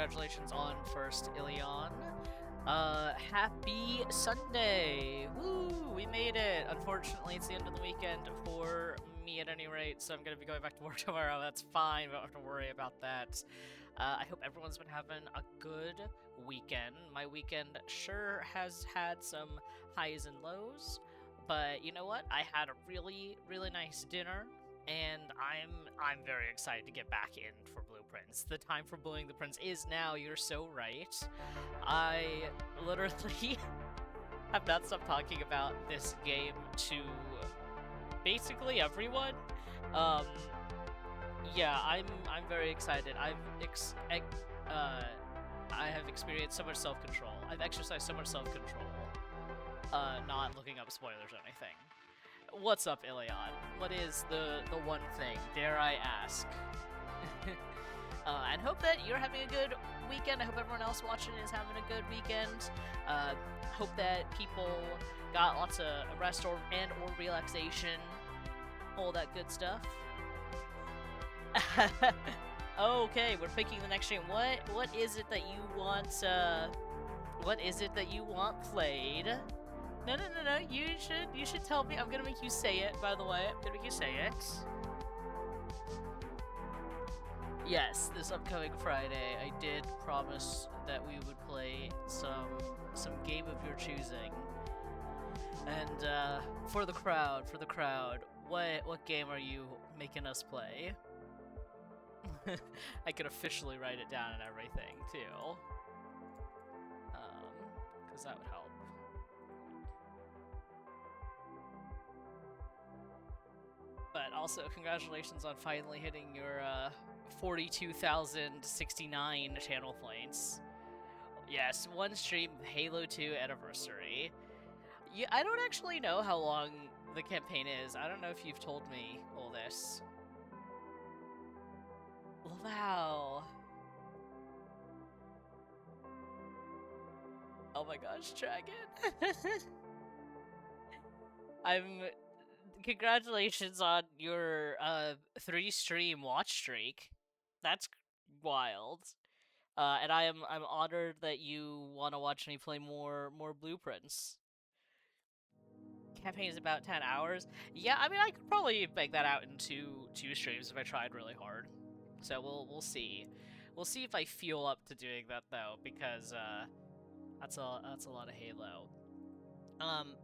congratulations on first Ilion. Happy Sunday! Woo! We made it! Unfortunately, it's the end of the weekend for me at any rate, so I'm gonna be going back to work tomorrow. That's fine, we don't have to worry about that. I hope everyone's been having a good weekend. My weekend sure has had some highs and lows, but you know what? I had a really, really nice dinner, and I'm very excited to get back in for Blueprints. The time for Blueing the Prince is now, you're so right. I literally have not stopped talking about this game to basically everyone. Um, yeah, I'm very excited. I have experienced so much self-control. I've exercised so much self-control. Not looking up spoilers or anything. What's up, Ilion? What is the one thing, dare I ask? And hope that you're having a good weekend. I hope everyone else watching is having a good weekend. Hope that people got lots of rest or relaxation, all that good stuff. Okay, we're picking the next stream. What is it that you want? What is it that you want played? No. You should tell me. I'm gonna make you say it. By the way, I'm gonna make you say it. Yes, this upcoming Friday, I did promise that we would play some game of your choosing. And for the crowd, what game are you making us play? I could officially write it down and everything too, because that would help. But also, congratulations on finally hitting your 42,069 channel points. Yes, one stream, Halo 2 anniversary. Yeah, I don't actually know how long the campaign is. I don't know if you've told me all this. Wow. Oh my gosh, Dragon. Congratulations on your 3-stream watch streak. That's wild. And I'm honored that you want to watch me play more Blueprints. Campaign is about 10 hours. Yeah, I mean, I could probably make that out into two streams if I tried really hard. So we'll see. We'll see if I feel up to doing that though, because that's a lot of Halo.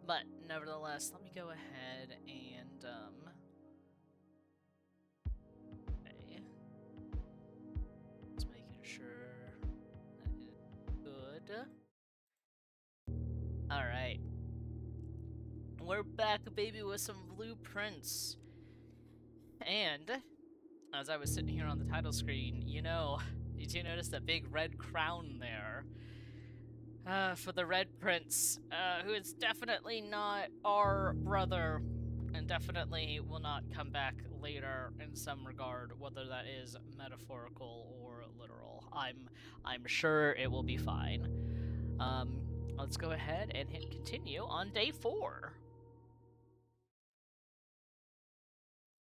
But nevertheless, let me go ahead and okay. Just making sure that is good. All right. We're back, baby, with some Blueprints. And as I was sitting here on the title screen, you know, did you notice that big red crown there? For the Red Prince, who is definitely not our brother, and definitely will not come back later in some regard, whether that is metaphorical or literal. I'm sure it will be fine. Let's go ahead and hit continue on day 4.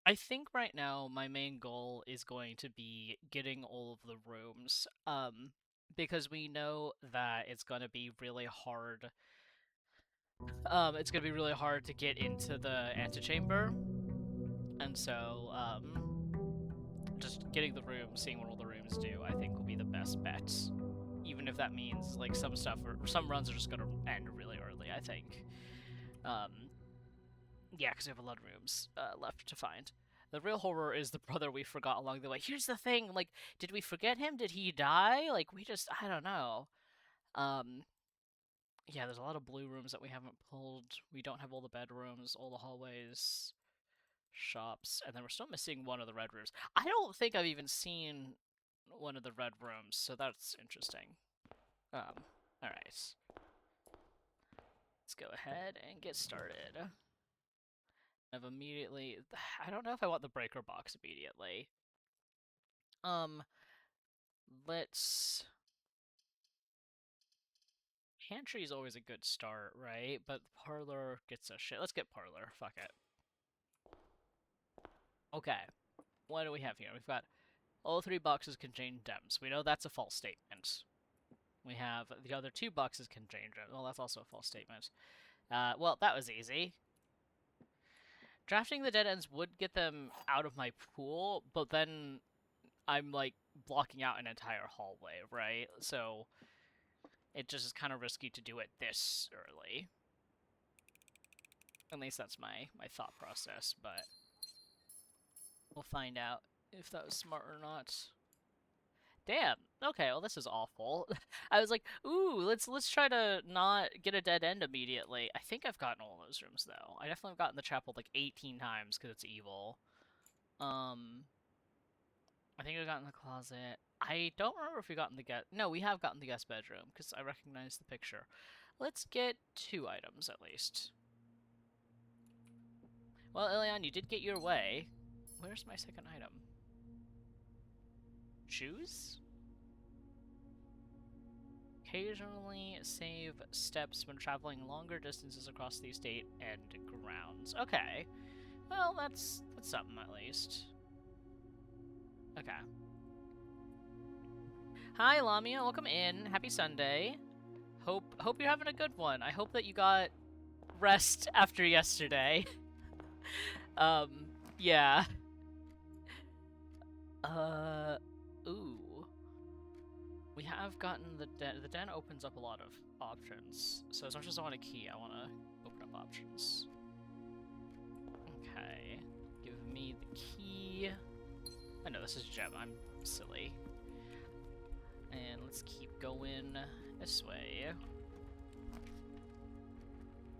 I think right now my main goal is going to be getting all of the rooms, because we know that it's going to be really hard. It's going to be really hard to get into the antechamber, and so, just getting the rooms, seeing what all the rooms do, I think will be the best bet. Even if that means, like, some runs are just going to end really early, I think. Yeah, because we have a lot of rooms left to find. The real horror is the brother we forgot along the way. Here's the thing, like, did we forget him? Did he die? Like, I don't know. Yeah, there's a lot of blue rooms that we haven't pulled. We don't have all the bedrooms, all the hallways, shops, and then we're still missing one of the red rooms. I don't think I've even seen one of the red rooms, so that's interesting. Alright. Let's go ahead and get started. I've immediately... I don't know if I want the breaker box immediately. Let's... Pantry is always a good start, right? But Parlor gets a shit. Let's get Parlor. Fuck it. Okay. What do we have here? We've got All 3 boxes contain gems. We know that's a false statement. We have the other 2 boxes contain gems. Well, that's also a false statement. Well, that was easy. Drafting the dead ends would get them out of my pool, but then I'm, like, blocking out an entire hallway, right? So it just is kind of risky to do it this early. At least that's my thought process, but we'll find out if that was smart or not. Damn. Okay, well this is awful. I was like, ooh, let's try to not get a dead end immediately. I think I've gotten all those rooms though. I definitely have gotten the chapel like 18 times because it's evil. I think I've gotten the closet. I don't remember if we got in the guest. No, we have gotten the guest bedroom because I recognize the picture. Let's get 2 items at least. Well, Ilion, you did get your way. Where's my second item? Shoes? Occasionally save steps when traveling longer distances across the estate and grounds. Okay. Well, that's something at least. Okay. Hi, Lamia. Welcome in. Happy Sunday. Hope you're having a good one. I hope that you got rest after yesterday. Yeah. Ooh. We have gotten the den. The den opens up a lot of options. So as much as I want a key, I want to open up options. Okay. Give me the key. I know this is gem. I'm silly. And let's keep going this way.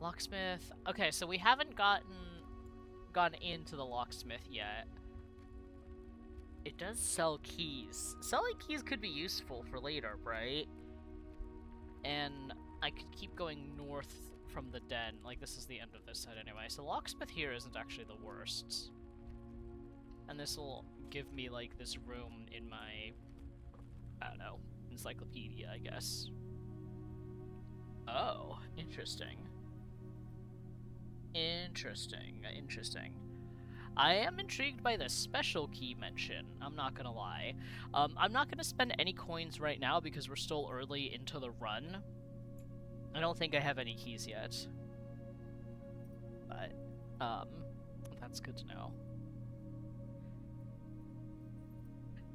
Locksmith. Okay, so we haven't gone into the locksmith yet. It does sell keys. Selling keys could be useful for later, right? And I could keep going north from the den. Like, this is the end of this side anyway. So locksmith here isn't actually the worst. And this will give me, like, this room in my, I don't know, encyclopedia, I guess. Oh, interesting. Interesting. I am intrigued by the special key mention, I'm not gonna lie. I'm not gonna spend any coins right now because we're still early into the run. I don't think I have any keys yet. But, that's good to know.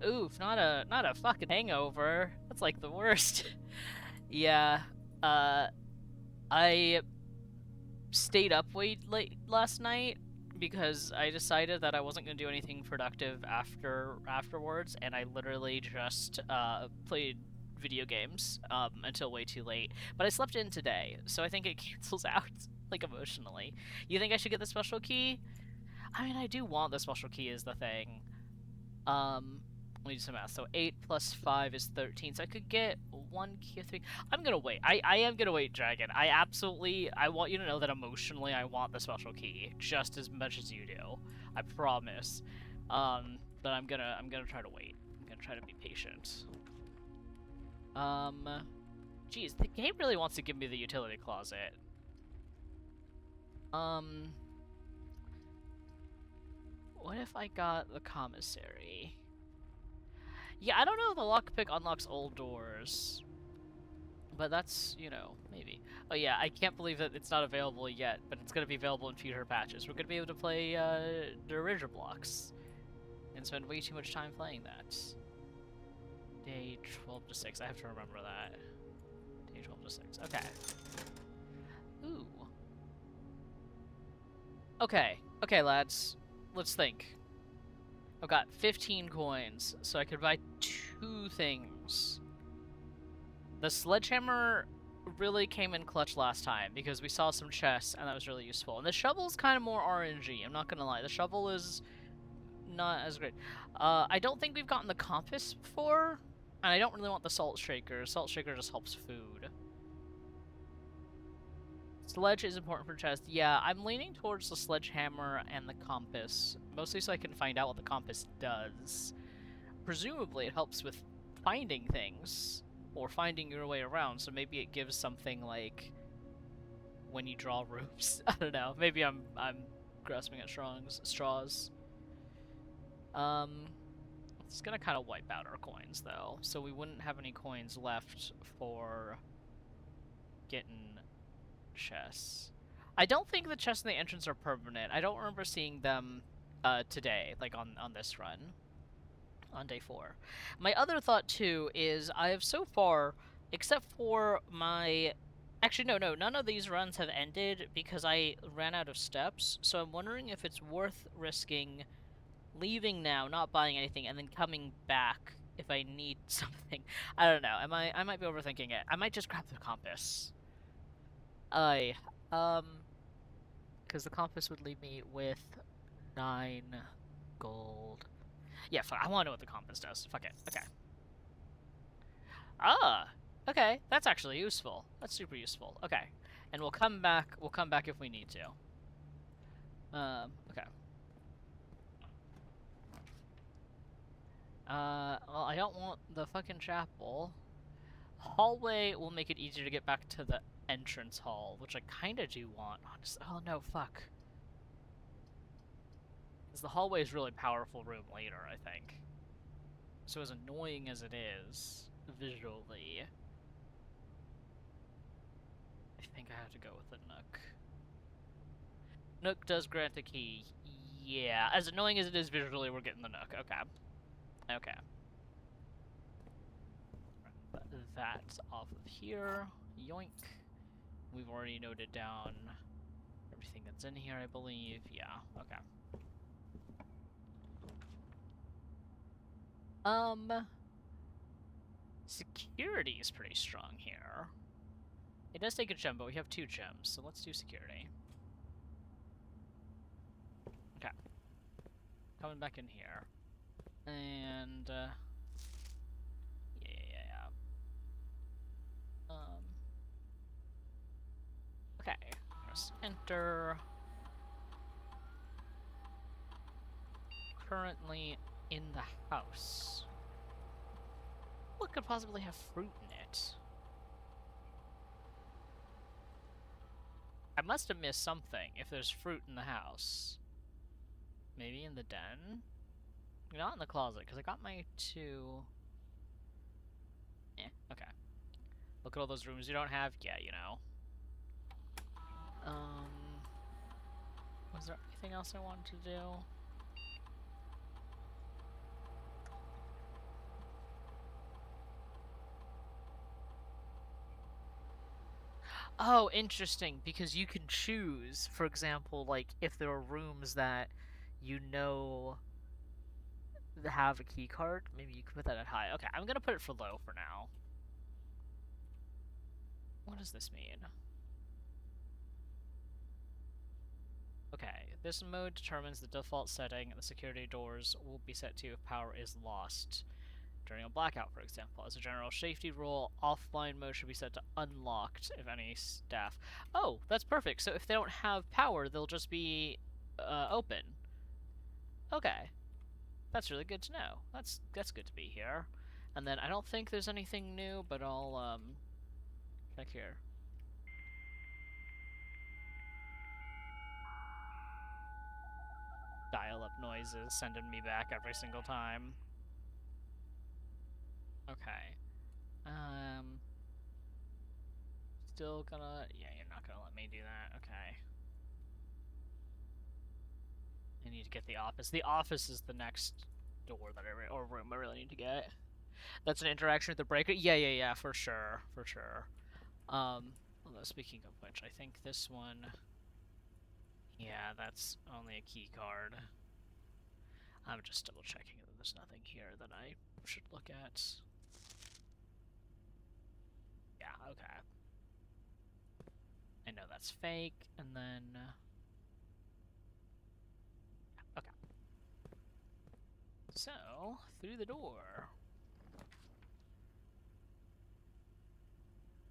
Oof, not a fucking hangover. That's like the worst. Yeah, I stayed up way late last night because I decided that I wasn't going to do anything productive afterwards, and I literally just played video games until way too late. But I slept in today, so I think it cancels out, like, emotionally. You think I should get the special key? I mean, I do want the special key is the thing. Let me do some math. So 8 plus 5 is 13. So I could get 1 key of 3. I'm gonna wait. I am gonna wait, Dragon. I want you to know that emotionally I want the special key just as much as you do. I promise. But I'm gonna try to wait. I'm gonna try to be patient. Geez, the game really wants to give me the utility closet. What if I got the commissary? Yeah, I don't know if the lockpick unlocks all doors. But that's, you know, maybe. Oh yeah, I can't believe that it's not available yet, but it's going to be available in future patches. We're going to be able to play Derision blocks. And spend way too much time playing that. Day 12 to 6, I have to remember that. Day 12 to 6, okay. Ooh. Okay, lads. Let's think. I've got 15 coins, so I could buy 2 things. The sledgehammer really came in clutch last time because we saw some chests and that was really useful. And the shovel's kind of more RNG, I'm not gonna lie. The shovel is not as great. I don't think we've gotten the compass before, and I don't really want the salt shaker. Salt shaker just helps food. Sledge is important for chest. Yeah, I'm leaning towards the sledgehammer and the compass, mostly so I can find out what the compass does. Presumably it helps with finding things, or finding your way around, so maybe it gives something like when you draw rooms. I don't know, maybe I'm grasping at straws. Let's It's gonna kind of wipe out our coins, though, so we wouldn't have any coins left for getting chests. I don't think the chests in the entrance are permanent. I don't remember seeing them today, like on this run, on day 4. My other thought, too, is I have so far, except for my... Actually, no, none of these runs have ended because I ran out of steps, so I'm wondering if it's worth risking leaving now, not buying anything, and then coming back if I need something. I don't know. I might be overthinking it. I might just grab the compass. Because the compass would leave me with 9 gold. Yeah, fuck, I want to know what the compass does. Fuck it. Okay. Ah! Okay, that's actually useful. That's super useful. Okay. And we'll come back if we need to. Okay. Well, I don't want the fucking chapel. Hallway will make it easier to get back to the entrance hall, which I kinda do want. Oh no, fuck. Because the hallway is a really powerful room later, I think. So as annoying as it is, visually, I think I have to go with the Nook. Nook does grant a key. Yeah, as annoying as it is visually, we're getting the Nook. Okay. Okay. That's off of here. Yoink. We've already noted down everything that's in here, I believe. Yeah, okay. Security is pretty strong here. It does take a gem, but we have 2 gems, so let's do security. Okay. Coming back in here. And, yeah. Okay. Press enter. Currently in the house. What could possibly have fruit in it? I must have missed something if there's fruit in the house. Maybe in the den? Not in the closet, because I got my 2... okay. Look at all those rooms you don't have? Yeah, you know. Was there anything else I wanted to do? Oh, interesting, because you can choose, for example, like, if there are rooms that you know have a key card, maybe you can put that at high. Okay, I'm gonna put it for low for now. What does this mean? Okay, this mode determines the default setting. The security doors will be set to if power is lost during a blackout, for example. As a general safety rule, offline mode should be set to unlocked if any staff... Oh, that's perfect. So if they don't have power, they'll just be open. Okay. That's really good to know. That's good to be here. And then I don't think there's anything new, but I'll check here. Dial-up noises sending me back every single time. Okay. Still gonna... Yeah, you're not gonna let me do that. Okay. I need to get the office. The office is the next door that or room I really need to get. That's an interaction with the breaker? Yeah, for sure. For sure. Although, speaking of which, I think this one... Yeah, that's only a key card. I'm just double checking that there's nothing here that I should look at. Yeah, okay. I know that's fake, and then... okay. So, through the door.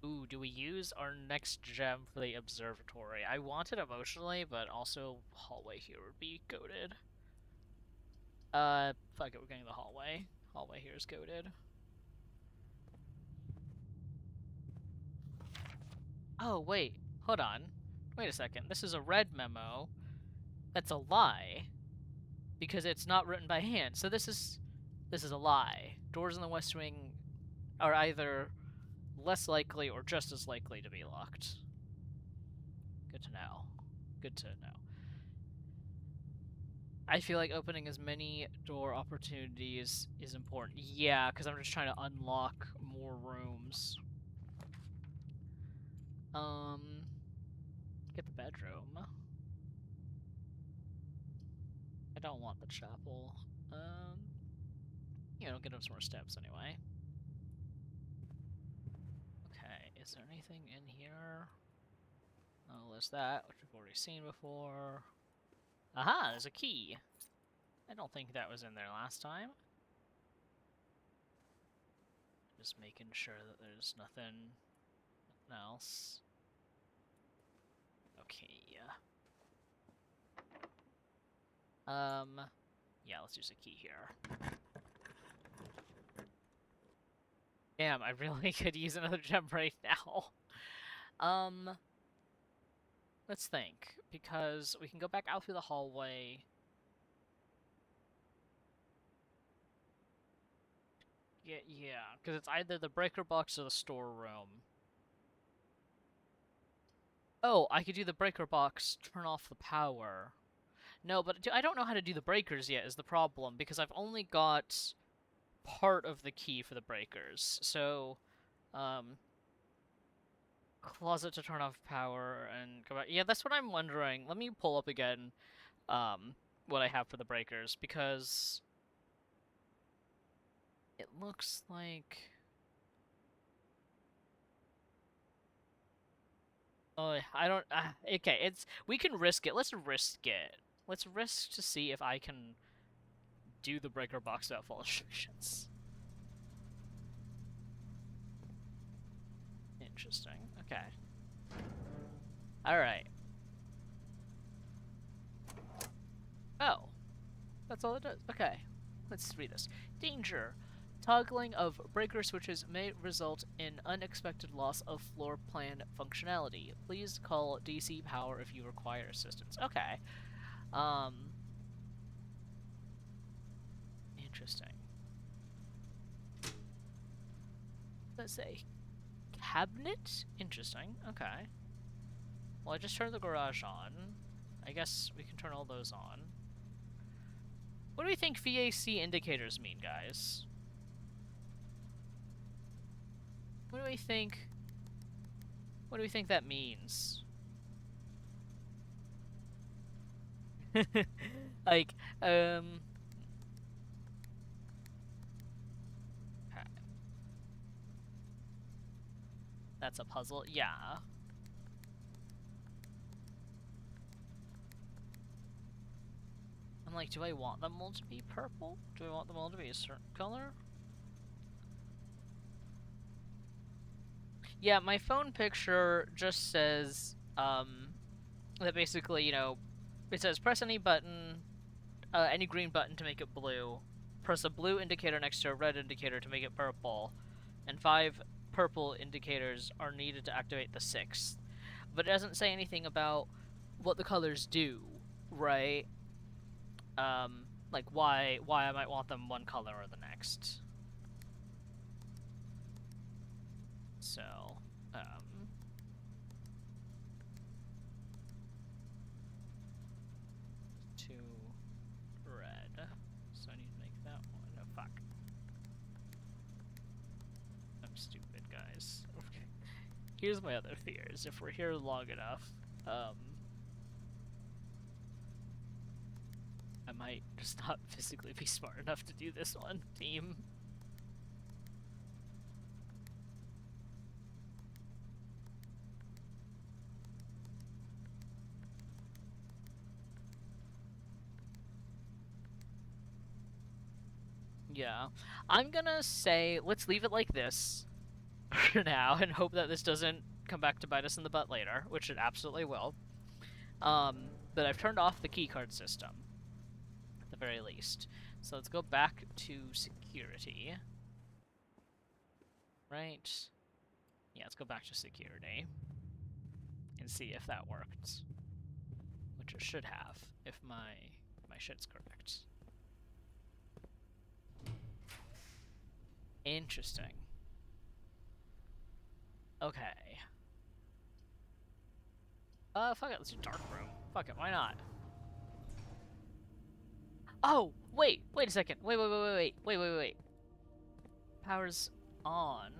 Ooh, do we use our next gem for the observatory? I want it emotionally, but also hallway here would be goated. Fuck it, we're getting the hallway. Hallway here is goated. Oh, wait. Hold on. Wait a second. This is a red memo. That's a lie. Because it's not written by hand. So this is... This is a lie. Doors in the West Wing are either less likely or just as likely to be locked. Good to know. Good to know. I feel like opening as many door opportunities is important. Yeah, because I'm just trying to unlock more rooms. Get the bedroom. I don't want the chapel. You know, get up some more steps anyway. Okay, is there anything in here? Oh, there's that, which we've already seen before. Aha, there's a key. I don't think that was in there last time. Just making sure that there's nothing else. Okay. Yeah, let's use a key here. Damn, I really could use another gem right now. Let's think, because we can go back out through the hallway. Yeah, because it's either the breaker box or the storeroom. Oh, I could do the breaker box, turn off the power. No, but I don't know how to do the breakers yet is the problem, because I've only got part of the key for the breakers. So, closet to turn off power and go back. Yeah, that's what I'm wondering. Let me pull up again, what I have for the breakers, because it looks like... Oh, I don't... okay, we can risk it. Let's risk it. Let's risk to see if I can do the breaker box without full instructions. Interesting. Okay. Alright. Oh. That's all it does. Okay. Let's read this. Danger. Toggling of breaker switches may result in unexpected loss of floor plan functionality. Please call DC Power if you require assistance. Okay. Interesting. Let's say cabinet? Interesting. Okay. Well, I just turned the garage on. I guess we can turn all those on. What do we think VAC indicators mean, guys? What do we think... What do we think that means? Like, okay. That's a puzzle? Yeah. I'm like, do I want them all to be purple? Do I want them all to be a certain color? Yeah, my phone picture just says, that basically, you know, it says press any button, any green button to make it blue, press a blue indicator next to a red indicator to make it purple, and 5 purple indicators are needed to activate the 6th. But it doesn't say anything about what the colors do, right? Like why I might want them one color or the next. So, to red. So I need to make that one. Oh, fuck. I'm stupid, guys. Okay. Here's my other fears. If we're here long enough, I might just not physically be smart enough to do this one, team. Yeah. I'm gonna say, let's leave it like this for now and hope that this doesn't come back to bite us in the butt later, which it absolutely will. But I've turned off the keycard system, at the very least. So let's go back to security. Right? Yeah, let's go back to security and see if that worked. Which it should have, if my shit's correct. Interesting. Okay. Fuck it, let's do dark room. Fuck it, why not? Oh, wait a second. Wait. Power's on.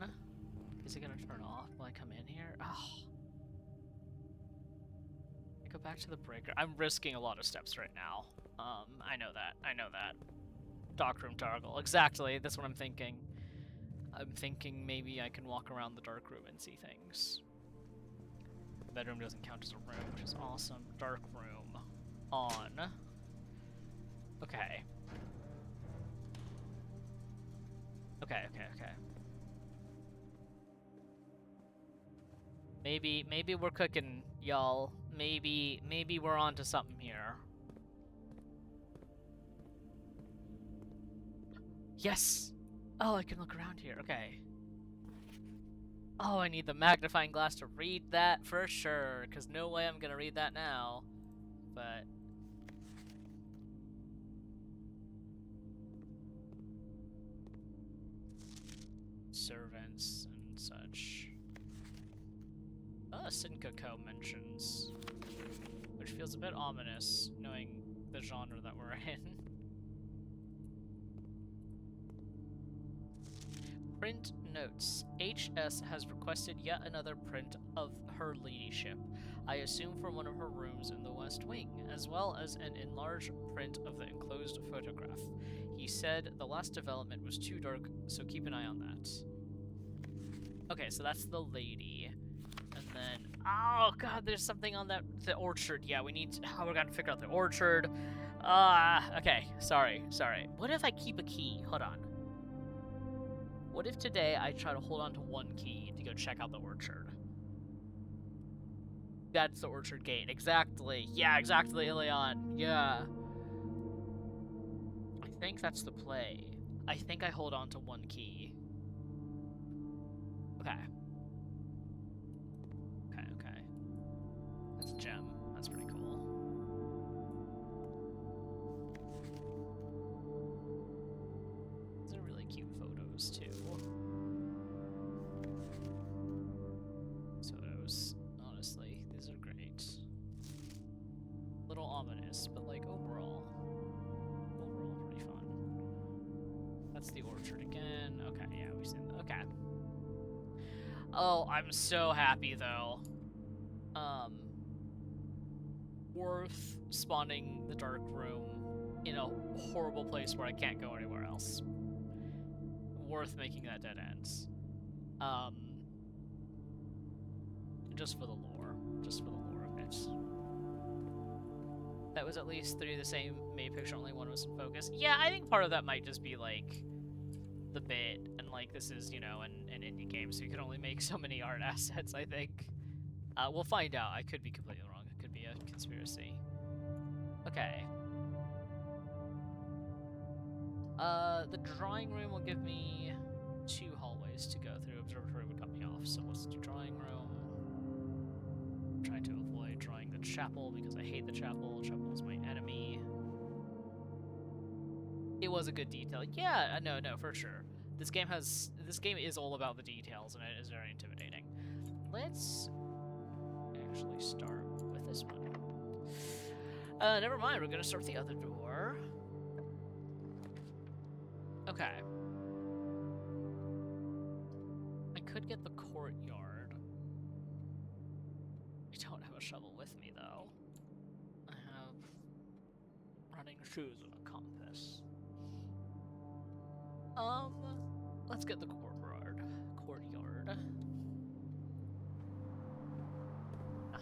Is it gonna turn off when I come in here? Oh. I go back to the breaker. I'm risking a lot of steps right now. I know that. Dark room toggle. Exactly, that's what I'm thinking. I'm thinking maybe I can walk around the dark room and see things. The bedroom doesn't count as a room, which is awesome. Dark room. On. Okay. Okay. Maybe we're cooking, y'all. Maybe we're onto something here. Yes! Oh, I can look around here. Okay. Oh, I need the magnifying glass to read that for sure, because no way I'm gonna read that now. But... servants and such. Sinkako mentions, which feels a bit ominous, knowing the genre that we're in. Print notes. HS has requested yet another print of her ladyship, I assume from one of her rooms in the West Wing, as well as an enlarged print of the enclosed photograph. He said the last development was too dark, so keep an eye on that. Okay, so that's the lady. And then, oh god, there's something on the orchard. Yeah, we need to, we gotta figure out the orchard. Okay, sorry. What if I keep a key? Hold on. What if today I try to hold on to one key to go check out the orchard? That's the orchard gate. Exactly. Yeah, exactly, Ilion. Yeah. I think that's the play. I think I hold on to one key. Okay. That's a gem. That's pretty cool. These are really cute photos, too. Photos, honestly, these are great. A little ominous, but like overall pretty fun. That's the orchard again. Okay, yeah, we've seen that. Okay. Oh, I'm so happy though. Worth spawning the dark room in a horrible place where I can't go anywhere else. Worth making that dead end. Just for the lore. Just for the lore of it. That was at least 3 of the same made picture, only one was in focus. Yeah, I think part of that might just be like the bit, and like this is, you know, an indie game, so you can only make so many art assets, I think. We'll find out. I could be completely wrong. It could be a conspiracy. Okay. The drawing room will give me 2 hallways to go through. Observatory would cut me off, so let's do drawing room. I'm trying to avoid drawing the chapel because I hate the chapel. Chapel is my enemy. It was a good detail. Yeah, no, for sure. This game is all about the details, and it is very intimidating. Let's actually start with this one. Never mind, we're gonna start with the other door. Okay. I could get the courtyard. I don't have a shovel with me, though. I have running shoes and a compass. Let's get the courtyard.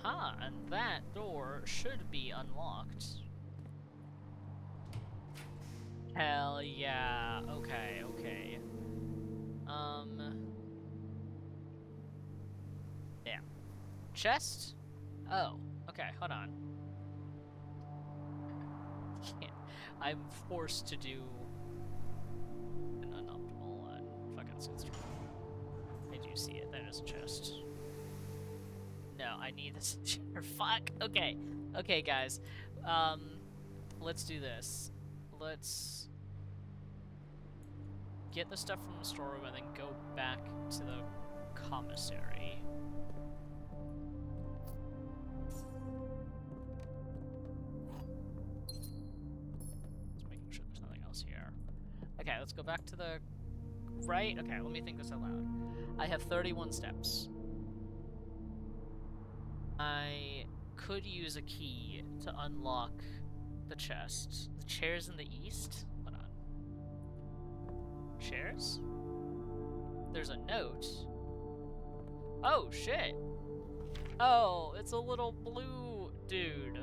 Aha, and that door should be unlocked. Hell yeah. Okay. Yeah. Chest? Oh, okay, hold on. I'm forced to do an unoptimal fucking sooth draw. I do see it. That is a chest. No, I need this. Fuck. Okay, guys. Let's do this. Let's get the stuff from the storeroom and then go back to the commissary. Just making sure there's nothing else here. Okay, let's go back to the right. Okay, let me think this out loud. I have 31 steps. I could use a key to unlock the chest. The chair's in the east? Hold on. Chairs? There's a note. Oh, shit. Oh, it's a little blue dude.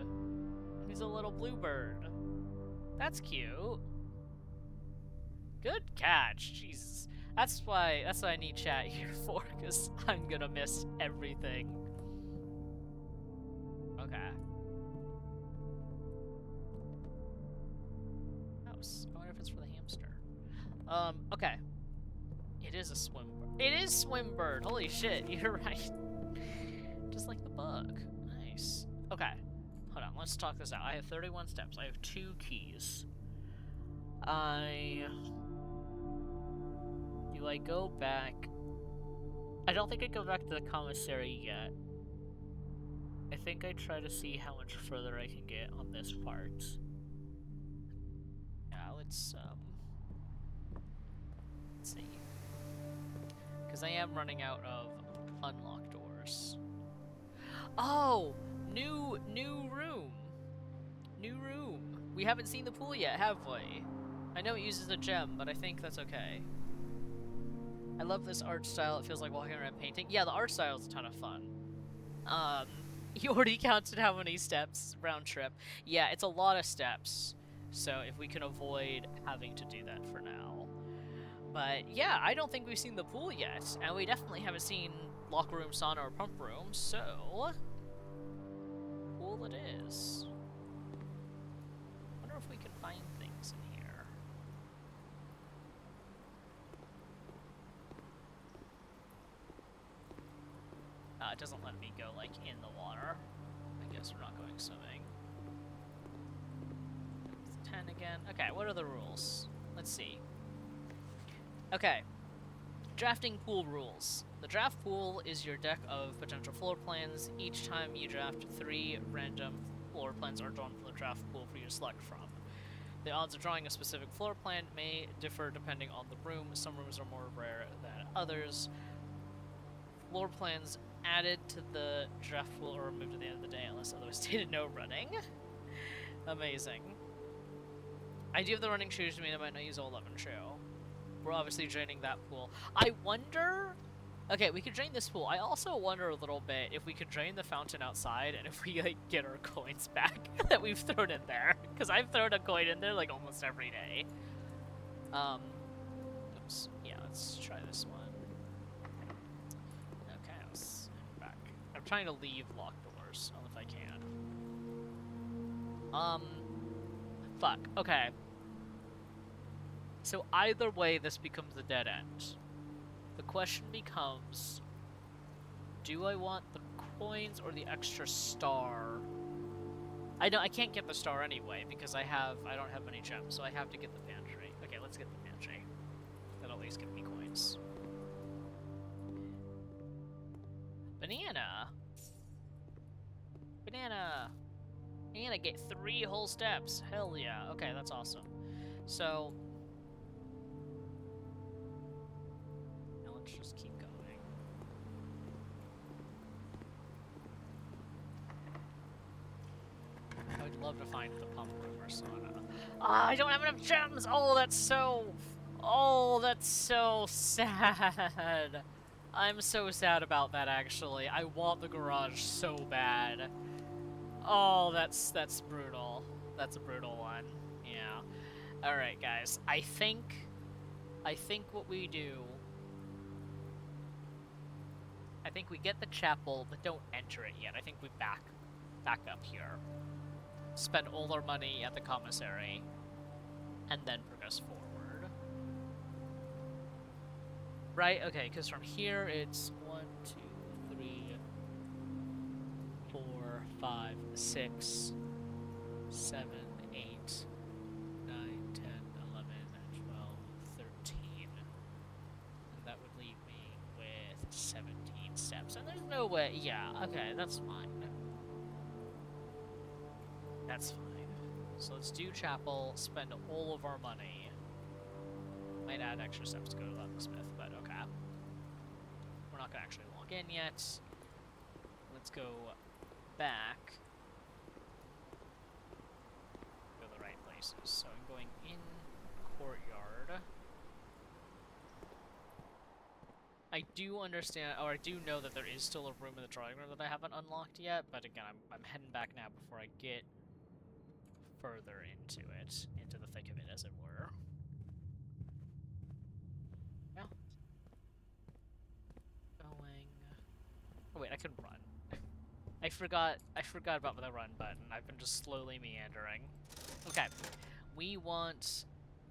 He's a little blue bird. That's cute. Good catch. Jesus. That's why I need chat here for, because I'm gonna miss everything. Okay. Mouse. I wonder if it's for the hamster. Okay. It is a swim bird. It is swim bird. Holy shit, you're right. Just like the bug. Nice. Okay. Hold on, let's talk this out. I have 31 steps. I have 2 keys. Do I go back? I don't think I go back to the commissary yet. I think I try to see how much further I can get on this part. Yeah, let's see. Because I am running out of unlocked doors. Oh! New room! New room! We haven't seen the pool yet, have we? I know it uses a gem, but I think that's okay. I love this art style. It feels like walking around painting. Yeah, the art style is a ton of fun. You already counted how many steps round trip. Yeah, it's a lot of steps. So if we can avoid having to do that for now. But yeah, I don't think we've seen the pool yet. And we definitely haven't seen locker room, sauna, or pump room. So, pool it is. Wonder if we can find things in here. It doesn't let me go, like, in the water. I guess we're not going swimming. It's 10 again. Okay, what are the rules? Let's see. Okay. Drafting pool rules. The draft pool is your deck of potential floor plans. Each time you draft, 3 random floor plans are drawn from the draft pool for you to select from. The odds of drawing a specific floor plan may differ depending on the room. Some rooms are more rare than others. Floor plans added to the draft pool or removed at the end of the day unless otherwise stated. No running. Amazing. I do have the running shoes, to mean I might not use all 11 shoe. We're obviously draining that pool. I wonder... Okay, we could drain this pool. I also wonder a little bit if we could drain the fountain outside and if we, like, get our coins back that we've thrown in there. Because I've thrown a coin in there, like, almost every day. Oops. Yeah, let's try this one. Okay, let's head back. I'm trying to leave locked doors, if I can. Fuck. Okay. So either way, this becomes a dead end. The question becomes, do I want the coins or the extra star? I can't get the star anyway because I don't have many gems, so I have to get the pantry. Okay, let's get the pantry. That'll at least give me coins. Banana. Banana. And I get 3 whole steps. Hell yeah. Okay, that's awesome. So now let's just keep going. I would love to find the pump room or sauna. Ah, I don't have enough gems! Oh, that's so sad. I'm so sad about that, actually. I want the garage so bad. Oh, that's brutal. That's a brutal one. Yeah. Alright, guys. I think what we do... I think we get the chapel, but don't enter it yet. I think we back up here. Spend all our money at the commissary, and then progress forward. Right? Okay, because from here it's 1, 2, 3, 4, 5, 6, 7, 8, 9, 10, 11, 12, 13. no way. Yeah, okay, that's fine. That's fine. So let's do chapel, spend all of our money. Might add extra steps to go to the smith, but okay. We're not gonna actually log in yet. Let's go back. Go to the right places. So I'm going in courtyard. I do understand, or I do know that there is still a room in the drawing room that I haven't unlocked yet, but again, I'm heading back now before I get further into it, into the thick of it, as it were. Yeah. Going. Oh wait, I can run. I forgot about the run button. I've been just slowly meandering. Okay, we want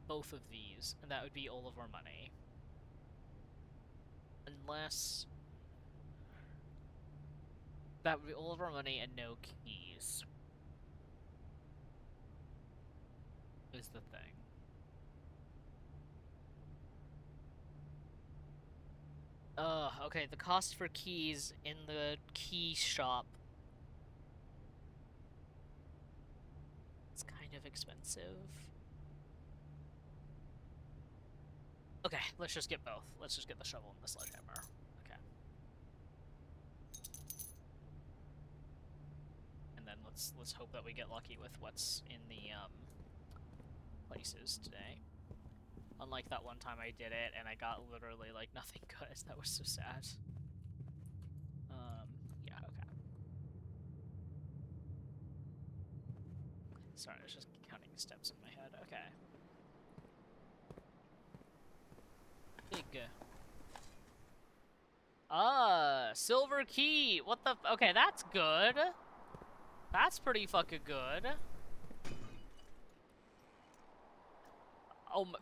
both of these, and that would be all of our money. Unless... that would be all of our money and no keys. Is the thing. Okay, the cost for keys in the key shop. It's kind of expensive. Okay, let's just get both. Let's just get the shovel and the sledgehammer. Okay. And then let's hope that we get lucky with what's in the places today. Unlike that one time I did it and I got literally like nothing good. That was so sad. Yeah, okay. Sorry, I was just counting steps in my head. Okay. Big. Silver key! What the okay, that's good. That's pretty fucking good. Oh my...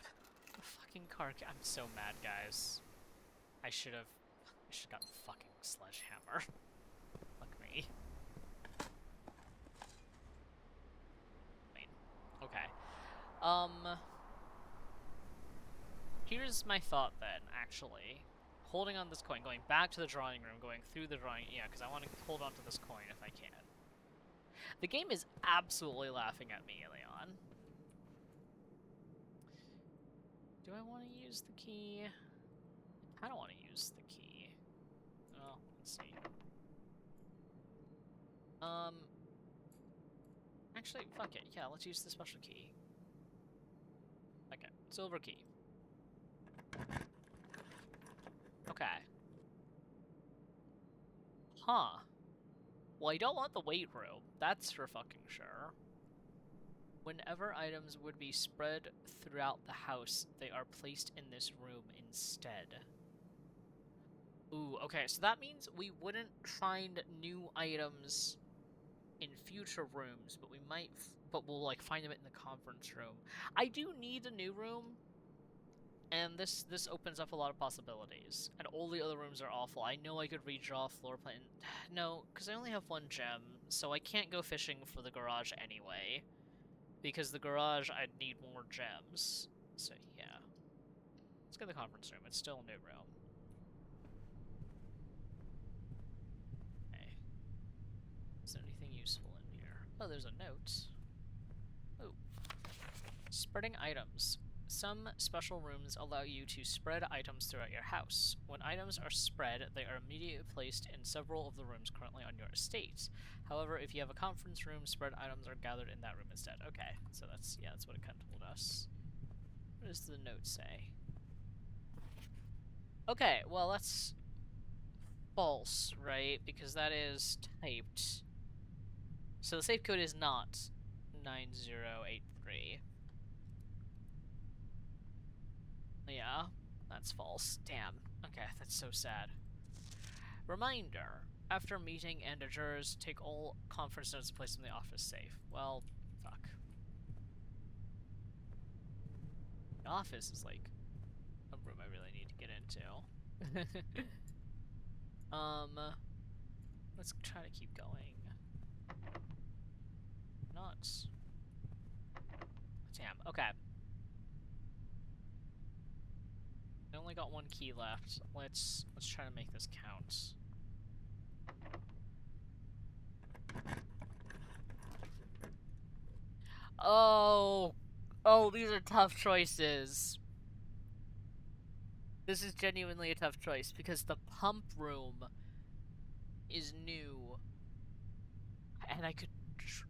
fucking car... I'm so mad, guys. I should have gotten fucking sledgehammer. Fuck me. Wait. Okay. Here's my thought then, actually. Holding on this coin, going back to the drawing room, going through the drawing... yeah, because I want to hold on to this coin if I can. The game is absolutely laughing at me, Leon. Do I want to use the key? I don't want to use the key. Well, let's see. Actually, fuck it. Yeah, let's use the special key. Okay, silver key. Okay. Huh. Well, I don't want the weight room. That's for fucking sure. Whenever items would be spread throughout the house, they are placed in this room instead. Ooh, okay, so that means we wouldn't find new items in future rooms, but we might, but we'll, like, find them in the conference room. I do need a new room, and this opens up a lot of possibilities, and all the other rooms are awful. I know I could redraw floor plan. No, because I only have one gem, so I can't go fishing for the garage anyway. Because the garage, I'd need more gems. So, yeah. Let's go to the conference room. It's still a new room. Okay. Is there anything useful in here? Oh, there's a note. Oh. Spreading items. Some special rooms allow you to spread items throughout your house. When items are spread, they are immediately placed in several of the rooms currently on your estate. However, if you have a conference room, spread items are gathered in that room instead. Okay, so that's, yeah, that's what it kind of told us. What does the note say? Okay, well, that's false, right? Because that is typed. So the safe code is not 9083. Yeah, that's false. Damn. Okay, that's so sad. Reminder. After meeting and adjourners, take all conference notes and place them in the office safe. Well, fuck. The office is like a room I really need to get into. Let's try to keep going. Nuts. Damn, okay. I only got one key left. Let's try to make this count. Oh, oh, these are tough choices. This is genuinely a tough choice because the pump room is new, and I could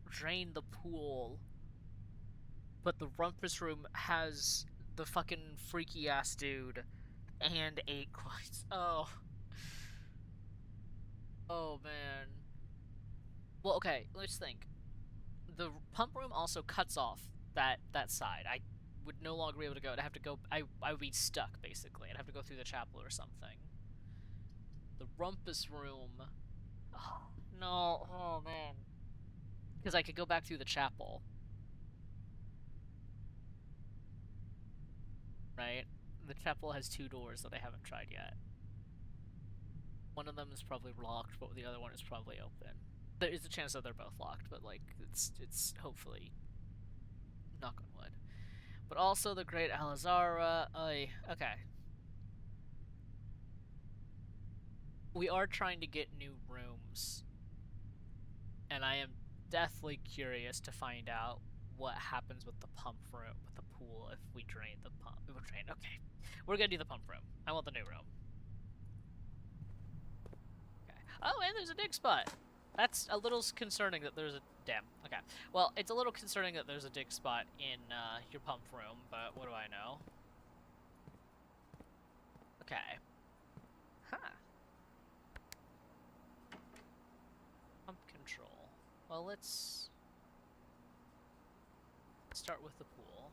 drain the pool, but the rumpus room has the fucking freaky ass dude and 8 coins. Oh, oh man. Well, okay, let's think. The pump room also cuts off that side. I would no longer be able to go. I'd have to go. I would be stuck basically. I'd have to go through the chapel or something. The rumpus room. Oh, no. Oh man. Because I could go back through the chapel, right? The chapel has 2 doors that I haven't tried yet. One of them is probably locked, but the other one is probably open. There is a chance that they're both locked, but like it's hopefully knock on wood. But also the Great Alazara. Okay. We are trying to get new rooms, and I am deathly curious to find out what happens with the pump room, with the pool, if we drain the pump. We'll drain. Okay, we're gonna do the pump room. I want the new room. Okay. Oh, and there's a dig spot. That's a little concerning that there's a... Damn. Okay. Well, it's a little concerning that there's a dig spot in your pump room, but what do I know? Okay. Huh. Pump control. Well, let's start with the pool.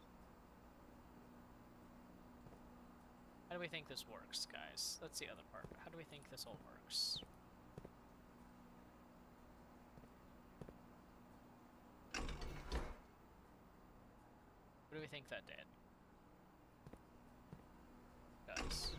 How do we think this works, guys? That's the other part. How do we think this all works? What do we think that did? Does.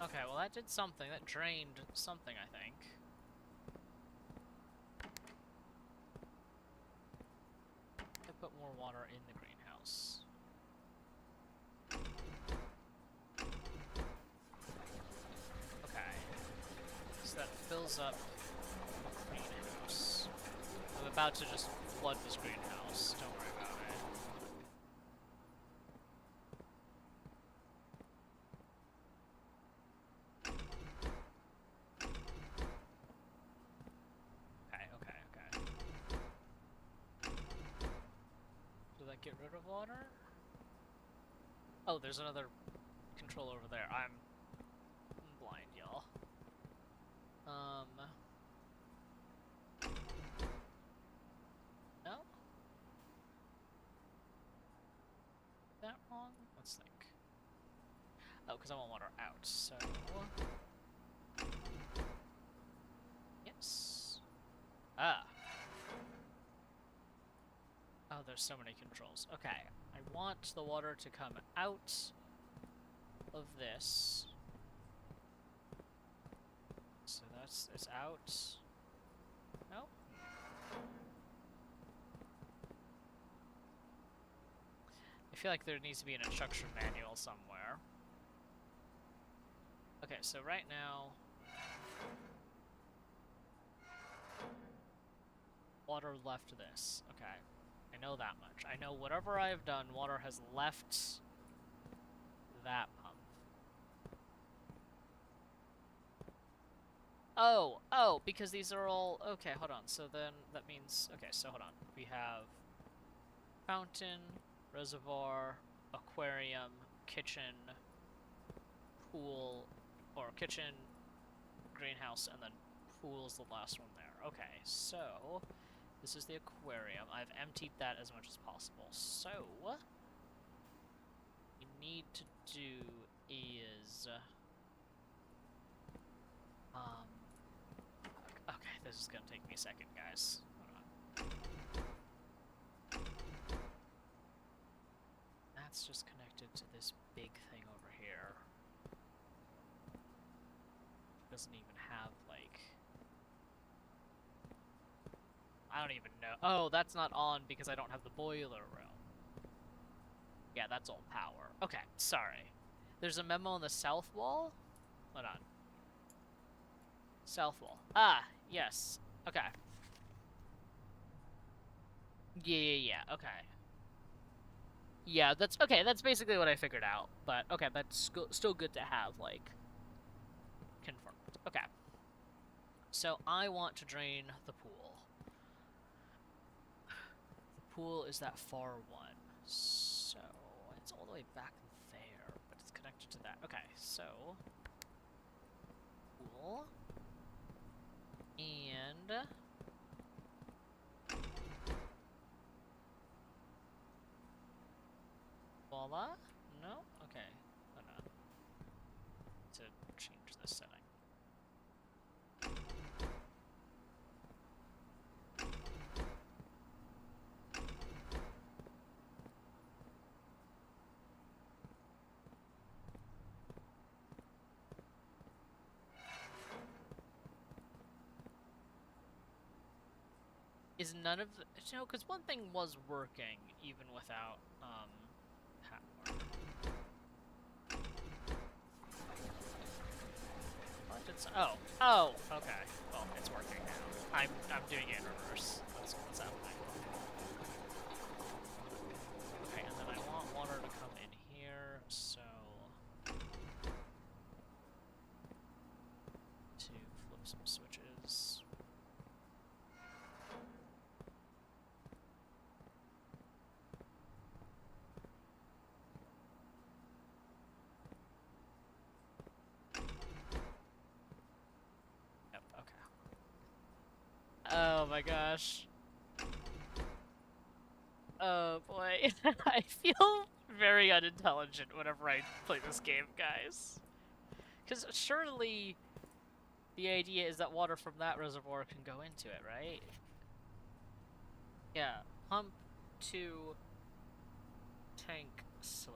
Okay, well that did something. That drained something, I think. I put more water in the greenhouse. Okay. So that fills up the greenhouse. I'm about to just flood this greenhouse. Don't worry about it. Okay. Did that get rid of water? Oh, there's another control over there. I'm blind, y'all. No? Is that wrong? Let's think. Oh, because I want water out, so... Yes. Ah. Oh, there's so many controls. Okay. I want the water to come out of this. So it's out. No? I feel like there needs to be an instruction manual somewhere. Okay, so right now... Water left this. Okay. I know that much. I know whatever I've done, water has left that pump. Oh, because these are all... Okay, hold on. So then that means... Okay, so hold on. We have fountain, reservoir, aquarium, kitchen, pool, or kitchen, greenhouse, and then pool is the last one there. Okay, so this is the aquarium. I've emptied that as much as possible. So what we need to do is okay, this is gonna take me a second, guys. Hold on. That's just connected to this big thing over here. Doesn't even have, like... I don't even know. Oh, that's not on because I don't have the boiler room. Yeah, that's all power. Okay, sorry. There's a memo on the south wall? Hold on. South wall. Ah, yes. Okay. Yeah, okay. Yeah, that's okay, that's basically what I figured out. But, okay, that's still good to have, like, confirmed. Okay. So, I want to drain the pool. The pool is that far one. So, it's all the way back there, but it's connected to that. Okay, so... Pool. And... Voila? No? Okay. Hold on. To change this setting. Is none of the... You know, because one thing was working even without, power. What? Oh. Oh! Okay. Well, it's working now. I'm doing it in reverse. That's what's happening. Okay, and then I want water to come in here, so... To flip some switches. Yep, okay. Oh my gosh. Oh boy. I feel very unintelligent whenever I play this game, guys. Because surely the idea is that water from that reservoir can go into it, right? Yeah. Pump to tank switch.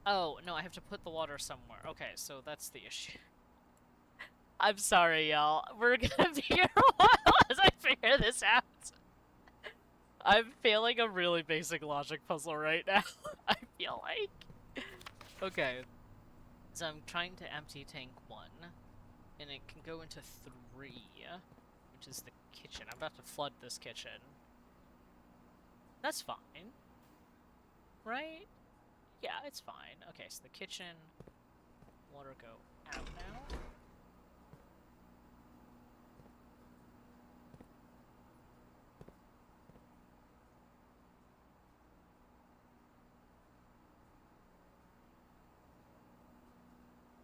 Oh, no, I have to put the water somewhere. Okay, so that's the issue. I'm sorry, y'all. We're gonna be here a while as I figure this out. I'm failing a really basic logic puzzle right now, I feel like. Okay. So I'm trying to empty tank 1, and it can go into 3, which is the kitchen. I'm about to flood this kitchen. That's fine. Right? Yeah, it's fine. Okay, so the kitchen, water go out now.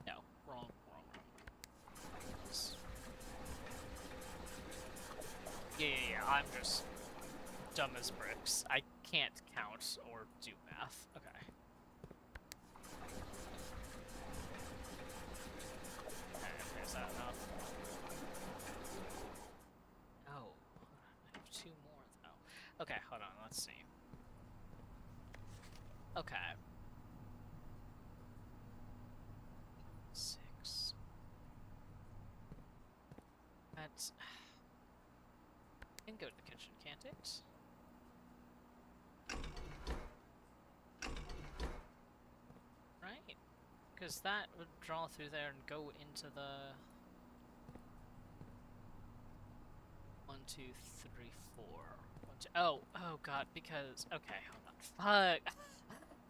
No, wrong. Yeah, I'm just dumb as bricks. I can't count or do math. Okay. Okay, is that enough? Oh, I have 2 more though. Okay, hold on, let's see. Okay. 6. That's... Can go to the kitchen, can't it? Right? Because that would draw through there and go into the... 1, 2, 3, 4. 1, 2... Oh god, because... Okay, hold on. Fuck!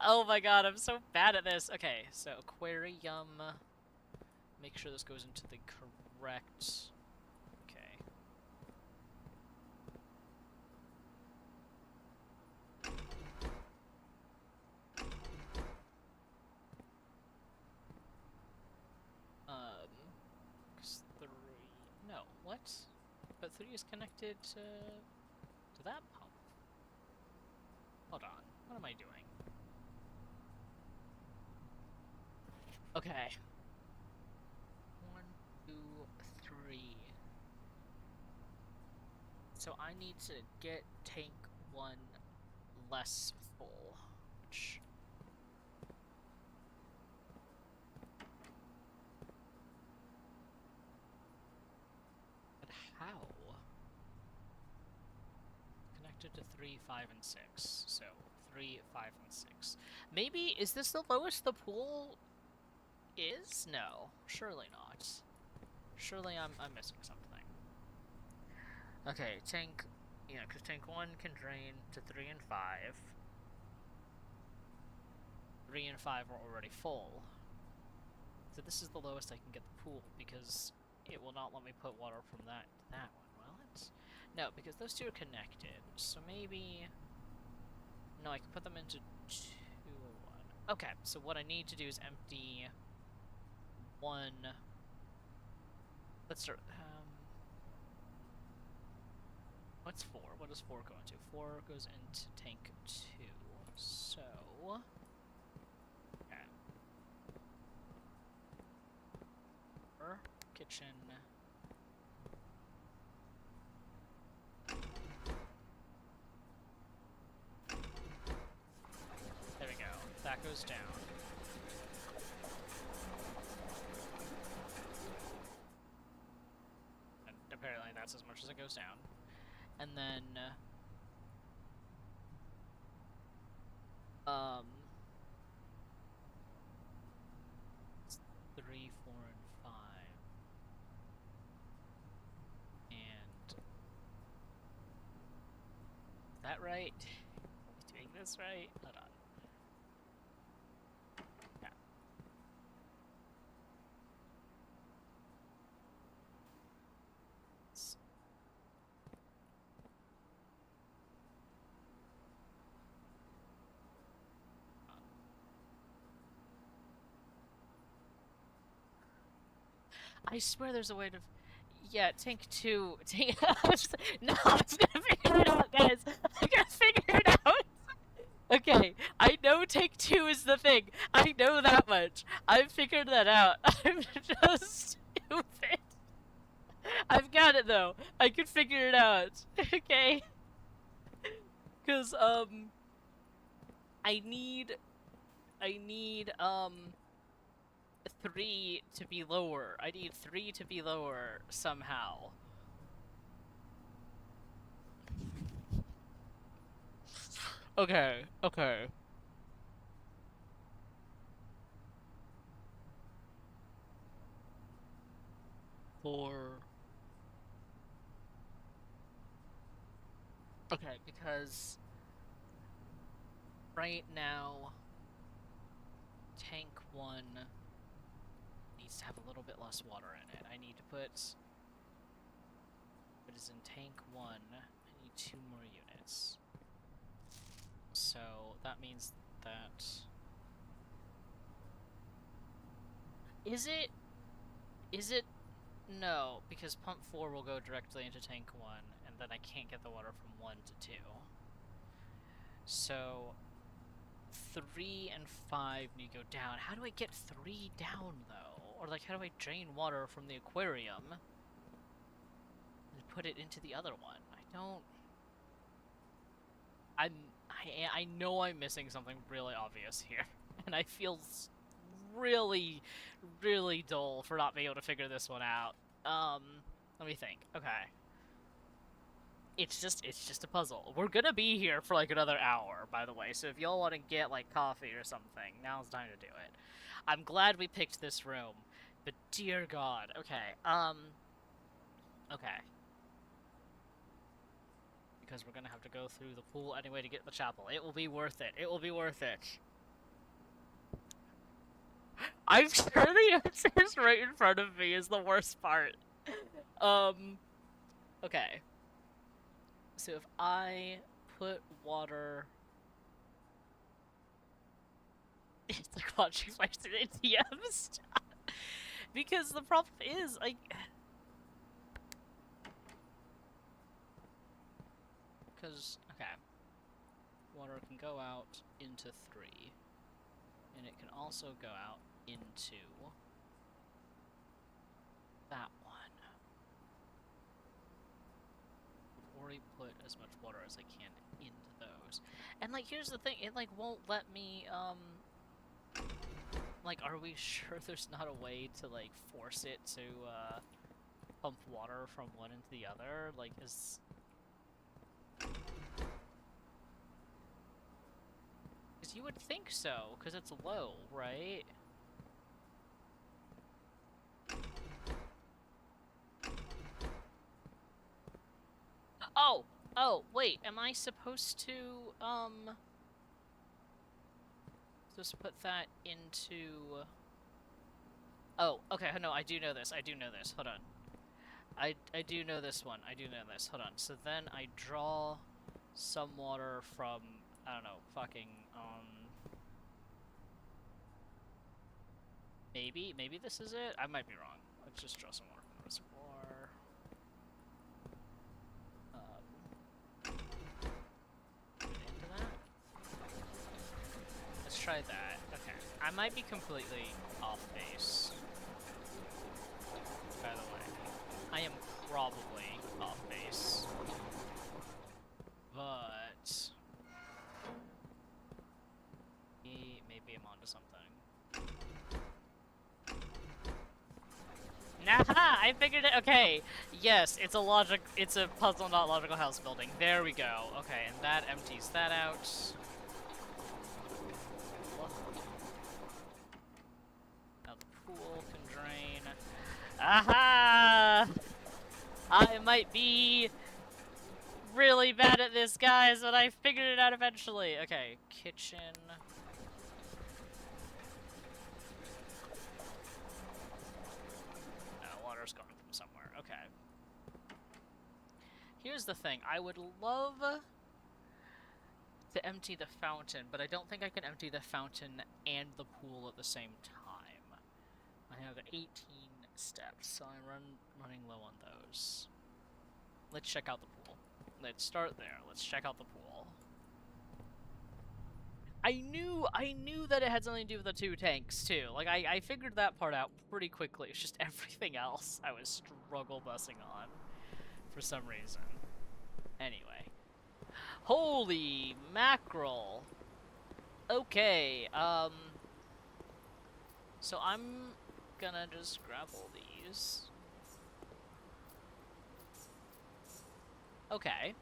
Oh my god, I'm so bad at this! Okay, so aquarium... Make sure this goes into the correct... Okay. Cause 3... No, what? But 3 is connected to that pump. Hold on, what am I doing? Okay. 1, 2, 3. So I need to get tank 1 less full, which... But how? connected to 3, 5, and 6. So 3, 5, and 6. Maybe, is this the lowest the pool is? No, surely not. Surely I'm missing something. Okay, tank, yeah, because tank 1 can drain to 3 and 5. 3 and 5 are already full. So this is the lowest I can get the pool, because it will not let me put water from that to that one, will it? No, because those two are connected, so maybe... No, I can put them into 2 and 1. Okay, so what I need to do is empty 1... Let's start... What's 4? What does 4 go into? 4 goes into tank 2, so... Okay. Kitchen... There we go. That goes down. And apparently that's as much as it goes down. And then... It's 3, 4, and 5. And... Is that right? Doing this right? Hold on. Yeah. I swear there's a way to... Yeah, tank 2... No, I'm just gonna figure it out, guys! I'm gonna figure it out! Okay, I know tank 2 is the thing. I know that much. I've figured that out. I'm just stupid. I've got it, though. I can figure it out. Okay? Because, I need, 3 to be lower. I need 3 to be lower somehow. Okay, okay. Okay, because right now tank 1 needs to have a little bit less water in it. I need to put what is in tank 1. I need 2 more units. So that means that... Is it? No, because pump 4 will go directly into tank 1, and then I can't get the water from 1 to 2. So 3 and 5 need to go down. How do I get 3 down, though? Or, like, how do I drain water from the aquarium and put it into the other one? I don't... I know I'm missing something really obvious here, and I feel really, really dull for not being able to figure this one out. Let me think. Okay. It's just a puzzle. We're gonna be here for like another hour, by the way, so if y'all want to get like coffee or something, now's the time to do it. I'm glad we picked this room, but dear God. Okay, okay. Because we're gonna have to go through the pool anyway to get the chapel. It will be worth it. It will be worth it. I'm sure the answer is right in front of me is the worst part. Okay. So if I put water... It's like watching my ATMs. Because the problem is, Because, okay. Water can go out into 3. And it can also go out into that one. I've already put as much water as I can into those. And, like, here's the thing, it, like, won't let me, like, are we sure there's not a way to, like, force it to, pump water from one into the other? Like, Because you would think so, because it's low, right? Oh! Oh, wait, am I supposed to, supposed to put that into... Oh, okay, no, I do know this, hold on. I do know this one, hold on. So then I draw some water from, I don't know, fucking, maybe this is it? I might be wrong. Let's just draw some water from the reservoir. Into that? Let's try that. Okay. I might be completely off base. By the way. I am probably off base. But... maybe I'm onto something. Nah, I figured it. Okay, yes, it's a puzzle, not logical house building. There we go. Okay, and that empties that out. Now the pool can drain. Aha! I might be really bad at this, guys, but I figured it out eventually. Okay, kitchen. Water's going from somewhere. Okay. Here's the thing. I would love to empty the fountain, but I don't think I can empty the fountain and the pool at the same time. I have 18 steps, so I'm running low on those. Let's check out the pool. Let's start there. Let's check out the pool. I knew that it had something to do with the 2 tanks, too. Like, I figured that part out pretty quickly. It's just everything else I was struggle bussing on for some reason. Anyway. Holy mackerel! Okay, so I'm gonna just grab all these. Okay.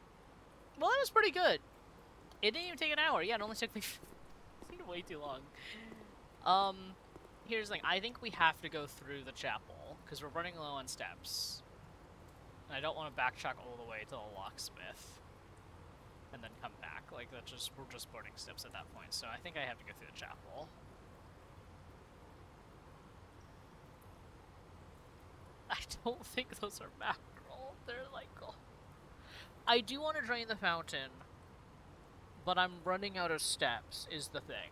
Well, that was pretty good. It didn't even take an hour. Yeah, it only took me way too long. Here's the thing. I think we have to go through the chapel, because we're running low on steps. And I don't want to backtrack all the way to the locksmith. And then come back. Like, we're just burning steps at that point. So I think I have to go through the chapel. I don't think those are mackerel. They're like... Oh. I do want to drain the fountain. But I'm running out of steps, is the thing.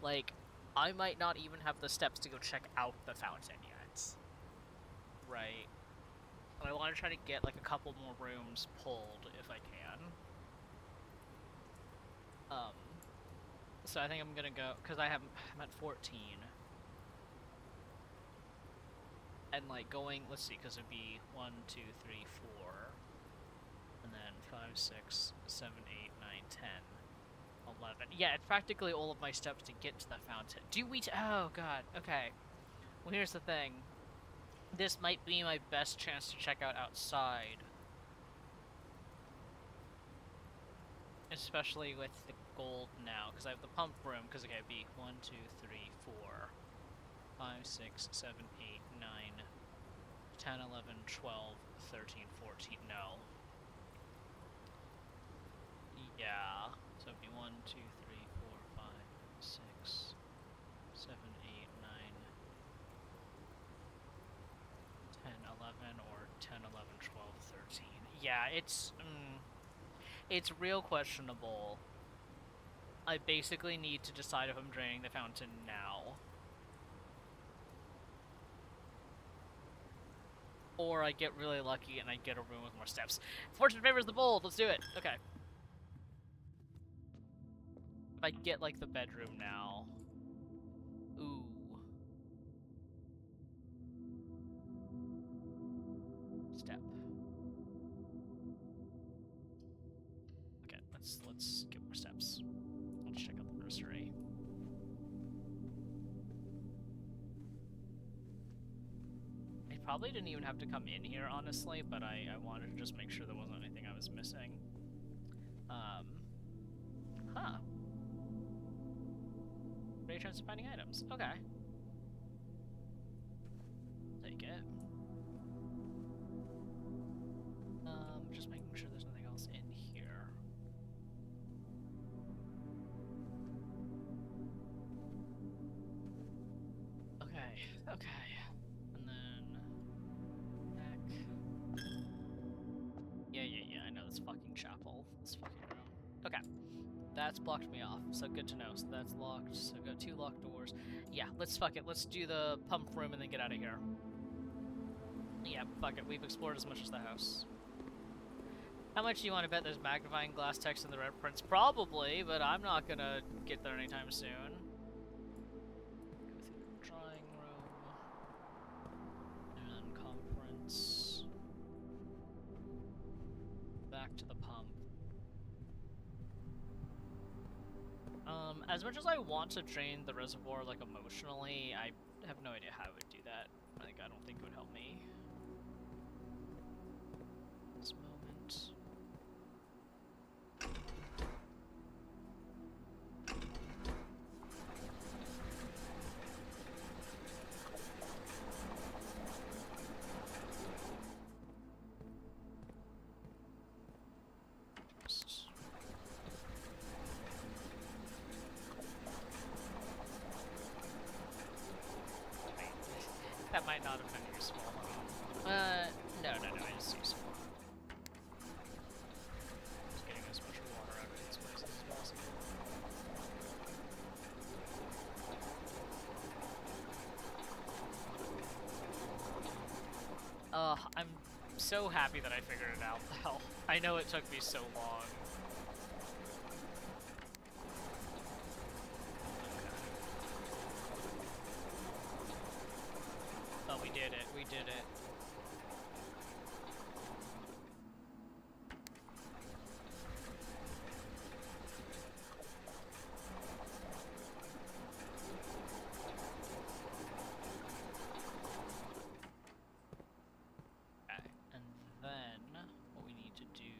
Like, I might not even have the steps to go check out the fountain yet. Right? And I want to try to get, like, a couple more rooms pulled, if I can. So I think I'm gonna go, because I'm at 14. And, like, going, let's see, because it'd be 1, 2, 3, 4. And then 5, 6, 7, 8, 9, 10. 11. Yeah, it's practically all of my steps to get to the fountain. Oh, God. Okay. Well, here's the thing. This might be my best chance to check out outside. Especially with the gold now, because I have the pump room, because, okay, it'd be 1, 2, 3, 4, 5, 6, 7, 8, 9, 10, 11, 12, 13, 14. No. Yeah. So it'd be 1, 2, 3, 4, 5, 6, 7, 8, 9, 10, 11, or 10, 11, 12, 13. Yeah, it's real questionable. I basically need to decide if I'm draining the fountain now. Or I get really lucky and I get a room with more steps. Fortune favors the bold! Let's do it! Okay. If I get, like, the bedroom now. Ooh. Step. Okay, let's get more steps. Let's check out the nursery. I probably didn't even have to come in here, honestly, but I wanted to just make sure there wasn't anything I was missing. Huh. better chance of finding items. Okay. Take it. Just making sure there's nothing else in here. Okay, okay. And then back. Yeah, I know this fucking chapel. This fucking room. Okay. That's blocked me off, so good to know. So that's locked. So I've got 2 locked doors. Yeah, let's fuck it. Let's do the pump room and then get out of here. Yeah, fuck it. We've explored as much as the house. How much do you want to bet there's magnifying glass text in the red prints? Probably, but I'm not gonna get there anytime soon. Go through the drawing room. And conference. Back to the pump. As much as I want to drain the reservoir, like, emotionally, I have no idea how I would do that. Like, I don't think it would help me. This moment. That might not have been useful. No, it's useful. Just getting as much water out of these places as possible. I'm so happy that I figured it out. Hell, I know it took me so long. Oh, we did it. We did it. Okay, and then what we need to do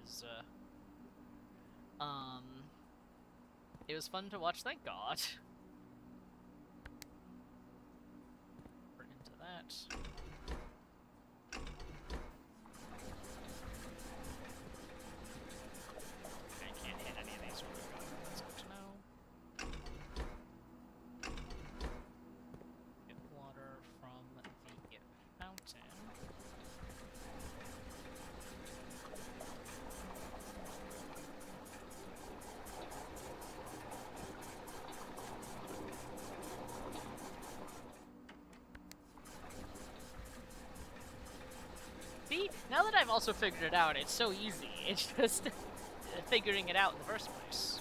is, it was fun to watch, thank God. We're into that. I can't hit any of these when we go. That's good to know. Get water from the fountain. See, now that I've also figured it out, it's so easy. It's just figuring it out in the first place.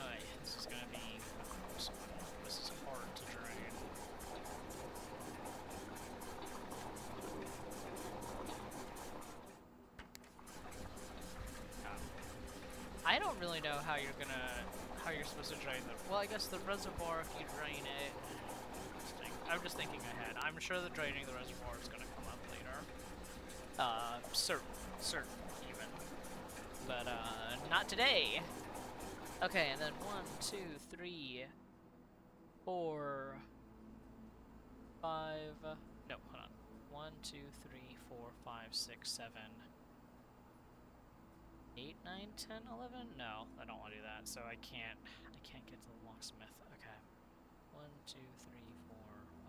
Alright, this is gonna be a close one. This is hard to drain. I don't really know how you're supposed to drain the. Well, I guess the reservoir, if you drain it. I'm just thinking ahead. I'm sure that draining the reservoir is gonna come up later. Certain even. But not today. Okay, and then 1, 2, 3, 4, 5. No, hold on. 1, 2, 3, 4, 5, 6, 7. 8, 9, 10, 11? No, I don't want to do that, so I can't get to the locksmith. Okay. 1, 2, 3, 4,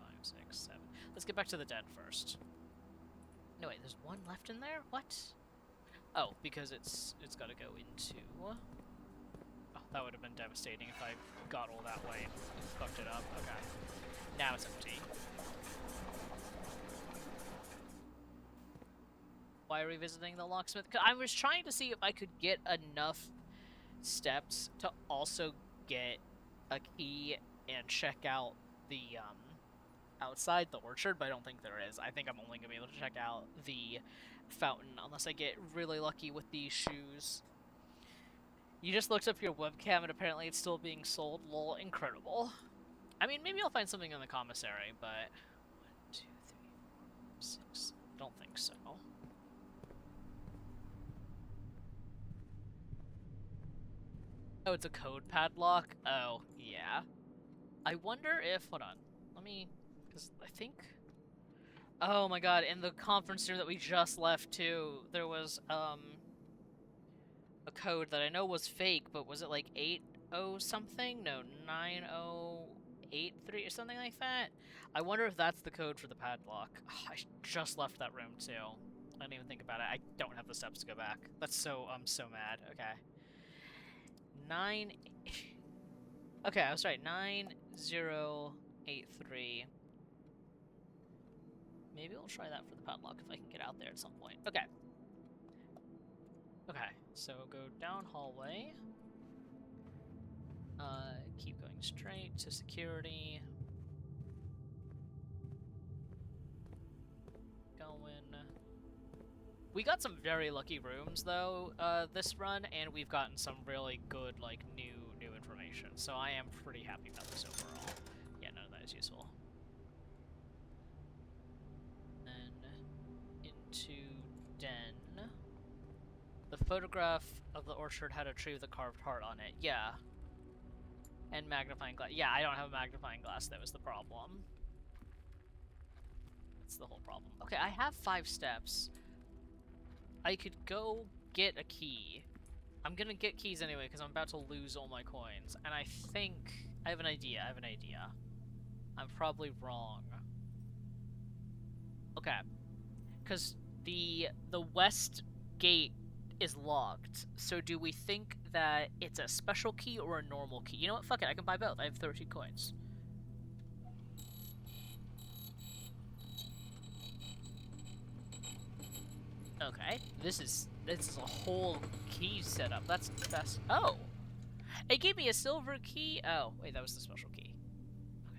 5, 6, 7. Let's get back to the dead first. No, wait, there's one left in there? What? Oh, because it's got to go into... Oh, that would have been devastating if I got all that way and fucked it up. Okay. Now it's empty. Why revisiting the locksmith? 'Cause I was trying to see if I could get enough steps to also get a key and check out the outside the orchard, but I don't think there is. I think I'm only gonna be able to check out the fountain unless I get really lucky with these shoes. You just looked up your webcam and apparently it's still being sold. Lol, incredible. I mean, maybe I'll find something in the commissary, but 1, 2, 3, 4, 6. Don't think so. Oh, it's a code padlock? Oh, yeah. I wonder if... Hold on. Let me... Because I think... Oh my god, in the conference room that we just left, too, there was, a code that I know was fake, but was it like 80 something? No, 9083 or something like that? I wonder if that's the code for the padlock. Oh, I just left that room, too. I didn't even think about it. I don't have the steps to go back. That's so... I'm so mad. Okay. 9... Okay, I was right. 9083. Maybe we'll try that for the padlock if I can get out there at some point. Okay. Okay, so go down hallway. Keep going straight to security. Going. We got some very lucky rooms though, this run, and we've gotten some really good, like, new information. So I am pretty happy about this overall. Yeah, none of that is useful. To Den. The photograph of the orchard had a tree with a carved heart on it. Yeah. And magnifying glass. Yeah, I don't have a magnifying glass. That was the problem. That's the whole problem. Okay, I have 5 steps. I could go get a key. I'm gonna get keys anyway because I'm about to lose all my coins. And I think... I have an idea. I'm probably wrong. Okay. Because the west gate is locked, so do we think that it's a special key or a normal key? You know what? Fuck it, I can buy both. I have 13 coins. Okay, this is a whole key setup. That's best. Oh, it gave me a silver key. Oh, wait, that was the special key.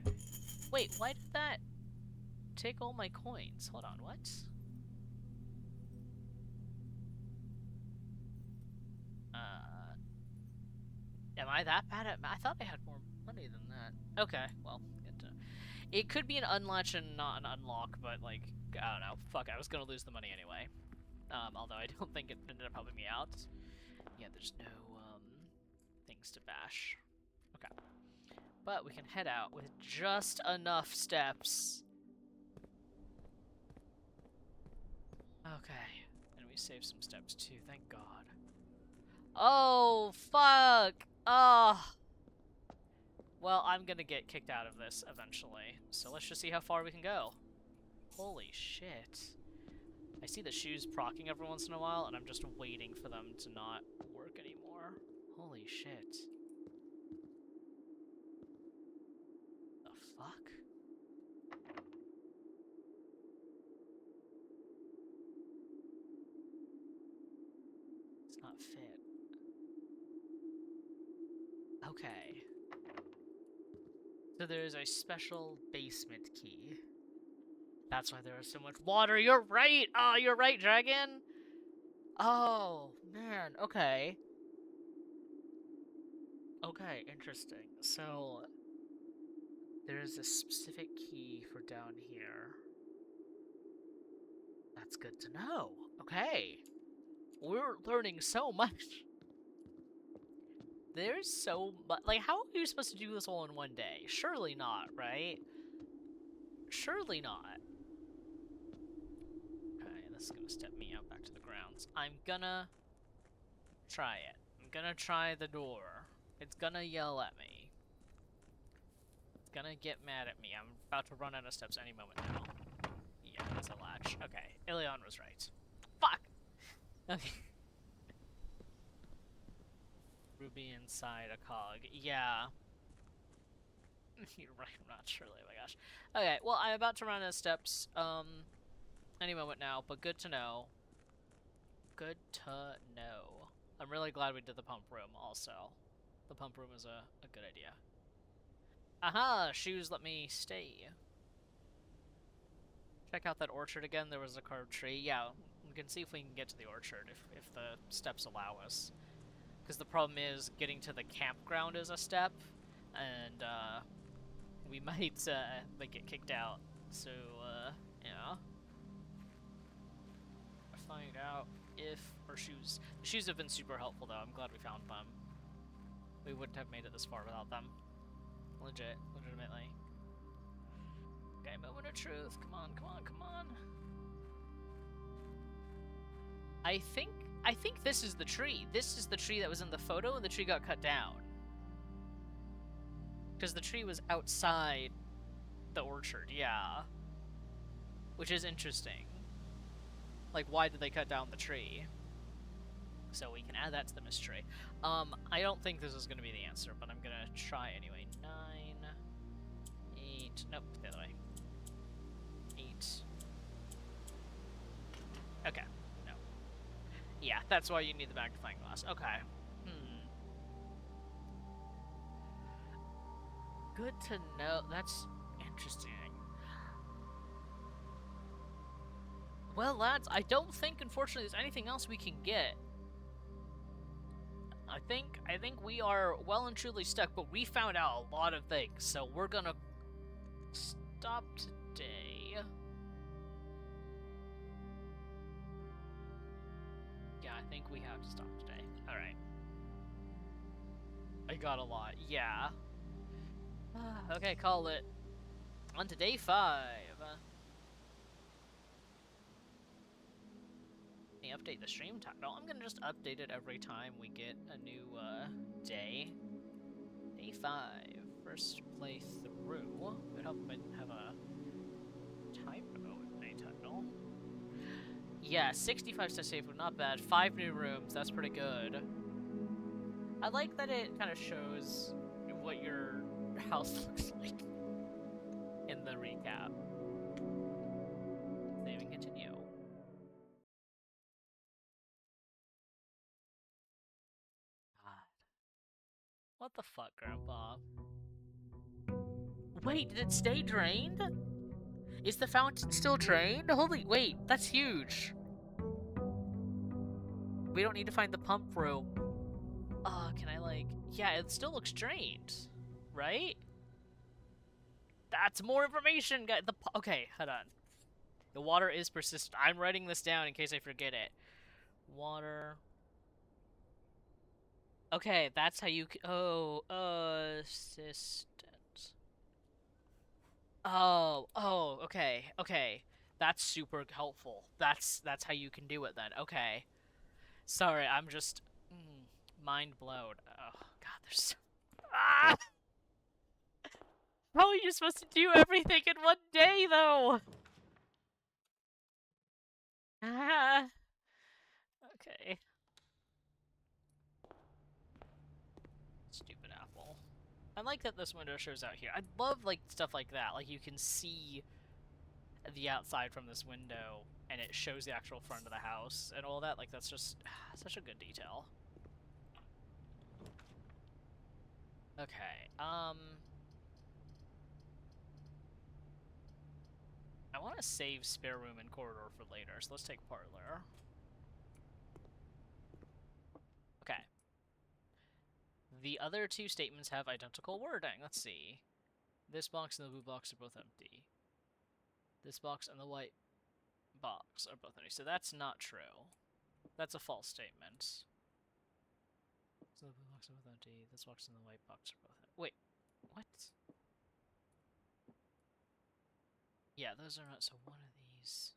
Okay. Wait, why did that take all my coins? Hold on, what? Am I that bad at I thought I had more money than that. Okay, well, good to know. It could be an unlatch and not an unlock, but, like, I don't know. Fuck, I was gonna lose the money anyway. Although I don't think it ended up helping me out. Yeah, there's no, things to bash. Okay. But we can head out with just enough steps. Okay. And we saved some steps, too, thank God. Oh, fuck! Oh. Well, I'm gonna get kicked out of this eventually, so let's just see how far we can go. Holy shit. I see the shoes proccing every once in a while, and I'm just waiting for them to not work anymore. Holy shit. The fuck? It's not fit. Okay. So there's a special basement key. That's why there is so much water. You're right! Oh, you're right, Dragon! Oh, man. Okay. Okay, interesting. So, there's a specific key for down here. That's good to know. Okay. We're learning so much. There's so much. Like, how are you supposed to do this all in one day? Surely not, right? Surely not. Okay, this is gonna step me out back to the grounds. I'm gonna try it. I'm gonna try the door. It's gonna yell at me. It's gonna get mad at me. I'm about to run out of steps any moment now. Yeah, that's a latch. Okay, Ilion was right. Fuck! Okay. Ruby inside a cog. Yeah. You're right, I'm not surely, oh my gosh. Okay, well, I'm about to run out of steps, any moment now, but good to know. Good to know. I'm really glad we did the pump room, also. The pump room is a good idea. Aha! Shoes let me stay. Check out that orchard again. There was a carved tree. Yeah, we can see if we can get to the orchard, if the steps allow us. Because the problem is, getting to the campground is a step, and, we might like get kicked out. So yeah, find out if our shoes. The shoes have been super helpful though. I'm glad we found them. We wouldn't have made it this far without them. Legitimately. Okay, moment of truth. Come on, come on, come on. I think this is the tree. This is the tree that was in the photo, and the tree got cut down. Because the tree was outside the orchard, yeah. Which is interesting. Like, why did they cut down the tree? So we can add that to the mystery. I don't think this is going to be the answer, but I'm going to try anyway. 9, 8, nope, the other way. 8. Okay, no. Yeah, that's why you need the magnifying glass. Okay. Good to know. That's interesting. Well, lads, I don't think, unfortunately, there's anything else we can get. I think we are well and truly stuck, but we found out a lot of things, so we're gonna stop today. Yeah, I think we have to stop today. Alright. I got a lot, yeah. Okay, call it. On to day 5. Update the stream title. I'm gonna just update it every time we get a new day. Day 5. First playthrough. I hope I didn't have a typo in day title. Yeah, 65 steps safe, not bad. 5 new rooms, that's pretty good. I like that it kind of shows what your house looks like in the recap. Save and continue. What the fuck, Grandpa? Wait, did it stay drained? Is the fountain still drained? Holy, wait, that's huge. We don't need to find the pump room. Can I, like... Yeah, it still looks drained, right? That's more information, guys. Okay, hold on. The water is persistent. I'm writing this down in case I forget it. Water... Okay, that's how you... Oh, assistant. Oh, okay, okay. That's super helpful. That's how you can do it then. Okay. Sorry, I'm just... mind blown. Oh, God, there's so... Ah! How are you supposed to do everything in one day, though? Ah. Okay. Stupid apple. I like that this window shows out here. I love, like, stuff like that. Like, you can see the outside from this window, and it shows the actual front of the house and all that. Like, that's just such a good detail. Okay, I want to save spare room and corridor for later, so let's take parlor. Okay. The other 2 statements have identical wording. Let's see. This box and the blue box are both empty. This box and the white box are both empty. So that's not true. That's a false statement. So the blue box are both empty. This box and the white box are both empty. Wait, what? Yeah, those are not. So one of these.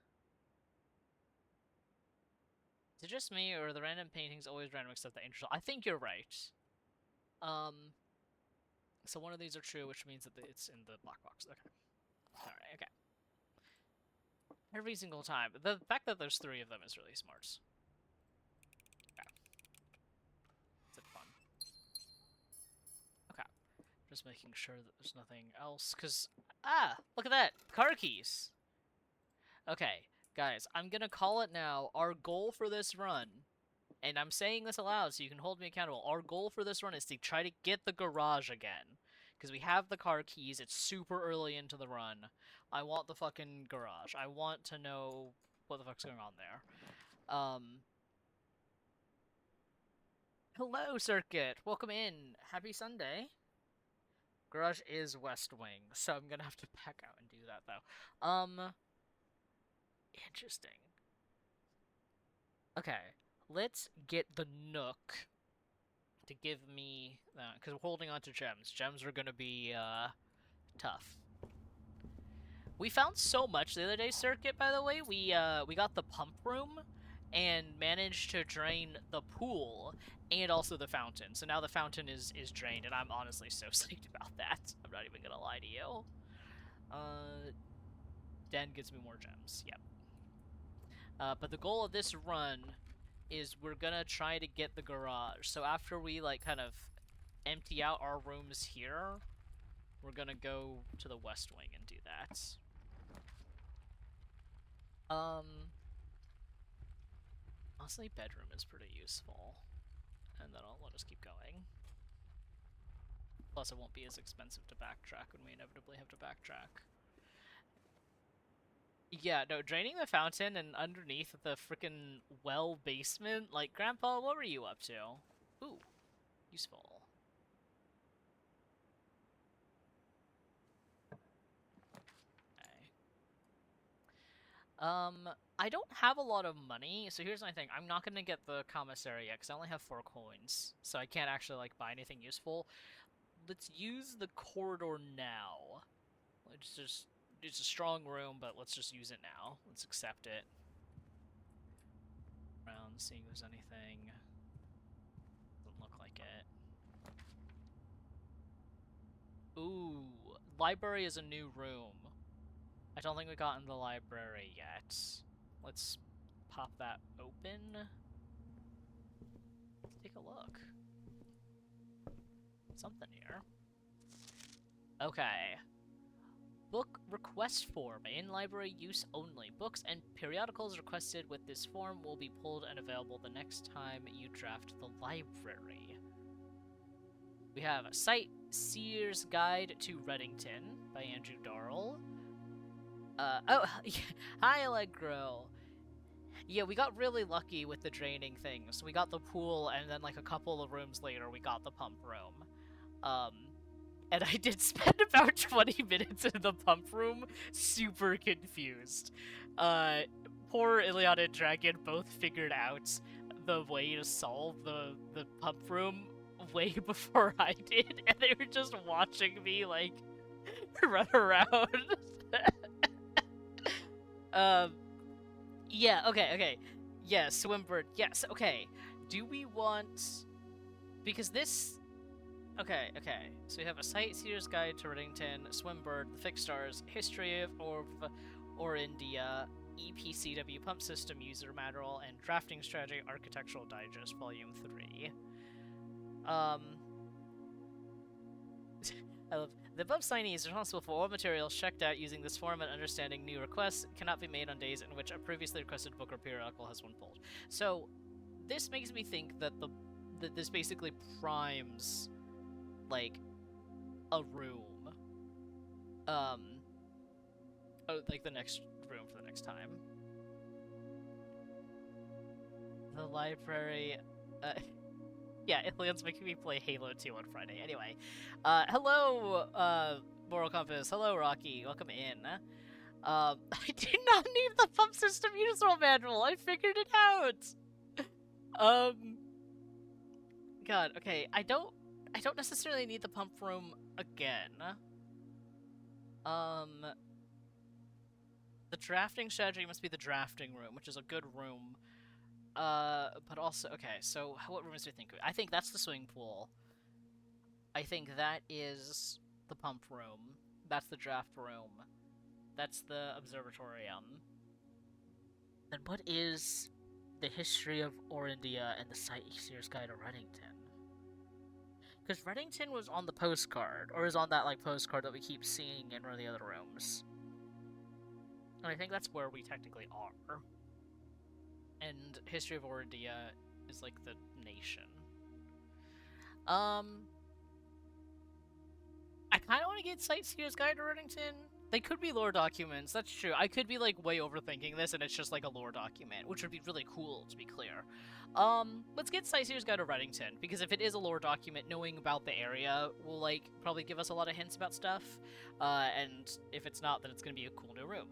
Is it just me, or are the random paintings always random except the angel? I think you're right. So one of these are true, which means that it's in the black box. Okay. Alright, okay. Every single time. The fact that there's 3 of them is really smart. Okay. Is it fun? Okay. Just making sure that there's nothing else, because... Ah! Look at that! Car keys! Okay, guys, I'm gonna call it now. Our goal for this run, and I'm saying this aloud so you can hold me accountable, our goal for this run is to try to get the garage again. Because we have the car keys, it's super early into the run. I want the fucking garage. I want to know what the fuck's going on there. Hello, Circuit! Welcome in! Happy Sunday! Garage is West Wing, so I'm gonna have to back out and do that though. Interesting. Okay, let's get the Nook to give me that, because we're holding on to gems. Gems are gonna be tough. We found so much the other day, Circuit, by the way. We got the pump room and managed to drain the pool and also the fountain. So now the fountain is drained, and I'm honestly so psyched about that. I'm not even gonna lie to you. Den gets me more gems. Yep. But the goal of this run is we're gonna try to get the garage. So after we like kind of empty out our rooms here, we're gonna go to the West Wing and do that. Honestly, bedroom is pretty useful. And then I'll let us keep going. Plus, it won't be as expensive to backtrack when we inevitably have to backtrack. Yeah, no, draining the fountain and underneath the frickin' well basement, like, Grandpa, what were you up to? Ooh, useful. I don't have a lot of money, so here's my thing. I'm not gonna get the commissary yet, because I only have 4 coins, so I can't actually, like, buy anything useful. Let's use the corridor now. It's a strong room, but let's just use it now. Let's accept it. Around, seeing if there's anything. Doesn't look like it. Ooh, library is a new room. I don't think we got in the library yet. Let's pop that open. Let's take a look. Something here. Okay. Book request form. In library use only. Books and periodicals requested with this form will be pulled and available the next time you draft the library. We have a Sightseer's Guide to Reddington by Andrew Darrell. Oh, hi Allegro. Yeah, we got really lucky with the draining things. We got the pool, and then like a couple of rooms later, we got the pump room. And I did spend about 20 minutes in the pump room, super confused. Poor Iliad and Dragon both figured out the way to solve the pump room way before I did, and they were just watching me, like, run around. Yeah, okay. Yeah, Swimbird, yes, okay. Do we want... Because this... Okay. So we have a Sightseer's Guide to Reddington, Swimbird, The Fixed Stars, History of Orindia, EPCW Pump System User Manual, and Drafting Strategy Architectural Digest, Volume 3. I love... The above signee is responsible for all materials checked out using this form and understanding new requests cannot be made on days in which a previously requested book or periodical has been pulled. So, this makes me think that that this basically primes, like, a room. Like the next room for the next time. The library, yeah, Iliad's making me play Halo 2 on Friday. Anyway, hello, Moral Compass. Hello, Rocky. Welcome in. I did not need the pump system user manual. I figured it out. God, okay. I don't necessarily need the pump room again. The drafting strategy must be the drafting room, which is a good room. But also, okay, so what rooms do we think? I think that's the swimming pool. I think that is the pump room. That's the draft room. That's the observatorium. Then what is the history of Orindia and the Sightseer's Guide to Reddington? Because Reddington was on the postcard, or is on that, like, postcard that we keep seeing in one of the other rooms. And I think that's where we technically are. And History of Orindia is, like, the nation. I kind of want to get Sightseer's Guide to Reddington, They could be lore documents, that's true. I could be, like, way overthinking this, and it's just, like, a lore document, which would be really cool, to be clear. Let's get Sightseer's Guide to Reddington, because if it is a lore document, knowing about the area will, like, probably give us a lot of hints about stuff, and if it's not, then it's gonna be a cool new room.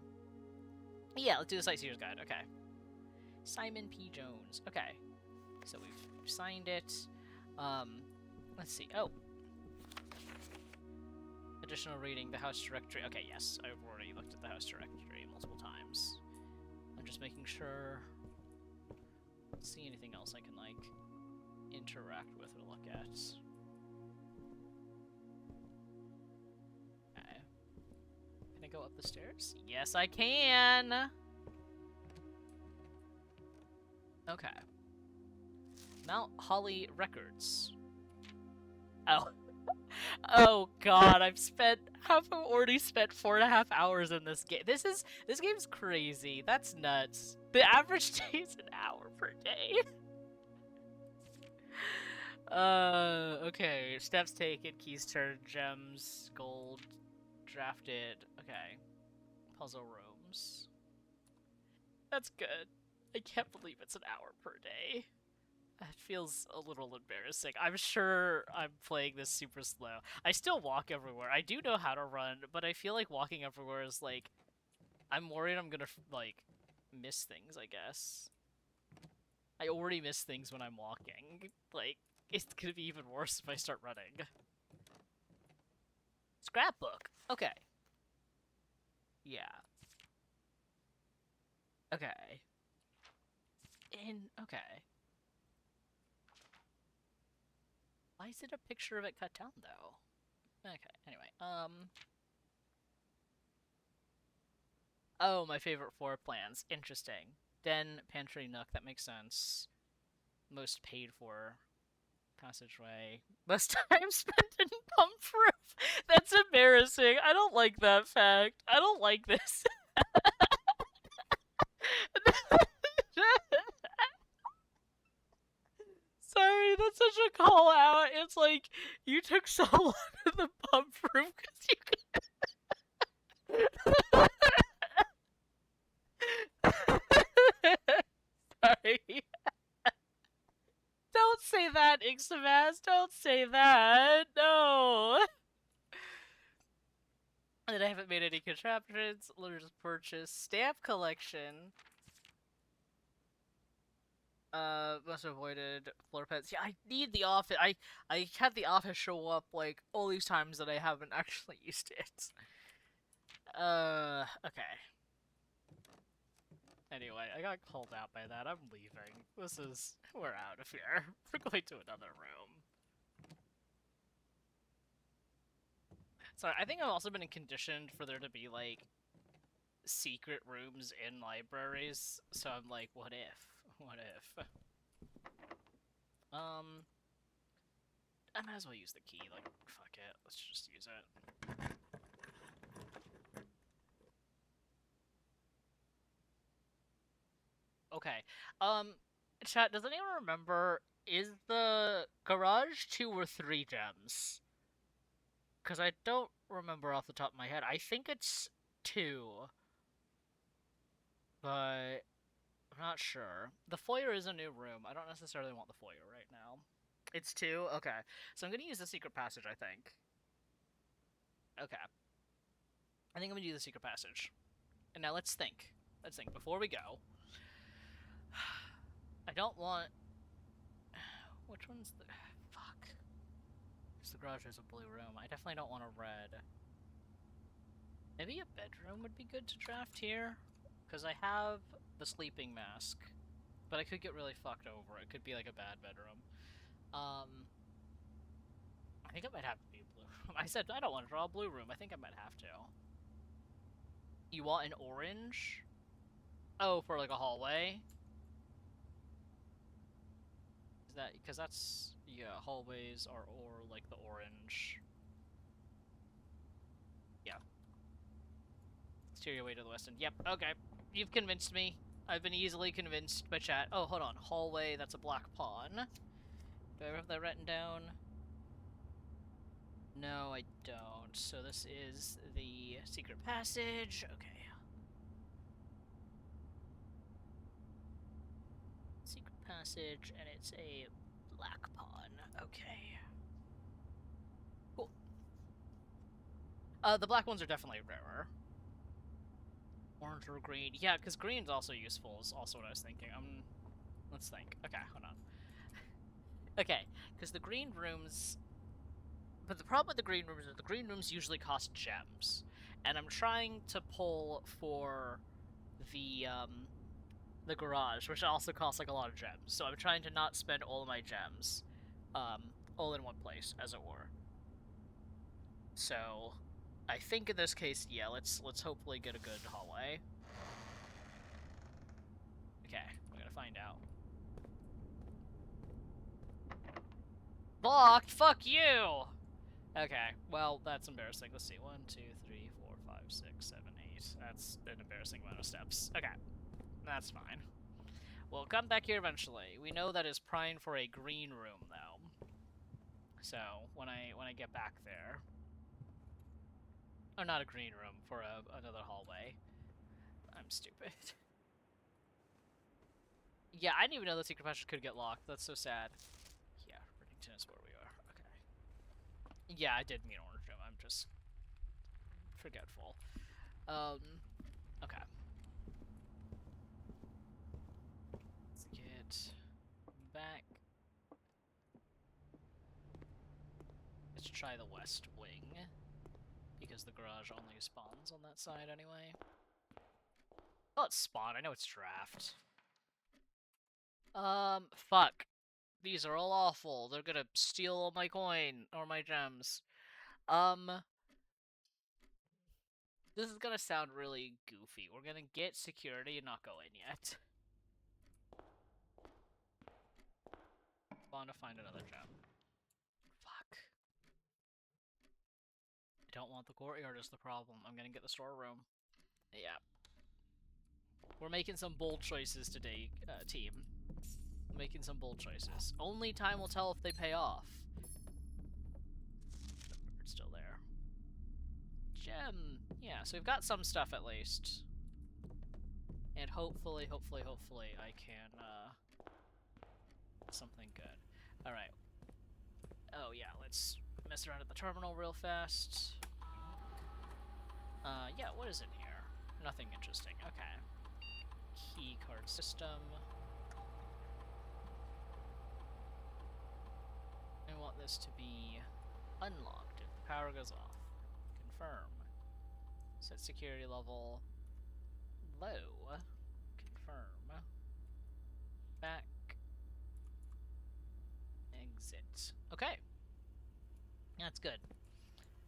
Yeah, let's do the Sightseer's Guide, okay. Simon P. Jones, okay. So we've signed it. Let's see, oh. Additional reading, the house directory. Okay, yes, I've already looked at the house directory multiple times. I'm just making sure. Don't see anything else I can, like, interact with or look at. Okay. Can I go up the stairs? Yes, I can! Okay. Mount Holly Records. Oh. Oh god, I've already spent 4.5 hours in this game. This game's crazy. That's nuts. The average day is an hour per day. Okay. Steps taken, keys turned, gems, gold, drafted. Okay. Puzzle rooms. That's good. I can't believe it's an hour per day. That feels a little embarrassing. I'm sure I'm playing this super slow. I still walk everywhere. I do know how to run, but I feel like walking everywhere is like... I'm worried I'm gonna, like, miss things, I guess. I already miss things when I'm walking. Like, it's gonna be even worse if I start running. Scrapbook. Okay. Yeah. Okay. Okay. Why is it a picture of it cut down, though? Okay, anyway, Oh, my favorite floor plans. Interesting. Den, pantry, nook, that makes sense. Most paid for. Passageway. Most time spent in pump roof. That's embarrassing. I don't like that fact. I don't like this. Sorry, that's such a call out. It's like, you took so long in the pump room because you could... Sorry. Don't say that, Ixavaz. Don't say that. No. And I haven't made any contraptions. Letters of purchase. Stamp collection. Must have avoided floor pets. Yeah, I need the office. I had the office show up, like, all these times that I haven't actually used it. Okay. Anyway, I got called out by that. I'm leaving. We're out of here. We're going to another room. Sorry, I think I've also been conditioned for there to be, like, secret rooms in libraries, so I'm like, what if? What if? I might as well use the key, like, fuck it, let's just use it. Okay, chat, does anyone remember, is the garage 2 or 3 gems? Because I don't remember off the top of my head. I think it's 2. But I'm not sure. The foyer is a new room. I don't necessarily want the foyer right now. It's 2? Okay. So I'm going to use the secret passage, I think. Okay. I think I'm going to use the secret passage. And now let's think. Let's think. Before we go. I don't want... Which one's the... Fuck. Because the garage has a blue room. I definitely don't want a red. Maybe a bedroom would be good to draft here? Because I have the sleeping mask. But I could get really fucked over. It could be like a bad bedroom. I think it might have to be a blue room. I said I don't want to draw a blue room. I think I might have to. You want an orange? Oh, for like a hallway? Is that... Because that's... Yeah, hallways are or like the orange. Yeah. Steer your way to the west end. Yep, okay. You've convinced me. I've been easily convinced by chat. Oh, hold on. Hallway, that's a black pawn. Do I have that written down? No, I don't. So this is the secret passage. Okay. Secret passage, and it's a black pawn. Okay. Cool. The black ones are definitely rarer. Orange or green. Yeah, because green's also useful, is also what I was thinking. Let's think. Okay, hold on. Okay, because the green rooms... But the problem with the green rooms is the green rooms usually cost gems. And I'm trying to pull for the garage, which also costs like a lot of gems. So I'm trying to not spend all of my gems all in one place, as it were. So I think in this case, yeah, let's hopefully get a good hallway. Okay, we're gonna find out. Blocked? Fuck you! Okay, well, that's embarrassing. Let's see. 1, 2, 3, 4, 5, 6, 7, 8. That's an embarrassing amount of steps. Okay, that's fine. We'll come back here eventually. We know that is primed for a green room, though. So, when I get back there... Or not a green room, for another hallway. I'm stupid. Yeah, I didn't even know the secret passage could get locked. That's so sad. Yeah, Riddington is where we are. Okay. Yeah, I did mean Orange Room. I'm just forgetful. Okay. Let's get back. Let's try the west wing, because the garage only spawns on that side anyway. Well, it's spawn. I know it's draft. Fuck. These are all awful. They're gonna steal all my coin, or my gems. This is gonna sound really goofy. We're gonna get security and not go in yet. Want to find another gem. Fuck. I don't want the courtyard is the problem. I'm gonna get the storeroom. Yeah. We're making some bold choices today, team. Making some bold choices. Only time will tell if they pay off. It's still there. Gem. Yeah, so we've got some stuff at least. And hopefully I can, something good. Alright. Oh yeah, let's mess around at the terminal real fast. Yeah, what is in here? Nothing interesting. Okay. Key card system. I want this to be unlocked if the power goes off. Confirm. Set security level low. Confirm. Back. Exit. Okay. That's good.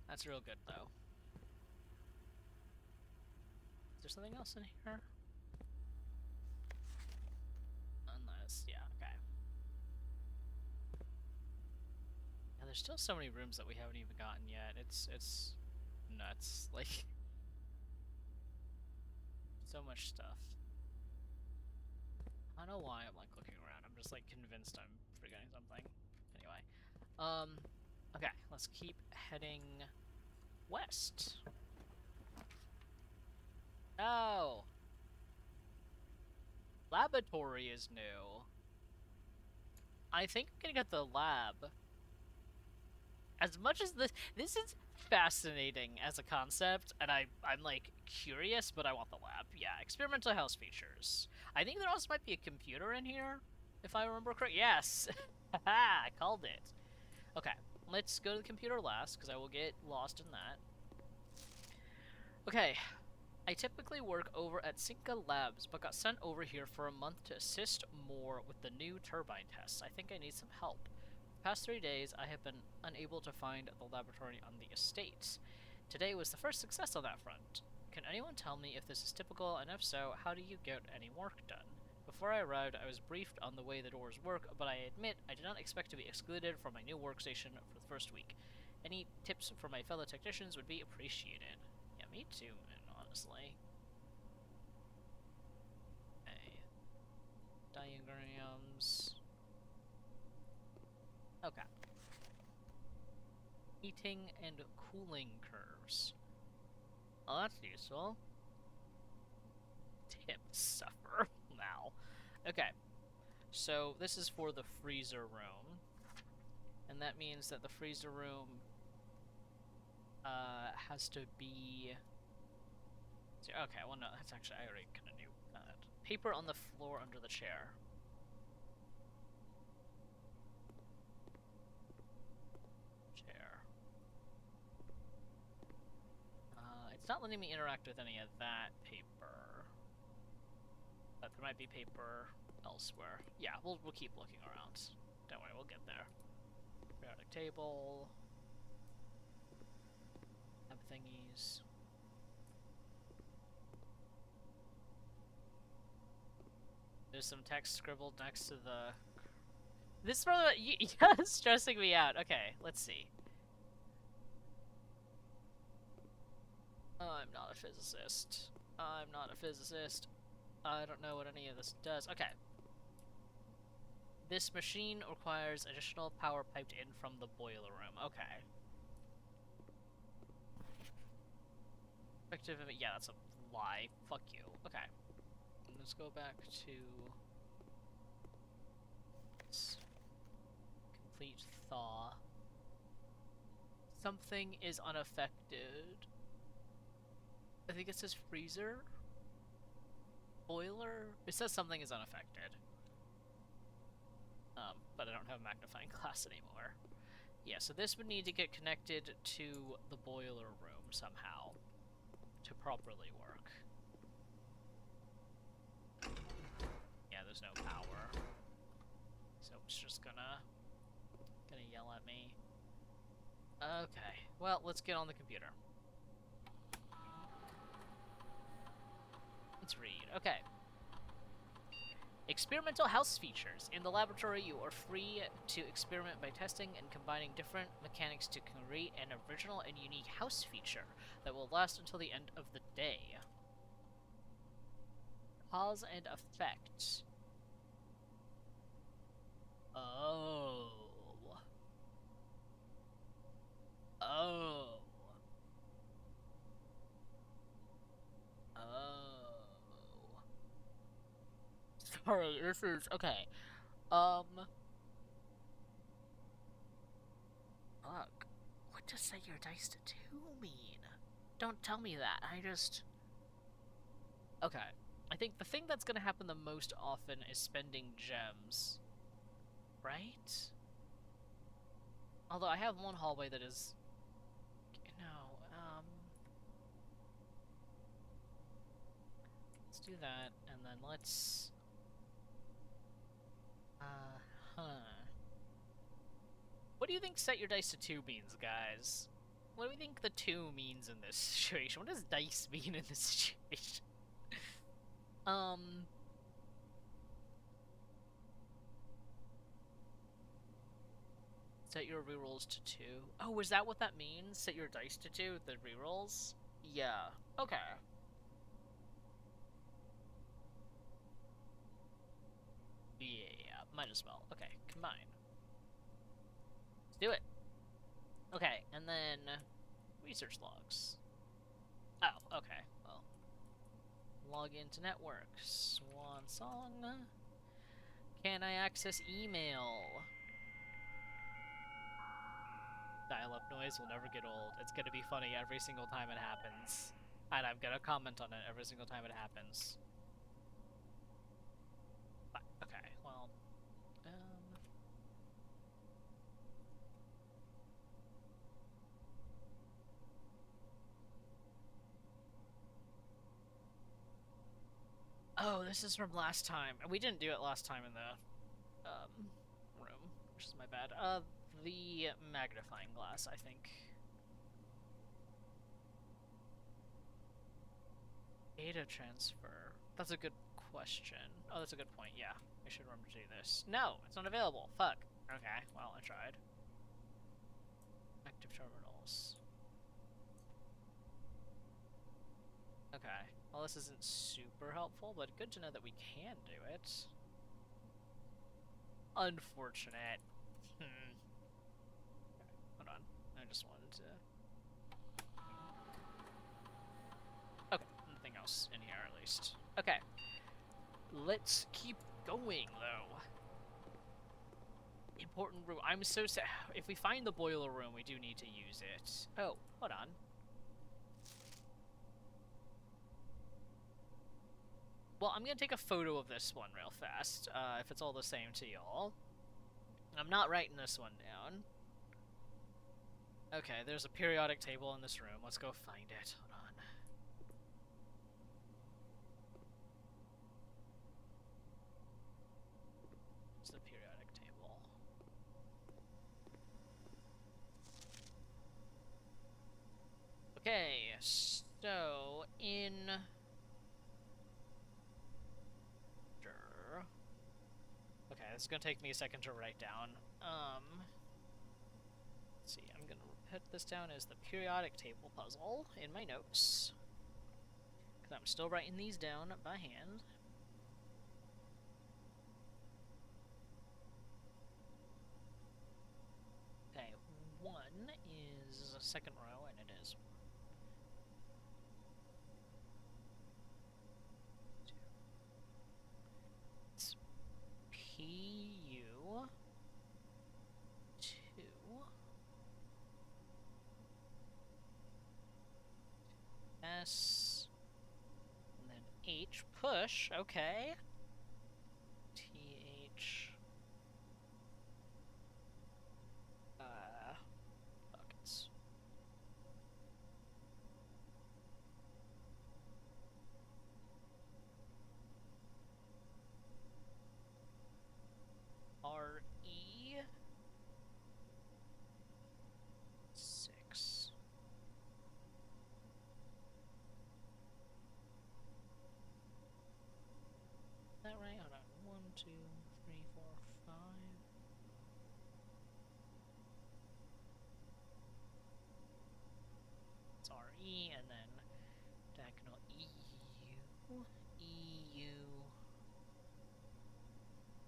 That's real good, though. Is there something else in here? Unless, yeah, okay. Yeah, there's still so many rooms that we haven't even gotten yet. It's nuts. Like, so much stuff. I don't know why I'm like looking around. I'm just like convinced I'm forgetting something. Anyway, okay, let's keep heading west. Oh, laboratory is new. I think I'm gonna get the lab. As much as this is fascinating as a concept, and I'm like curious, but I want the lab. Yeah, experimental house features. I think there also might be a computer in here, if I remember correctly. Yes, haha, I called it. Okay, let's go to the computer last, because I will get lost in that. Okay, I typically work over at Cinca Labs, but got sent over here for a month to assist more with the new turbine tests. I think I need some help. The past 3 days, I have been unable to find the laboratory on the estate. Today was the first success on that front. Can anyone tell me if this is typical, and if so, how do you get any work done? Before I arrived, I was briefed on the way the doors work, but I admit I did not expect to be excluded from my new workstation for the first week. Any tips for my fellow technicians would be appreciated. Yeah, me too, man, honestly. Okay. Diagrams. Okay. heating and cooling curves. Oh, that's useful. Tip suffer now. Okay, so this is for the freezer room, and that means that the freezer room has to be. Okay, well no, that's actually I already kind of knew that. Paper on the floor under the chair. It's not letting me interact with any of that paper. But there might be paper elsewhere. Yeah, we'll keep looking around. Don't worry, we'll get there. Periodic table. Tab thingies. There's some text scribbled next to the... This is probably stressing me out. Okay, let's see. I'm not a physicist. I'm not a physicist. I don't know what any of this does. Okay. This machine requires additional power piped in from the boiler room. Okay. Effective. Yeah, that's a lie. Fuck you. Okay. Let's go back to complete thaw. Something is unaffected. I think it says freezer? Boiler? It says something is unaffected. But I don't have a magnifying glass anymore. Yeah, so this would need to get connected to the boiler room somehow to properly work. Yeah, there's no power. So it's just gonna yell at me. Okay, well, let's get on the computer. Let's read. Okay. Experimental house features. In the laboratory, you are free to experiment by testing and combining different mechanics to create an original and unique house feature that will last until the end of the day. Cause and effect. Oh. Oh. Sorry, this is okay. Look. What does set your dice to 2 mean? Don't tell me that. Okay. I think the thing that's gonna happen the most often is spending gems. Right? Although I have one hallway that is... Let's do that, and then let's... What do you think set your dice to 2 means, guys? What do we think the 2 means in this situation? What does dice mean in this situation? Set your rerolls to 2. Oh, is that what that means? Set your dice to 2, the rerolls? Yeah. Okay. Yeah, might as well. Okay, combine. Let's do it. Okay, and then research logs. Oh, okay. Well, log into network. Swan song. Can I access email? Dial-up noise will never get old. It's gonna be funny every single time it happens. And I'm gonna comment on it every single time it happens. But, okay, well... Oh, this is from last time. We didn't do it last time in the room, which is my bad. The magnifying glass, I think. Data transfer. That's a good question. Oh, that's a good point. Yeah, I should remember to do this. No, it's not available. Fuck. Okay, well, I tried. Active terminals. Okay. Well, this isn't super helpful, but good to know that we can do it. Unfortunate. Okay, hold on. I just wanted to... Okay, nothing else in here at least. Okay. Let's keep going, though. Important room. I'm so sad. If we find the boiler room, we do need to use it. Oh, hold on. Well, I'm gonna take a photo of this one real fast, if it's all the same to y'all. I'm not writing this one down. Okay, there's a periodic table in this room. Let's go find it. Hold on. It's the periodic table. Okay, so in... Okay, this is gonna take me a second to write down. Let's see, I'm gonna put this down as the periodic table puzzle in my notes. Because I'm still writing these down by hand. Okay, 1 is the second row, and it is. 2. It's PU 2. S, and then H, push, okay. TH, buckets. RE, 6. Is that right? Hold on. 1, 2, 3, 4, 5. It's RE, and then diagonal EU. EU.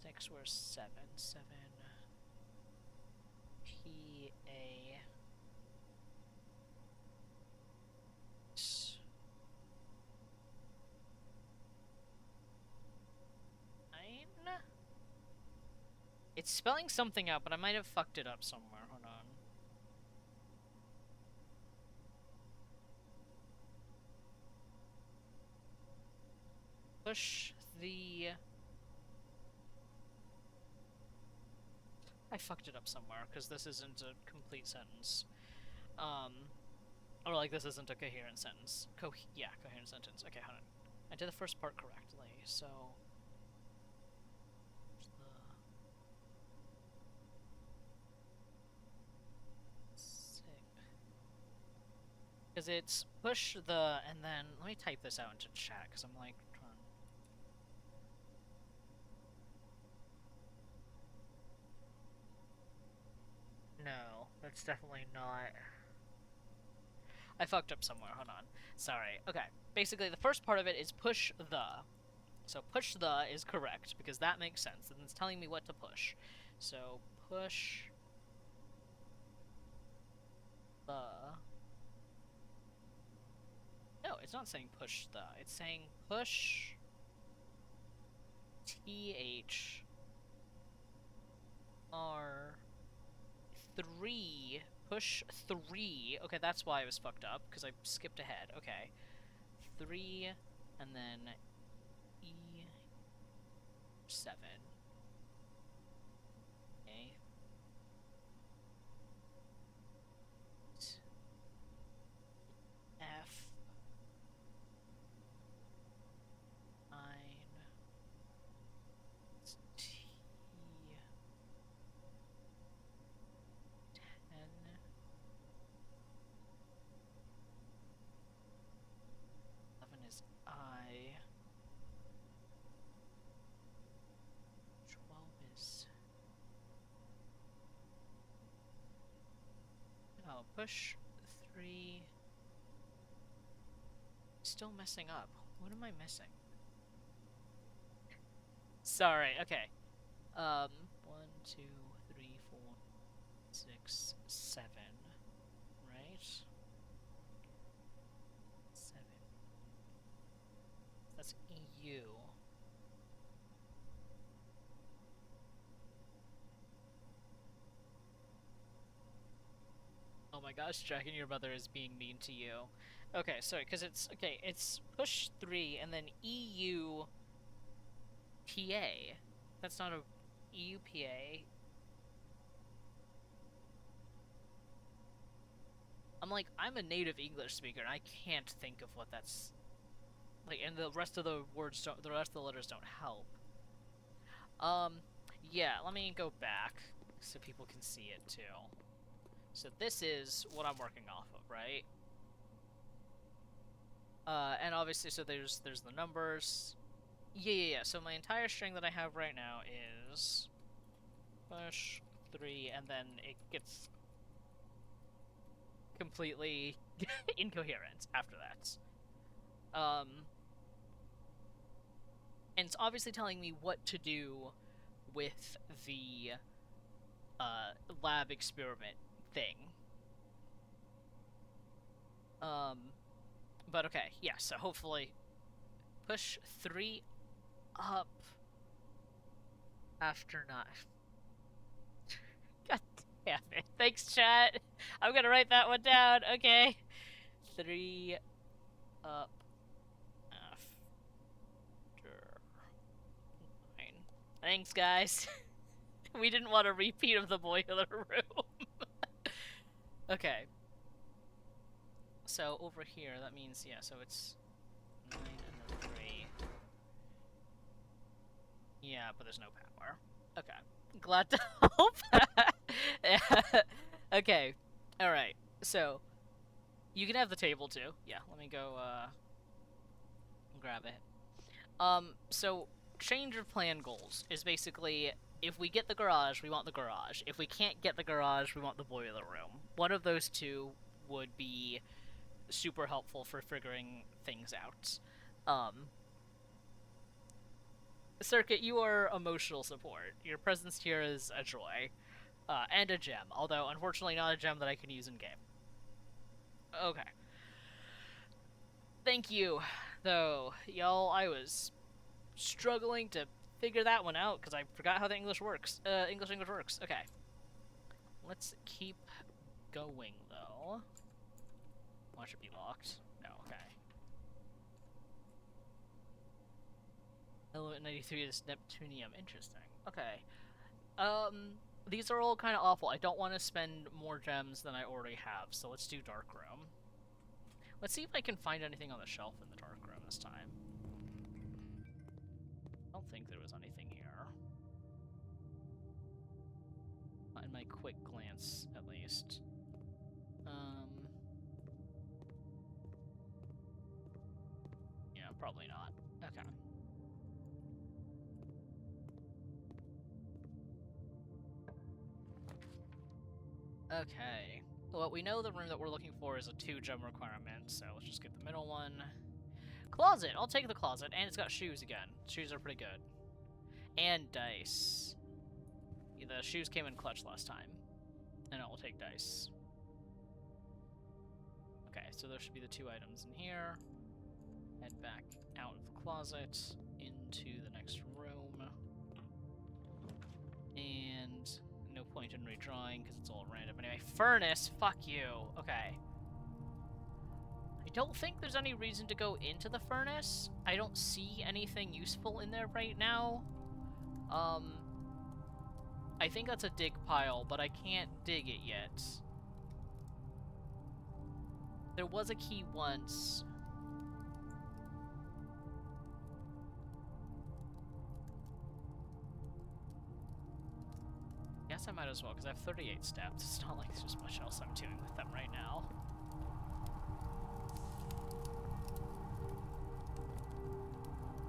6 were 7. 7. PA. 9? It's spelling something out, but I might have fucked it up somewhere. Hold on. Push the... I fucked it up somewhere, because this isn't a complete sentence. Or like, this isn't a coherent sentence. Yeah, coherent sentence. Okay, hold on. I did the first part correctly, so... Because it's push the, and then, let me type this out into chat, because I'm like, no, that's definitely not. I fucked up somewhere, hold on. Sorry. Okay, basically the first part of it is push the. So push the is correct, because that makes sense, and it's telling me what to push. So push the. No, it's not saying push the. It's saying push TH R3. Push 3. Okay, that's why I was fucked up, because I skipped ahead. Okay. 3, and then E7. Okay. F. 9. T. 10. Is I. 12 is... Oh, push 3. Still messing up. What am I missing? Sorry, okay. 1, 2, 3, 4, 6, 7. That's EU. Oh my gosh, Dragon, your mother is being mean to you. Okay, sorry, because it's push 3 and then EU PA. That's not a EU PA. I'm a native English speaker and I can't think of what that's like, and the rest of the words don't, the rest of the letters don't help. Yeah, let me go back so people can see it too. So this is what I'm working off of, right? And obviously, so there's the numbers. Yeah. So my entire string that I have right now is push 3, and then it gets completely incoherent after that. And it's obviously telling me what to do with the lab experiment thing. But okay, yeah, so hopefully push 3 up after 9. God damn it. Thanks, chat. I'm gonna write that one down. Okay. 3 up after 9. Thanks, guys. We didn't want a repeat of the boiler room. Okay. So over here, that means, yeah, so it's 9 and 3. Yeah, but there's no power. Okay. Glad to help. Okay. Alright. So, you can have the table too. Yeah, let me go, grab it. So, change of plan goals is basically, if we get the garage, we want the garage. If we can't get the garage, we want the boiler room. One of those two would be super helpful for figuring things out. Circuit, you are emotional support. Your presence here is a joy. And a gem, although unfortunately not a gem that I can use in-game. Okay. Thank you, though, y'all. I was struggling to figure that one out because I forgot how the English works. English works. Okay. Let's keep going, though. Why should it be locked? No, okay. Element 93 is Neptunium. Interesting. Okay. These are all kind of awful. I don't want to spend more gems than I already have, so let's do Dark Room. Let's see if I can find anything on the shelf in the Dark Room this time. I don't think there was anything here. Not in my quick glance, at least. Yeah, probably not. Okay. Okay. Well, we know the room that we're looking for is a 2-gem requirement, so let's just get the middle one. Closet! I'll take the closet, and it's got shoes again. Shoes are pretty good. And dice. Yeah, the shoes came in clutch last time. And I'll take dice. Okay, so there should be the 2 items in here. Head back out of the closet, into the next room. And no point in redrawing, because it's all random. Anyway, furnace! Fuck you! Okay. I don't think there's any reason to go into the furnace. I don't see anything useful in there right now. I think that's a dig pile, but I can't dig it yet. There was a key once. Guess I might as well, because I have 38 steps. It's not like there's much else I'm doing with them right now.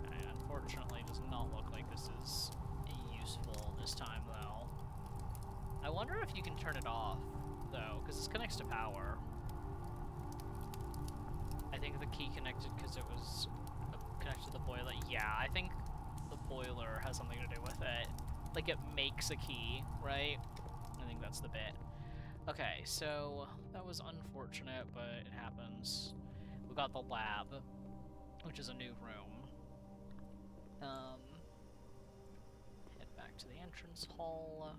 Okay, unfortunately, does not look like this is useful this time, though. I wonder if you can turn it off, though, because this connects to power. I think the key connected because it was connected to the boiler. Yeah, I think the boiler has something to do with it. Like, it makes a key, right? I think that's the bit. Okay, so that was unfortunate, but it happens. We got the lab, which is a new room. entrance hall.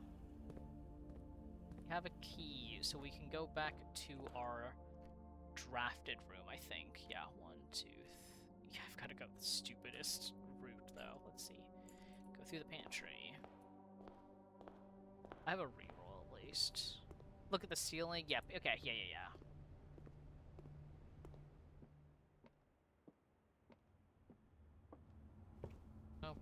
We have a key, so we can go back to our drafted room, I think. Yeah, 1, 2, yeah, I've got to go the stupidest route, though. Let's see. Go through the pantry. I have a reroll, at least. Look at the ceiling. Yep, okay, yeah. Okay.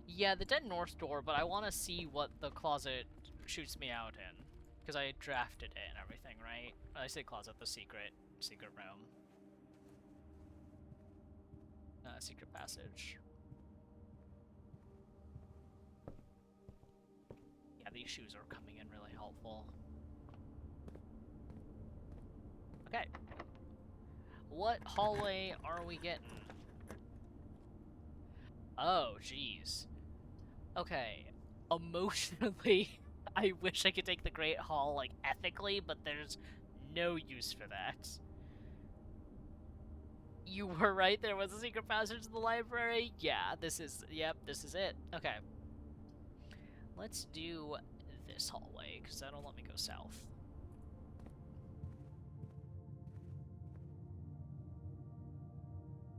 Yeah, the dead north door, but I want to see what the closet shoots me out in. Because I drafted it and everything, right? I say closet, the secret room. Secret passage. Yeah, these shoes are coming in really helpful. Okay. What hallway are we getting? Oh, jeez. Okay. Emotionally, I wish I could take the Great Hall, like, ethically, but there's no use for that. You were right, there was a secret passage to the library? Yeah, this is it. Okay. Let's do this hallway, because that'll let me go south.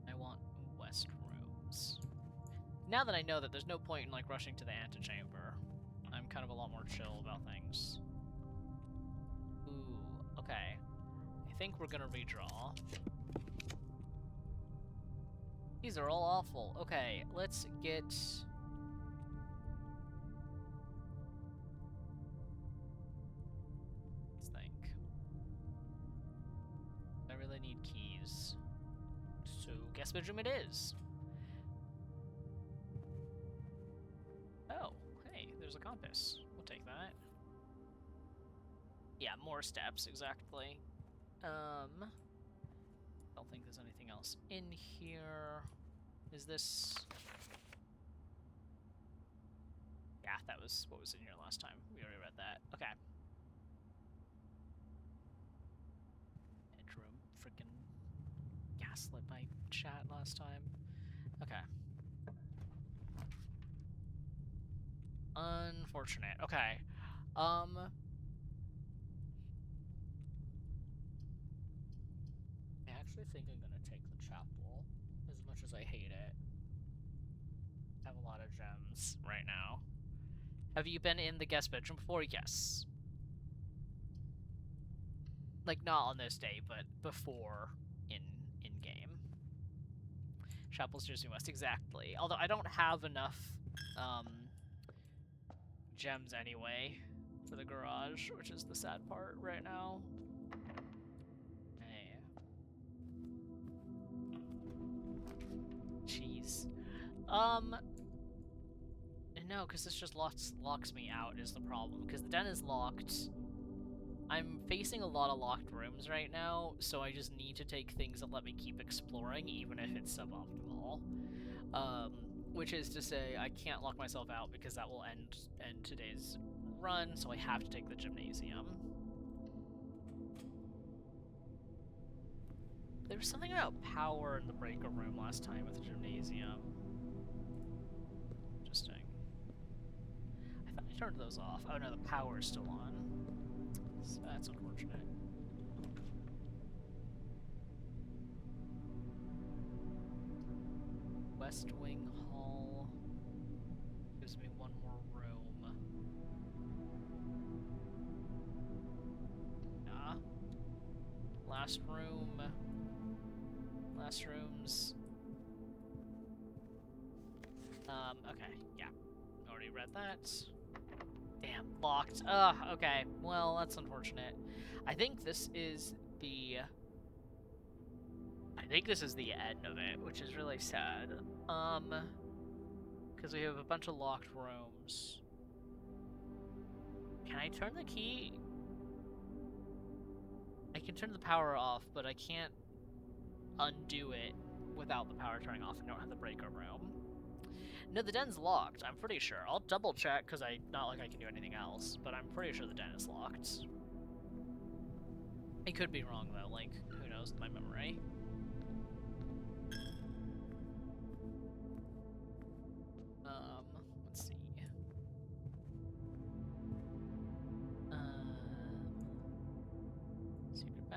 I want west rooms. Now that I know that there's no point in, like, rushing to the antechamber, I'm kind of a lot more chill about things. Ooh, okay. I think we're gonna redraw. These are all awful. Okay, let's get... Let's think. I really need keys. So, guest bedroom it is. Oh, hey, there's a compass. We'll take that. Yeah, more steps, exactly. Don't think there's anything else in here. Is this... Yeah, that was what was in here last time. We already read that. Okay. Bedroom. Freaking gaslit my chat last time. Okay. Unfortunate. Okay. I actually think I'm gonna take the chapel, as much as I hate it. I have a lot of gems right now. Have you been in the guest bedroom before? Yes. Like, not on this day, but before in-game. Chapel's Jersey West, exactly. Although I don't have enough, gems anyway for the garage, which is the sad part right now. Hey. Jeez. No, because this just locks me out is the problem, because the den is locked. I'm facing a lot of locked rooms right now, so I just need to take things that let me keep exploring, even if it's suboptimal. Which is to say, I can't lock myself out because that will end today's run, so I have to take the gymnasium. There was something about power in the breaker room last time with the gymnasium. Interesting. I thought I turned those off. Oh no, the power is still on. So that's unfortunate. West Wing Hall gives me one more room. Yeah. Last room. Last rooms. Okay, yeah. Already read that. Damn, locked. Ugh, okay. Well, that's unfortunate. I think this is the end of it, which is really sad. Because we have a bunch of locked rooms. Can I turn the key? I can turn the power off, but I can't undo it without the power turning off and don't have the breaker room. No, the den's locked, I'm pretty sure. I'll double check, because not like I can do anything else, but I'm pretty sure the den is locked. I could be wrong, though, like, who knows my memory.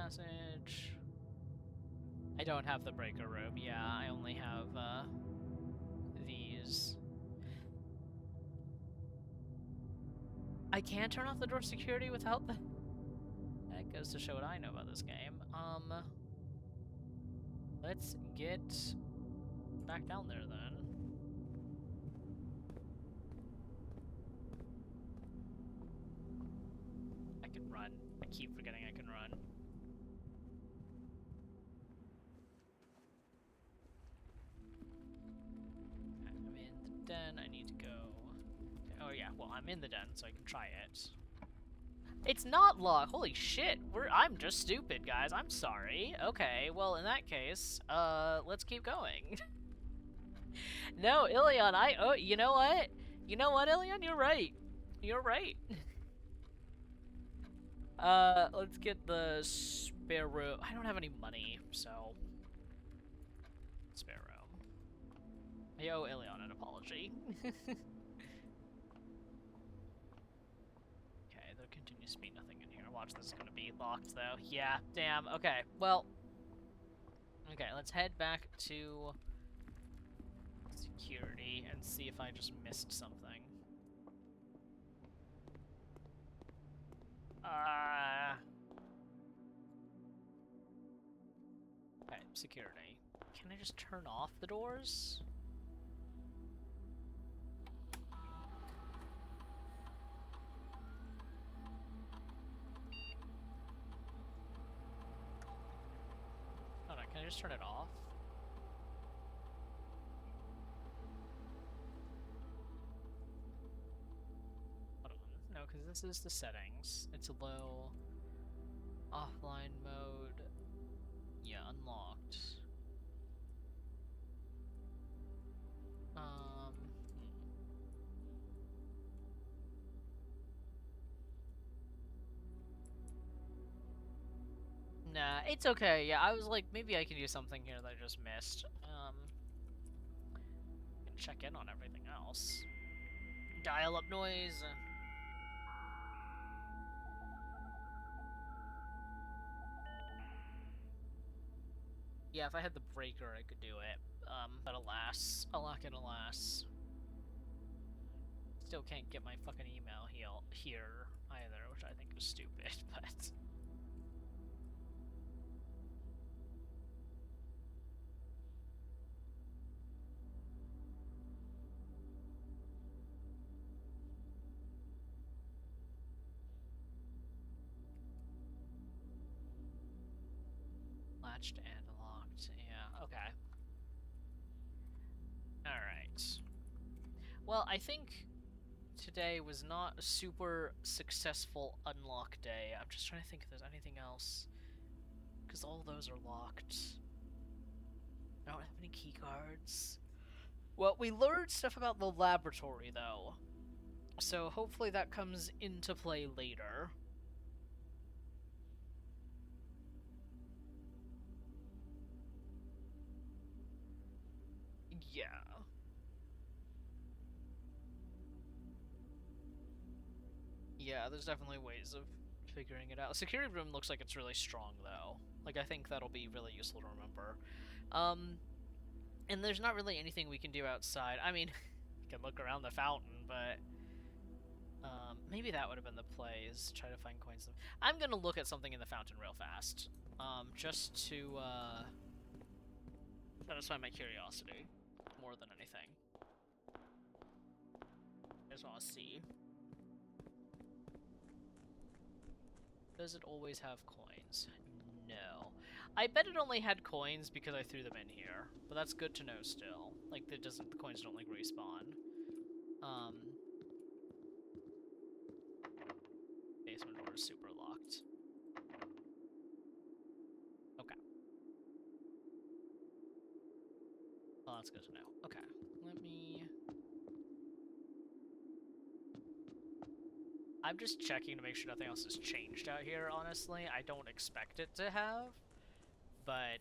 passage. I don't have the breaker room. Yeah, I only have these. I can turn off the door security without the... That goes to show what I know about this game. Let's get back down there then. I can run. I keep forgetting I can run. I'm in the den. I need to go. Oh yeah, well I'm in the den, so I can try it. It's not locked. Holy shit. I'm just stupid, guys. I'm sorry. Okay, well in that case, let's keep going. No, Ilion, you know what? You know what, Ilion? You're right. You're right. Let's get the spare room. I don't have any money, so... Spare room. I owe Ilion an apology. There continues to be nothing in here. Watch, this is gonna be locked, though. Yeah, damn. Okay, well... Okay, let's head back to... security and see if I just missed something. Okay, security. Can I just turn off the doors? Hold on, can I just turn it off? No, because this is the settings. It's a low offline mode. Yeah, unlocked. Nah, it's okay. Yeah, I was like, maybe I can do something here that I just missed. Can check in on everything else. Dial up noise. Yeah, if I had the breaker, I could do it. But alas, alack and alas. Still can't get my fucking email here either, which I think is stupid, but... Latched and locked, yeah, okay. Alright. Well, I think today was not a super successful unlock day. I'm just trying to think if there's anything else. Because all those are locked. I don't have any key cards. Well, we learned stuff about the laboratory, though. So hopefully that comes into play later. Yeah. Yeah, there's definitely ways of figuring it out. Security room looks like it's really strong, though. Like, I think that'll be really useful to remember. And there's not really anything we can do outside. I mean, we can look around the fountain, but... maybe that would have been the play, is try to find coins. I'm gonna look at something in the fountain real fast. Just to, satisfy my curiosity. More than anything. I just want to see. Does it always have coins? No. I bet it only had coins because I threw them in here. But that's good to know still. Like, the coins don't, like, respawn. Basement door is super locked. Okay. Well, that's good to know. Okay. Let me... I'm just checking to make sure nothing else has changed out here, honestly. I don't expect it to have, but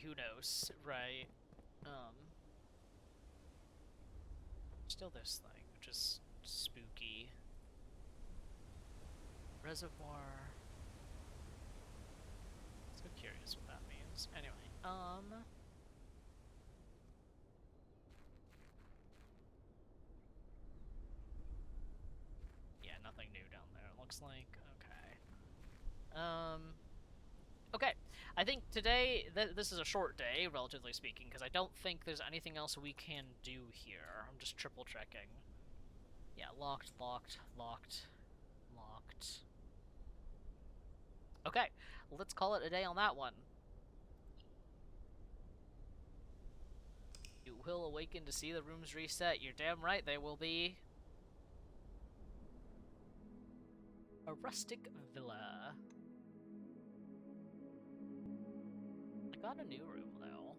who knows, right? Still this thing, which is spooky. Reservoir. So curious what that means. Anyway, yeah, nothing new down there, it looks like. Okay. Okay. I think today, this is a short day, relatively speaking, because I don't think there's anything else we can do here. I'm just triple checking. Yeah, locked, locked, locked, locked. Okay, let's call it a day on that one. You will awaken to see the rooms reset. You're damn right they will be. A rustic villa. I got a new room, though,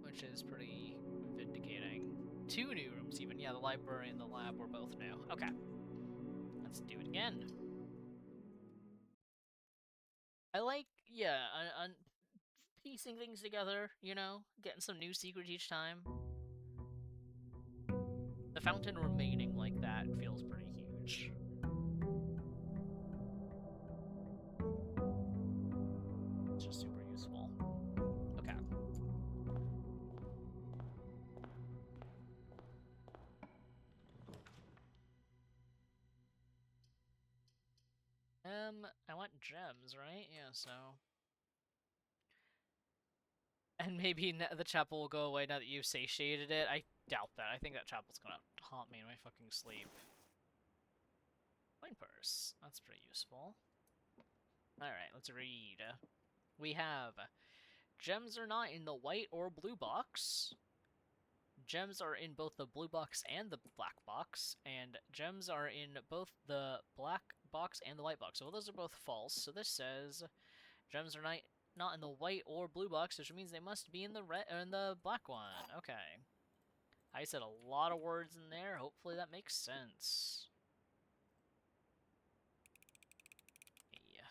which is pretty vindicating. 2 new rooms, even. Yeah, the library and the lab were both new. Okay. Let's do it again. I like, yeah, piecing things together, you know? Getting some new secrets each time. The fountain remaining like that feels pretty huge. It's just super useful. Okay. I want gems, right? Yeah, so... And maybe the chapel will go away now that you've satiated it. I doubt that. I think that chapel's gonna haunt me in my fucking sleep. Coin purse. That's pretty useful. Alright, let's read. We have... Gems are not in the white or blue box. Gems are in both the blue box and the black box. And gems are in both the black box and the white box. So those are both false. So this says... Gems are not in the white or blue box, which means they must be in the red or in the black one. Okay. I said a lot of words in there. Hopefully that makes sense. Yeah.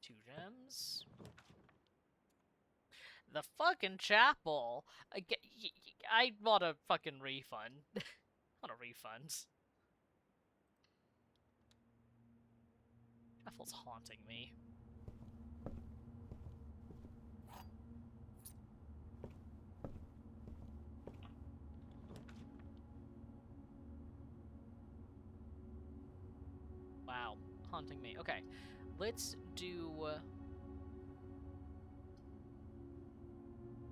2 gems. The fucking chapel. I want a fucking refund. I want a refund. Chapel's haunting me. Wow, haunting me. Okay, let's do...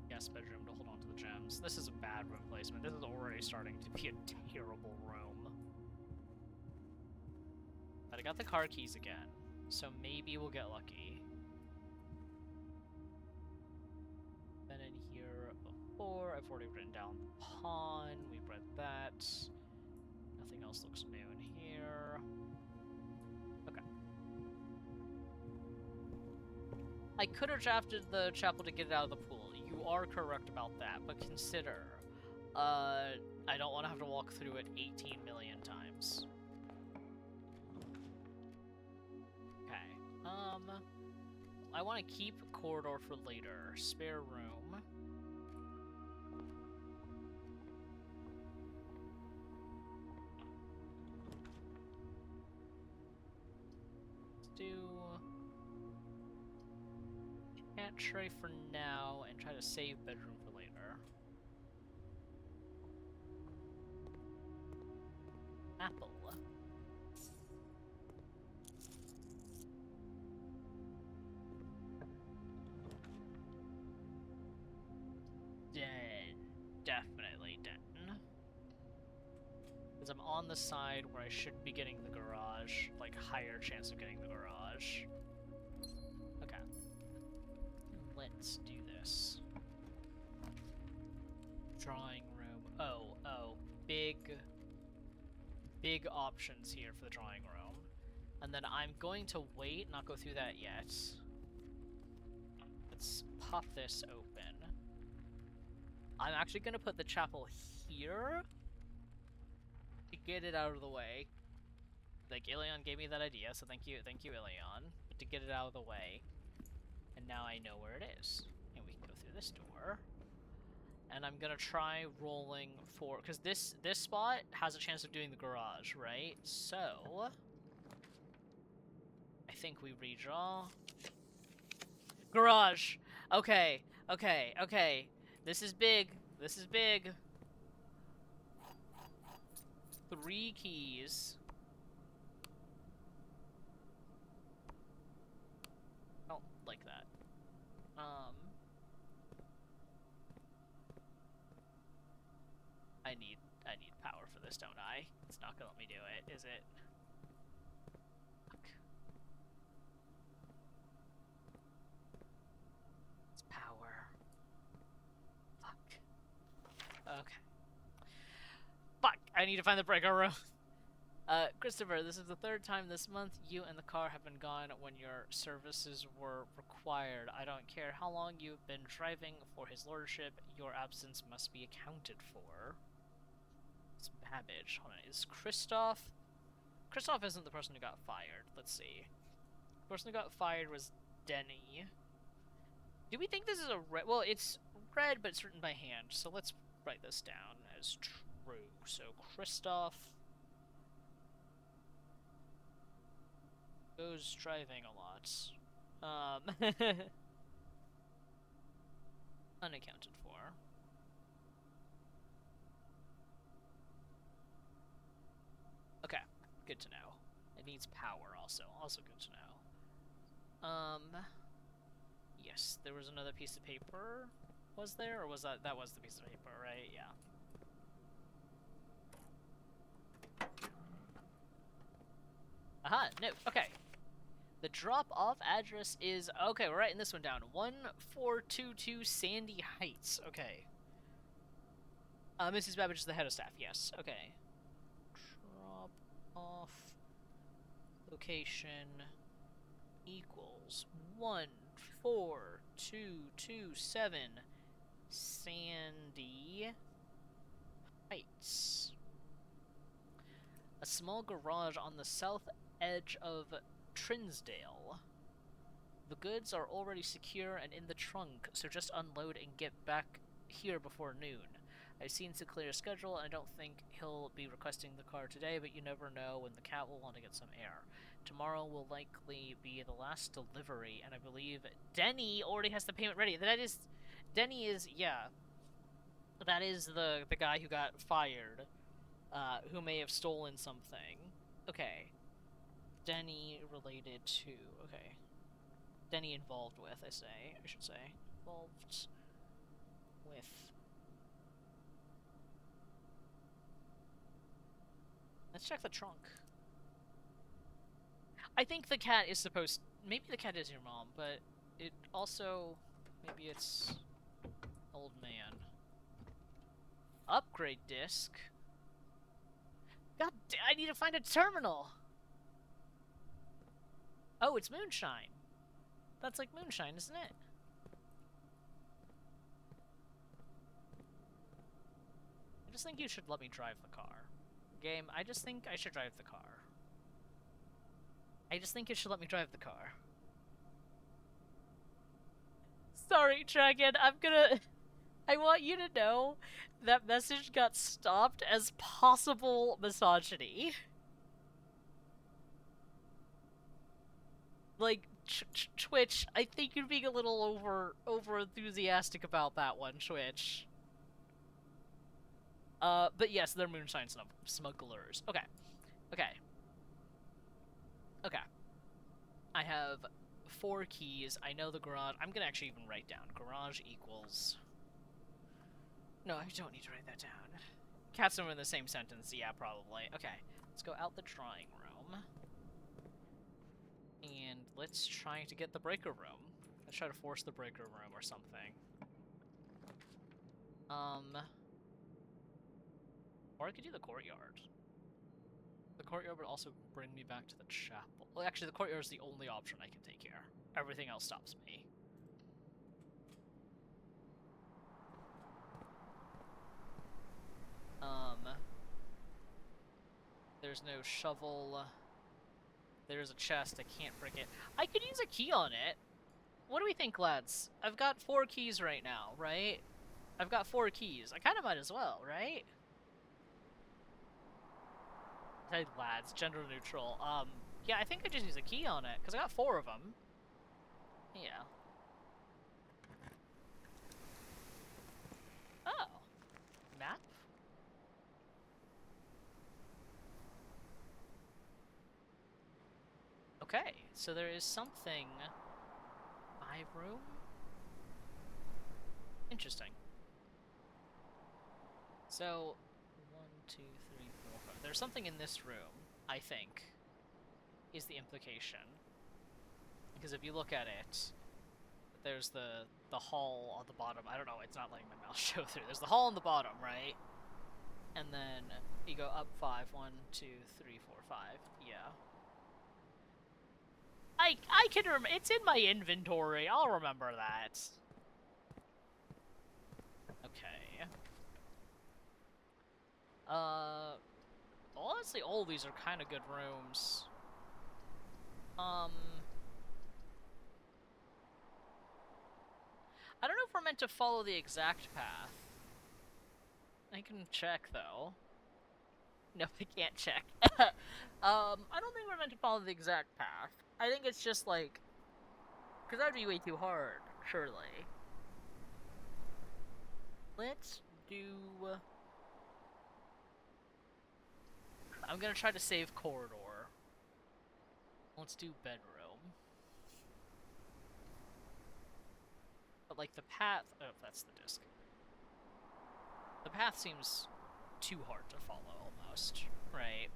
Guest bedroom to hold on to the gems. This is a bad room placement. This is already starting to be a terrible room. But I got the car keys again, so maybe we'll get lucky. Been in here before. I've already written down pawn. We've read that. Nothing else looks new in here. Okay. I could have drafted the chapel to get it out of the pool. You are correct about that, but consider, I don't want to have to walk through it 18 million times. Okay, I want to keep corridor for later. Spare room. Let's do... Tray for now and try to save bedroom for later. Apple. Dead. Definitely dead. Because I'm on the side where I should be getting the garage, like higher chance of getting the garage. Okay. Let's do this. Drawing room. Oh, big options here for the drawing room. And then I'm going to wait, not go through that yet. Let's pop this open. I'm actually gonna put the chapel here to get it out of the way. Like, Ilion gave me that idea, so thank you, Ilion. But to get it out of the way. And now I know where it is. And we can go through this door. And I'm gonna try rolling for... Because this spot has a chance of doing the garage, right? So... I think we redraw. Garage! Okay, okay, okay. This is big. This is big. 3 keys. I don't like that. I need power for this, don't I? It's not gonna let me do it, is it? Fuck. It's power. Fuck. Okay. Fuck! I need to find the breaker room. Christopher, this is the 3rd time this month you and the car have been gone when your services were required. I don't care how long you've been driving for his lordship, your absence must be accounted for. It's Babbage. Hold on, is Kristoff? Kristoff isn't the person who got fired. Let's see. The person who got fired was Denny. Do we think this is a red? Well, it's red, but it's written by hand, so let's write this down as true. So, Kristoff goes driving a lot. Unaccounted for. Okay, good to know. It needs power also. Also good to know. Yes, there was another piece of paper. Was there? Or was that was the piece of paper, right? Yeah. Aha, no, okay. The drop-off address is... Okay, we're writing this one down. 1422 Sandy Heights. Okay. Mrs. Babbage is the head of staff, yes. Okay. Drop-off location equals 14227 Sandy Heights. A small garage on the south edge of Trinsdale. The goods are already secure and in the trunk, so just unload and get back here before noon. I've seen Sinclair's schedule, and I don't think he'll be requesting the car today, but you never know when the cat will want to get some air. Tomorrow will likely be the last delivery, and I believe Denny already has the payment ready. That is... Denny is... yeah. That is the guy who got fired, who may have stolen something. Okay. Denny related to... okay. Denny involved with, I should say. Involved with... Let's check the trunk. I think the cat is supposed... maybe the cat is your mom, but it also... maybe it's... old man. Upgrade disc? God damn, I need to find a terminal! Oh, it's moonshine. That's like moonshine, isn't it? I just think you should let me drive the car. Game, I just think I should drive the car. I just think you should let me drive the car. Sorry, Dragon, I want you to know that message got stopped as possible misogyny. Like, Twitch, I think you're being a little over enthusiastic about that one, Twitch. But yes, they're moonshine smugglers. Okay. Okay. Okay. I have 4 keys. I know the garage. I'm gonna actually even write down. Garage equals... No, I don't need to write that down. Cats are in the same sentence. Yeah, probably. Okay. Let's go out the drawing room. And let's try to get the breaker room. Let's try to force the breaker room or something. Or I could do the courtyard. The courtyard would also bring me back to the chapel. Well, actually, the courtyard is the only option I can take here. Everything else stops me. There's no shovel. There's a chest. I can't break it. I could use a key on it. What do we think, lads? I've got 4 keys right now, right? I've got 4 keys. I kind of might as well, right? Hey, lads, gender neutral. Yeah, I think I just use a key on it, because I got 4 of them. Yeah. Oh. Map? Okay, so there is something... 5 room? Interesting. So, 1, 2, 3, 4, 5. There's something in this room, I think, is the implication. Because if you look at it, there's the hall on the bottom. I don't know, it's not letting my mouse show through. There's the hall on the bottom, right? And then you go up 5. 1, 2, 3, 4, 5. Yeah. I can remember. It's in my inventory. I'll remember that. Okay. Honestly, all these are kind of good rooms. I don't know if we're meant to follow the exact path. I can check, though. No, I can't check. I don't think we're meant to follow the exact path. I think it's just, like... Because that would be way too hard, surely. Let's do... I'm gonna try to save corridor. Let's do bedroom. But, like, the path... Oh, that's the disc. The path seems too hard to follow, almost, right?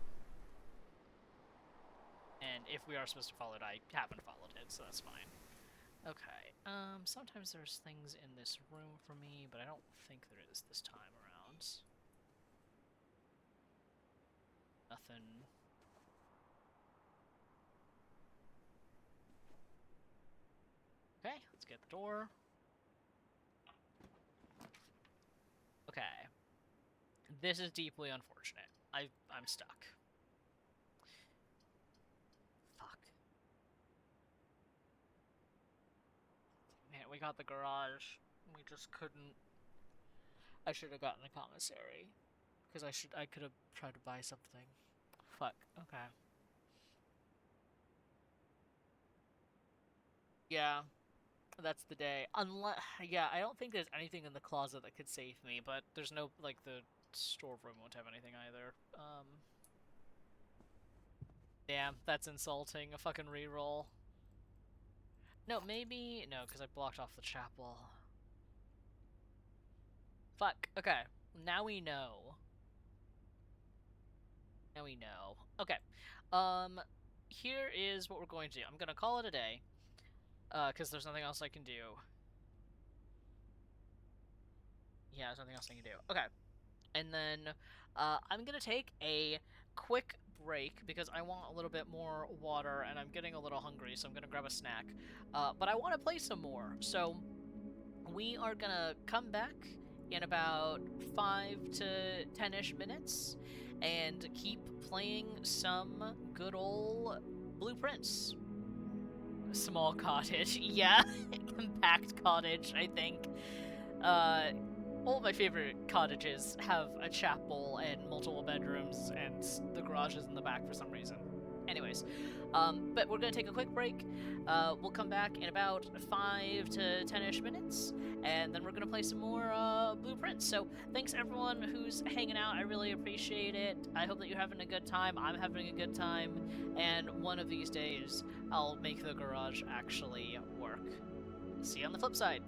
And if we are supposed to follow it, I haven't followed it, so that's fine. Okay, sometimes there's things in this room for me, but I don't think there is this time around. Nothing. Okay, let's get the door. Okay. This is deeply unfortunate. I'm stuck. Fuck. Man, we got the garage. We just couldn't... I should have gotten the commissary. Because I could have tried to buy something. Fuck. Okay. Yeah. That's the day. Unless... Yeah, I don't think there's anything in the closet that could save me, but there's no... Like, the storeroom won't have anything either. Damn, that's insulting. A fucking reroll. No, maybe... No, because I blocked off the chapel. Fuck. Okay. Now we know. Now we know. Okay. Here is what we're going to do. I'm gonna call it a day. Because there's nothing else I can do. Yeah, there's nothing else I can do. Okay. And then, I'm gonna take a quick break because I want a little bit more water and I'm getting a little hungry, so I'm gonna grab a snack. But I want to play some more, so we are gonna come back in about 5 to 10-ish minutes and keep playing some good old Blueprints. Small cottage, yeah. Compact cottage, I think. All of my favorite cottages have a chapel and multiple bedrooms, and the garage is in the back for some reason. Anyways, but we're gonna take a quick break. We'll come back in about 5 to 10-ish minutes, and then we're gonna play some more Blueprints. So thanks everyone who's hanging out. I really appreciate it. I hope that you're having a good time. I'm having a good time, and one of these days I'll make the garage actually work. See you on the flip side.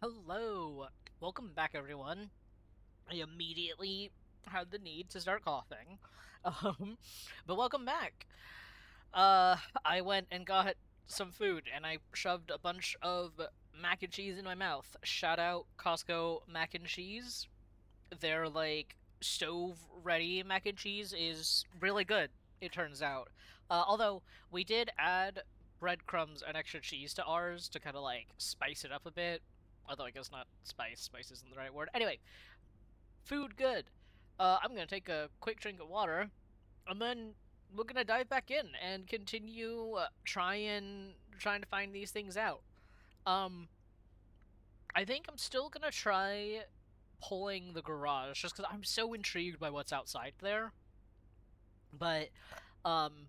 Hello! Welcome back, everyone. I immediately had the need to start coughing. Um, but welcome back. I went and got some food, and I shoved a bunch of mac and cheese in my mouth. Shout out Costco mac and cheese. Their, like, stove-ready mac and cheese is really good, it turns out. Although, we did add breadcrumbs and extra cheese to ours to kind of, like, spice it up a bit. Although I guess not spice. Spice isn't the right word. Anyway, food good. I'm gonna take a quick drink of water, and then we're gonna dive back in and continue trying to find these things out. Um, I think I'm still gonna try pulling the garage just because I'm so intrigued by what's outside there. But, um,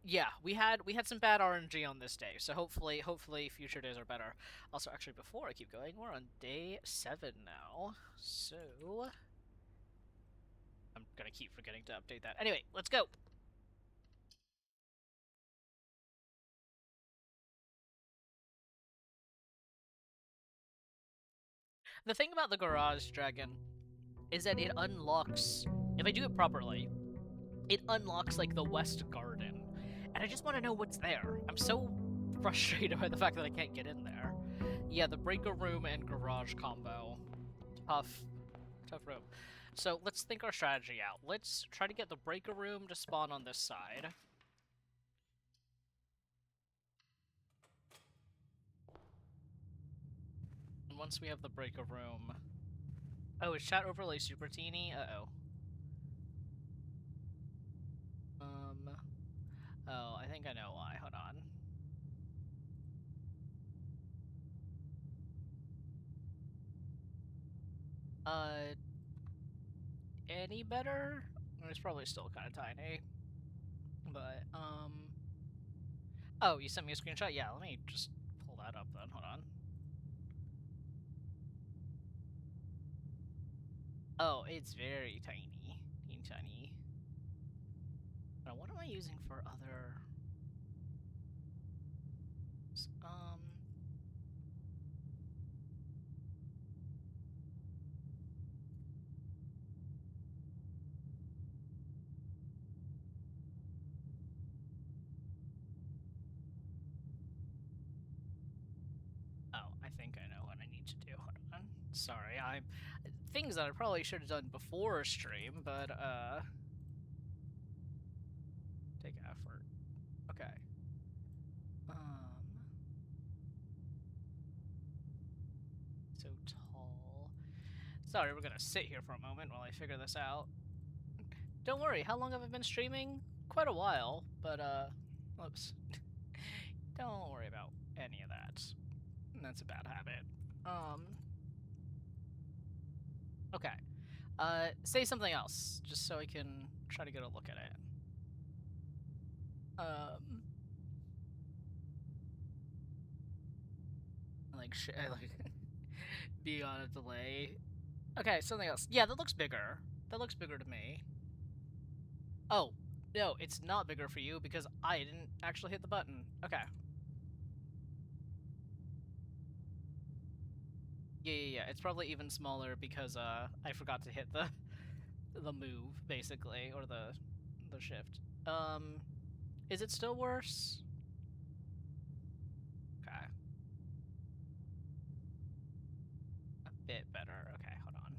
yeah, we had some bad RNG on this day, so hopefully future days are better. Also, actually, before I keep going, we're on day 7 now, so I'm gonna keep forgetting to update that. Anyway, let's go. The thing about the Garage Dragon is that it unlocks, if I do it properly, it unlocks like the West Garden, and I just want to know what's there. I'm so frustrated by the fact that I can't get in there. Yeah, the breaker room and garage combo. Tough room. So let's think our strategy out. Let's try to get the breaker room to spawn on this side. And once we have the breaker room... Oh, is chat overlay super teeny? Uh-oh. Oh, I think I know why. Hold on. Any better? It's probably still kind of tiny. But, oh, you sent me a screenshot? Yeah, let me just pull that up then. Hold on. Oh, it's very tiny. Teeny tiny. Now, what am I using for other... Oh, I think I know what I need to do. Hold on. Sorry, I'm... Things that I probably should have done before stream, but, take effort. Okay. So tall. Sorry, we're gonna sit here for a moment while I figure this out. Don't worry, how long have I been streaming? Quite a while, but, whoops. Don't worry about any of that. That's a bad habit. Okay. Say something else, just so I can try to get a look at it. Like, be on a delay. Okay, something else. Yeah, that looks bigger. That looks bigger to me. Oh, no, it's not bigger for you because I didn't actually hit the button. Okay. Yeah, it's probably even smaller because, I forgot to hit the move, basically, or the shift. Is it still worse? Okay. A bit better. Okay, hold on.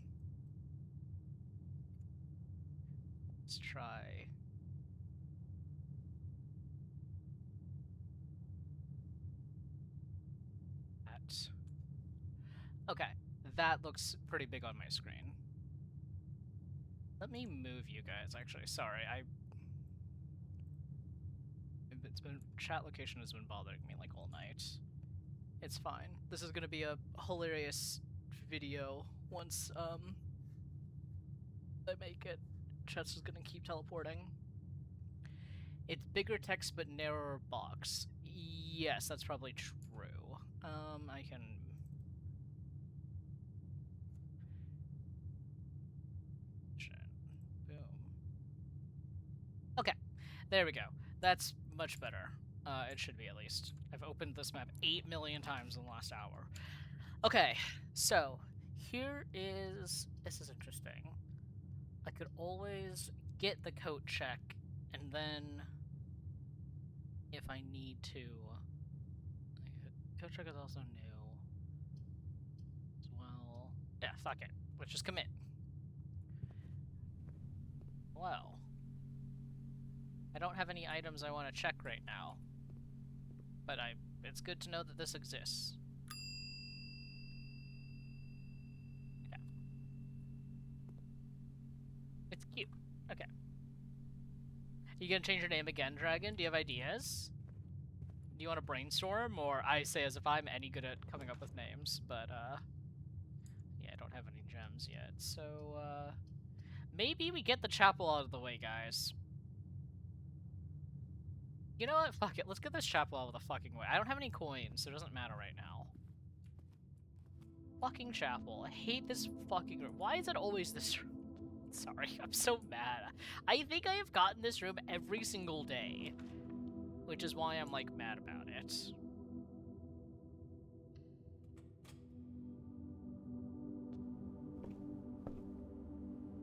Let's try... that. Okay, that looks pretty big on my screen. Let me move you guys, actually. Sorry, it's been... chat location has been bothering me, like, all night. It's fine. This is gonna be a hilarious video once, I make it. Chat's just gonna keep teleporting. It's bigger text but narrower box. Yes, that's probably true. I can... Boom. Okay, there we go. That's much better. It should be, at least. I've opened this map 8 million times in the last hour. Okay, so this is interesting. I could always get the coat check, and then if I need to, coat check is also new as well. Yeah, fuck it. Let's just commit. Well, I don't have any items I want to check right now, but it's good to know that this exists. Okay. It's cute. Okay. You gonna change your name again, Dragon? Do you have ideas? Do you want to brainstorm, or I say as if I'm any good at coming up with names, but yeah, I don't have any gems yet, so maybe we get the chapel out of the way, guys. You know what? Fuck it. Let's get this chapel out of the fucking way. I don't have any coins, so it doesn't matter right now. Fucking chapel. I hate this fucking room. Why is it always this room? Sorry, I'm so mad. I think I have gotten this room every single day, which is why I'm, like, mad about it.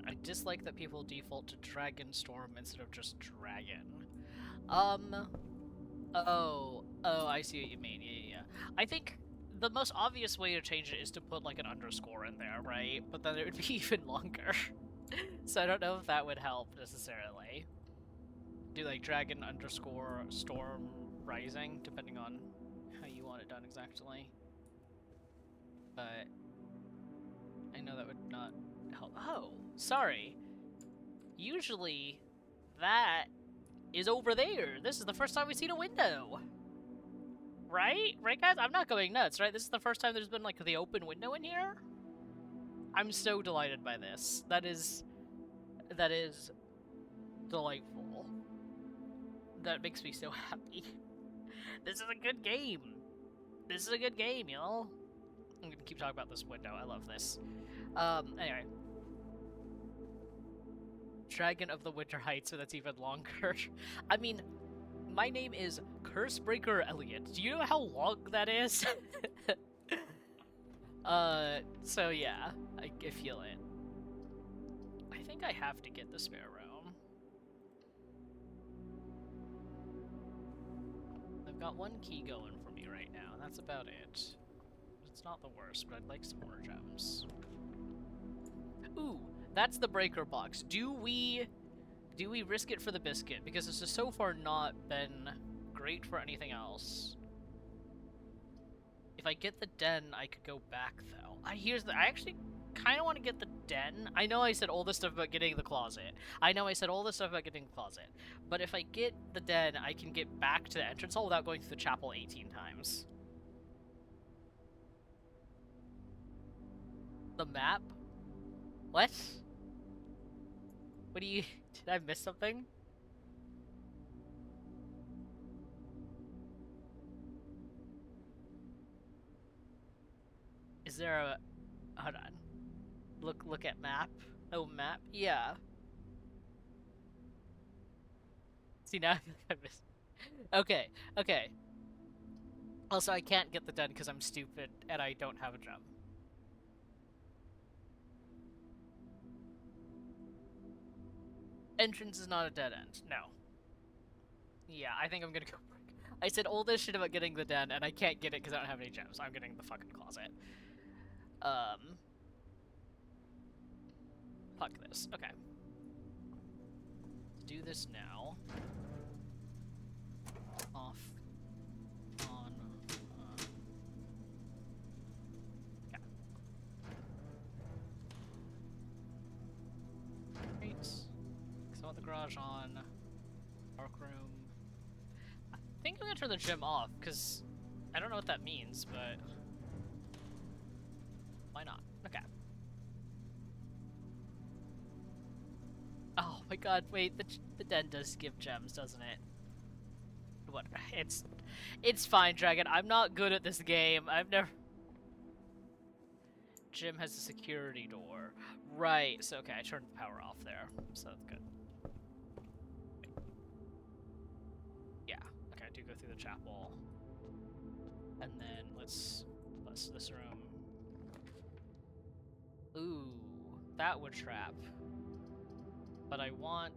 I dislike that people default to Dragonstorm instead of just Dragon. Oh, I see what you mean. Yeah. I think the most obvious way to change it is to put, like, an underscore in there, right? But then it would be even longer. So I don't know if that would help, necessarily. Do, like, Dragon underscore Storm Rising, depending on how you want it done exactly. But I know that would not help. Oh, sorry. Usually, that is over there. This is the first time we've seen a window. Right? Right, guys? I'm not going nuts, right? This is the first time there's been, like, the open window in here? I'm so delighted by this. That is delightful. That makes me so happy. This is a good game. This is a good game, y'all. I'm gonna keep talking about this window. I love this. Anyway. Dragon of the Winter Heights, so that's even longer. I mean, my name is Cursebreaker Elliot. Do you know how long that is? So yeah, I feel it. I think I have to get the spare room. I've got one key going for me right now, and that's about it. It's not the worst, but I'd like some more gems. Ooh, that's the breaker box. Do we risk it for the biscuit? Because this has so far not been great for anything else. If I get the den, I could go back, though. I actually kind of want to get the den. I know I said all this stuff about getting the closet. But if I get the den, I can get back to the entrance hall without going through the chapel 18 times. The map? What? What do you... Did I miss something? Is there a... Hold on. Look at map. Oh, map? Yeah. See, now I feel like I missed... Okay, okay. Also, I can't get the den because I'm stupid and I don't have a jump. Entrance is not a dead end. No. Yeah, I think I'm gonna go... I said all this shit about getting the den, and I can't get it because I don't have any gems. I'm getting the fucking closet. Fuck this. Okay. Do this now. Off. On. Okay. Great. So I want the garage on. Dark room. I think I'm gonna turn the gym off, because I don't know what that means, but... Why not? Okay. Oh my god, wait, the den does give gems, doesn't it? What? It's fine, Dragon. I'm not good at this game. I've never... Gym has a security door. Right, so okay, I turned the power off there, so that's good. Yeah, okay, I do go through the chapel. And then let's this room. Ooh, that would trap. But I want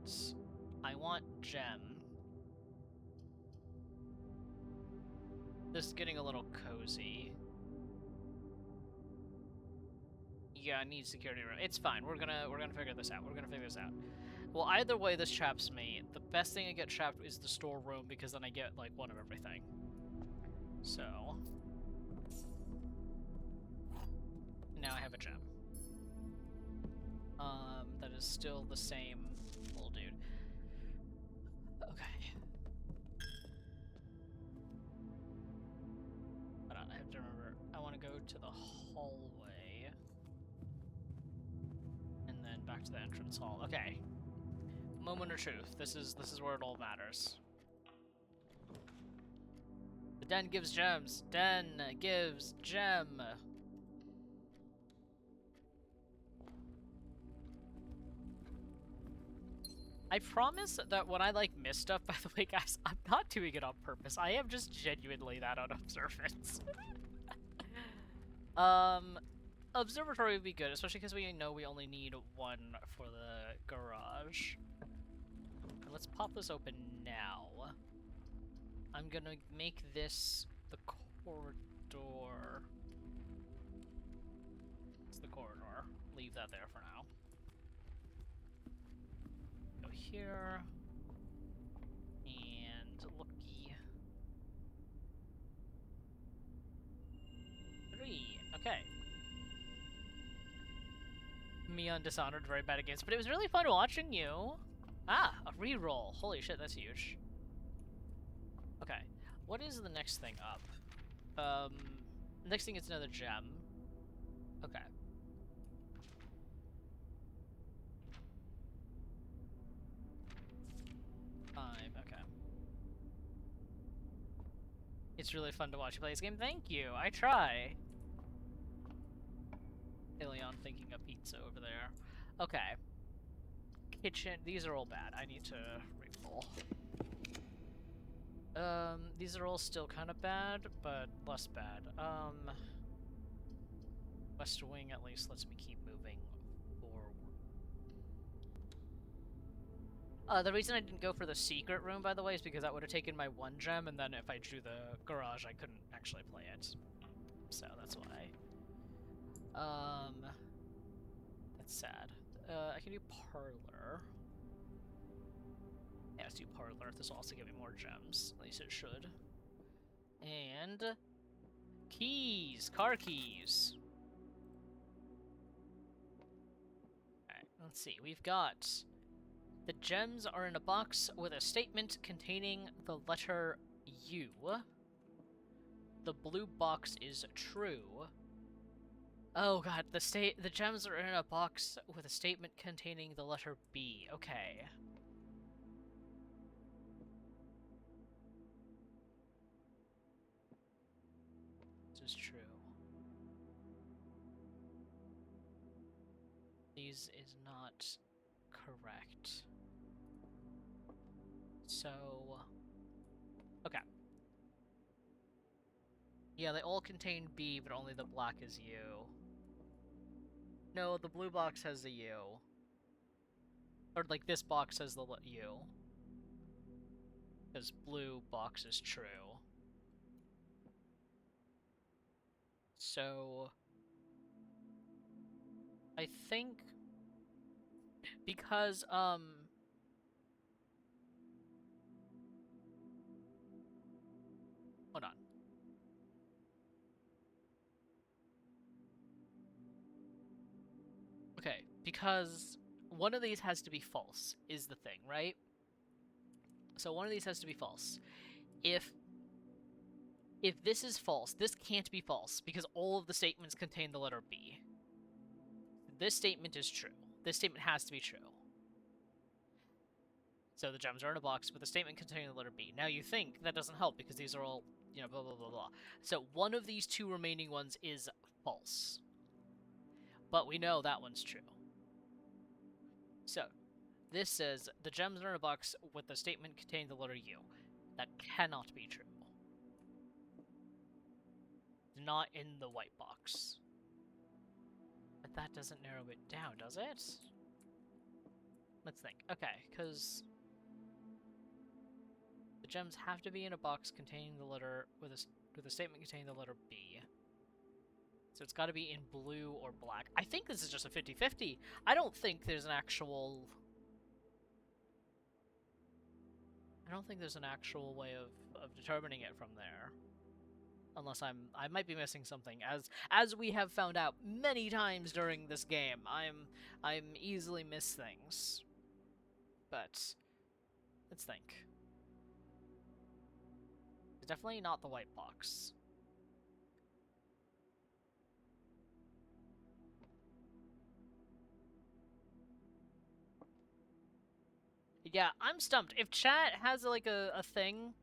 gem. This is getting a little cozy. Yeah, I need security room. It's fine. We're gonna figure this out. We're gonna figure this out. Well, either way, this traps me. The best thing I get trapped is the storeroom because then I get like one of everything. So now I have a gem. That is still the same old dude. Okay. Hold on, I have to remember. I want to go to the hallway. And then back to the entrance hall. Okay. Moment of truth. This is where it all matters. The den gives gems. Den gives gem. I promise that when I, like, miss stuff, by the way, guys, I'm not doing it on purpose. I am just genuinely that unobservant. Observatory would be good, especially because we know we only need one for the garage. Let's pop this open now. I'm gonna make this the corridor. It's the corridor. Leave that there for now. Go here. And looky. 3. Okay. Me on Dishonored, very bad at games, but it was really fun watching you. Ah, a reroll. Holy shit, that's huge. Okay, what is the next thing up? Next thing is another gem. Okay. 5, okay. It's really fun to watch you play this game. Thank you, I try. Ilion thinking of pizza over there. Okay. Kitchen, these are all bad. I need to re-roll. These are all still kind of bad, but less bad. West Wing at least lets me keep moving forward. The reason I didn't go for the secret room, by the way, is because that would have taken my 1 gem, and then if I drew the garage, I couldn't actually play it. So that's why. That's sad. I can do parlor. Yeah, let's do parlor. This will also give me more gems. At least it should. And keys! Car keys! Alright, let's see. We've got the gems are in a box with a statement containing the letter U. The blue box is true. Oh god, the gems are in a box with a statement containing the letter B. Okay. This is true. These is not correct. So, okay. Yeah, they all contain B, but only the black is U. No, the blue box has the U. Or, like, this box has the U. Because blue box is true. So, I think because, hold on. Okay, because one of these has to be false, is the thing, right? So one of these has to be false. If this is false, this can't be false, because all of the statements contain the letter B. This statement is true. This statement has to be true. So the gems are in a box with a statement containing the letter B. Now you think that doesn't help, because these are all, you know, blah, blah, blah, blah. So one of these 2 remaining ones is false. But we know that one's true. So, this says, the gems are in a box with the statement containing the letter U. That cannot be true. Not in the white box. that doesn't narrow it down, does it? Let's think. Okay, because the gems have to be in a box containing the letter with a statement containing the letter B. So it's got to be in blue or black. I think this is just a 50-50. I don't think there's an actual... I don't think there's an actual way of determining it from there. Unless I might be missing something. As we have found out many times during this game, I'm easily miss things. But let's think. It's definitely not the white box. Yeah, I'm stumped. If chat has like a thing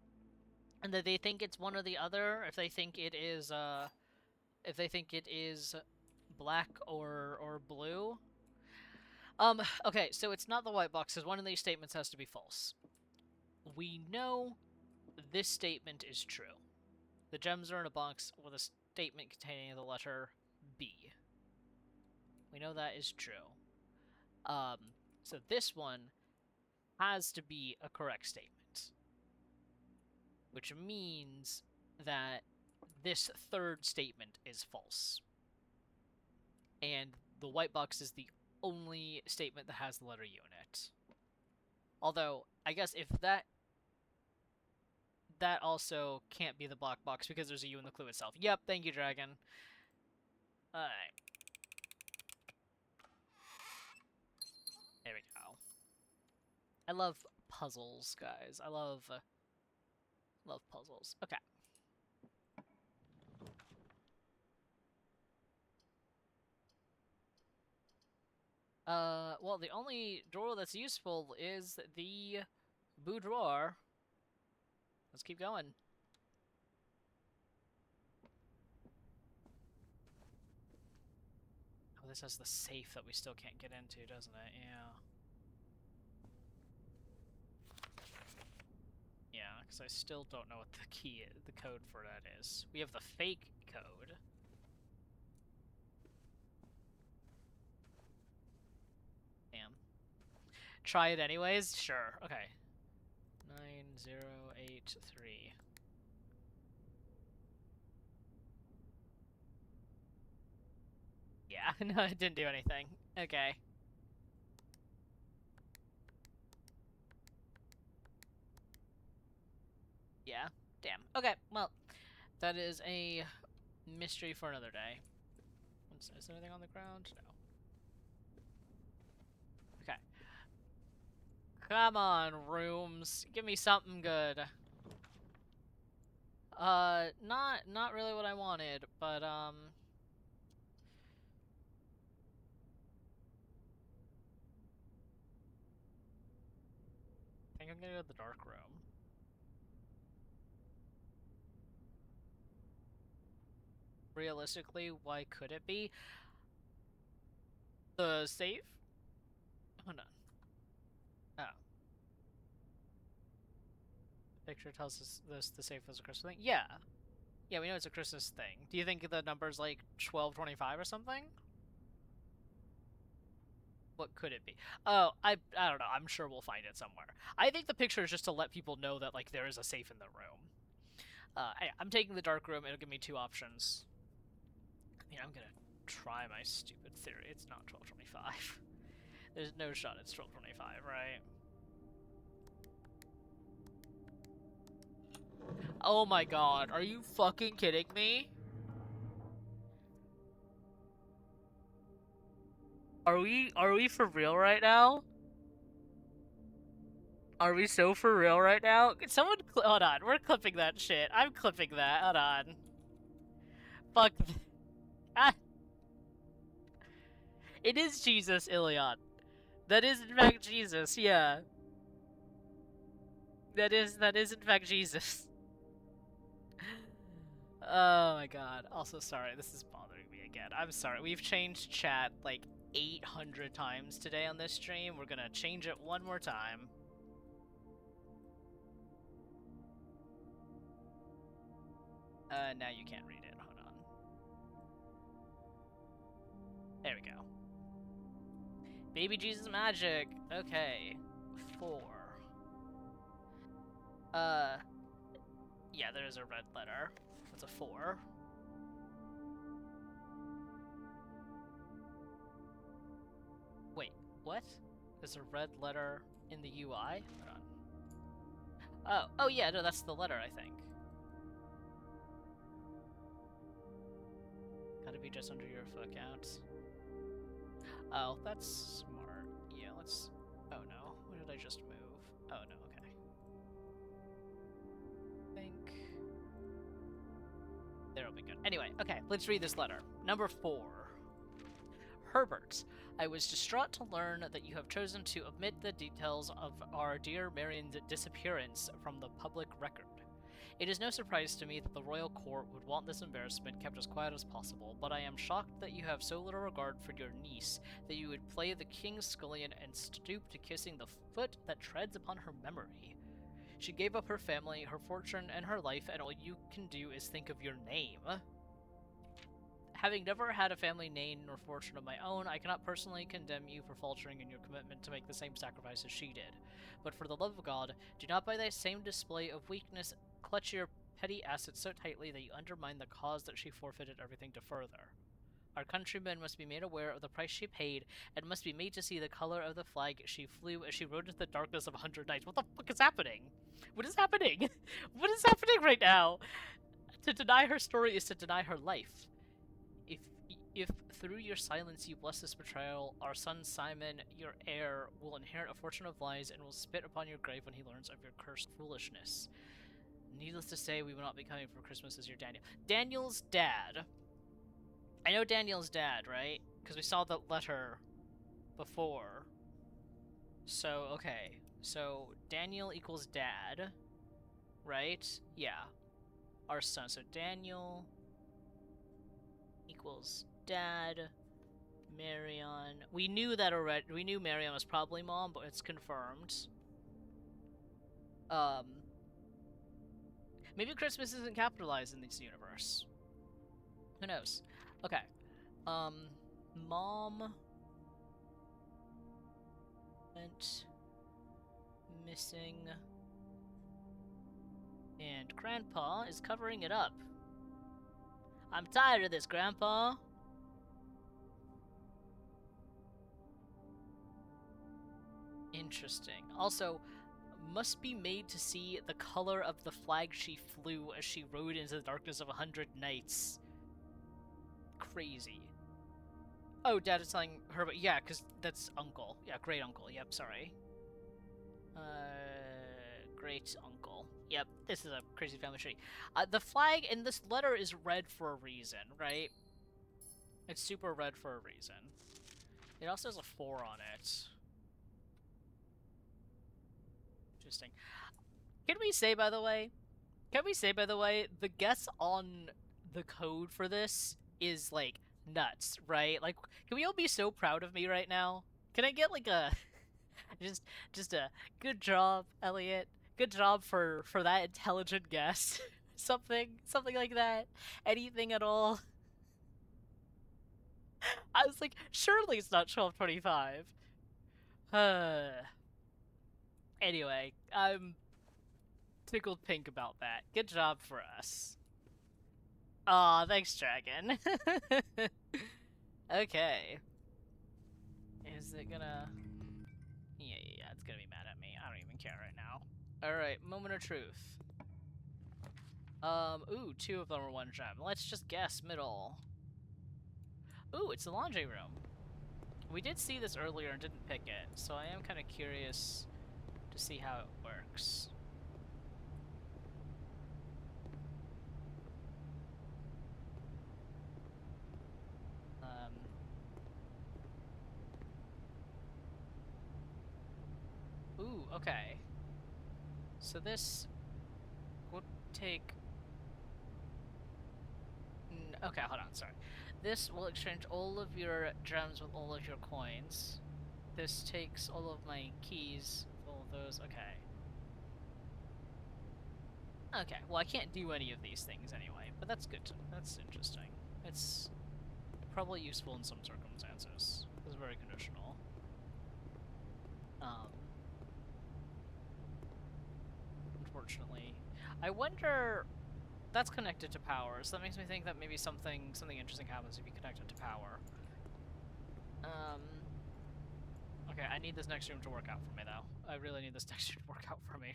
and that they think it's one or the other, if they think it is black or blue. Okay, so it's not the white box, because one of these statements has to be false. We know this statement is true. The gems are in a box with a statement containing the letter B. We know that is true. So this one has to be a correct statement. Which means that this third statement is false. And the white box is the only statement that has the letter U in it. Although, I guess if that also can't be the black box because there's a U in the clue itself. Yep, thank you, Dragon. Alright. There we go. I love puzzles, guys. I love puzzles. Okay. Well, the only drawer that's useful is the boudoir. Let's keep going. Oh, this has the safe that we still can't get into, doesn't it? Yeah. Yeah, because I still don't know what the key is, the code for that is. We have the fake code. Damn. Try it anyways? Sure. Okay. 9083. Yeah, no, it didn't do anything. Okay. Yeah. Damn. Okay, well, that is a mystery for another day. Is there anything on the ground? No. Okay. Come on, rooms. Give me something good. Not really what I wanted, but, I think I'm gonna go to the dark room. Realistically, why could it be? The safe? Hold on. Oh. The picture tells us the safe was a Christmas thing? Yeah. Yeah, we know it's a Christmas thing. Do you think the number's like 1225 or something? What could it be? Oh, I don't know. I'm sure we'll find it somewhere. I think the picture is just to let people know that like there is a safe in the room. I'm taking the dark room. It'll give me two options. I mean, I'm gonna try my stupid theory. It's not 1225. There's no shot it's 1225, right? Oh my god, are you fucking kidding me? Are we for real right now? Are we so for real right now? Can someone hold on, we're clipping that shit. I'm clipping that. Hold on. Fuck. Ah. It is Jesus, Ilion. That is in fact Jesus, yeah. That is in fact Jesus. Oh my god. Also, sorry, this is bothering me again. I'm sorry. We've changed chat like 800 times today on this stream. We're gonna change it one more time. Now you can't read it. Hold on. There we go. Baby Jesus magic. Okay. 4. Yeah, there's a red letter. That's a 4. Wait, what? There's a red letter in the UI? Hold on. Oh yeah, no, that's the letter, I think. Gotta be just under your foot count. Oh, that's smart. Yeah, let's... Oh no, what did I just move? Oh no, okay. I think... There'll be good. Anyway, okay, let's read this letter. Number 4. Herbert, I was distraught to learn that you have chosen to omit the details of our dear Marion's disappearance from the public record. It is no surprise to me that the royal court would want this embarrassment kept as quiet as possible, but I am shocked that you have so little regard for your niece that you would play the king's scullion and stoop to kissing the foot that treads upon her memory. She gave up her family, her fortune, and her life, and all you can do is think of your name. Having never had a family name nor fortune of my own, I cannot personally condemn you for faltering in your commitment to make the same sacrifice as she did. But for the love of God, do not by that same display of weakness clutch your petty assets so tightly that you undermine the cause that she forfeited everything to further. Our countrymen must be made aware of the price she paid, and must be made to see the color of the flag she flew as she rode into the darkness of 100 nights. What the fuck is happening? What is happening? What is happening right now? To deny her story is to deny her life. If through your silence you bless this betrayal, our son Simon, your heir, will inherit a fortune of lies and will spit upon your grave when he learns of your cursed foolishness. Needless to say, we will not be coming for Christmas as your Daniel. Daniel's dad. I know Daniel's dad, right? Because we saw the letter before. So, okay. So, Daniel equals dad, right? Yeah. Our son. So, Daniel equals dad. Marion. We knew that already. We knew Marion was probably mom, but it's confirmed. Maybe Christmas isn't capitalized in this universe. Who knows? Okay. Mom went missing. And Grandpa is covering it up. I'm tired of this, Grandpa. Interesting. Also, must be made to see the color of the flag she flew as she rode into the darkness of 100 nights. Crazy. Oh, Dad is telling her, but yeah, because that's uncle. Yeah, great uncle. Yep, sorry. Great uncle. Yep, this is a crazy family tree. The flag in this letter is red for a reason, right? It's super red for a reason. It also has a 4 on it. Interesting. Can we say, by the way, the guess on the code for this is, like, nuts, right? Like, can we all be so proud of me right now? Can I get, like, a... just a good job, Elliot. Good job for that intelligent guess. something like that. Anything at all. I was like, surely it's not 1225. Anyway, I'm tickled pink about that. Good job for us. Aw, thanks, Dragon. Okay. Is it gonna... Yeah, it's gonna be mad at me. I don't even care right now. Alright, moment of truth. Ooh, 2 of them are 1 gem. Let's just guess middle. Ooh, it's the laundry room. We did see this earlier and didn't pick it, so I am kind of curious to see how it works. Ooh, okay. So this will take... Okay, hold on, sorry. This will exchange all of your gems with all of your coins. This takes all of my keys with all of those. Okay. Okay, well I can't do any of these things anyway, but that's good. That's interesting. It's probably useful in some circumstances. It's very conditional. Unfortunately. I wonder... That's connected to power, so that makes me think that maybe something interesting happens if you connect it to power. Okay, I need this next room to work out for me, though. I really need this next room to work out for me.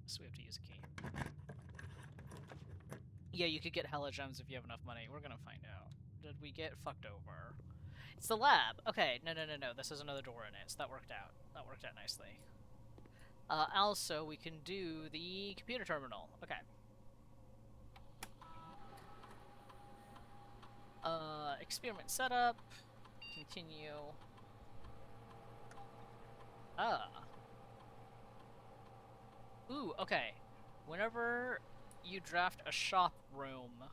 So we have to use a key. Yeah, you could get hella gems if you have enough money. We're gonna find out. Did we get fucked over? It's the lab! Okay, no. This is another door in it, so that worked out. That worked out nicely. Also, we can do the computer terminal. Okay. Experiment setup. Continue. Ooh, okay. Whenever you draft a shop room,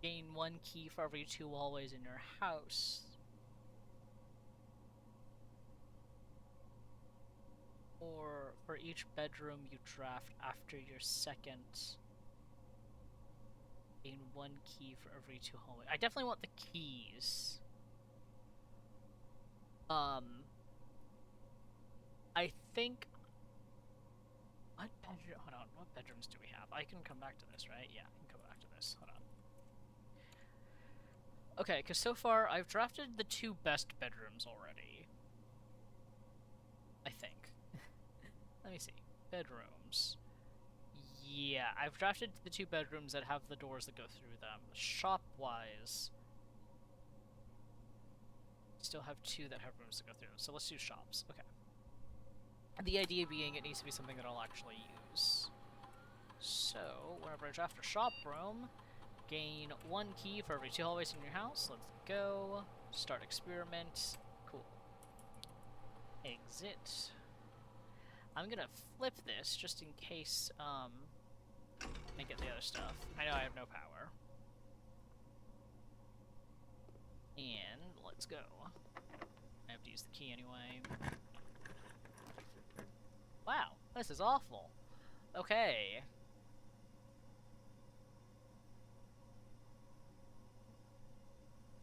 gain 1 key for every 2 hallways in your house. Or for each bedroom you draft after your second, gain 1 key for every 2 hallways. I definitely want the keys. I think... What bedroom? Hold on, what bedrooms do we have? I can come back to this, right? Yeah, I can come back to this. Hold on. Okay, because so far I've drafted the 2 best bedrooms already. I think. Let me see. Bedrooms. Yeah, I've drafted the 2 bedrooms that have the doors that go through them. Shop-wise, still have 2 that have rooms that go through them. So let's do shops. Okay. The idea being it needs to be something that I'll actually use. So, whenever I draft a shop room, gain 1 key for every 2 hallways in your house. Let's go. Start experiment. Cool. Exit. I'm gonna flip this just in case, I get the other stuff. I know I have no power. And let's go. I have to use the key anyway. Wow, this is awful. Okay.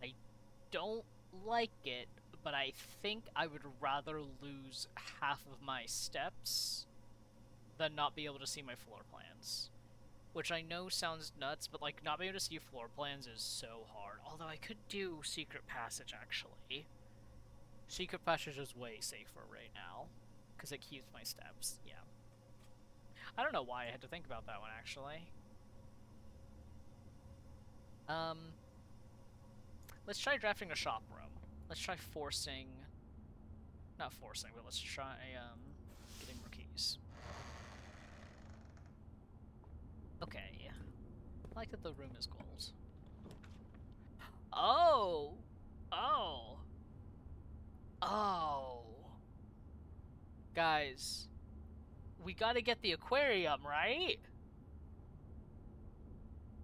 I don't like it, but I think I would rather lose half of my steps than not be able to see my floor plans. Which I know sounds nuts, but like not being able to see floor plans is so hard. Although I could do Secret Passage, actually. Secret Passage is way safer right now, because it keeps my steps, yeah. I don't know why I had to think about that one, actually. Let's try drafting a shop room. Let's try forcing... Not forcing, but let's try, getting more keys. Okay. I like that the room is gold. Oh! Oh! Oh! Guys, we gotta get the aquarium, right?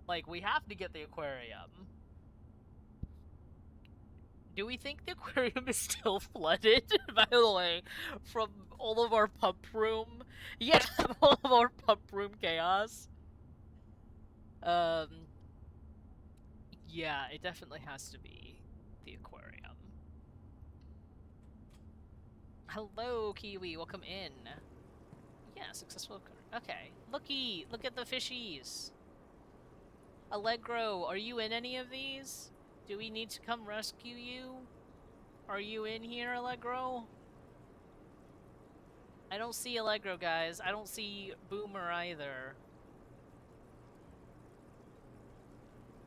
Like, we have to get the aquarium. Do we think the aquarium is still flooded, by the way, from all of our pump room? Yeah, all of our pump room chaos. Yeah, it definitely has to be the aquarium. Hello, Kiwi, welcome in. Yeah, successful. Okay, look at the fishies. Allegro, are you in any of these? Do we need to come rescue you? Are you in here, Allegro? I don't see Allegro, guys. I don't see Boomer either.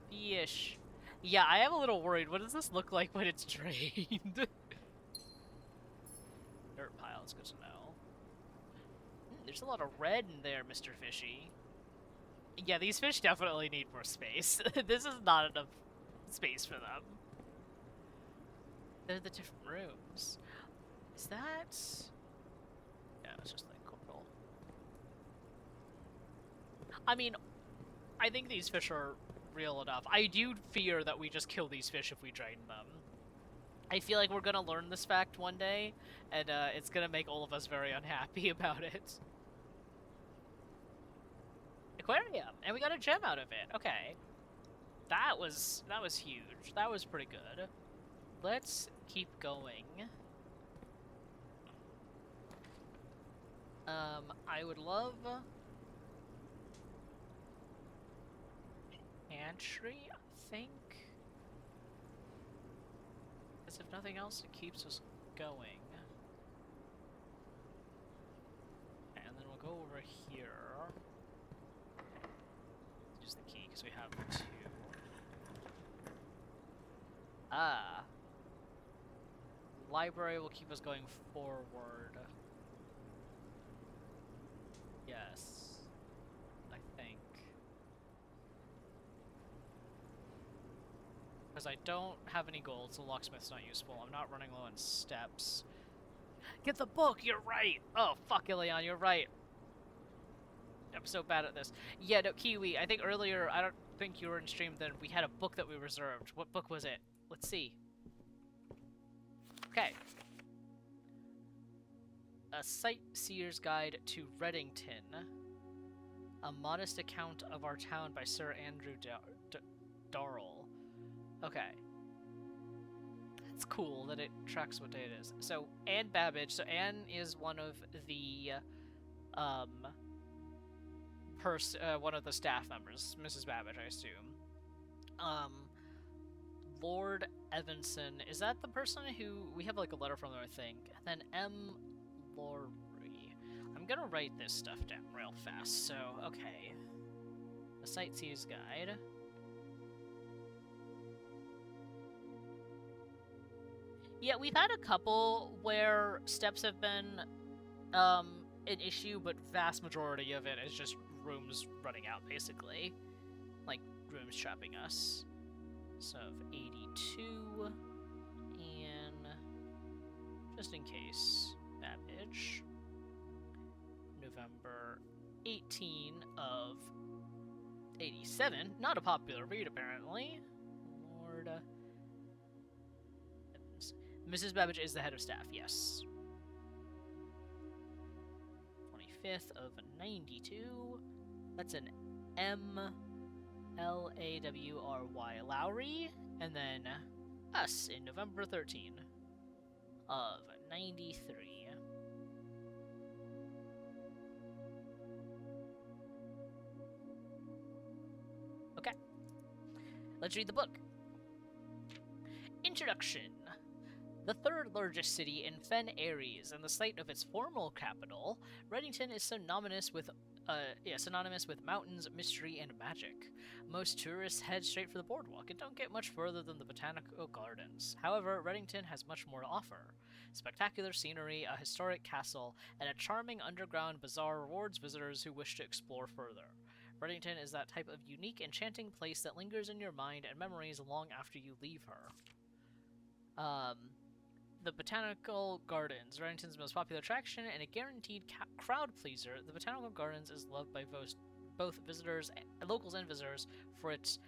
Fish. Yeah, I am a little worried. What does this look like when it's drained? Dirt pile, it's good to know. There's a lot of red in there, Mr. Fishy. Yeah, these fish definitely need more space. This is not enough space for them. They're the different rooms. Is that... Yeah, it's just like corporal. I mean, I think these fish are real enough. I do fear that we just kill these fish if we drain them. I feel like we're gonna learn this fact one day, and it's gonna make all of us very unhappy about it. aquarium, and we got a gem out of it. Okay. That was huge. That was pretty good. Let's keep going. I would love pantry, I think. Because if nothing else, it keeps us going. And then we'll go over here. Use the key because we have two. Ah. Library will keep us going forward. Yes. I think. Because I don't have any gold, so locksmith's not useful. I'm not running low on steps. Get the book! You're right! Oh, fuck, Ilion, you're right. I'm so bad at this. Yeah, no, Kiwi, I think earlier, I don't think you were in stream then, we had a book that we reserved. What book was it? Let's see. Okay. A Sightseer's Guide to Reddington. A Modest Account of Our Town by Sir Andrew Darrell. Okay. That's cool that it tracks what day it is. So, Anne Babbage. So, Anne is one of the, one of the staff members. Mrs. Babbage, I assume. Lord Evanson. Is that the person who... We have, like, a letter from them, I think. And then M. Laurie. I'm gonna write this stuff down real fast. So, okay. The Sightseer's Guide. Yeah, we've had a couple where steps have been an issue, but vast majority of it is just rooms running out, basically. Like, rooms trapping us. So, 82, and just in case, Babbage. November 18 of 87. Not a popular read, apparently. Lord... Mrs. Babbage is the head of staff, yes. 25th of 92. That's an M-L-A-W-R-Y Lowry. And then us in November 13 of 93. Okay. Let's read the book. Introduction. The third largest city in Fen Ares and the site of its former capital, Reddington is synonymous with mountains, mystery, and magic. Most tourists head straight for the boardwalk and don't get much further than the botanical gardens. However, Reddington has much more to offer. Spectacular scenery, a historic castle, and a charming underground bazaar rewards visitors who wish to explore further. Reddington is that type of unique, enchanting place that lingers in your mind and memories long after you leave her. The Botanical Gardens, Reddington's most popular attraction and a guaranteed crowd pleaser. The Botanical Gardens is loved by both visitors, locals and visitors, for its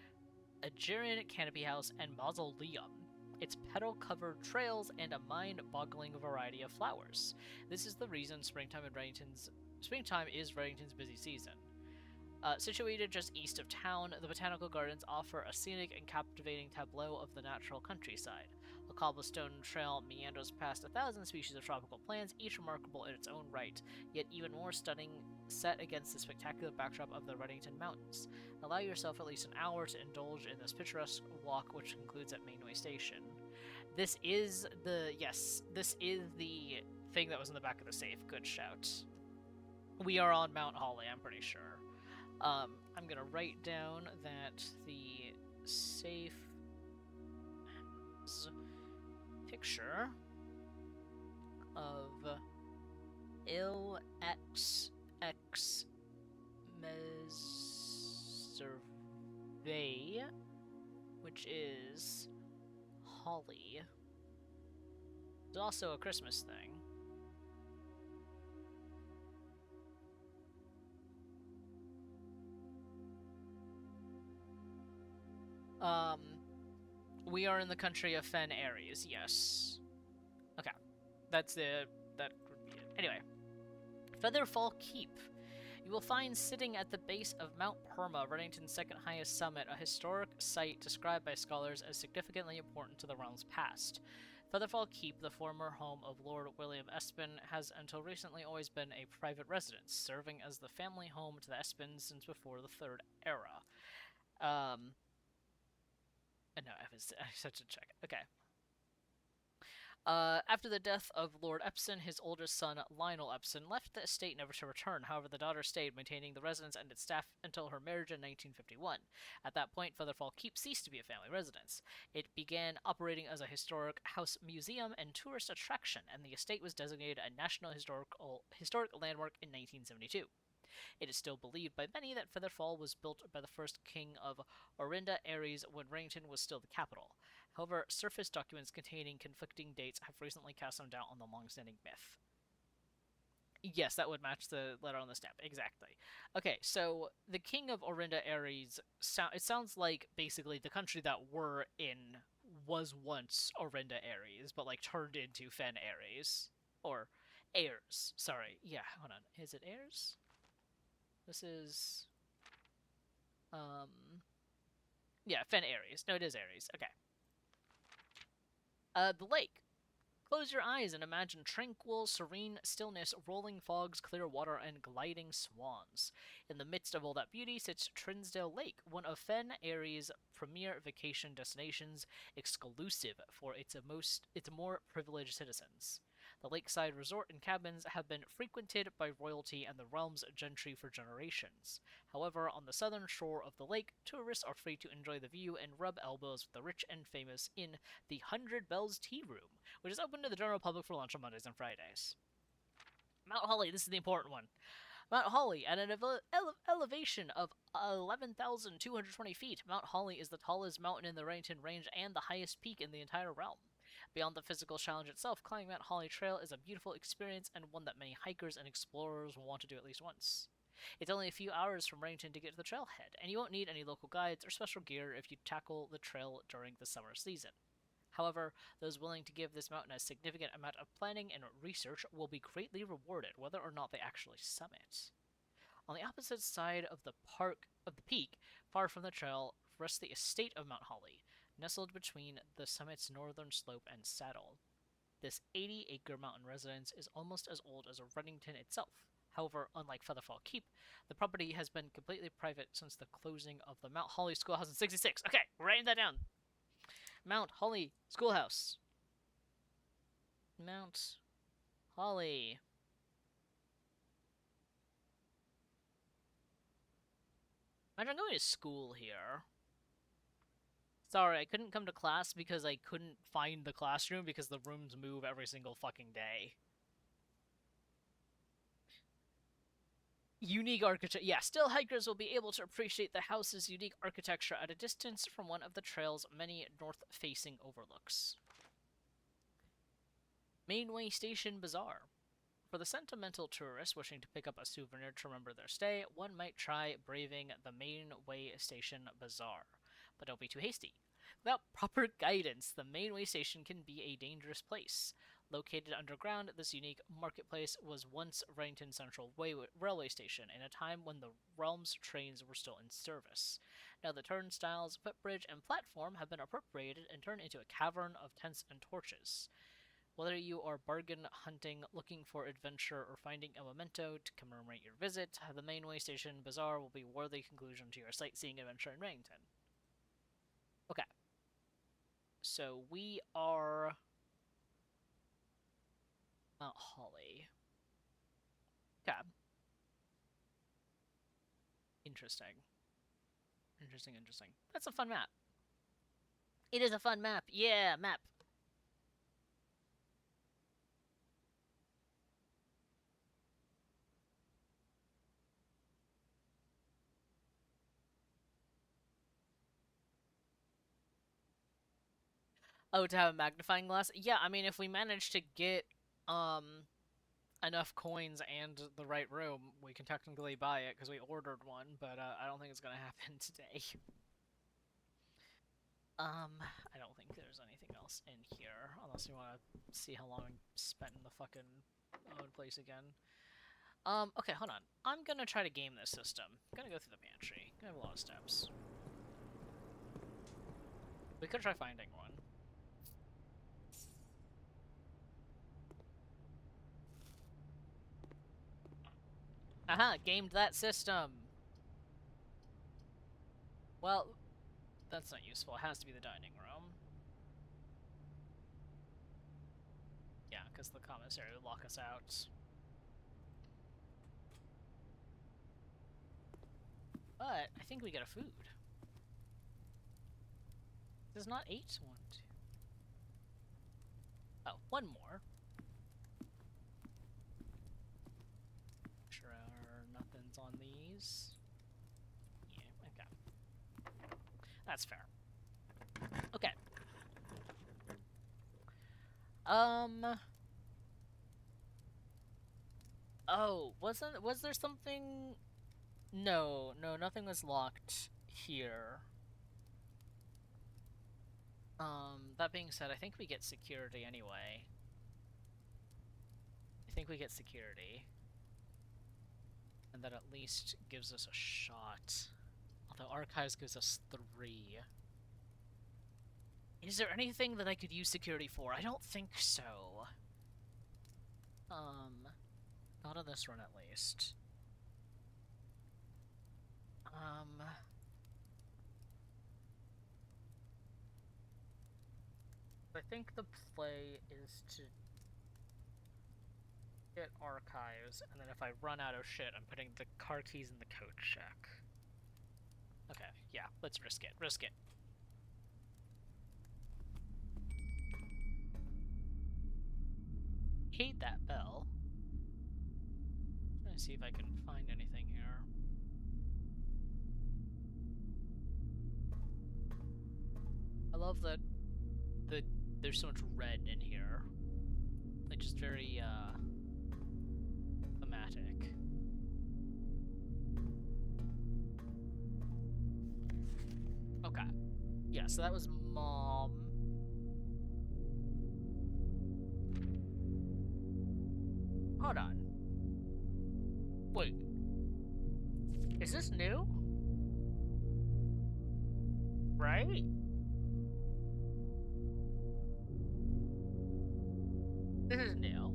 Agerian canopy house and mausoleum, its petal-covered trails, and a mind-boggling variety of flowers. This is the reason springtime is Reddington's busy season. Situated just east of town, the Botanical Gardens offer a scenic and captivating tableau of the natural countryside. A cobblestone trail meanders past 1,000 species of tropical plants, each remarkable in its own right, yet even more stunning set against the spectacular backdrop of the Reddington Mountains. Allow yourself at least an hour to indulge in this picturesque walk, which concludes at Mainway Station. This is the thing that was in the back of the safe. Good shout. We are on Mount Holly, I'm pretty sure. I'm gonna write down that the safe picture of XX Meserve, which is Holly. It's also a Christmas thing. We are in the country of Fen Ares, yes. Okay. That would be it. Anyway. Featherfall Keep. You will find sitting at the base of Mount Perma, Reddington's second highest summit, a historic site described by scholars as significantly important to the realm's past. Featherfall Keep, the former home of Lord William Espin, has until recently always been a private residence, serving as the family home to the Espins since before the Third Era. No, I had to check. Okay. After the death of Lord Epson, his oldest son, Lionel Epson, left the estate never to return. However, the daughter stayed, maintaining the residence and its staff until her marriage in 1951. At that point, Featherfall Keep ceased to be a family residence. It began operating as a historic house museum and tourist attraction, and the estate was designated a National Historic Landmark in 1972. It is still believed by many that Featherfall was built by the first king of Orinda Ares when Reddington was still the capital. However, surface documents containing conflicting dates have recently cast some doubt on the long-standing myth. Yes, that would match the letter on the stamp. Exactly. Okay, so the king of Orinda Ares, it sounds like basically the country that we're in was once Orinda Ares, but like turned into Fen Ares. Or Ayers. Sorry. Yeah, hold on. Is it Ayers? This is... Yeah, Fen Ares. No, it is Ares. Okay. The lake. Close your eyes and imagine tranquil, serene stillness, rolling fogs, clear water, and gliding swans. In the midst of all that beauty sits Trinsdale Lake, one of Fen Ares' premier vacation destinations, exclusive for its more privileged citizens. The lakeside resort and cabins have been frequented by royalty and the realm's gentry for generations. However, on the southern shore of the lake, tourists are free to enjoy the view and rub elbows with the rich and famous in the 100 Bells Tea Room, which is open to the general public for lunch on Mondays and Fridays. Mount Holly, this is the important one. Mount Holly, at an elevation of 11,220 feet, Mount Holly is the tallest mountain in the Reddington Range and the highest peak in the entire realm. Beyond the physical challenge itself, climbing Mount Holly Trail is a beautiful experience and one that many hikers and explorers will want to do at least once. It's only a few hours from Reddington to get to the trailhead, and you won't need any local guides or special gear if you tackle the trail during the summer season. However, those willing to give this mountain a significant amount of planning and research will be greatly rewarded, whether or not they actually summit. On the opposite side of the peak, far from the trail, rests the estate of Mount Holly, nestled between the summit's northern slope and saddle. This 80-acre mountain residence is almost as old as Reddington itself. However, unlike Featherfall Keep, the property has been completely private since the closing of the Mount Holly Schoolhouse in '66. Okay, we're writing that down. Mount Holly Schoolhouse. Mount Holly. Imagine going to school here. Sorry, I couldn't come to class because I couldn't find the classroom because the rooms move every single fucking day. Unique architecture. Yeah, still hikers will be able to appreciate the house's unique architecture at a distance from one of the trail's many north-facing overlooks. Mainway Station Bazaar. For the sentimental tourist wishing to pick up a souvenir to remember their stay, one might try braving the Mainway Station Bazaar. But don't be too hasty. Without proper guidance, the Mainway Station can be a dangerous place. Located underground, this unique marketplace was once Reddington Central Railway Station in a time when the realm's trains were still in service. Now the turnstiles, footbridge, and platform have been appropriated and turned into a cavern of tents and torches. Whether you are bargain hunting, looking for adventure, or finding a memento to commemorate your visit, the Mainway Station Bazaar will be a worthy conclusion to your sightseeing adventure in Reddington. Okay. So we are... Mount Holly. Okay. Interesting. Interesting. That's a fun map. It is a fun map. Yeah, map. Oh, to have a magnifying glass? Yeah, I mean, if we manage to get, enough coins and the right room, we can technically buy it, because we ordered one, but, I don't think it's gonna happen today. I don't think there's anything else in here, unless you want to see how long I spent in the fucking place again. Okay, hold on. I'm gonna try to game this system. I'm gonna go through the pantry. I have a lot of steps. We could try finding one. Aha! Gamed that system! Well, that's not useful. It has to be the dining room. Yeah, because the commissary would lock us out. But I think we get a food. There's not 8. 1, 2. Oh, one more. Sure, nothing's on these. Yeah, okay. That's fair. Okay. Oh, was there something? No, nothing was locked here. That being said, I think we get security anyway. I think we get security. And that at least gives us a shot. Although Archives gives us 3. Is there anything that I could use security for? I don't think so. Not on this run at least. I think the play is to get Archives, and then if I run out of shit, I'm putting the car keys in the coat check. Okay, yeah, let's risk it. Risk it. Hate that bell. I'm trying to see if I can find anything here. I love that there's so much red in here. Like, just very, thematic. Okay. Yeah, so that was Mom. Hold on. Wait. Is this new? Right? This is new.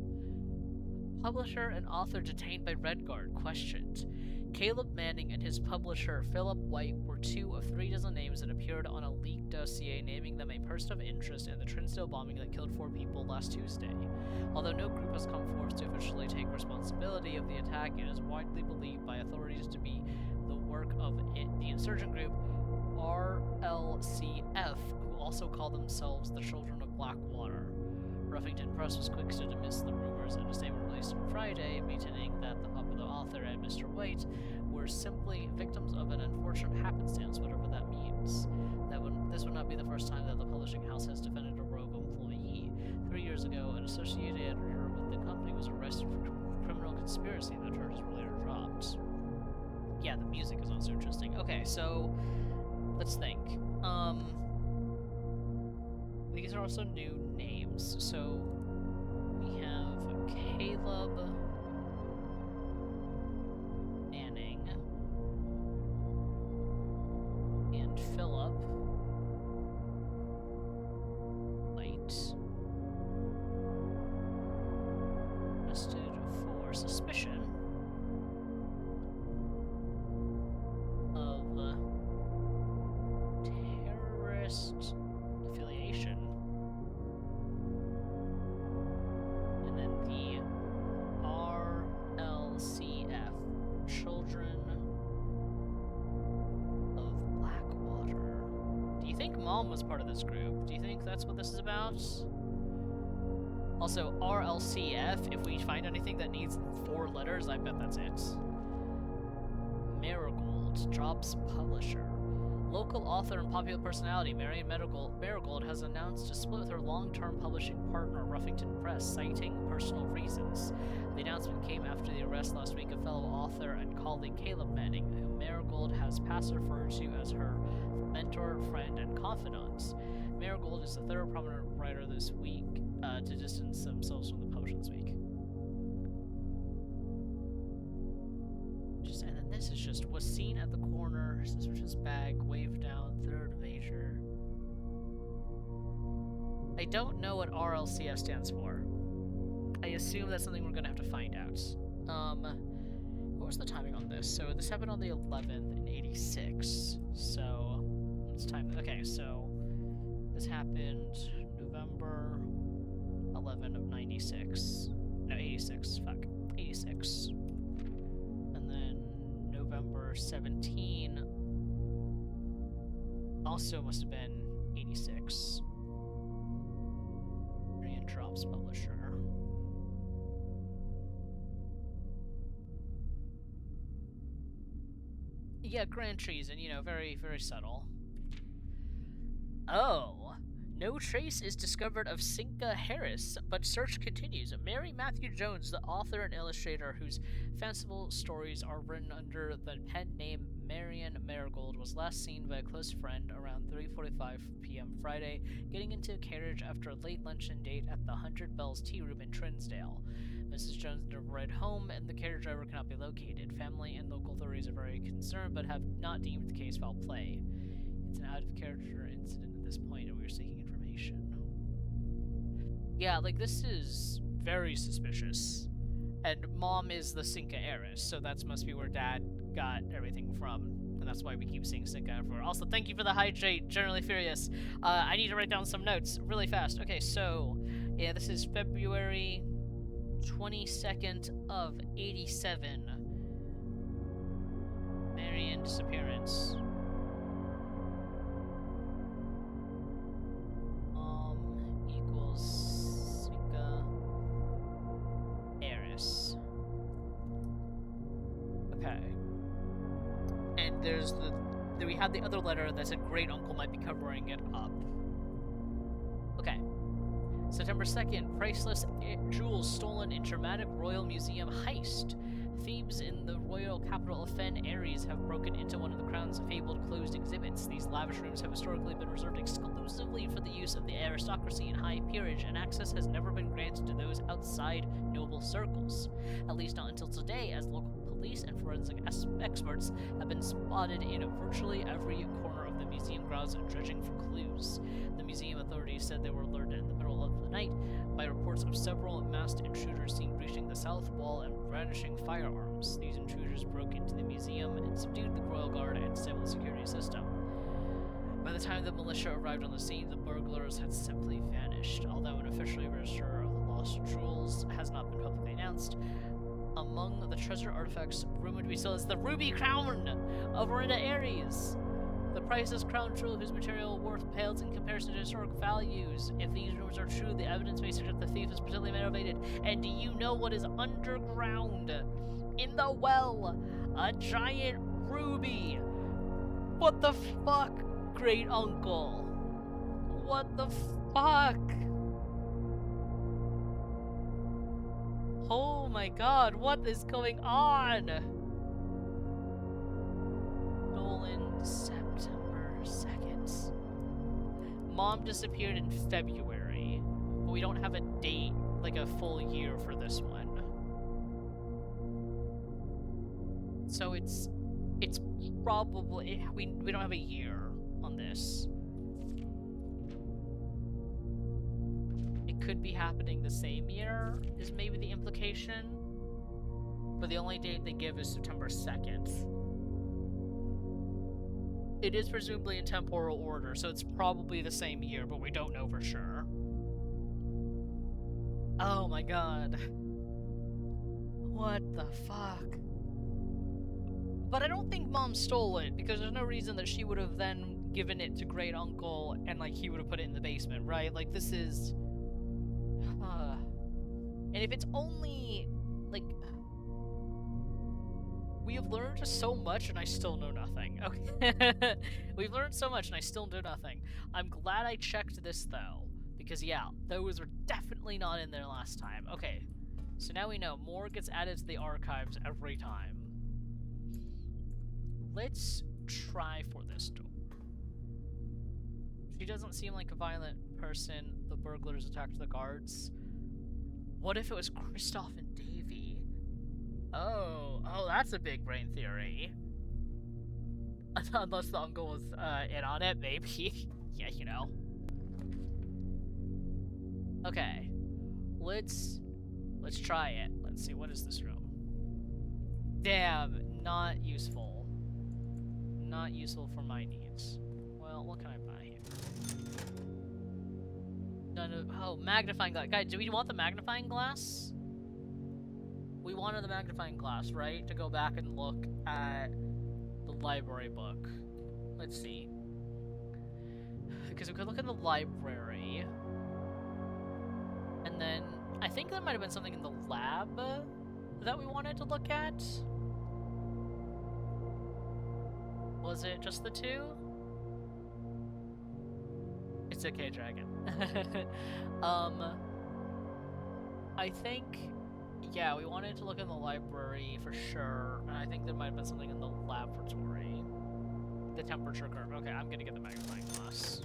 Publisher and author detained by Redguard questioned. Caleb Manning and his publisher Philip White were 2 of 3 dozen names that appeared on a leaked dossier naming them a person of interest in the Trinsdale bombing that killed 4 people last Tuesday. Although no group has come forth to officially take responsibility of the attack, it is widely believed by authorities to be the work of the insurgent group RLCF, who also call themselves the Children of Blackwater. Ruffington Press was quick to dismiss the rumors in a statement released on Friday, maintaining that the popular author and Mr. White were simply victims of an unfortunate happenstance, whatever that means. This would not be the first time that the publishing house has defended a rogue employee. 3 years ago, an associate editor with the company was arrested for criminal conspiracy. The charges were later dropped. Yeah, the music is also interesting. Okay, so let's think. These are also new names. So we have Caleb Manning and Philip White arrested for suspicion of terrorist affiliation. And then the RLCF, Children of Blackwater. Do you think Mom was part of this group? Do you think that's what this is about? Also, RLCF, if we find anything that needs 4 letters, I bet that's it. Marigold drops publisher. Local author and popular personality Marion Marigold has announced a split with her long-term publishing partner, Ruffington Press, citing personal reasons. The announcement came after the arrest last week of fellow author and colleague Caleb Manning, whom Marigold has past referred to as her mentor, friend, and confidant. Marigold is the 3rd prominent writer this week to distance themselves from the publisher this week. this is just was seen at the corner, suspicious bag, wave down, third major. I don't know what RLCS stands for. I assume that's something we're gonna have to find out. What was the timing on this? So this happened on the 11th in 86. So let's time. Okay, so this happened November 11 of 96. No, 86. Fuck, 86. And then November 17. Also must have been 86. Marion Drops Publisher. Yeah, grand treason, you know, very, very subtle. Oh, no trace is discovered of Cinca Harris, but search continues. Mary Matthew Jones, the author and illustrator whose fanciful stories are written under the pen name Marion Marigold, was last seen by a close friend around 3:45 p.m. Friday, getting into a carriage after a late luncheon date at the 100 Bells Tea Room in Trinsdale. Mrs. Jones never read home, and the carriage driver cannot be located. Family and local authorities are very concerned, but have not deemed the case foul play. It's an out-of-character incident at this point, and we are seeking information. Yeah, like, this is very suspicious. And Mom is the Cinca heiress, so that must be where Dad got everything from. And that's why we keep seeing Cinca everywhere. Also, thank you for the hydrate, Generally Furious. I need to write down some notes really fast. Okay, so, yeah, this is February 22nd of 87. Marion disappearance. Equals Cinca heiress. Okay. And there's we had the other letter that said great uncle might be covering it up. Okay. September 2nd, priceless jewels stolen in dramatic Royal Museum heist. Thieves in the royal capital of Fen Ares have broken into one of the Crown's fabled closed exhibits. These lavish rooms have historically been reserved exclusively for the use of the aristocracy and high peerage, and access has never been granted to those outside noble circles. At least not until today, as local police and forensic experts have been spotted in virtually every corner of the museum grounds dredging for clues. The museum authorities said they were alerted in the middle of the night by reports of several masked intruders seen breaching the south wall and brandishing firearms. These intruders broke into the museum and subdued the royal guard and civil security system. By the time the militia arrived on the scene, the burglars had simply vanished. Although an official register of the lost jewels has not been publicly announced, among the treasure artifacts rumored to be stolen is the ruby crown of Orinda Ares, the priceless crown jewel whose material worth pales in comparison to historic values. If these rumors are true, the evidence may suggest the thief is particularly motivated. And do you know what is underground? In the well, a giant ruby. What the fuck, great uncle? What the fuck? Oh my god, what is going on? Stolen September 2nd. Mom disappeared in February, but we don't have a date, like a full year for this one. So it's probably, we don't have a year on this. It could be happening the same year, is maybe the implication. But the only date they give is September 2nd. It is presumably in temporal order, so it's probably the same year, but we don't know for sure. Oh my god. What the fuck? But I don't think Mom stole it, because there's no reason that she would have then given it to great uncle and, like, he would have put it in the basement, right? Like, this is... And if it's only, like... We have learned so much and I still know nothing. Okay. We've learned so much and I still know nothing. I'm glad I checked this, though. Because, yeah, those were definitely not in there last time. Okay. So now we know more gets added to the archives every time. Let's try for this door. She doesn't seem like a violent person. The burglars attacked the guards. What if it was Kristoff and Davy? Oh, that's a big brain theory. Unless the uncle was in on it, maybe. Yeah, you know. Okay. Let's try it. Let's see, what is this room? Damn, not useful. Not useful for my needs. Well, what can I buy here? Oh, magnifying glass. Guys, do we want the magnifying glass? We wanted the magnifying glass, right? To go back and look at the library book. Let's see. Because we could look in the library. And then, I think there might have been something in the lab that we wanted to look at. Was it just the two? It's okay, Dragon. I think, yeah, we wanted to look in the library for sure, and I think there might have been something in the laboratory. The temperature curve. Okay, I'm gonna get the magnifying glass.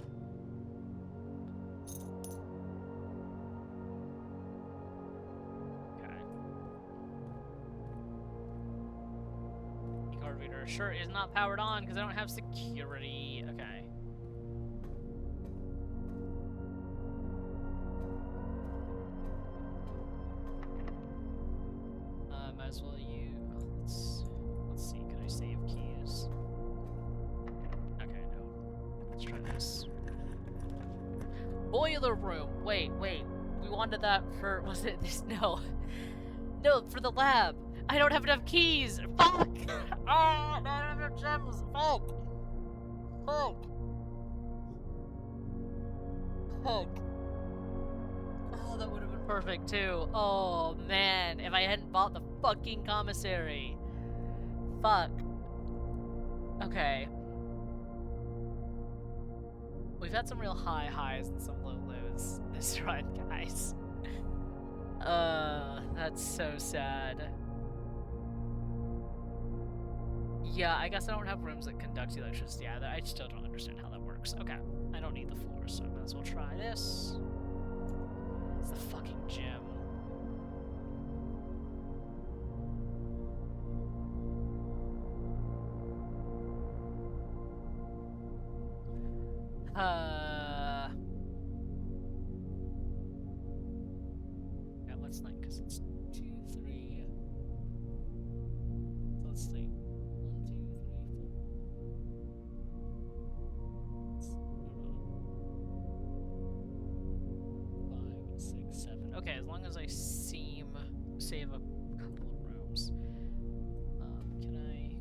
Reader sure is not powered on because I don't have security. Okay. Might as well use. Let's see. Can I save keys? Okay, no. Let's try this. Boiler room. Wait. We wanted that for. Was it this? No. No, for the lab. I don't have enough keys! Fuck! Oh, I don't have enough gems! Fuck! Fuck! Oh, that would have been perfect too. Oh man, if I hadn't bought the fucking commissary. Fuck. Okay. We've had some real high highs and some low lows this run, guys. That's so sad. Yeah, I guess I don't have rooms that conduct electricity either. I still don't understand how that works. Okay, I don't need the floor, so I might as well try this. It's the fucking gym. Yeah, let's think, because it's 2, 3. So let's think. 1, 2, 3, 4. 5, 6, 7. Okay, as long as I save a couple of rooms. Can I?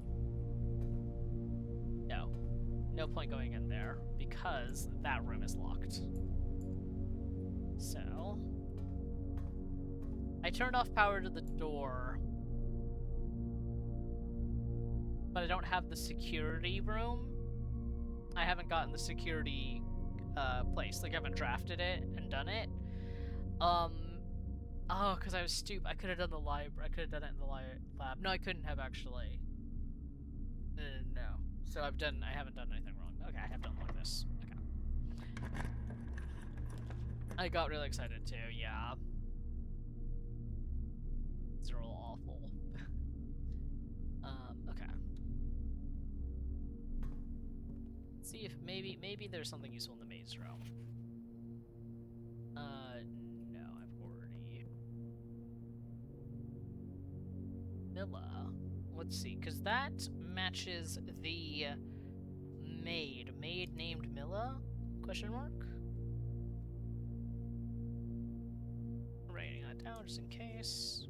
No. No point going in there because that room is locked. So I turned off power to the door, but I don't have the security room. I haven't gotten the security place. Like, I haven't drafted it and done it. Oh, because I was stupid. I could have done the library. I could have done it in the lab. No, I couldn't have actually. No. So I haven't done anything wrong. Okay, I have done like this. Okay. I got really excited too, yeah. These are all awful. Okay. Let's see if maybe there's something useful in the maze room. No, I've already... Milla. Let's see, because that matches the maid. Maid named Milla? Question mark? Writing that down just in case.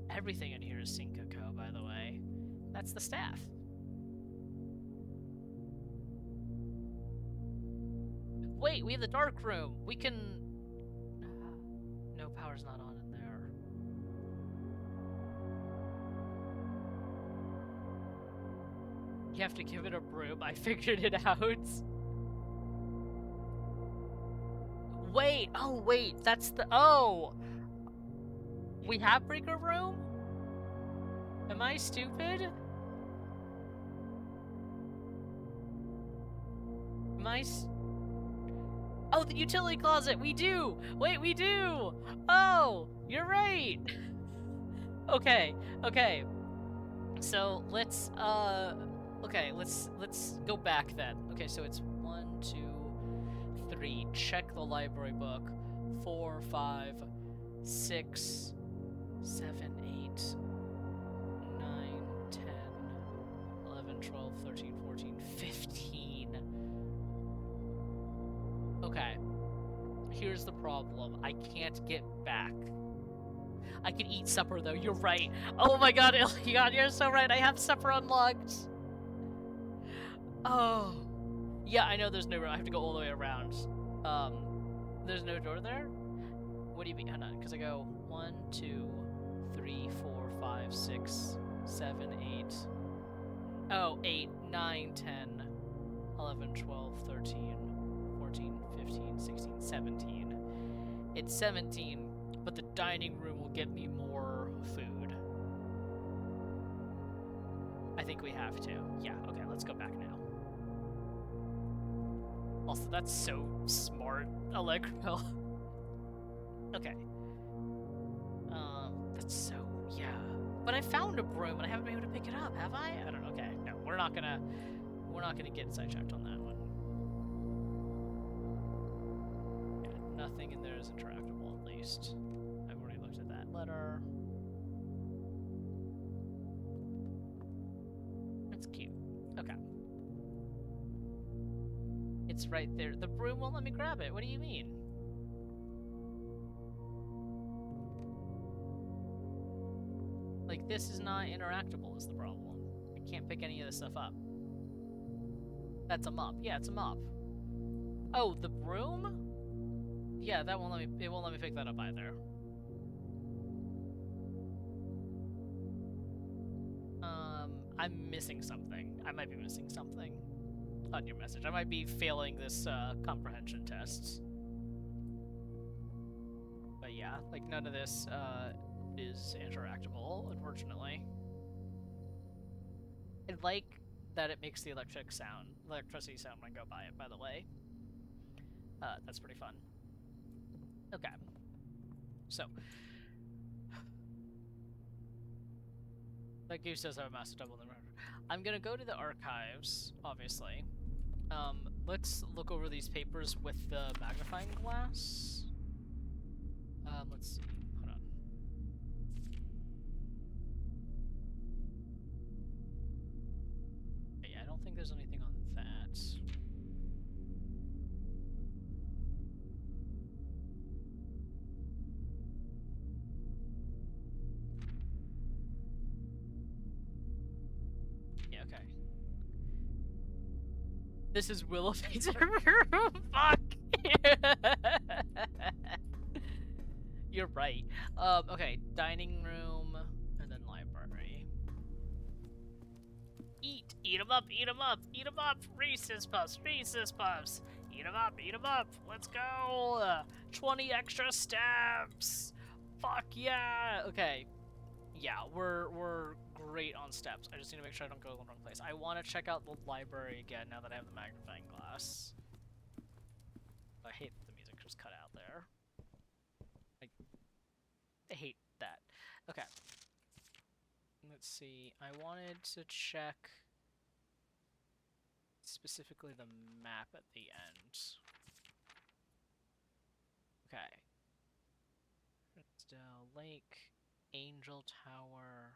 Everything in here is Syncco, by the way. That's the staff. Wait, we have the dark room. We can... No, power's not on in there. You have to give it a broom. I figured it out. Wait! Oh, wait! That's the... Oh! We have breaker room? Am I stupid? Am I... Oh, the utility closet! We do! Wait, we do! Oh! You're right! Okay, okay. So let's go back then. Okay, so it's 1, 2, 3. Check the library book. 4, 5, 6, 7, 8, 9, 10, 11, 12, 13, 14, 15. Okay. Here's the problem. I can't get back. I can eat supper though. You're right. Oh my god, Ilion, you're so right. I have supper unlocked. Oh. Yeah, I know there's no room. I have to go all the way around. There's no door there? What do you mean? Hold on, because I go 1, 2, 3, 4, 5, 6, 7, 8. Oh, 8, 9, 10, 11, 12, 13, 14, 15, 16, 17. It's 17, but the dining room will get me more food. I think we have to. Yeah, okay, let's go back now. Also, that's so smart, Allegro. Okay. That's so, yeah. But I found a broom and I haven't been able to pick it up, have I? I don't know. Okay, no, we're not gonna get sidetracked on that one. Yeah, nothing in there is interactable, at least. I've already looked at that letter. It's cute. Okay. It's right there. The broom won't let me grab it. What do you mean? Like, this is not interactable is the problem. I can't pick any of this stuff up. That's a mop. Yeah, it's a mop. Oh, the broom? Yeah, that won't let me, it won't let me pick that up either. I'm missing something. I might be missing something on your message. I might be failing this comprehension test. But yeah, like none of this is interactable, unfortunately. I like that it makes the electricity sound when I go by it, by the way. That's pretty fun. Okay. So. That goose does have a massive double in the room. I'm gonna go to the archives, obviously. Let's look over these papers with the magnifying glass. Let's see. Hold on. Yeah, I don't think there's anything on that. Yeah, okay. This is Willowfade's room. Fuck. You're right. Okay, dining room and then library. Eat! Eat 'em up! Eat 'em up! Eat 'em up! Reese's Puffs! Reese's Puffs! Eat 'em up! Eat 'em up! Let's go! 20 extra steps! Fuck yeah! Okay. Yeah, we're great on steps. I just need to make sure I don't go to the wrong place. I want to check out the library again now that I have the magnifying glass. I hate that the music just cut out there. I hate that. Okay. Let's see. I wanted to check specifically the map at the end. Okay. Still Lake, Angel Tower.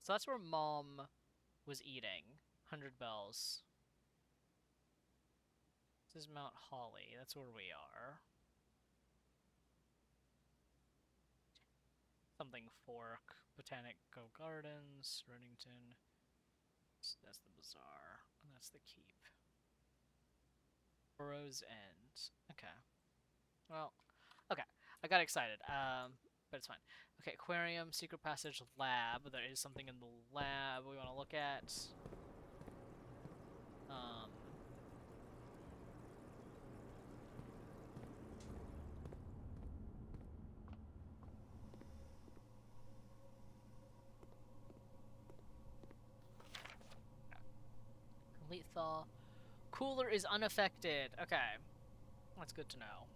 So that's where Mom was eating. 100 Bells. This is Mount Holly. That's where we are. Something Fork. Botanical Gardens. Reddington. That's the bazaar. And that's the keep. Burrow's End. Okay. Well, okay. I got excited. But it's fine. Okay, aquarium, secret passage, lab. There is something in the lab we want to look at. Complete thaw. Cooler is unaffected. Okay. That's good to know.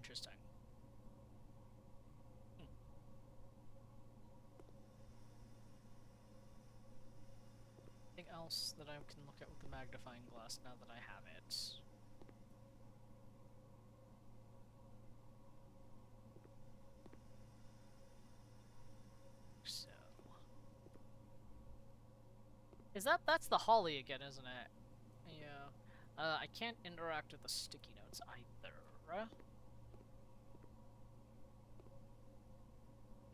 Interesting. Anything else that I can look at with the magnifying glass now that I have it? So... That's the holly again, isn't it? Yeah. I can't interact with the sticky notes either.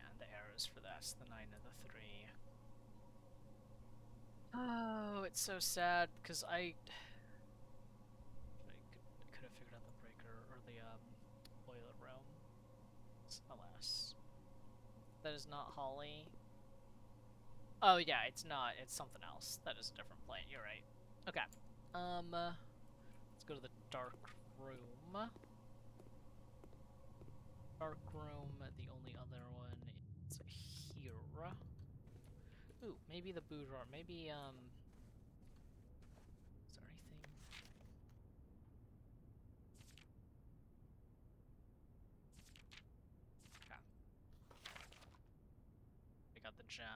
And the arrows for that's the 9 and the 3. Oh, it's so sad, because I could have figured out the breaker, or the, boiler room. Alas. That is not holly. Oh yeah, it's not. It's something else. That is a different plant. You're right. Okay. Let's go to the dark room. Dark room. The only other one is here. Ooh, maybe the boudoir. Maybe is there anything? Okay. We got the gem.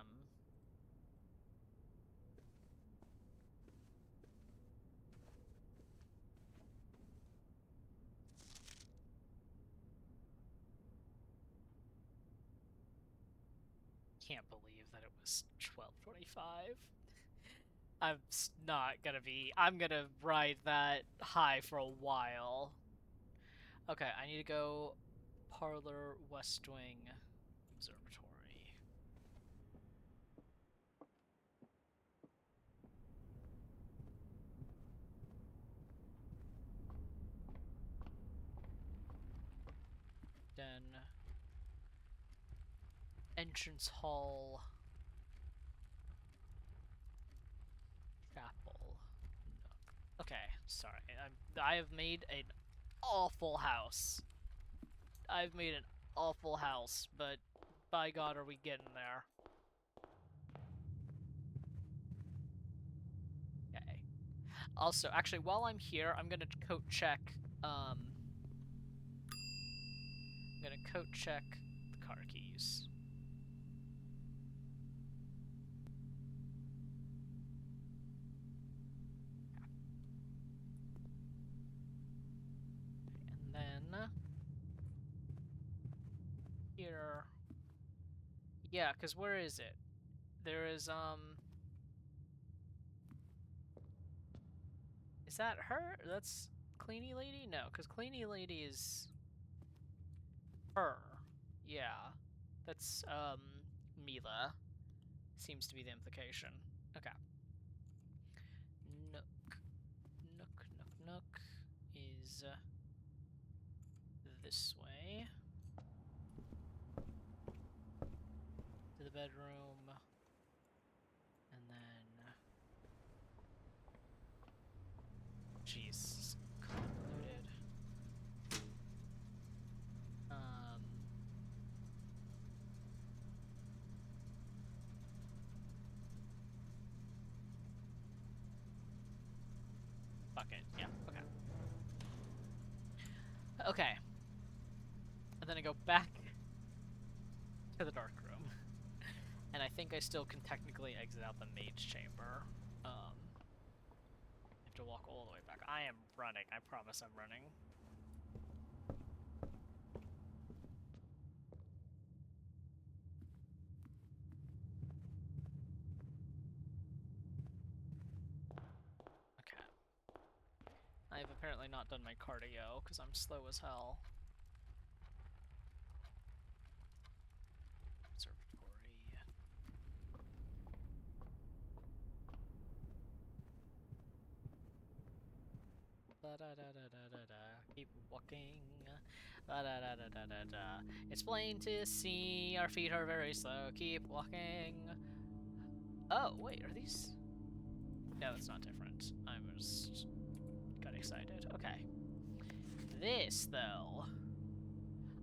Can't believe that it was 12:25. I'm not gonna be. I'm gonna ride that high for a while. Okay, I need to go parlor, west wing, observatory. Den. Entrance hall. Chapel. Nook. Okay, sorry. I have made an awful house. I've made an awful house, but by God, are we getting there? Okay. Also, actually, while I'm here, I'm gonna coat check. I'm gonna coat check the car keys. And then here. Yeah, because where is it? There is, is that her? That's Cleanie Lady? No, because Cleanie Lady is her. Yeah. That's, Mila. Seems to be the implication. Okay. Nook. Nook, nook, nook is this way. To the bedroom. And then... Jeez. Convoluted. Fuck it. Yeah, okay. Okay. And then I go back to the dark room. And I think I still can technically exit out the mage chamber. I have to walk all the way back. I am running. I promise I'm running. Okay. I have apparently not done my cardio because I'm slow as hell. Keep walking. It's plain to see our feet are very slow. Keep walking. Oh, wait, are these? No, it's not different. I just got excited. Okay. This, though.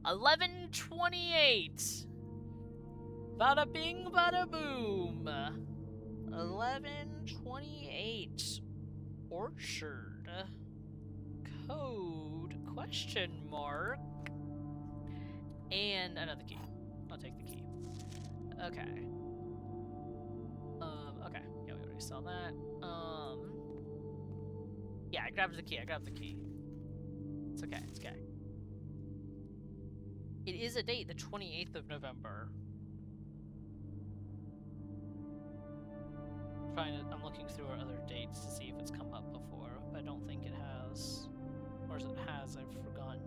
11:28. Bada bing, bada boom. 11:28. Orchard. Code ? And another key. I'll take the key. Okay. Okay. Yeah, we already saw that. Yeah, I grabbed the key. It's okay. It's okay. It is a date, the 28th of November. I'm looking through our other dates to see if it's come up before, but I don't think it has. Or if it has, I've forgotten.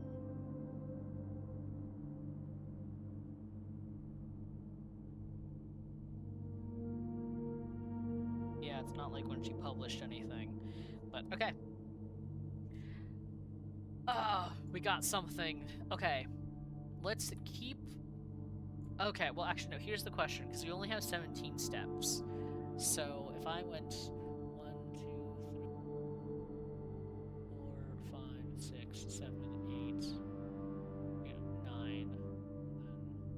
Yeah, it's not like when she published anything. But, okay. We got something. Okay. Let's keep... Okay, well, actually, no, here's the question, because we only have 17 steps. So, if I went 1, 2, 3, 4, 5, 6, 7, 8, 9, then 1,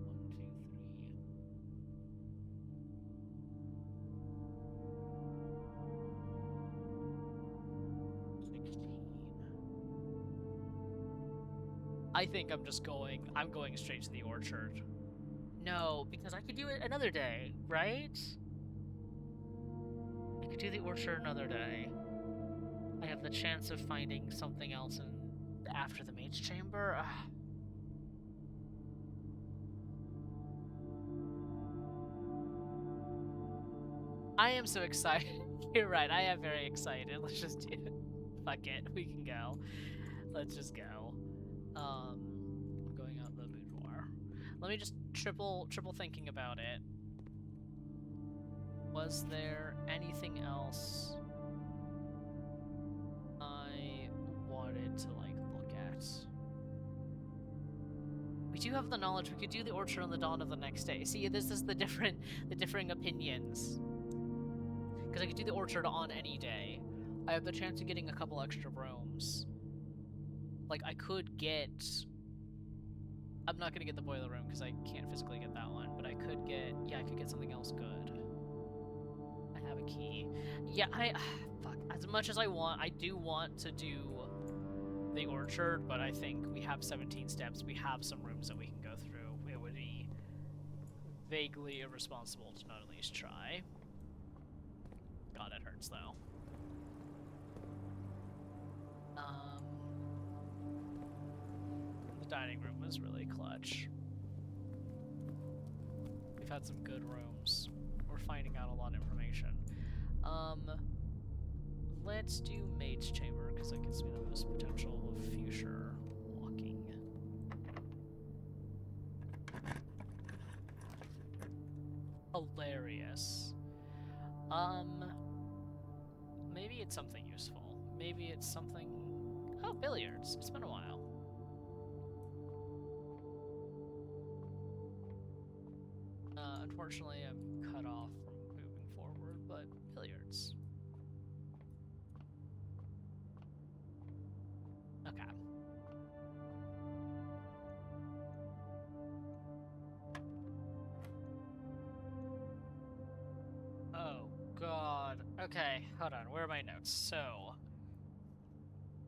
2, 3, 16. I think I'm going straight to the orchard. No, because I could do it another day, right? I could do the orchard another day. I have the chance of finding something else after the Mage's Chamber. Ugh. I am so excited. You're right, I am very excited. Let's just do it. Fuck it, we can go. Let's just go. I'm going out the boudoir. Let me just triple thinking about it. Was there anything else I wanted to, like, look at? We do have the knowledge. We could do the orchard on the dawn of the next day. See, this is the differing opinions. Because I could do the orchard on any day. I have the chance of getting a couple extra rooms. Like, I could get... I'm not gonna get the boiler room because I can't physically get that one, but I could get... Yeah, I could get something else good. I have a key. Yeah, fuck. As much as I do want to do the orchard, but I think we have 17 steps. We have some rooms that we can go through. It would be vaguely irresponsible to not at least try. God, it hurts, though. The dining room was really clutch. We've had some good rooms. We're finding out a lot of information. Let's do Mage's Chamber, because that gives me the most potential of future walking. Hilarious. Maybe it's something useful. Maybe it's something... Oh, billiards. It's been a while. Unfortunately, I'm cut off from moving forward, but billiards. Okay. Oh, God. Okay, hold on. Where are my notes? So,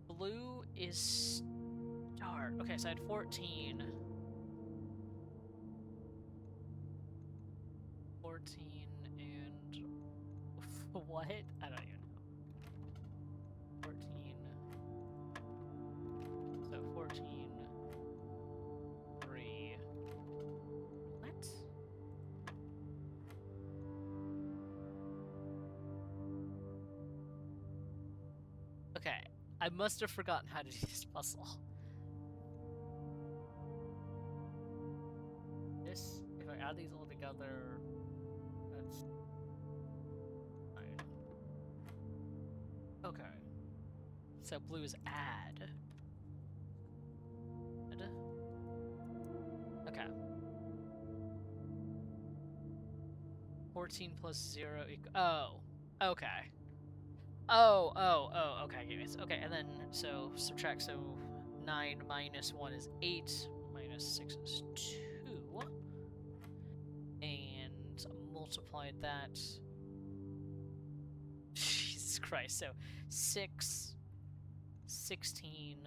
blue is start. Okay, so I had 14. 14 and... what? I don't even know. 14. So 14. 3. What? Okay, I must have forgotten how to do this puzzle. This, if I add these all together, that's 9. Okay. So blue is add. Okay. 14 plus 0 equals... Oh. Okay. Oh, okay, okay, and then, so, subtract, so 9 minus 1 is 8, minus 6 is 2, and multiplied that, Jesus Christ, so 6, 16,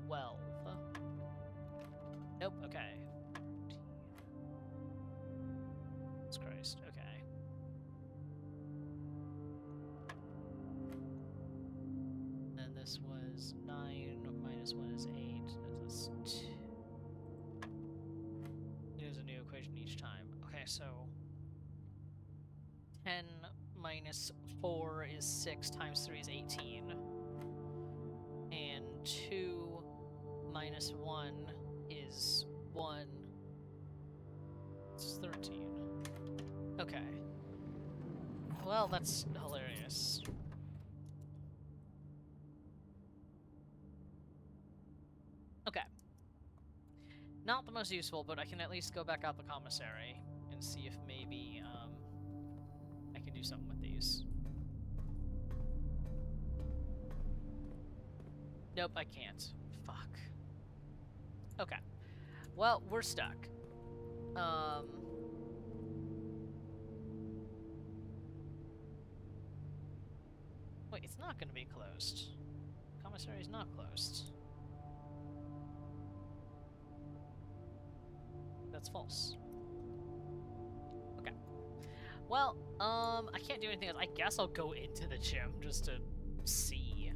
12, nope, okay, Jesus Christ. Okay. And this was 9 minus 1 is 8. That's 2. There's a new equation each time. Okay, so 10 minus 4 is 6 times 3 is 18. And 2 minus 1 is 1. It's 13. Okay. Well, that's hilarious. Okay. Not the most useful, but I can at least go back out the commissary and see if maybe, I can do something with these. Nope, I can't. Fuck. Okay. Well, we're stuck. Wait, it's not gonna be closed. Commissary is not closed. That's false. Okay. Well, I can't do anything else. I guess I'll go into the gym just to see.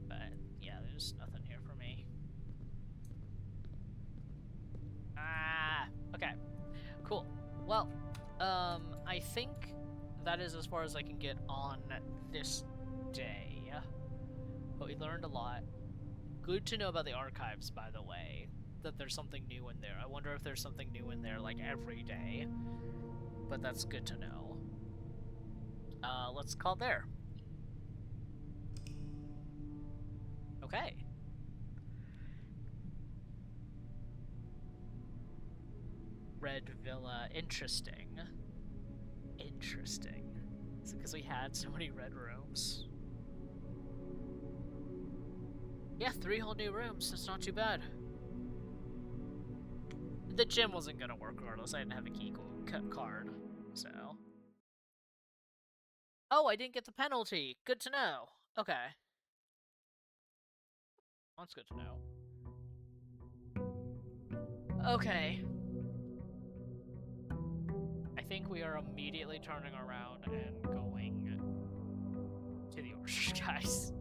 But, yeah, there's nothing here for me. Ah! Okay. Cool. Well, I think that is as far as I can get on this day. But we learned a lot. Good to know about the archives, by the way. That there's something new in there. I wonder if there's something new in there, like, every day. But that's good to know. Let's call there. Okay. Red Villa. Interesting. Interesting. Is it because we had so many red rooms? Yeah, 3 whole new rooms. That's not too bad. The gym wasn't gonna work regardless. I didn't have a key card, so. Oh, I didn't get the penalty. Good to know. Okay. That's good to know. Okay. I think we are immediately turning around and going to the orchard, guys.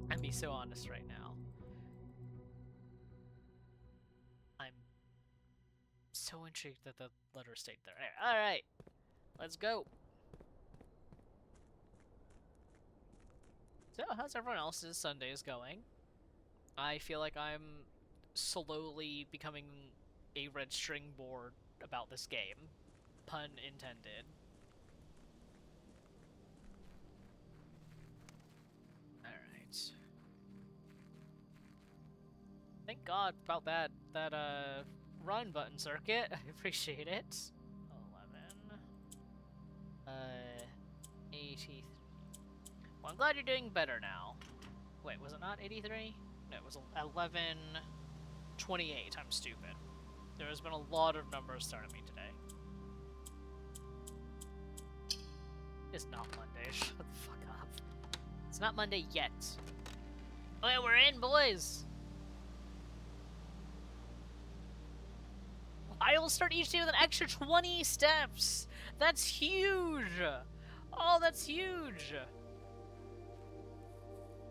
I'd be so honest right now. I'm so intrigued that the letter stayed there. Alright, let's go. So, how's everyone else's Sundays going? I feel like I'm slowly becoming a red string board about this game. Pun intended. Alright. Thank God about that run button circuit. I appreciate it. 11. 83. Well, I'm glad you're doing better now. Wait, was it not 83? No, it was 11:28. I'm stupid. There has been a lot of numbers thrown at me today. It's not Monday. Shut the fuck up. It's not Monday yet. Okay, we're in, boys! I will start each day with an extra 20 steps! That's huge! Oh, that's huge!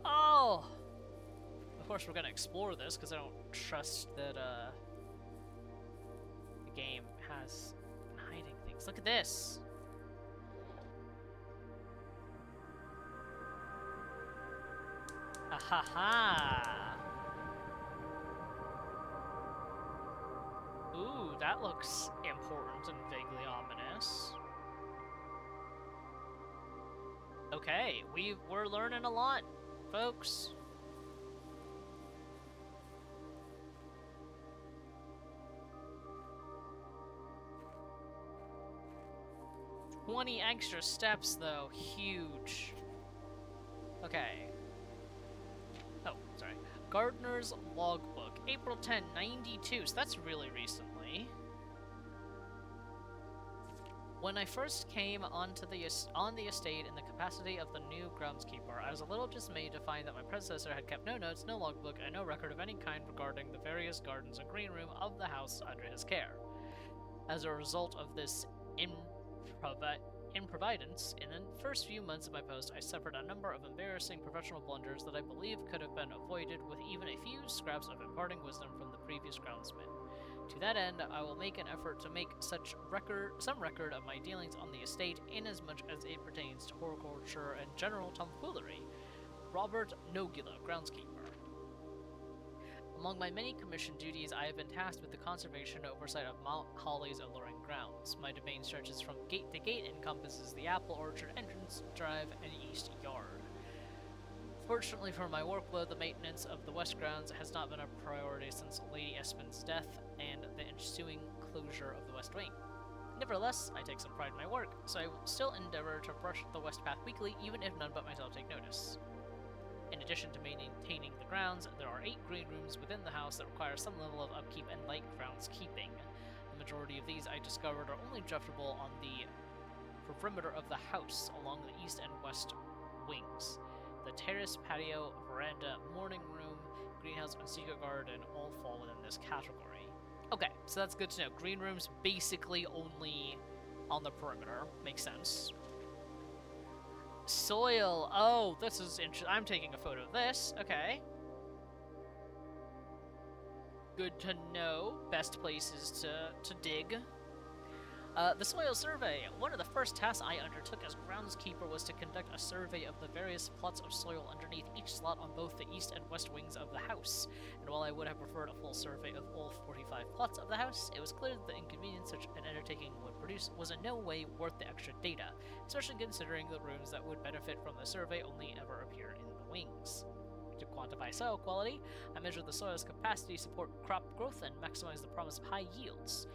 Oh! Of course, we're gonna explore this, because I don't trust that, the game has hiding things. Look at this! Ahaha! Ooh, that looks important and vaguely ominous. Okay, we're learning a lot, folks. $20 extra steps, though. Huge. Okay. Oh, sorry. Gardener's Logbook. April 10, 92. So that's really recently. When I first came on the estate in the capacity of the new groundskeeper, I was a little dismayed to find that my predecessor had kept no notes, no logbook, and no record of any kind regarding the various gardens and green room of the house under his care. As a result of this improvidence, in the first few months of my post, I suffered a number of embarrassing professional blunders that I believe could have been avoided with even a few scraps of imparting wisdom from the previous groundsman. To that end, I will make an effort to make some record of my dealings on the estate, inasmuch as it pertains to horticulture and general tomfoolery. Robert Nogula, groundskeeper. Among my many commissioned duties, I have been tasked with the conservation and oversight of Mount Holly's alluring grounds. My domain stretches from gate to gate and encompasses the apple orchard entrance, drive, and east yard. Fortunately for my workload, the maintenance of the west grounds has not been a priority since Lady Espen's death and the ensuing closure of the west wing. Nevertheless, I take some pride in my work, so I will still endeavor to brush the west path weekly, even if none but myself take notice. In addition to maintaining the grounds, there are 8 green rooms within the house that require some level of upkeep and light groundskeeping. The majority of these, I discovered, are only draftable on the perimeter of the house along the east and west wings. The terrace, patio, veranda, morning room, greenhouse, and secret garden all fall within this category. Okay, so that's good to know. Green rooms basically only on the perimeter. Makes sense. Soil. Oh, this is interesting. I'm taking a photo of this. Okay. Good to know. Best places to dig. The soil survey. One of the first tasks I undertook as groundskeeper was to conduct a survey of the various plots of soil underneath each slot on both the east and west wings of the house. And while I would have preferred a full survey of all 45 plots of the house, it was clear that the inconvenience such an undertaking would produce was in no way worth the extra data, especially considering the rooms that would benefit from the survey only ever appear in the wings. To quantify soil quality, I measured the soil's capacity to support crop growth and maximize the promise of high yields.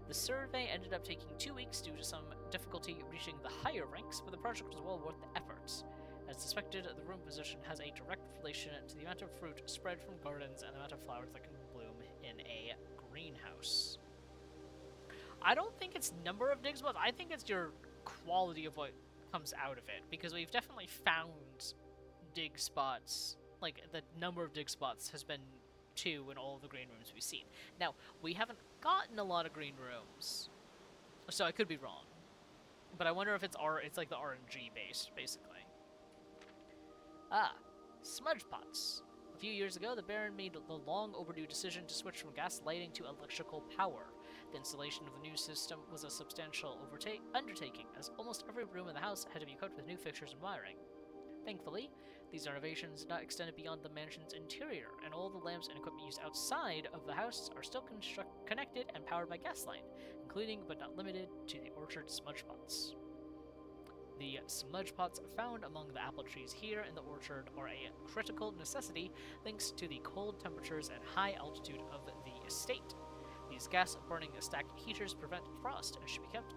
The survey ended up taking 2 weeks due to some difficulty reaching the higher ranks, but the project was well worth the efforts. As suspected, the room position has a direct relation to the amount of fruit spread from gardens and the amount of flowers that can bloom in a greenhouse. I don't think it's number of dig spots, I think it's your quality of what comes out of it, because we've definitely found dig spots, like the number of dig spots has been 2 in all of the green rooms we've seen. Now, we haven't gotten a lot of green rooms, so I could be wrong. But I wonder if it's like the RNG based, basically. Ah, smudge pots. A few years ago, the Baron made the long overdue decision to switch from gas lighting to electrical power. The installation of the new system was a substantial undertaking, as almost every room in the house had to be equipped with new fixtures and wiring. Thankfully, these renovations did not extend beyond the mansion's interior, and all the lamps and equipment used outside of the house are still connected and powered by gaslight, including but not limited to the orchard smudge pots. The smudge pots found among the apple trees here in the orchard are a critical necessity thanks to the cold temperatures and high altitude of the estate. These gas-burning stacked heaters prevent frost and should be kept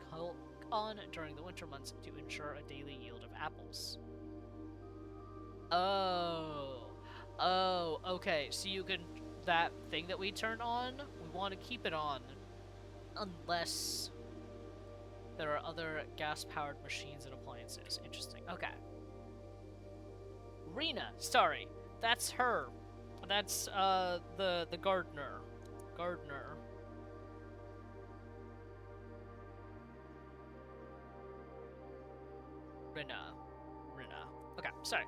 on during the winter months to ensure a daily yield of apples. Oh, okay, so you can, that thing that we turned on, we want to keep it on, unless there are other gas-powered machines and appliances. Interesting, okay. Rena, sorry, that's her. That's, the gardener. Rena. Okay, sorry.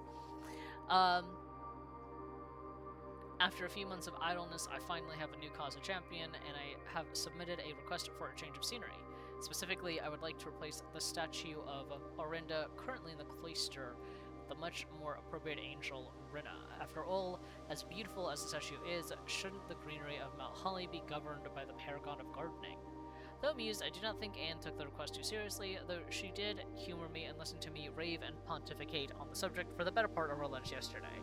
After a few months of idleness, I finally have a new cause to champion, and I have submitted a request for a change of scenery. Specifically, I would like to replace the statue of Orinda, currently in the cloister, with the much more appropriate angel, Rina. After all, as beautiful as the statue is, shouldn't the greenery of Mount Holly be governed by the paragon of gardening? Though amused, I do not think Anne took the request too seriously, though she did humor me and listen to me rave and pontificate on the subject for the better part of our lunch yesterday,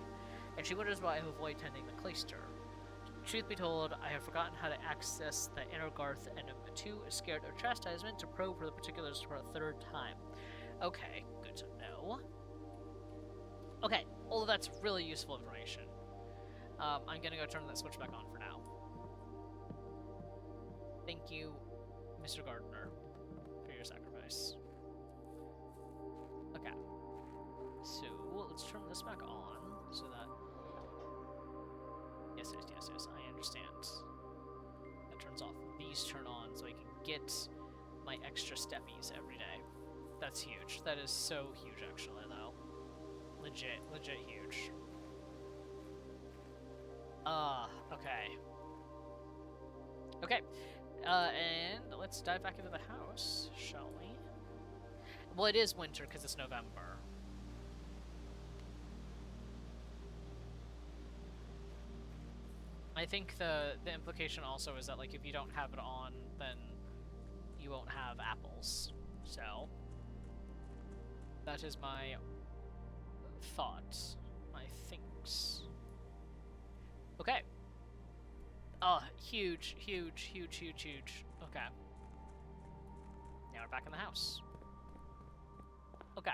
and she wonders why I avoid tending the cloister. Truth be told, I have forgotten how to access the inner garth and am too scared of chastisement to probe for the particulars for a 3rd time. Okay, good to know. Okay, all of that's really useful information. I'm gonna go turn that switch back on for now. Thank you, Mr. Gardener, for your sacrifice. Okay. So, let's turn this back on, so that... Yes, I understand. That turns off these turn on so I can get my extra steppies every day. That's huge. That is so huge, actually, though. Legit huge. Okay. Okay. And let's dive back into the house, shall we? Well, it is winter because it's November. I think the implication also is that, like, if you don't have it on, then you won't have apples. So that is my thought, my thinks. Okay. Oh, huge. Okay. Now we're back in the house. Okay.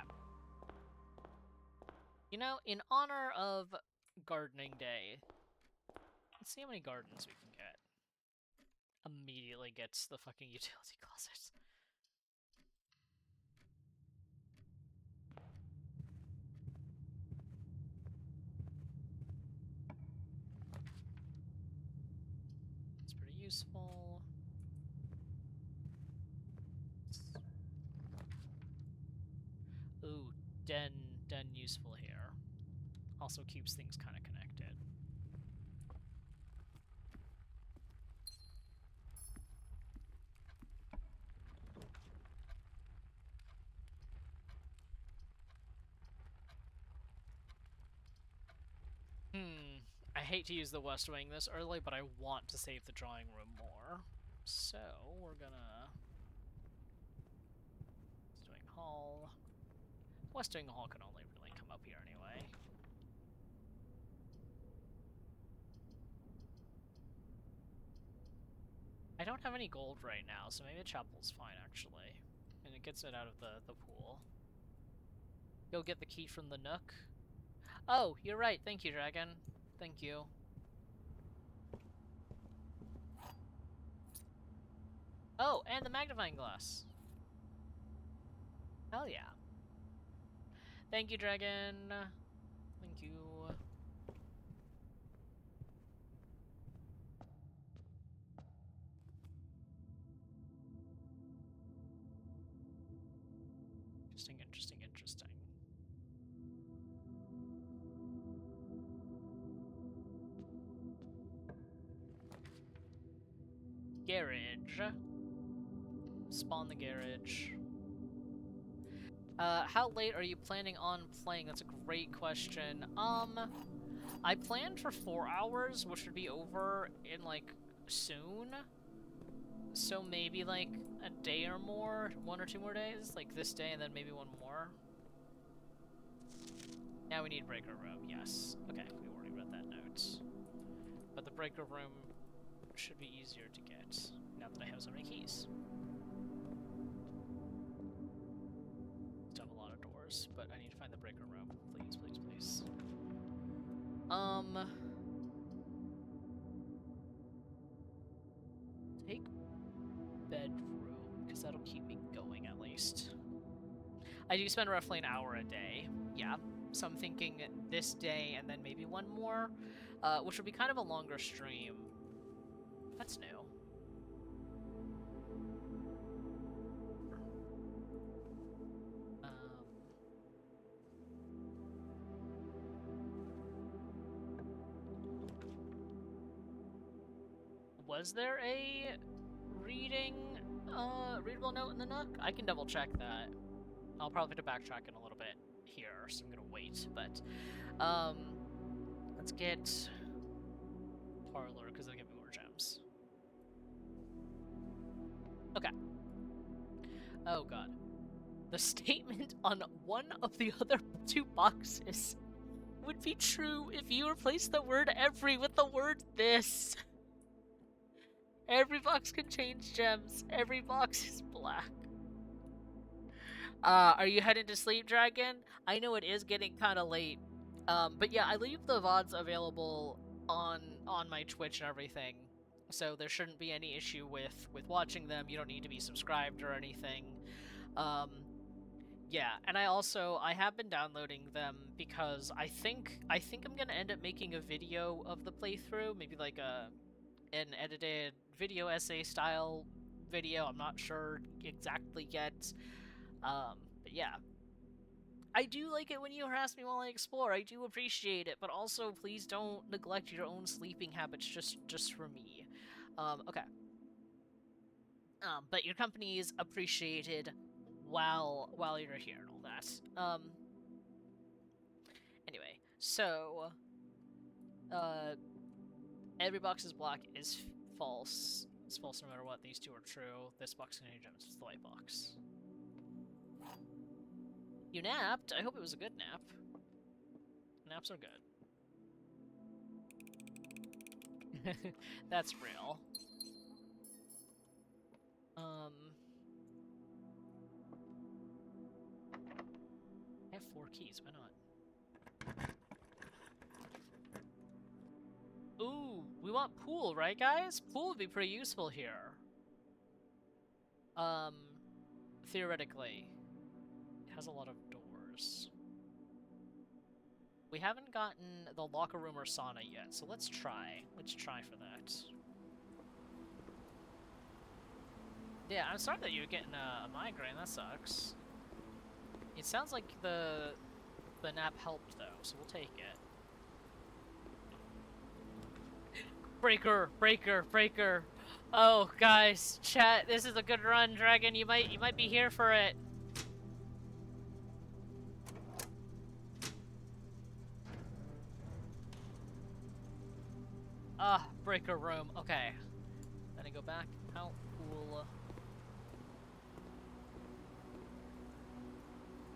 You know, in honor of Gardening Day, let's see how many gardens we can get. Immediately gets the fucking utility closet. It's pretty useful. Ooh, den useful here. Also keeps things kind of connected. I hate to use the West Wing this early, but I want to save the drawing room more. So, we're gonna... West Wing Hall. West Wing Hall can only really come up here anyway. I don't have any gold right now, so maybe the chapel's fine, actually. And it gets it out of the pool. Go get the key from the Nook. Oh, you're right. Thank you, Dragon. Thank you. Oh, and the magnifying glass. Hell yeah. Thank you, Dragon. Thank you. Interesting. Garage. Spawn the garage. How late are you planning on playing? That's a great question. I planned for 4 hours, which would be over in, like, soon. So maybe, like, a day or more? 1 or 2 more days? Like, this day and then maybe 1 more? Now we need breaker room, yes. Okay, we already read that note. But the breaker room should be easier to get, now that I have so many keys. Still have a lot of doors, but I need to find the breaker room. Please. Take bedroom, because that'll keep me going at least. I do spend roughly an hour a day, yeah. So I'm thinking this day and then maybe 1 more, which would be kind of a longer stream. That's new. Was there a readable note in the Nook? I can double check that. I'll probably have to backtrack in a little bit here, so I'm gonna wait, but, let's get Parlor, because they'll give me more gems. Okay. Oh god. The statement on one of the other 2 boxes would be true if you replace the word every with the word this. Every box contains gems. Every box is black. Are you heading to sleep, Dragon? I know it is getting kind of late. But yeah, I leave the VODs available on my Twitch and everything. So there shouldn't be any issue with watching them. You don't need to be subscribed or anything. Yeah, and I have been downloading them because I think I'm gonna end up making a video of the playthrough, maybe like a an edited video essay style video. I'm not sure exactly yet. But yeah. I do like it when you harass me while I explore. I do appreciate it, but also please don't neglect your own sleeping habits just for me. Okay. But your company is appreciated while you're here and all that. Anyway, so every box is black is false. It's false no matter what. These two are true. This box contains gems. It's the white box. You napped? I hope it was a good nap. Naps are good. That's real. I have 4 keys, why not? Ooh, we want pool, right guys? Pool would be pretty useful here. Theoretically. It has a lot of doors. We haven't gotten the locker room or sauna yet, so let's try. Let's try for that. Yeah, I'm sorry that you're getting a migraine, that sucks. It sounds like the nap helped though, so we'll take it. Breaker, breaker, breaker. Oh, guys, chat, this is a good run, Dragon. You might be here for it. Breaker room. Okay. Then I go back out. Cool.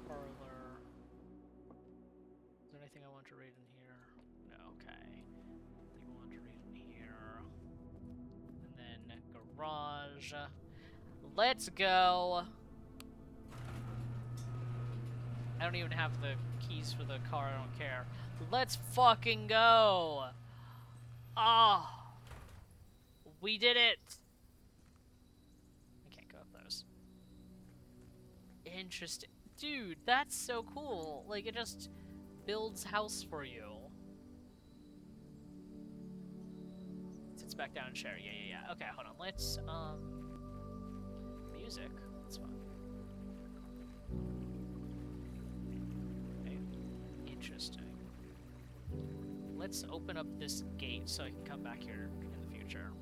Parlor. Is there anything I want to read in here? No, okay. Nothing I want to read in here. And then garage. Let's go! I don't even have the keys for the car, I don't care. Let's fucking go! Oh! We did it! I can't go up those. Interesting. Dude, that's so cool. Like, it just builds house for you. Sits back down and share. Yeah. Okay, hold on. Let's, music. That's fun. Okay. Interesting. Let's open up this gate so I can come back here in the future.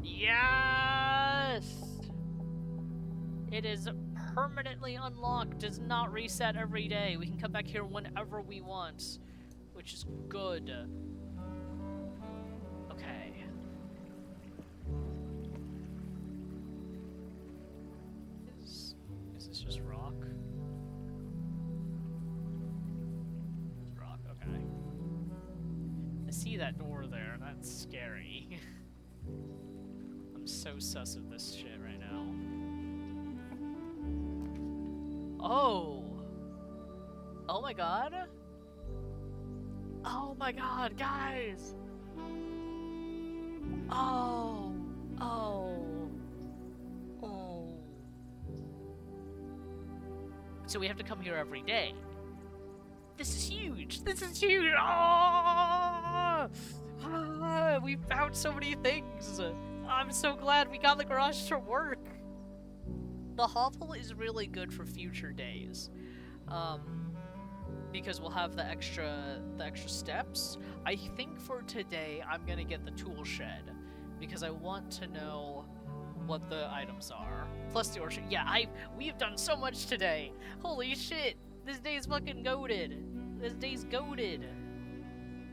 Yes! It is permanently unlocked. Does not reset every day. We can come back here whenever we want, which is good. Okay. Is this just rock? It's rock, okay. I see that door there, that's scary. I'm so sus of this shit right now. Oh! Oh my god? Oh my god, guys! Oh! Oh! Oh! So we have to come here every day. This is huge! This is huge! Oh! Ah, we found so many things! I'm so glad we got the garage to work! The hovel is really good for future days. Because we'll have the extra steps. I think for today, I'm gonna get the tool shed. Because I want to know what the items are. Plus the orchard. Yeah, we've done so much today! Holy shit! This day's fucking goated! This day's goated!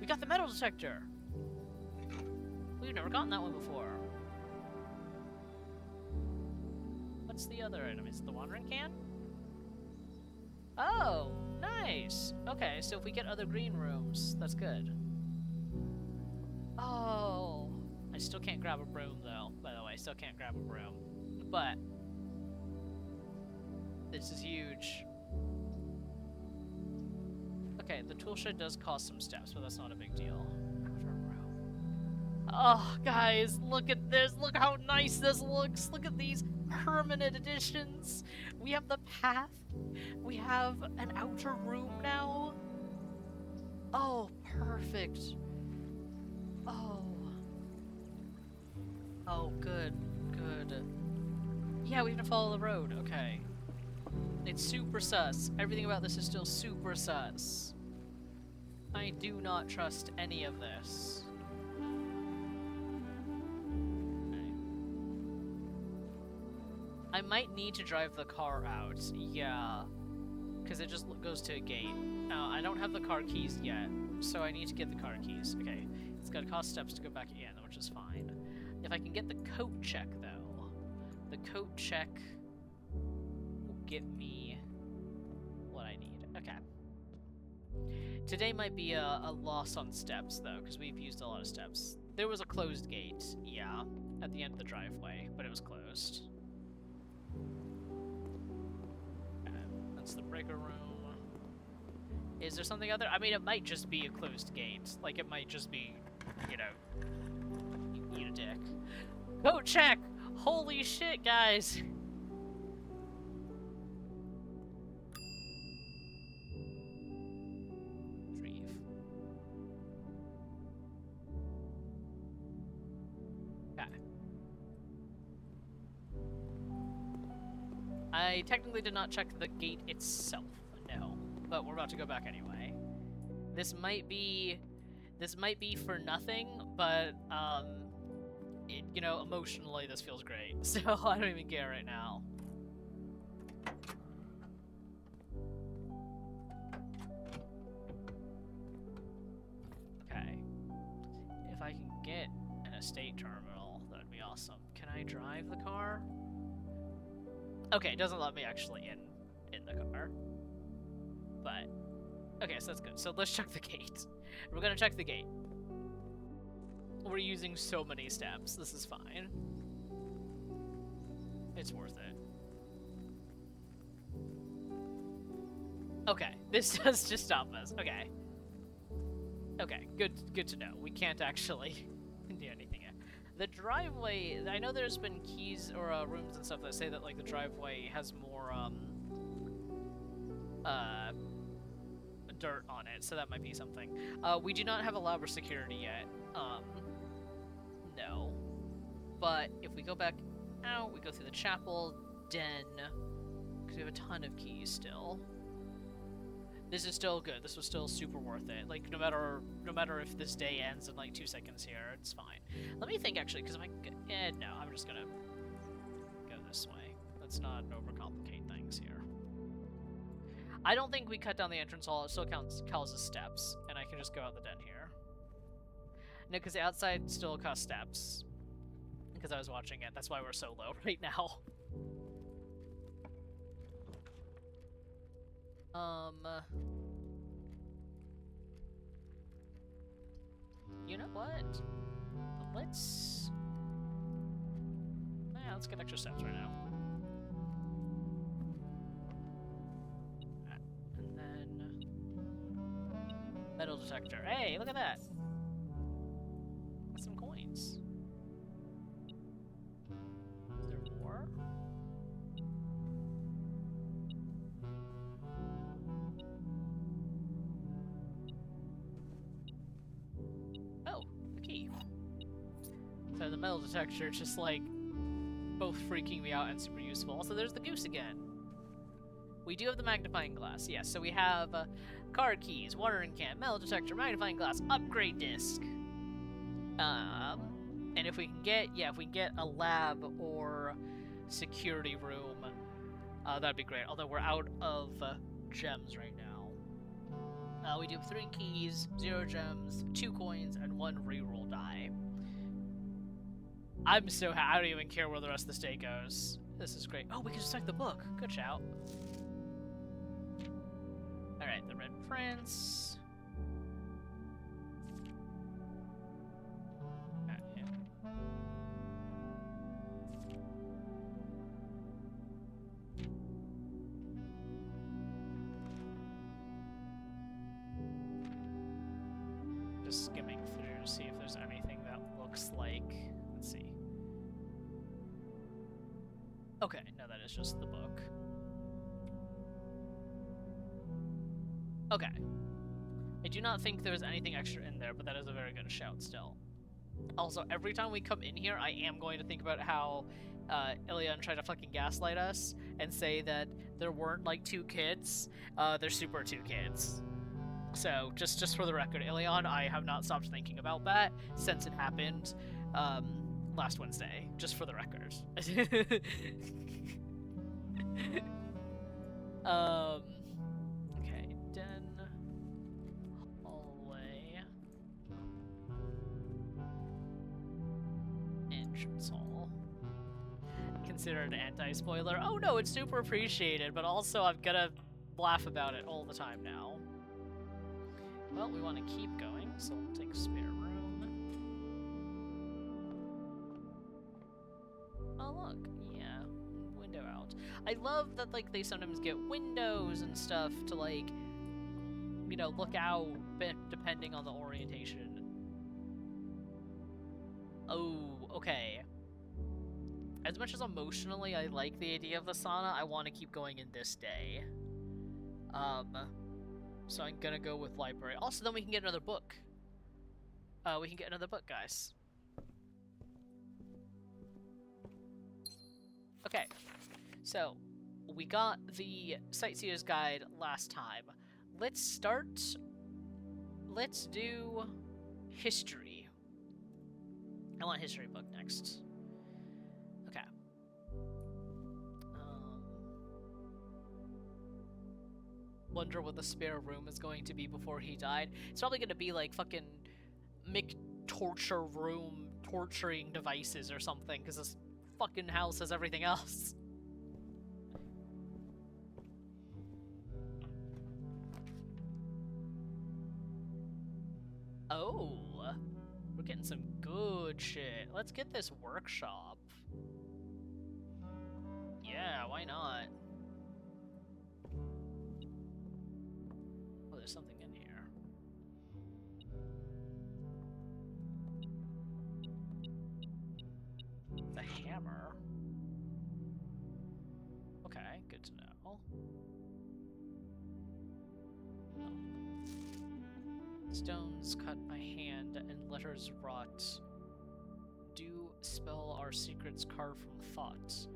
We got the metal detector! We've never gotten that one before. What's the other item? Is it the watering can? Oh, nice! Okay, so if we get other green rooms, that's good. Oh, I still can't grab a broom though, by the way. I still can't grab a broom. But this is huge. Okay, the tool shed does cost some steps, but that's not a big deal. Oh, guys, look at this. Look how nice this looks. Look at these permanent additions. We have the path. We have an outer room now. Oh, perfect. Oh. Oh, good. Good. Yeah, we have to follow the road. Okay. It's super sus. Everything about this is still super sus. I do not trust any of this. Okay. I might need to drive the car out. Yeah. Because it just goes to a gate. Now, I don't have the car keys yet, so I need to get the car keys. Okay. It's gonna cost steps to go back in, which is fine. If I can get the coat check, though, the coat check will get me what I need. Okay. Today might be a loss on steps, though, because we've used a lot of steps. There was a closed gate, yeah, at the end of the driveway, but it was closed. Okay, that's the breaker room. Is there something other? I mean, it might just be a closed gate. Like, it might just be, you know, eat a dick. Coat check! Holy shit, guys! Retrieve. Okay. I technically did not check the gate itself, no. But we're about to go back anyway. This might be for nothing, but, you know, emotionally this feels great, so I don't even care right now. Okay. If I can get an estate terminal, that would be awesome. Can I drive the car? Okay, it doesn't let me actually in the car. But, okay, so that's good. So let's check the gate. We're gonna check the gate. We're using so many steps. This is fine. It's worth it. Okay, this does just stop us. Okay. Okay, good to know. We can't actually do anything yet. The driveway, I know there's been keys or rooms and stuff that say that like the driveway has more dirt on it, so that might be something. We do not have a Labra security yet. No. But if we go back out, we go through the chapel den, because we have a ton of keys still. This is still good. This was still super worth it. Like, no matter if this day ends in like 2 seconds here, it's fine. Let me think actually, because no, I'm just gonna go this way. Let's not overcomplicate things here. I don't think we cut down the entrance hall. It still counts as steps, and I can just go out the den here. No, because the outside still costs steps. Because I was watching it. That's why we're so low right now. You know what? Let's get extra steps right now. And then metal detector. Hey, look at that. Some coins. Is there more? Oh, the key. So the metal detector just like both freaking me out and super useful. Also, there's the goose again. We do have the magnifying glass, yes. So we have card keys, watering can, metal detector, magnifying glass, upgrade disc. And if we can get a lab or security room, that'd be great. Although we're out of gems right now. We do have 3 keys, 0 gems, 2 coins, and 1 reroll die. I'm so happy. I don't even care where the rest of the state goes. This is great. Oh, we can just check the book. Good shout. Alright, the Red Prince. Just skimming through to see if there's anything that looks like... Let's see. Okay, no, that is just the book. Okay. I do not think there's anything extra in there, but that is a very good shout still. Also, every time we come in here, I am going to think about how Ilion tried to fucking gaslight us and say that there weren't like 2 kids. There's super 2 kids. So, just for the record, Ilion, I have not stopped thinking about that since it happened last Wednesday. Just for the record. Okay, den, hallway, entrance hall. Consider it an anti-spoiler. Oh no, it's super appreciated, but also I'm gonna laugh about it all the time now. Well, we want to keep going, so we'll take spare room. Oh look, yeah, window out. I love that, like, they sometimes get windows and stuff to, like, you know, look out depending on the orientation. Oh, okay. As much as emotionally I like the idea of the sauna, I want to keep going in this day. So I'm gonna go with library. Also, then we can get another book. We can get another book, guys. Okay, so we got the Sightseer's Guide last time. Let's do history. I want a history book next. Okay. Wonder what the spare room is going to be before he died. It's probably going to be like fucking McTorture room torturing devices or something, because this fucking house has everything else. Oh, we're getting some good shit. Let's get this workshop. Yeah, why not? Oh, there's something in here. The hammer. Okay, good to know. Stones cut by hand and letters wrought. Do spell our secrets carved from thought.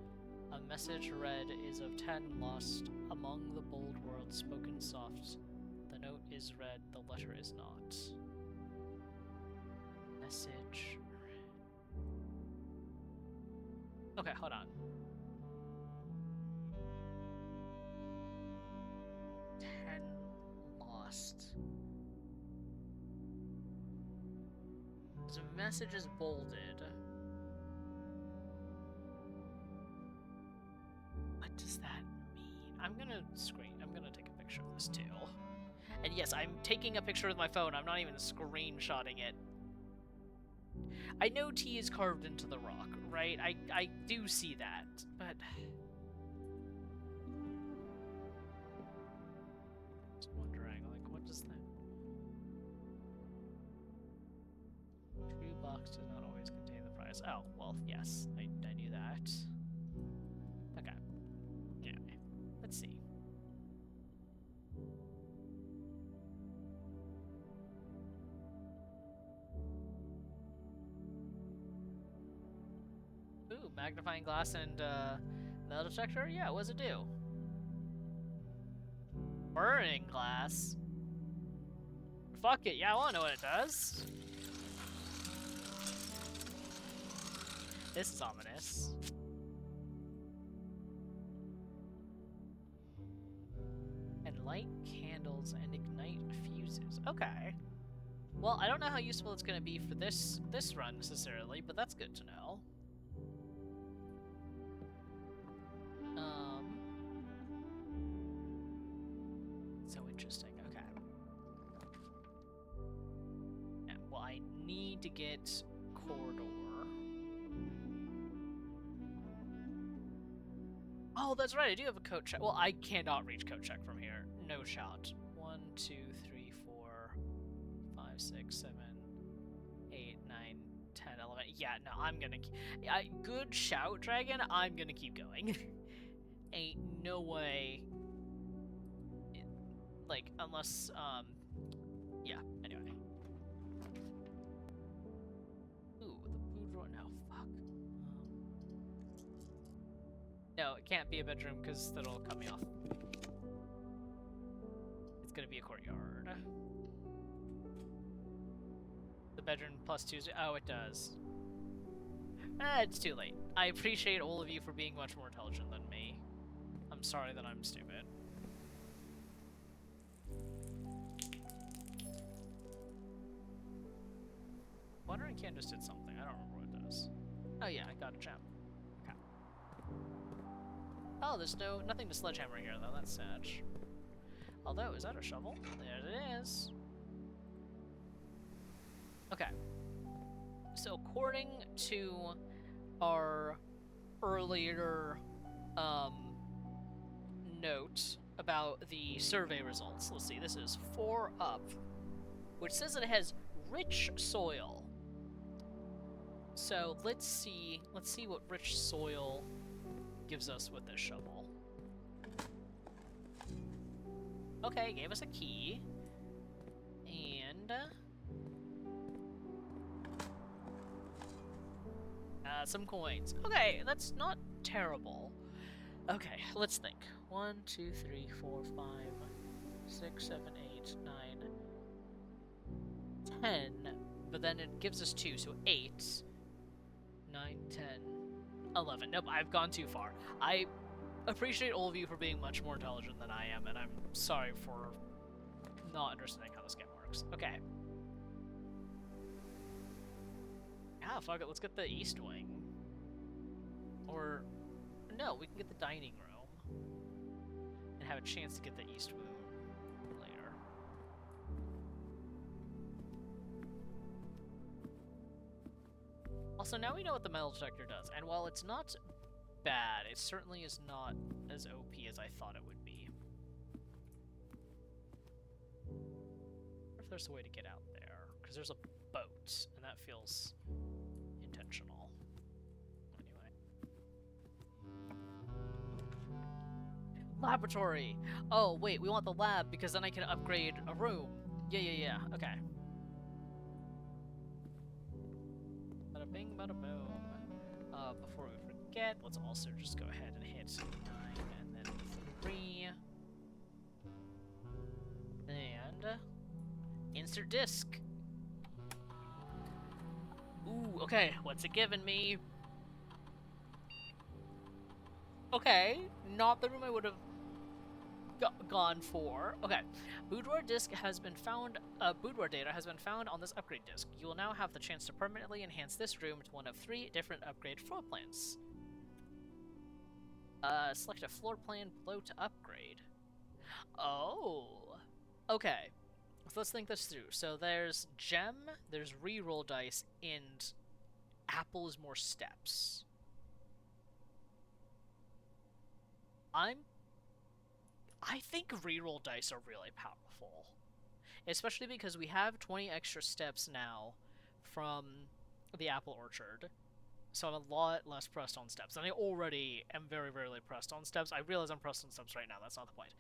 A message read is of 10 lost among the bold world spoken soft. The note is read, the letter is not. Message read. Okay, hold on. 10 lost. The message is bolded. What does that mean? I'm gonna take a picture of this too. And yes, I'm taking a picture with my phone. I'm not even screenshotting it. I know T is carved into the rock, right? I do see that, but... Just wondering, like, what does that... True box does not always contain the prize. Oh, well, yes, I knew that. Okay. Anyway, let's see. Ooh, magnifying glass and metal detector? Yeah, what does it do? Burning glass? Fuck it, yeah, I wanna know what it does. This is ominous. And light candles and ignite fuses. Okay. Well, I don't know how useful it's gonna be for this run necessarily, but that's good to know. So interesting. Okay. Yeah, well, I need to get corridor. Oh, that's right, I do have a coat check. Well, I cannot reach coat check from here. No shot. 1, 2, 3, 4, 5, 6, 7, 8, 9, 10, 11. Yeah, no, I'm gonna... good shout, Dragon. I'm gonna keep going. Ain't no way... Like, unless, No, it can't be a bedroom because that'll cut me off. It's gonna be a courtyard. The bedroom plus 2. Oh, it does. It's too late. I appreciate all of you for being much more intelligent than me. I'm sorry that I'm stupid. Wandering Can just did something. I don't remember what it does. Oh yeah, I got a gem. Okay. Oh, there's nothing to sledgehammer here though. That's sad. Although, is that a shovel? There it is. Okay. So according to our earlier note about the survey results, let's see, this is 4 up, which says that it has rich soil. So let's see what rich soil gives us with this shovel. Okay, gave us a key. And some coins. Okay, that's not terrible. Okay, let's think. 1, 2, 3, 4, 5, 6, 7, 8, 9, 10. But then it gives us 2, so 8, 9, 10, 11. Nope, I've gone too far. I appreciate all of you for being much more intelligent than I am, and I'm sorry for not understanding how this game works. Okay. Ah, fuck it, let's get the east wing. Or, no, we can get the dining room. And have a chance to get the east wing later. Also, now we know what the metal detector does, and while it's not bad, it certainly is not as OP as I thought it would be. I wonder if there's a way to get out there, because there's a boat, and that feels intentional. Anyway. Laboratory! Oh, wait, we want the lab, because then I can upgrade a room. Yeah, okay. Bada bing, bada boom. Before we forget, let's also just go ahead and hit 9 and then 3. And insert disc. Ooh, okay, what's it giving me? Okay, not the room I would have gone for. Okay, boudoir disk has been found. Boudoir data has been found on this upgrade disk. You will now have the chance to permanently enhance this room to one of 3 different upgrade floor plans. Select a floor plan below to upgrade. Oh, okay. So let's think this through. So there's gem, there's reroll dice, and apple is more steps. I think reroll dice are really powerful. Especially because we have 20 extra steps now from the apple orchard. So I'm a lot less pressed on steps. And I already am very rarely pressed on steps. I realize I'm pressed on steps right now, that's not the point.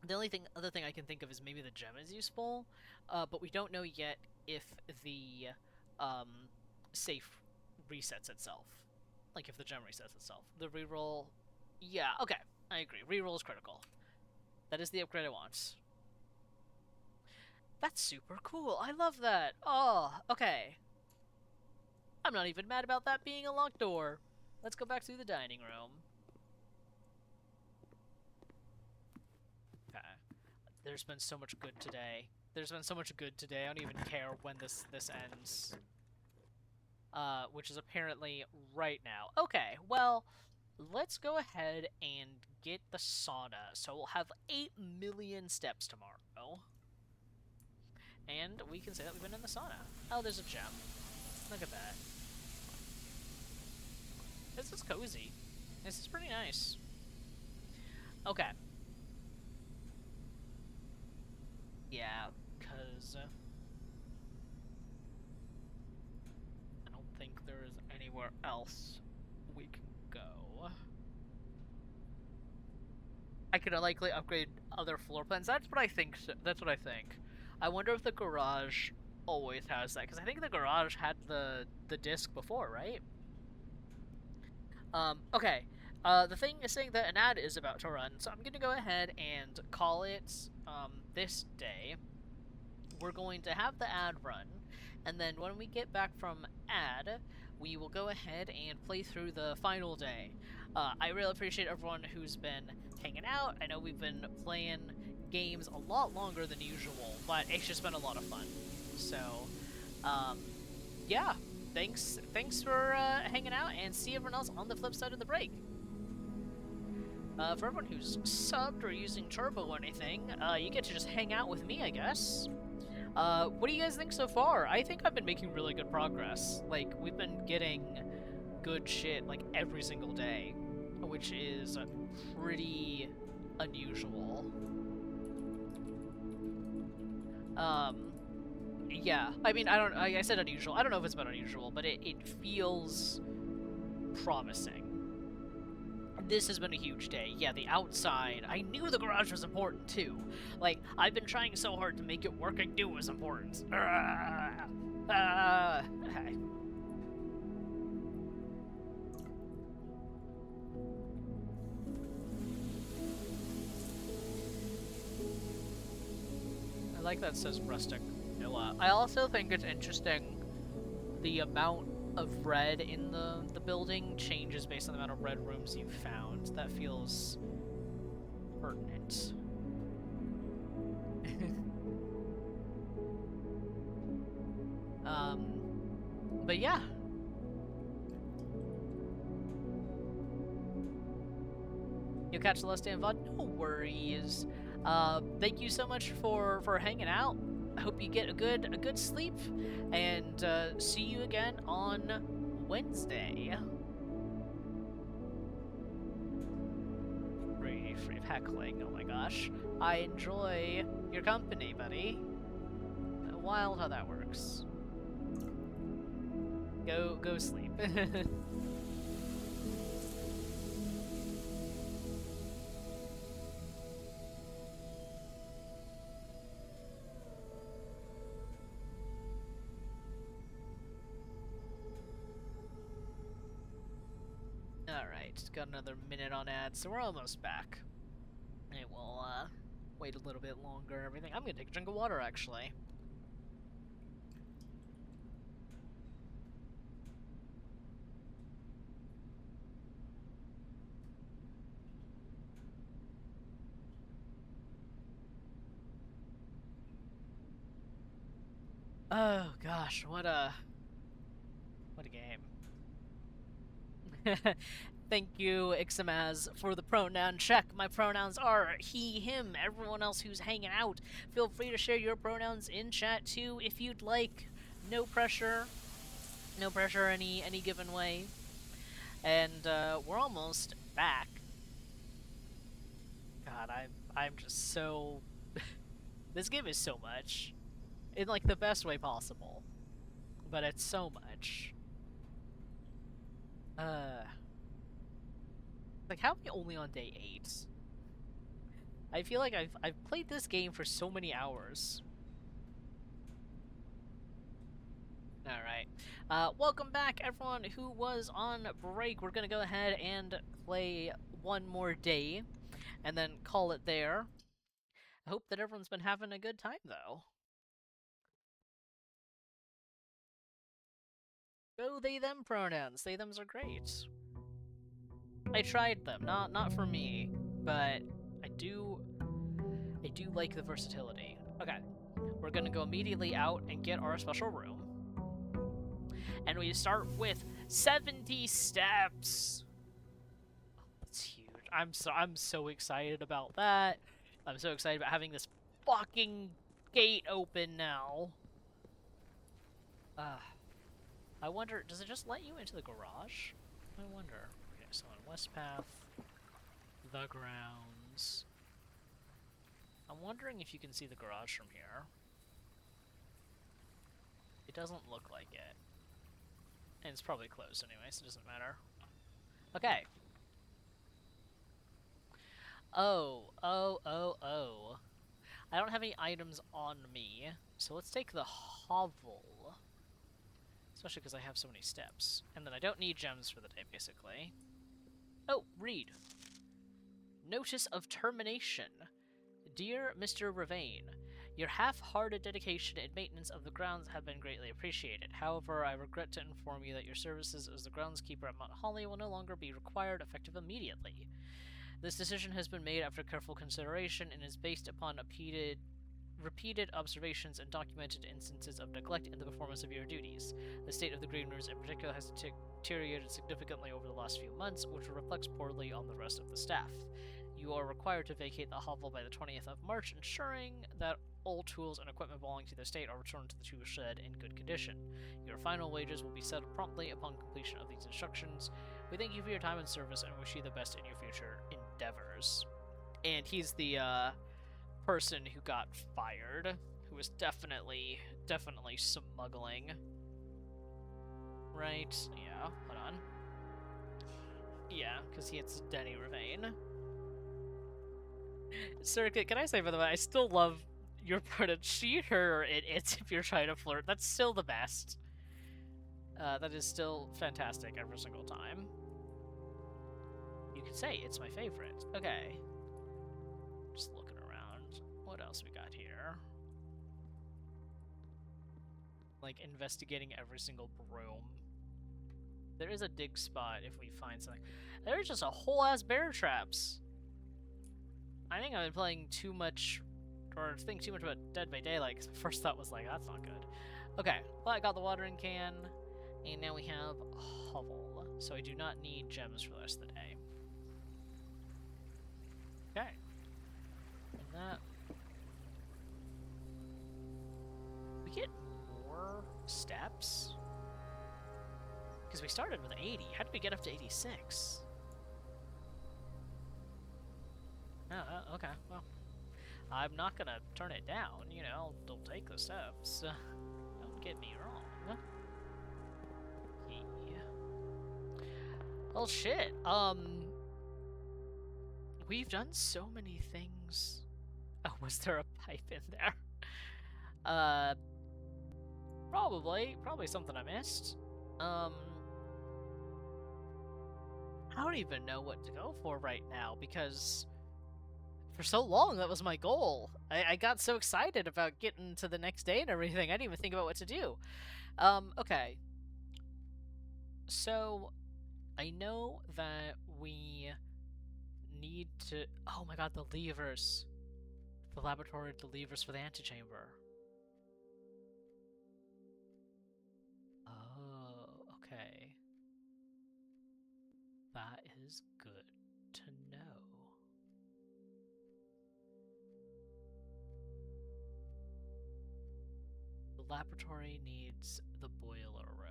The only other thing I can think of is maybe the gem is useful, but we don't know yet if the safe resets itself. Like if the gem resets itself. The reroll, yeah, okay, I agree. Reroll is critical. That is the upgrade I want. That's super cool. I love that. Oh, okay. I'm not even mad about that being a locked door. Let's go back to the dining room. Okay. There's been so much good today. I don't even care when this ends. Which is apparently right now. Okay, well, let's go ahead and get the sauna. So we'll have 8 million steps tomorrow. And we can say that we've been in the sauna. Oh, there's a gem. Look at that. This is cozy. This is pretty nice. Okay. Yeah, because I don't think there is anywhere else we can go. I could likely upgrade other floor plans. That's what I think. That's what I think. I wonder if the garage always has that, because I think the garage had the disc before, right? Okay. The thing is saying that an ad is about to run, so I'm gonna go ahead and call it this day. We're going to have the ad run, and then when we get back from ad, we will go ahead and play through the final day. I really appreciate everyone who's been hanging out. I know we've been playing games a lot longer than usual, but it's just been a lot of fun. So, yeah, thanks for hanging out, and see everyone else on the flip side of the break. For everyone who's subbed or using Turbo or anything, you get to just hang out with me, I guess. What do you guys think so far? I think I've been making really good progress. Like, we've been getting good shit, like, every single day, which is pretty unusual. Yeah. I mean, I said unusual. I don't know if it's been unusual, but it feels promising. This has been a huge day. Yeah, the outside. I knew the garage was important, too. Like, I've been trying so hard to make it work, I knew it was important. I like that it says rustic villa. I also think it's interesting the amount of red in the building changes based on the amount of red rooms you've found. That feels pertinent. But yeah. You'll catch Celeste and VOD? No worries. Thank you so much for hanging out. I hope you get a good sleep, and see you again on Wednesday. Free heckling. Oh my gosh, I enjoy your company, buddy. Wild how that works. Go sleep. Alright, got another minute on ads, so we're almost back. It will, wait a little bit longer and everything. I'm gonna take a drink of water, actually. Oh gosh, what a game. Thank you, Ixamaz, for the pronoun check. My pronouns are he, him. Everyone else who's hanging out, feel free to share your pronouns in chat too if you'd like. No pressure. No pressure any given way. And we're almost back. God, I'm just so this game is so much. In like the best way possible. But it's so much. Like, how are we only on day 8? I feel like I've played this game for so many hours. Alright. Welcome back, everyone who was on break. We're gonna go ahead and play one more day, and then call it there. I hope that everyone's been having a good time, though. Go they them pronouns. They thems are great. I tried them. Not for me, but I do like the versatility. Okay. We're gonna go immediately out and get our special room. And we start with 70 steps. Oh, that's huge. I'm so excited about that. I'm so excited about having this fucking gate open now. I wonder, does it just let you into the garage? I wonder. Okay, so on West Path, the grounds. I'm wondering if you can see the garage from here. It doesn't look like it. And it's probably closed anyway, so it doesn't matter. Okay. Oh. I don't have any items on me, so let's take the hovel. Especially because I have so many steps. And then I don't need gems for the day, basically. Oh, read. Notice of termination. Dear Mr. Ravane, your half-hearted dedication and maintenance of the grounds have been greatly appreciated. However, I regret to inform you that your services as the groundskeeper at Mount Holly will no longer be required effective immediately. This decision has been made after careful consideration and is based upon repeated observations and documented instances of neglect in the performance of your duties. The state of the green rooms in particular has deteriorated significantly over the last few months, which reflects poorly on the rest of the staff. You are required to vacate the hovel by the 20th of March, ensuring that all tools and equipment belonging to the estate are returned to the tool shed in good condition. Your final wages will be settled promptly upon completion of these instructions. We thank you for your time and service and wish you the best in your future endeavors. And he's the person who got fired, who was definitely smuggling. Right? Yeah, hold on. Yeah, because it's Denny Ravane. Sir, can I say, by the way, I still love your part of she, her, or it if you're trying to flirt. That's still the best. That is still fantastic every single time. You could say it's my favorite. Okay. Just looking around. What else we got here? Like, investigating every single room. There is a dig spot if we find something. There's just a whole ass bear traps. I think I've been playing too much, or think too much about Dead by Daylight, because my first thought was like, that's not good. Okay, well, I got the watering can, and now we have a hovel, so I do not need gems for the rest of the day. Okay. And that... we get more steps? Because we started with 80. How did we get up to 86? Oh, okay, well, I'm not gonna turn it down, you know, I'll take the steps. Don't get me wrong. Yeah. Well, shit, we've done so many things. Oh, was there a pipe in there? Probably something I missed. I don't even know what to go for right now, because for so long, that was my goal. I got so excited about getting to the next day and everything, I didn't even think about what to do. Okay. So, I know that we need to... oh my god, the levers. The laboratory, the levers for the antechamber. Oh, okay. That is good to know. The laboratory needs the boiler room.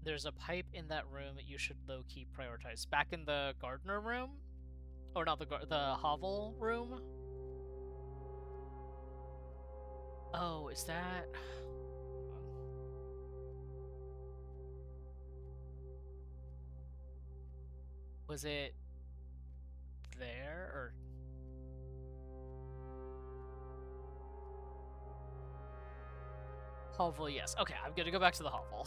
There's a pipe in that room that you should low-key prioritize. Back in the gardener room? Or not the hovel room? Oh, is that... was it there, or... hovel, yes. Okay, I'm gonna go back to the hovel.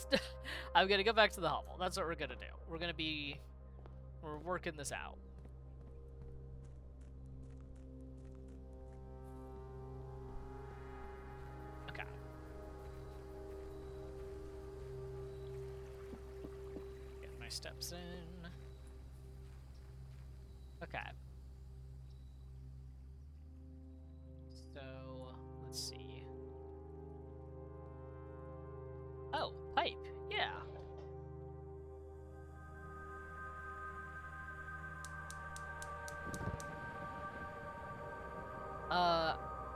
I'm gonna go back to the hovel. That's what we're gonna do. We're working this out. Okay. Get my steps in. Okay. So, let's see. Oh, pipe. Yeah.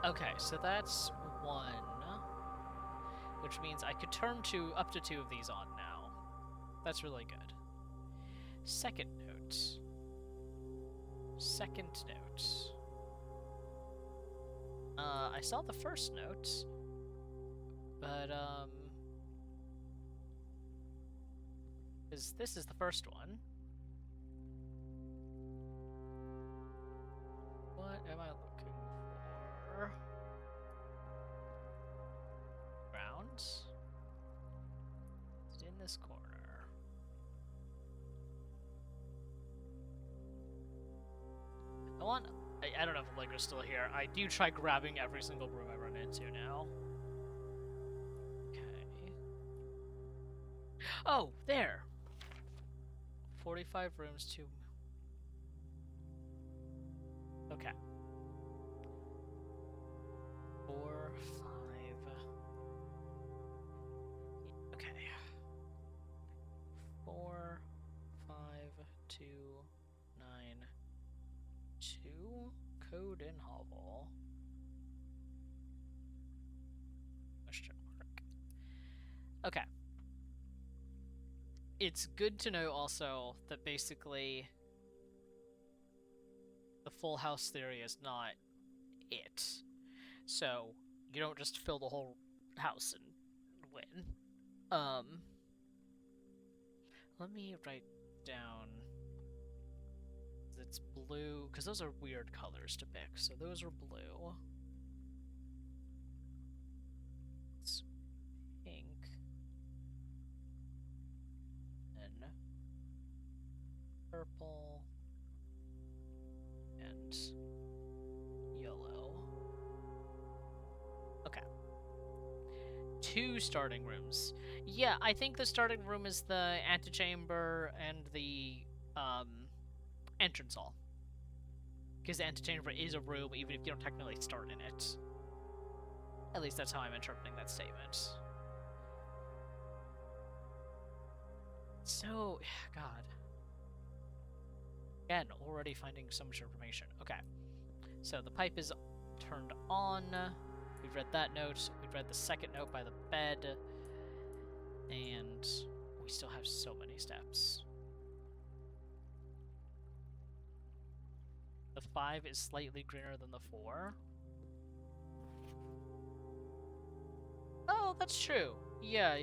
Okay, so that's one. Which means I could turn up to 2 of these on now. That's really good. Second note. Second note. I saw the first note, but, this is the first one. What am I looking for? Grounds? this corner. I don't know if Allegra's still here. I do try grabbing every single room I run into now. Okay. Oh, there! 45 rooms to... Okay. 4, 5... Okay. 4, 5, 2, 9... 2 code in hovel. Question mark. Okay. It's good to know also that basically the full house theory is not it. So you don't just fill the whole house and win. Let me write down. It's blue, because those are weird colors to pick, so those are blue. It's pink. Then purple. And yellow. Okay. 2 starting rooms. Yeah, I think the starting room is the antechamber and the, entrance hall. Because the antechamber is a room, even if you don't technically start in it. At least that's how I'm interpreting that statement. So, God. Again, already finding so much information. Okay. So the pipe is turned on. We've read that note. We've read the second note by the bed. And we still have so many steps. The 5 is slightly greener than the 4. Oh, that's true. Yeah.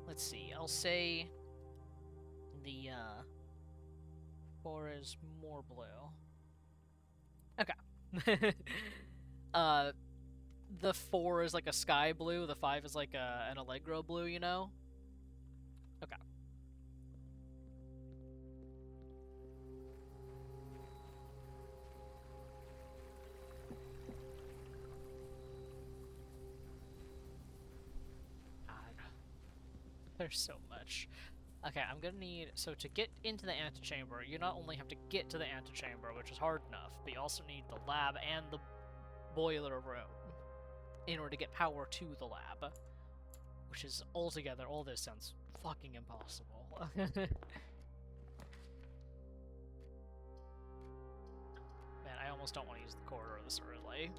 Let's see. I'll say the 4 is more blue. Okay. The 4 is like a sky blue. The 5 is like an Allegro blue, you know? Okay. There's so much. Okay, I'm gonna need... So to get into the antechamber, you not only have to get to the antechamber, which is hard enough, but you also need the lab and the boiler room in order to get power to the lab. Which is altogether, all this sounds fucking impossible. Man, I almost don't want to use the corridor this early.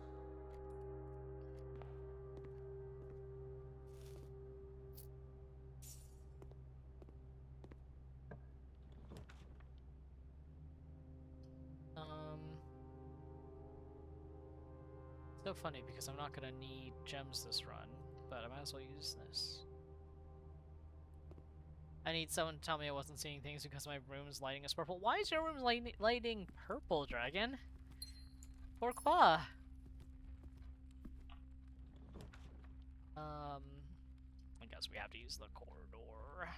So funny because I'm not gonna need gems this run, but I might as well use this. I need someone to tell me I wasn't seeing things because my room's lighting is purple. Why is your room lighting purple, Dragon? Pourquoi? I guess we have to use the corridor.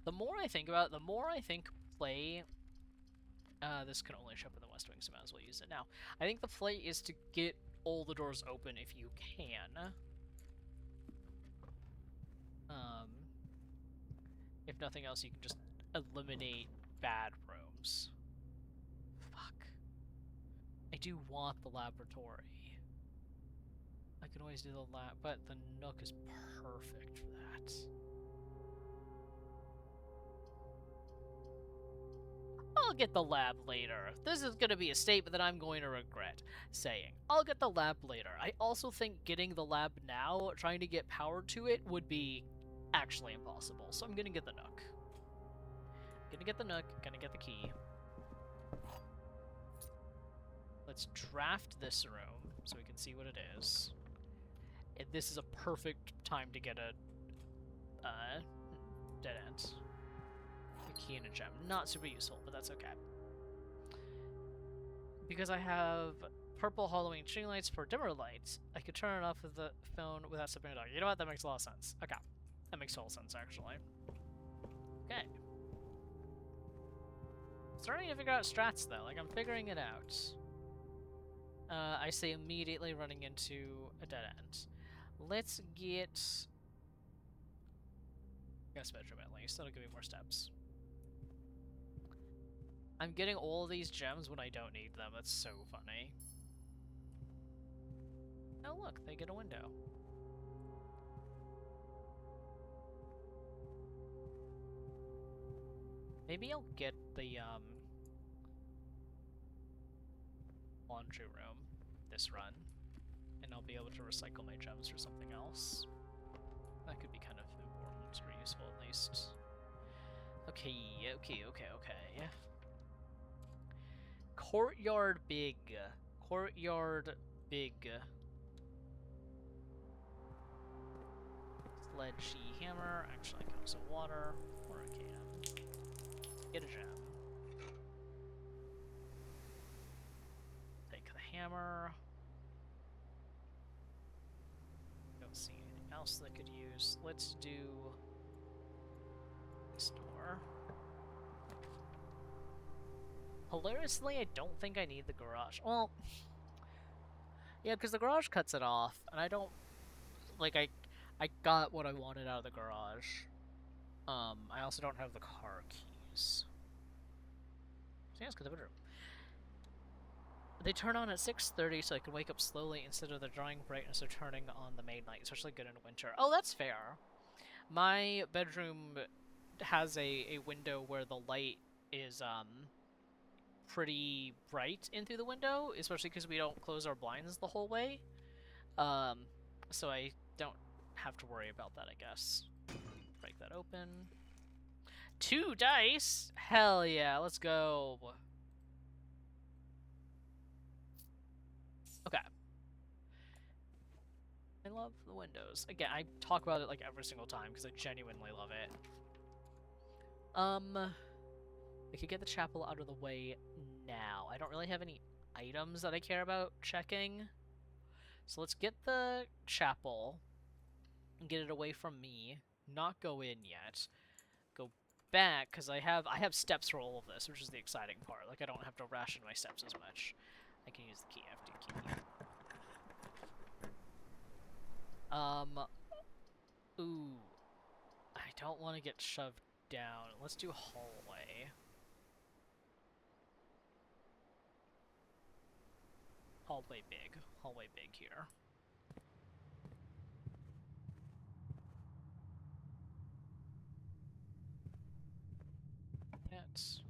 The more I think about it, the more I think play... this can only show up in the West Wing, so I might as well use it now. I think the play is to get all the doors open if you can. If nothing else, you can just eliminate bad rooms. Fuck. I do want the laboratory. I can always do the lab, but the Nook is perfect for that. I'll get the lab later. This is going to be a statement that I'm going to regret saying. I'll get the lab later. I also think getting the lab now, trying to get power to it, would be actually impossible. So I'm going to get the Nook. Gonna get the Nook, gonna get the key. Let's draft this room so we can see what it is. And this is a perfect time to get a dead end. A key and a gem. Not super useful, but that's okay. Because I have purple Halloween string lights for dimmer lights, I could turn it off with the phone without stepping a dog. You know what? That makes a lot of sense. Okay. That makes total sense, actually. Okay. Starting to figure out strats, though. Like, I'm figuring it out. I say immediately running into a dead end. Let's get... guest bedroom, at least. That'll give me more steps. I'm getting all of these gems when I don't need them. That's so funny. Oh, look. They get a window. Maybe I'll get the, laundry room this run, and I'll be able to recycle my gems for something else. That could be kind of important or useful, at least. Okay. Courtyard big. Courtyard big. Sledgy hammer. Actually, I can also water. Or I can get a gem. Take the hammer. Don't see anything else that I could use. Let's do this door. Hilariously, I don't think I need the garage. Well, yeah, because the garage cuts it off, and I don't... like, I got what I wanted out of the garage. I also don't have the car keys. So yeah, let's go to the bedroom. They turn on at 6:30 so I can wake up slowly instead of the drawing brightness of turning on the main light, especially good in winter. Oh, that's fair. My bedroom has a window where the light is, pretty bright in through the window, especially because we don't close our blinds the whole way. So I don't have to worry about that, I guess. Break that open. 2 dice? Hell yeah, let's go. Okay. I love the windows. Again, I talk about it like every single time because I genuinely love it. I could get the chapel out of the way now. I don't really have any items that I care about checking. So let's get the chapel and get it away from me. Not go in yet. Go back, because I have steps for all of this, which is the exciting part. Like, I don't have to ration my steps as much. I can use the key. I have to key. Ooh. I don't want to get shoved down. Let's do hallway. Hallway big. Hallway big here. That's...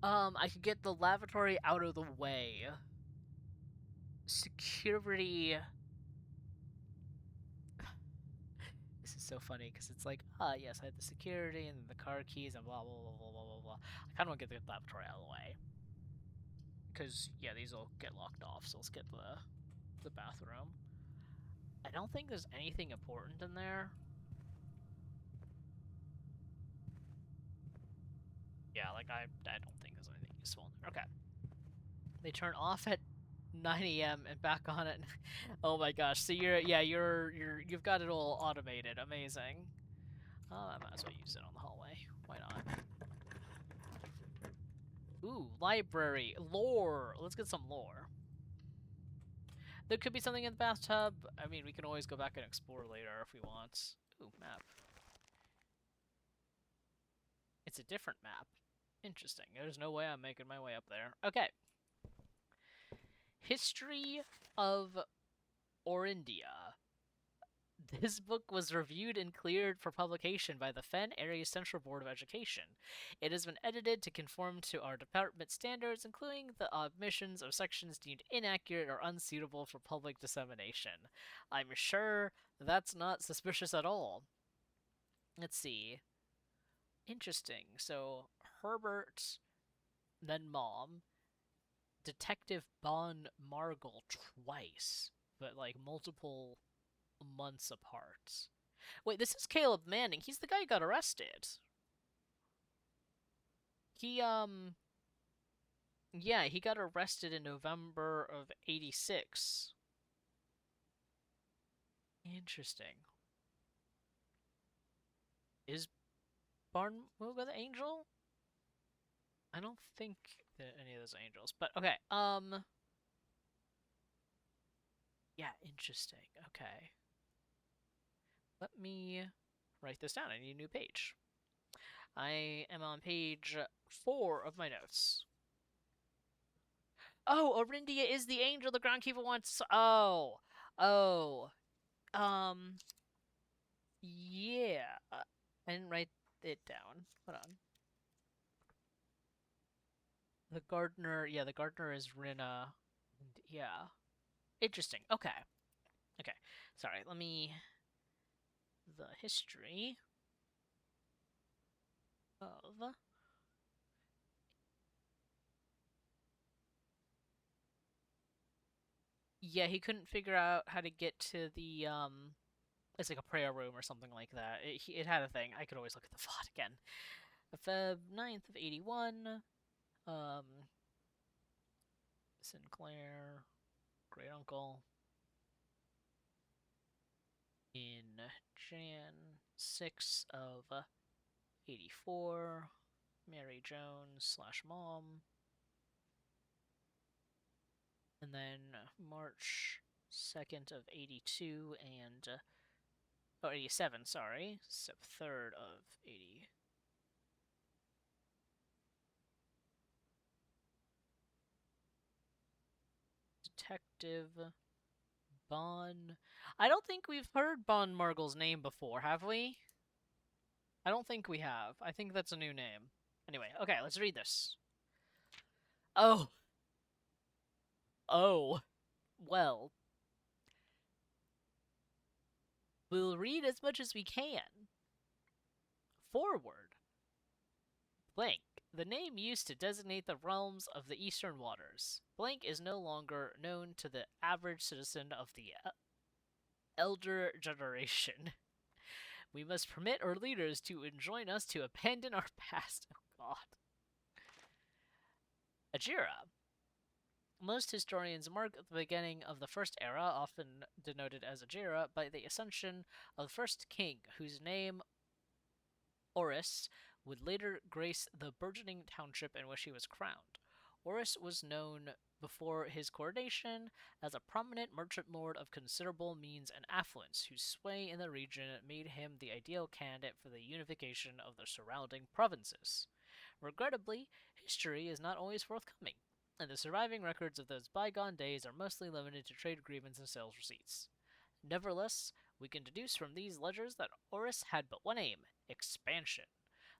I could get the lavatory out of the way. Security... This is so funny, because it's like, yes, I had the security, and the car keys, and blah, blah, blah, blah, blah, blah, blah. I kind of want to get the lavatory out of the way. Because, yeah, these will get locked off, so let's get the bathroom. I don't think there's anything important in there. Yeah, like, I don't think there's anything useful in there. Okay. They turn off at 9 AM and back on at... Oh my gosh, so you've got it all automated. Amazing. I might as well use it on the hallway. Why not? Ooh, library. Lore. Let's get some lore. There could be something in the bathtub. I mean, we can always go back and explore later if we want. Ooh, map. It's a different map. Interesting. There's no way I'm making my way up there. Okay. History of Orindia. This book was reviewed and cleared for publication by the Fen Area Central Board of Education. It has been edited to conform to our department standards, including the omissions of sections deemed inaccurate or unsuitable for public dissemination. I'm sure that's not suspicious at all. Let's see. Interesting. So, Herbert, then Mom, Detective Bon Margle twice, but like multiple months apart. Wait, this is Caleb Manning. He's the guy who got arrested. He, Yeah, he got arrested in November of 86. Interesting. Is Barnmuga the angel? I don't think that any of those are angels, but okay. Yeah, interesting. Okay. Let me write this down. I need a new page. I am on page 4 of my notes. Oh, Orindia is the angel the groundkeeper wants. Oh. Oh. Um, yeah. I didn't write it down. Hold on. The gardener, yeah, the gardener is Rina. Yeah. Interesting. Okay. Okay. Sorry, let me. The history of. Yeah, he couldn't figure out how to get to the. It's like a prayer room or something like that. It had a thing. I could always look at the font again. Feb 9th of 81. Um, Sinclair, great uncle. In Jan 6 of 84, Mary Jones slash mom. And then March 2nd of 82 and 87, sorry, Sep 3rd of 80. Detective Bon. I don't think we've heard Bon Margle's name before, have we? I don't think we have. I think that's a new name. Anyway, okay, let's read this. Oh. Oh. Well, we'll read as much as we can. Forward. Blank. The name used to designate the realms of the Eastern Waters. Blank is no longer known to the average citizen of the elder generation. We must permit our leaders to enjoin us to abandon our past. Oh god. Ajira. Most historians mark the beginning of the First Era, often denoted as Ajira, by the ascension of the first king, whose name, Oris, would later grace the burgeoning township in which he was crowned. Oris was known before his coronation as a prominent merchant lord of considerable means and affluence, whose sway in the region made him the ideal candidate for the unification of the surrounding provinces. Regrettably, history is not always forthcoming, and the surviving records of those bygone days are mostly limited to trade agreements and sales receipts. Nevertheless, we can deduce from these ledgers that Oris had but one aim: expansion.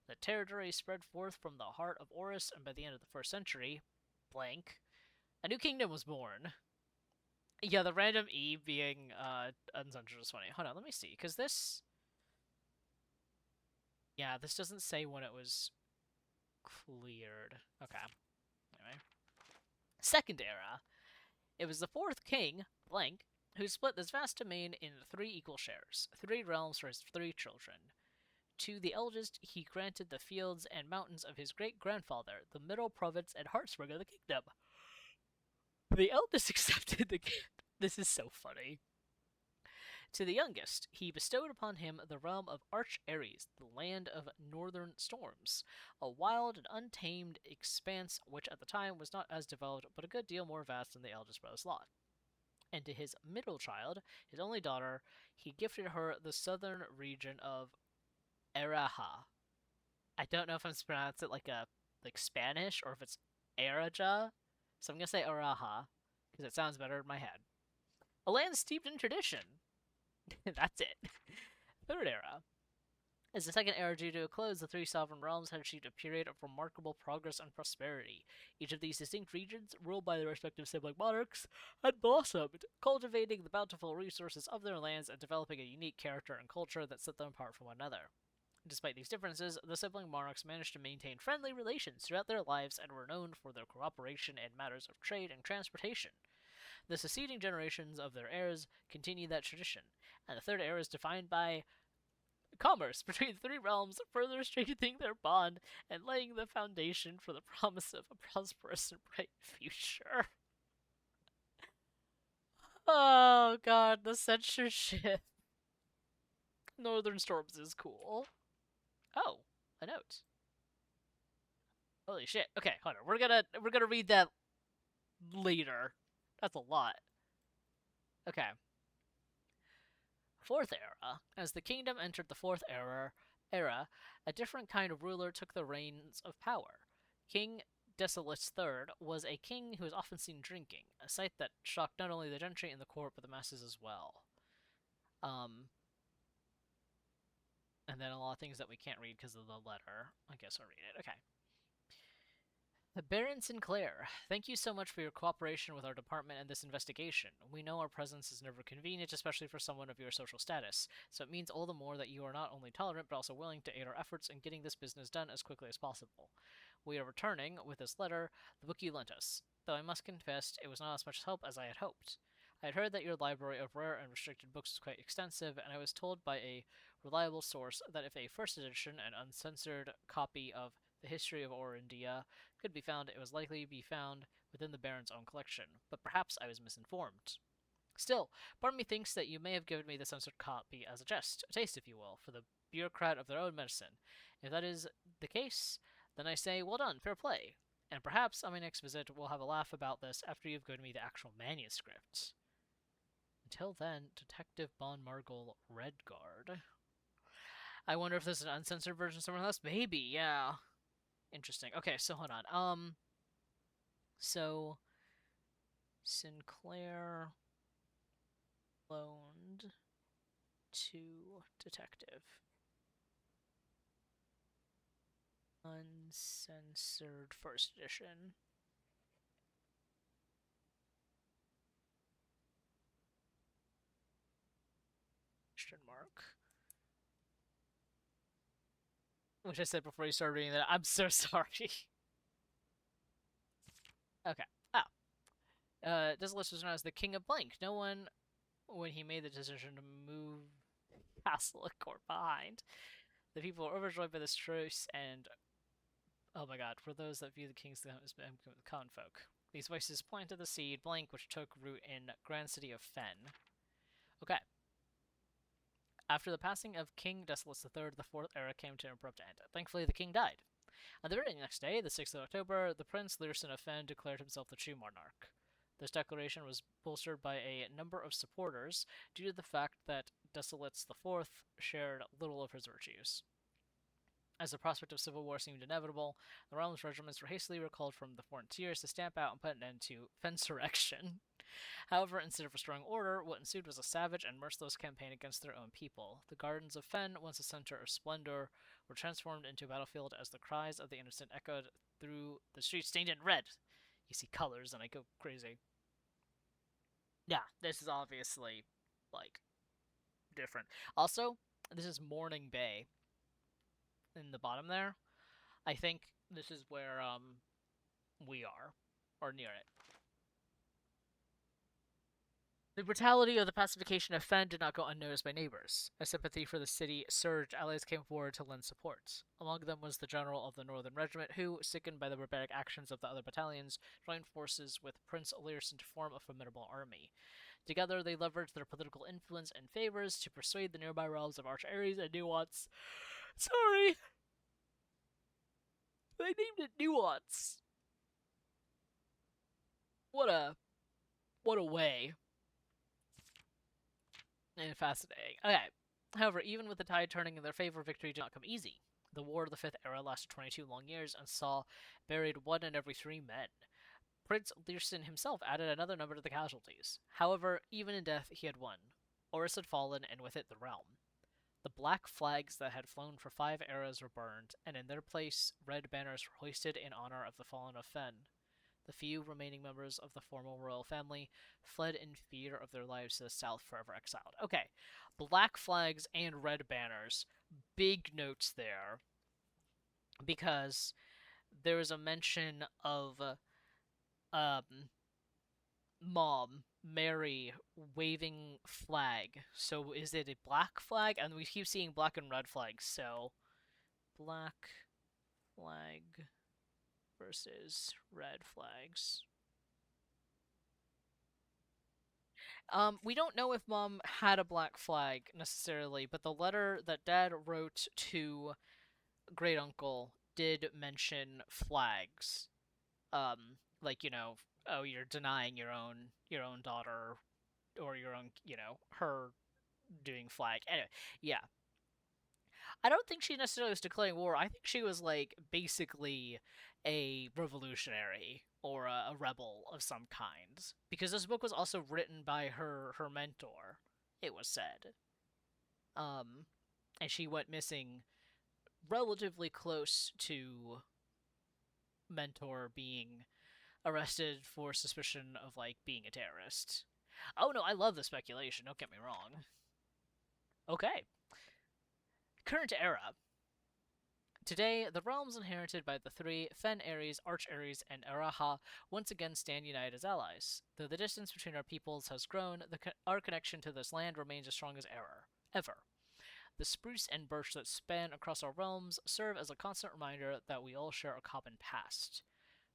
The territory spread forth from the heart of Oris, and by the end of the first century, blank, a new kingdom was born. Yeah, the random E being uncensored is funny. Hold on, let me see, because this. Yeah, this doesn't say when it was cleared. Okay. Anyway. Second era. It was the fourth king, blank, who split this vast domain in 3 equal shares, 3 realms for his 3 children. To the eldest, he granted the fields and mountains of his great-grandfather, the middle province and heartspring of the kingdom. The eldest accepted the gift. This is so funny. To the youngest, he bestowed upon him the realm of Arch Ares, the land of northern storms, a wild and untamed expanse which at the time was not as developed but a good deal more vast than the eldest brother's lot. And to his middle child, his only daughter, he gifted her the southern region of Araha. I don't know if I'm pronouncing it like Spanish or if it's Araja, so I'm gonna say Araha because it sounds better in my head. A land steeped in tradition. That's it. Third era. As the second era drew to a close, the 3 sovereign realms had achieved a period of remarkable progress and prosperity. Each of these distinct regions, ruled by their respective sibling monarchs, had blossomed, cultivating the bountiful resources of their lands and developing a unique character and culture that set them apart from one another. Despite these differences, the sibling monarchs managed to maintain friendly relations throughout their lives and were known for their cooperation in matters of trade and transportation. The succeeding generations of their heirs continue that tradition, and the third era is defined by commerce between the three realms, further strengthening their bond and laying the foundation for the promise of a prosperous and bright future. Oh god, the censorship. Northern Storms is cool. Oh, a note. Holy shit. Okay, hold on. We're gonna read that later. That's a lot. Okay. Fourth Era. As the kingdom entered the Fourth Era, a different kind of ruler took the reins of power. King Desolus III was a king who was often seen drinking, a sight that shocked not only the gentry and the court, but the masses as well. And then a lot of things that we can't read because of the letter. I guess I'll read it. Okay. Baron Sinclair, thank you so much for your cooperation with our department in this investigation. We know our presence is never convenient, especially for someone of your social status, so it means all the more that you are not only tolerant but also willing to aid our efforts in getting this business done as quickly as possible. We are returning, with this letter, the book you lent us, though I must confess it was not as much help as I had hoped. I had heard that your library of rare and restricted books was quite extensive, and I was told by a reliable source that if a first edition and uncensored copy of the history of Orindia could be found, it was likely to be found within the Baron's own collection, but perhaps I was misinformed. Still, part of me thinks that you may have given me the censored copy as a jest, a taste, if you will, for the bureaucrat of their own medicine. If that is the case, then I say, well done, fair play. And perhaps on my next visit we'll have a laugh about this after you've given me the actual manuscript. Until then, Detective Bon Margul Redguard. I wonder if there's an uncensored version somewhere else? Maybe, yeah. Interesting. Okay, so hold on. So Sinclair loaned to detective. Uncensored first edition. Question mark. Which I said before you started reading that. I'm so sorry. Okay. Desolus was known as the King of Blank. No one, when he made the decision to move Castlecourt behind. The people were overjoyed by this truce, and oh my god, for those that view the king's as common folk. These voices planted the seed, Blank, which took root in Grand City of Fen. Okay. After the passing of King Desolus III, the Fourth Era came to an abrupt end. Thankfully, the king died. On the very next day, the 6th of October, the Prince Learson of Fen declared himself the true monarch. This declaration was bolstered by a number of supporters due to the fact that Desolus IV shared little of his virtues. As the prospect of civil war seemed inevitable, the realm's regiments were hastily recalled from the frontiers to stamp out and put an end to Fensurrection. However, instead of restoring order, what ensued was a savage and merciless campaign against their own people. The gardens of Fen, once a center of splendor, were transformed into a battlefield as the cries of the innocent echoed through the streets stained in red. You see colors and I go crazy. Yeah, this is obviously, like, different. Also, this is Morning Bay in the bottom there. I think this is where, we are, or near it. The brutality of the pacification of Fen did not go unnoticed by neighbors. As sympathy for the city surged, allies came forward to lend support. Among them was the general of the Northern Regiment, who, sickened by the barbaric actions of the other battalions, joined forces with Prince Learson to form a formidable army. Together, they leveraged their political influence and favors to persuade the nearby realms of Arch Ares and Nuance. Sorry! They named it Nuance. What a way. And fascinating. Okay. However, even with the tide turning in their favor, victory did not come easy. The War of the Fifth Era lasted 22 long years and saw buried 1 in every 3 men. Prince Learson himself added another number to the casualties. However, even in death, he had won. Oris had fallen, and with it the realm. The black flags that had flown for 5 eras were burned, and in their place, red banners were hoisted in honor of the fallen of Fen. The few remaining members of the former royal family fled in fear of their lives to the south, forever exiled. Okay, black flags and red banners. Big notes there. Because there is a mention of Mom, Mary, waving flag. So is it a black flag? And we keep seeing black and red flags, so black flag versus red flags. We don't know if Mom had a black flag necessarily, but the letter that Dad wrote to Great Uncle did mention flags. Like, oh, you're denying your own daughter or your own, her doing flag. Anyway, yeah. I don't think she necessarily was declaring war. I think she was like basically a revolutionary or a rebel of some kind. Because this book was also written by her mentor, it was said. Um and she went missing relatively close to mentor being arrested for suspicion of like being a terrorist. Oh no, I love the speculation, don't get me wrong. Okay. Current era. Today, the realms inherited by the three Fen-Ares, Arch-Ares, and Araha once again stand united as allies. Though the distance between our peoples has grown, our connection to this land remains as strong as ever. The spruce and birch that span across our realms serve as a constant reminder that we all share a common past.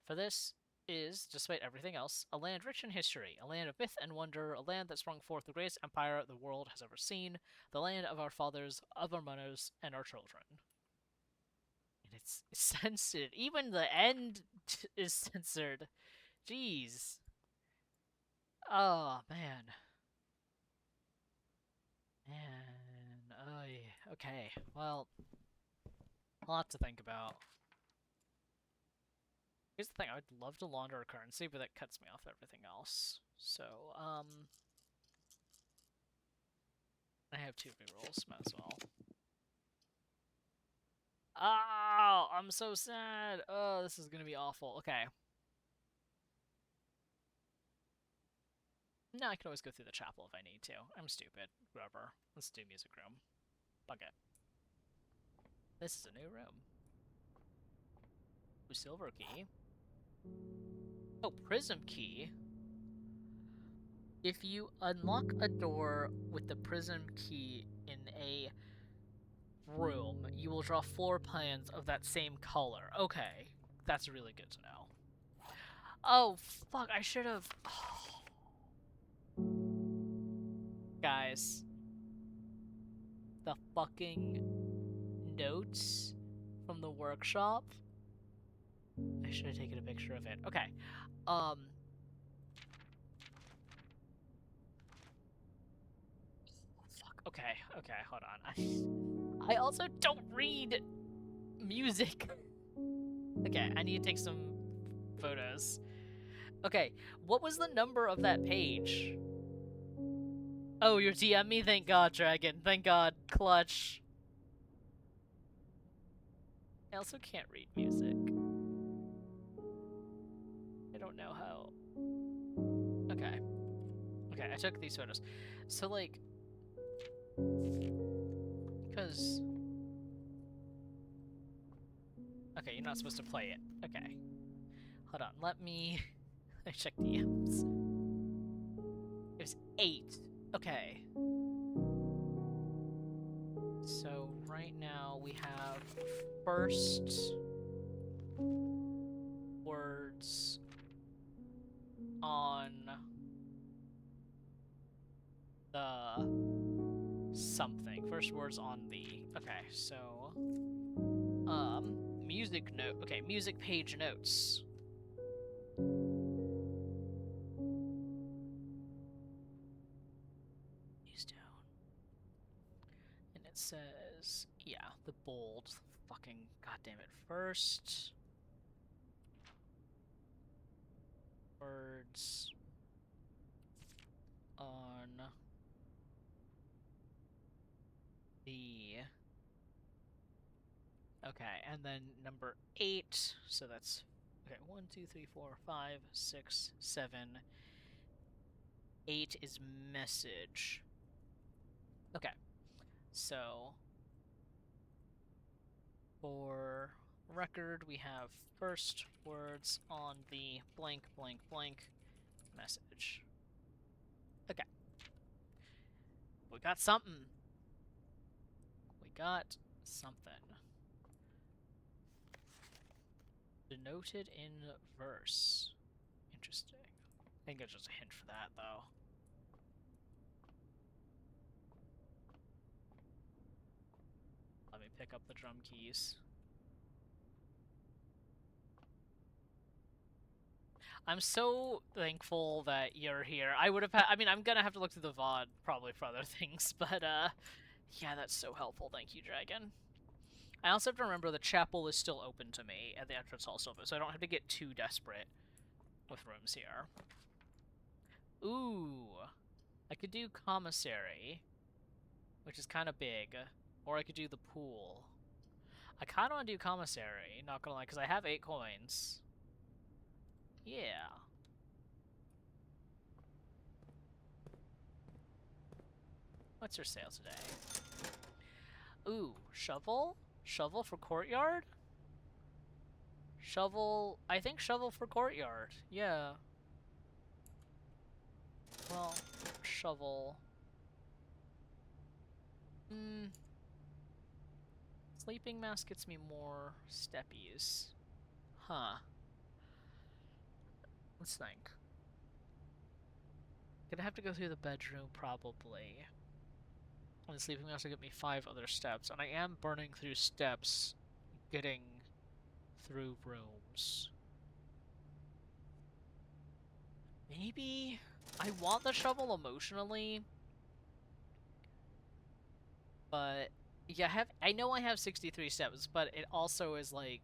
For this is, despite everything else, a land rich in history, a land of myth and wonder, a land that sprung forth the greatest empire the world has ever seen, the land of our fathers, of our mothers, and our children. And it's censored. Even the end is censored. Jeez. Oh, man. Man. Oh, yeah. Okay. Well, a lot to think about. Here's the thing, I would love to launder a currency, but that cuts me off everything else. So, I have 2 rerolls, might as well. Oh, I'm so sad. Oh, this is gonna be awful. Okay. No, I can always go through the chapel if I need to. I'm stupid. Whatever. Let's do music room. Bug it. This is a new room. Ooh, silver key. Oh, prism key. If you unlock a door with the prism key in a room, you will draw 4 plans of that same color. Okay, that's really good to know. Oh, fuck, I should have... Guys. The fucking notes from the workshop. I should have taken a picture of it. Okay, fuck, okay, hold on. I also don't read music. Okay, I need to take some photos. Okay, what was the number of that page? Oh, you're DM me? Thank God, Dragon. Thank God. Clutch. I also can't read music. I don't know how. Okay. Okay, I took these photos. So, like... Because... Okay, you're not supposed to play it. Okay. Hold on, let me... I check DMs. It was 8. Okay. So right now we have first words on the something. First words on the... Okay, so... music note... Okay, music page notes. And it says... Yeah, the bold. Fucking goddamn it. First... words... on... the... Okay, and then number 8, so that's... Okay, 1, 2, 3, 4, 5, 6, 7... 8 is message. Okay, so... For record, we have first words on the blank, blank, blank. message. Okay. We got something. We got something. Denoted in verse. Interesting. I think it's just a hint for that, though. Let me pick up the drum keys. I'm so thankful that you're here. I would have had, I mean, I'm gonna have to look through the VOD probably for other things, but yeah, that's so helpful. Thank you, Dragon. I also have to remember the chapel is still open to me at the entrance hall silver, so I don't have to get too desperate with rooms here. Ooh, I could do commissary, which is kind of big, or I could do the pool. I kind of want to do commissary, not gonna lie, because I have 8 coins. Yeah. What's your sale today? Ooh, shovel? Shovel for courtyard? Shovel... I think shovel for courtyard. Yeah. Well, shovel... Sleeping mask gets me more steppies. Huh. Let's think. Gonna have to go through the bedroom, probably. And the sleeping mask will get me 5 other steps. And I am burning through steps, getting through rooms. Maybe... I want the shovel emotionally. But... yeah, I know I have 63 steps, but it also is, like,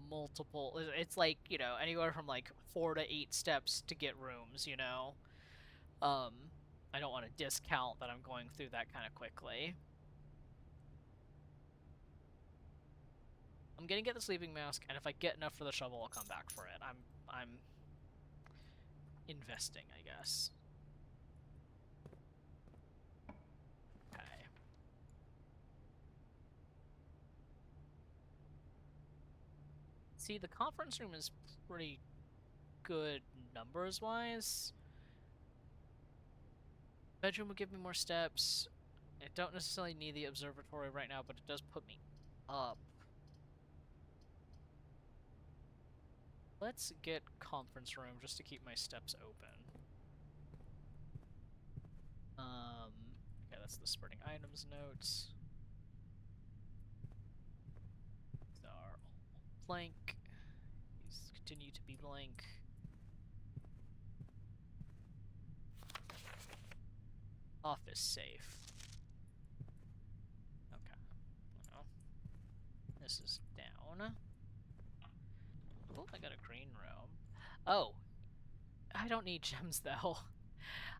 multiple... It's like, you know, anywhere from, like, 4 to 8 steps to get rooms, you know? I don't want to discount that I'm going through that kind of quickly. I'm gonna get the sleeping mask, and if I get enough for the shovel, I'll come back for it. I'm investing, I guess. Okay. See, the conference room is pretty good numbers-wise. Bedroom will give me more steps. I don't necessarily need the observatory right now, but it does put me up. Let's get conference room just to keep my steps open. Okay, that's the spreading items notes. These are blank. These continue to be blank. Office safe. Okay. Well, this is down. Oh, I got a green room. Oh, I don't need gems though.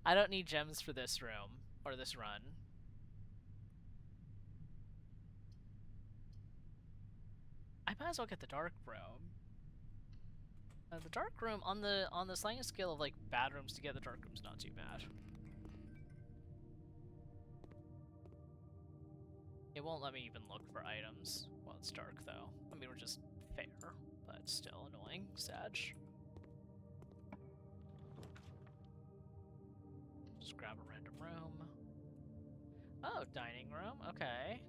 I don't need gems for this room or this run. I might as well get the dark room. The dark room on the sliding scale of like bad rooms to get the dark room's not too bad. It won't let me even look for items while it's dark though. I mean, we're just fair, but still annoying. Sag. Just grab a random room. Oh, dining room. Okay.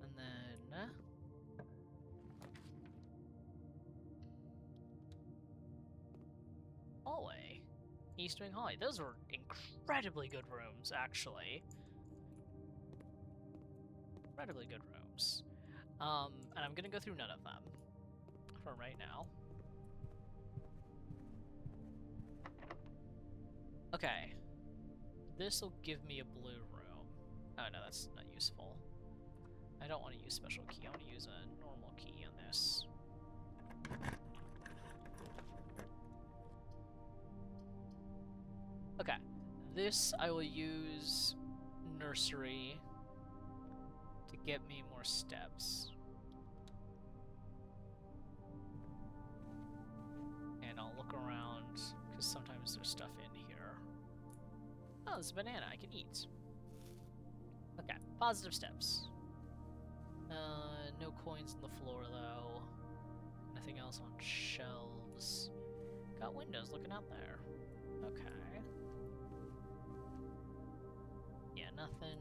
And then hallway. East Wing hallway. Those were incredibly good rooms, actually. Incredibly good rooms. And I'm gonna go through none of them for right now. Okay. This will give me a blue room. Oh no, that's not useful. I don't want to use special key, I want to use a normal key on this. Okay. This I will use nursery to get me more steps. And I'll look around, because sometimes there's stuff in here. Oh, there's a banana I can eat. Okay, positive steps. No coins on the floor, though. Nothing else on shelves. Got windows looking out there. Okay. Yeah, nothing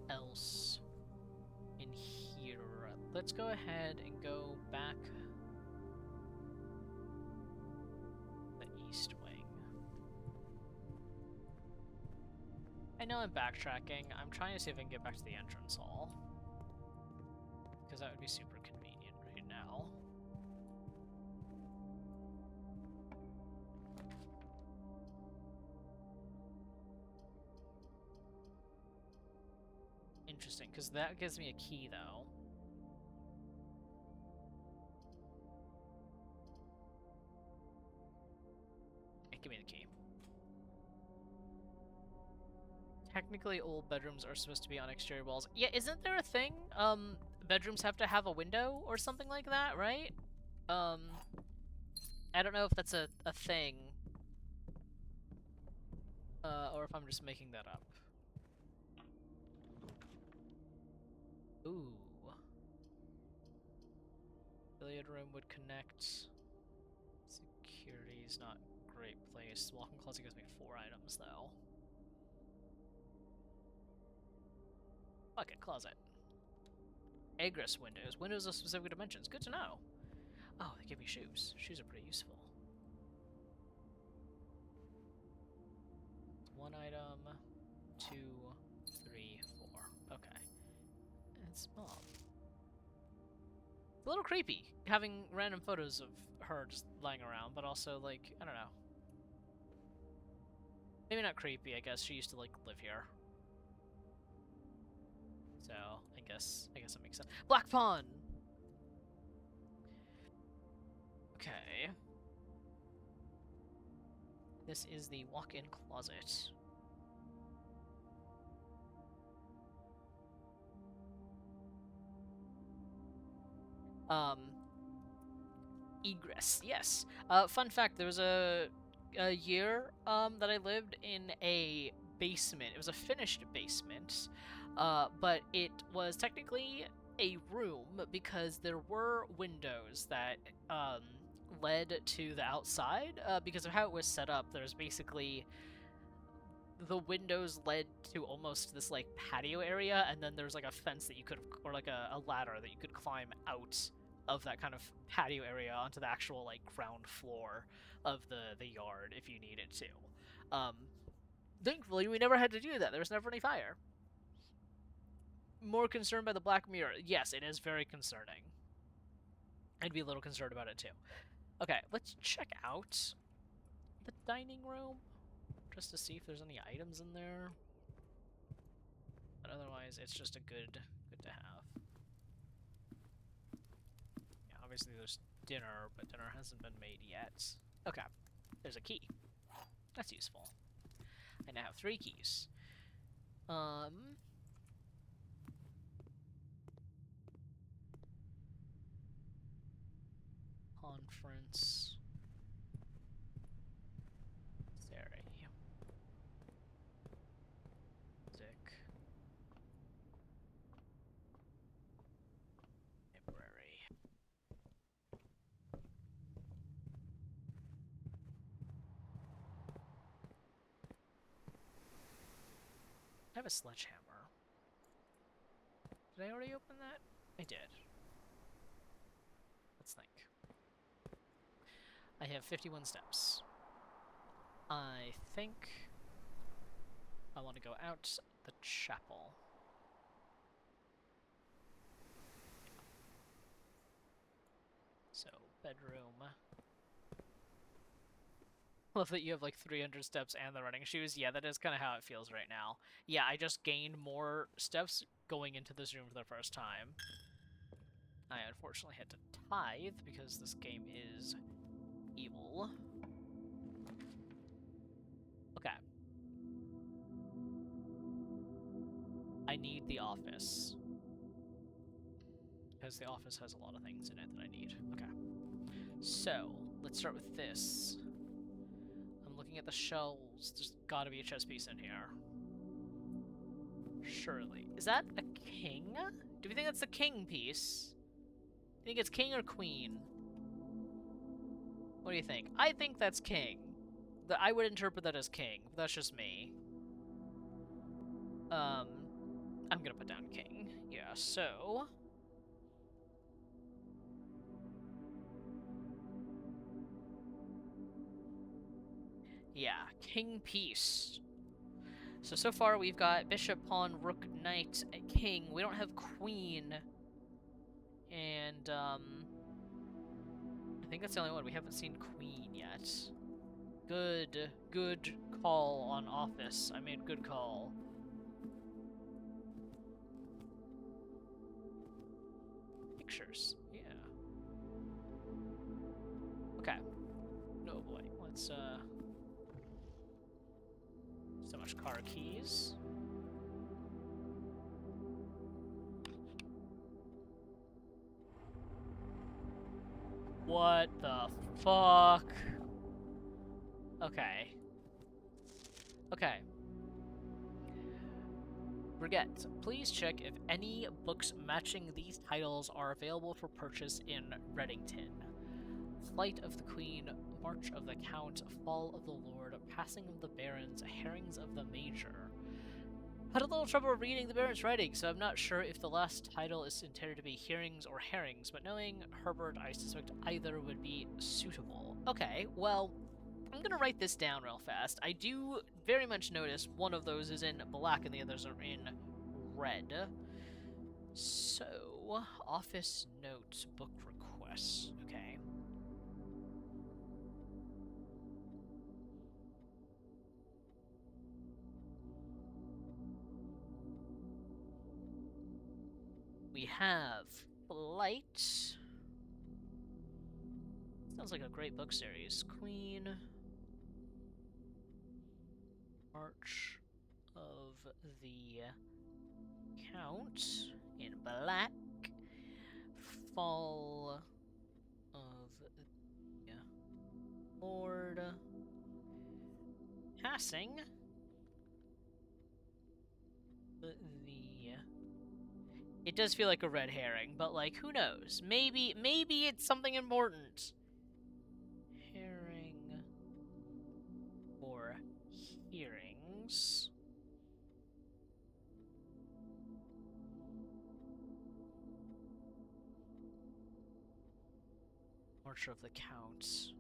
else in here. Let's go ahead and go back the east wing. I know I'm backtracking. I'm trying to see if I can get back to the entrance hall, because that would be super convenient right now. Interesting, because that gives me a key, though. Hey, give me the key. Technically, all bedrooms are supposed to be on exterior walls. Yeah, isn't there a thing? Bedrooms have to have a window or something like that, right? I don't know if that's a thing. Or if I'm just making that up. Ooh. Billiard room would connect. Security's not a great place. Walk-in closet gives me 4 items, though. Bucket closet. Egress windows. Windows of specific dimensions. Good to know. Oh, they give me shoes. Shoes are pretty useful. 1 item, 2, 3, 4. Okay. It's Mom. It's a little creepy having random photos of her just lying around, but also, like, I don't know. Maybe not creepy, I guess. She used to, like, live here. So, I guess that makes sense. Black Pawn! Okay. This is the walk-in closet. Egress, yes. Fun fact, there was a year that I lived in a basement. It was a finished basement, but it was technically a room because there were windows that led to the outside. Because of how it was set up, there's basically the windows led to almost this like patio area, and then there's like a fence that you could, or like a ladder that you could climb out of that kind of patio area onto the actual like ground floor of the yard if you needed to. Thankfully, we never had to do that. There was never any fire. More concerned by the Black Mirror. Yes, it is very concerning. I'd be a little concerned about it too. Okay, let's check out the dining room just to see if there's any items in there. But otherwise, it's just a good to have. Yeah, obviously there's dinner, but dinner hasn't been made yet. Okay, there's a key. That's useful. I now have 3 keys. Conference. Sari. Zick. Library. I have a sledgehammer. Did I already open that? I did. Let's think. I have 51 steps. I think I want to go out the chapel. So, bedroom. Love that you have like 300 steps and the running shoes. Yeah, that is kind of how it feels right now. Yeah, I just gained more steps going into this room for the first time. I unfortunately had to tithe because this game is evil. Okay. I need the office. Because the office has a lot of things in it that I need. Okay. So, let's start with this. I'm looking at the shelves. There's gotta be a chess piece in here. Surely. Is that a king? Do we think that's the king piece? Do you think it's king or queen? What do you think? I think that's king. I would interpret that as king. That's just me. I'm gonna put down king. Yeah, so... yeah, king piece. So far we've got bishop, pawn, rook, knight, king. We don't have queen. And, I think that's the only one. We haven't seen queen yet. Good call on office. I made good call. Pictures. Yeah. Okay. Oh boy. Let's, so much car keys. What the fuck? Okay. Okay. Brigitte, please check if any books matching these titles are available for purchase in Reddington. Flight of the Queen, March of the Count, Fall of the Lord, Passing of the Barons, Herrings of the Major. Had a little trouble reading the Baron's writing, so I'm not sure if the last title is intended to be Hearings or Herrings, but knowing Herbert, I suspect either would be suitable. Okay, well, I'm gonna write this down real fast. I do very much notice one of those is in black and the others are in red. So, office notes, book requests. Okay. We have Flight. Sounds like a great book series. Queen. March of the Count in black. Fall of the Lord. Passing. It does feel like a red herring, but like, who knows? Maybe it's something important. Herring or hearings. March of the Count.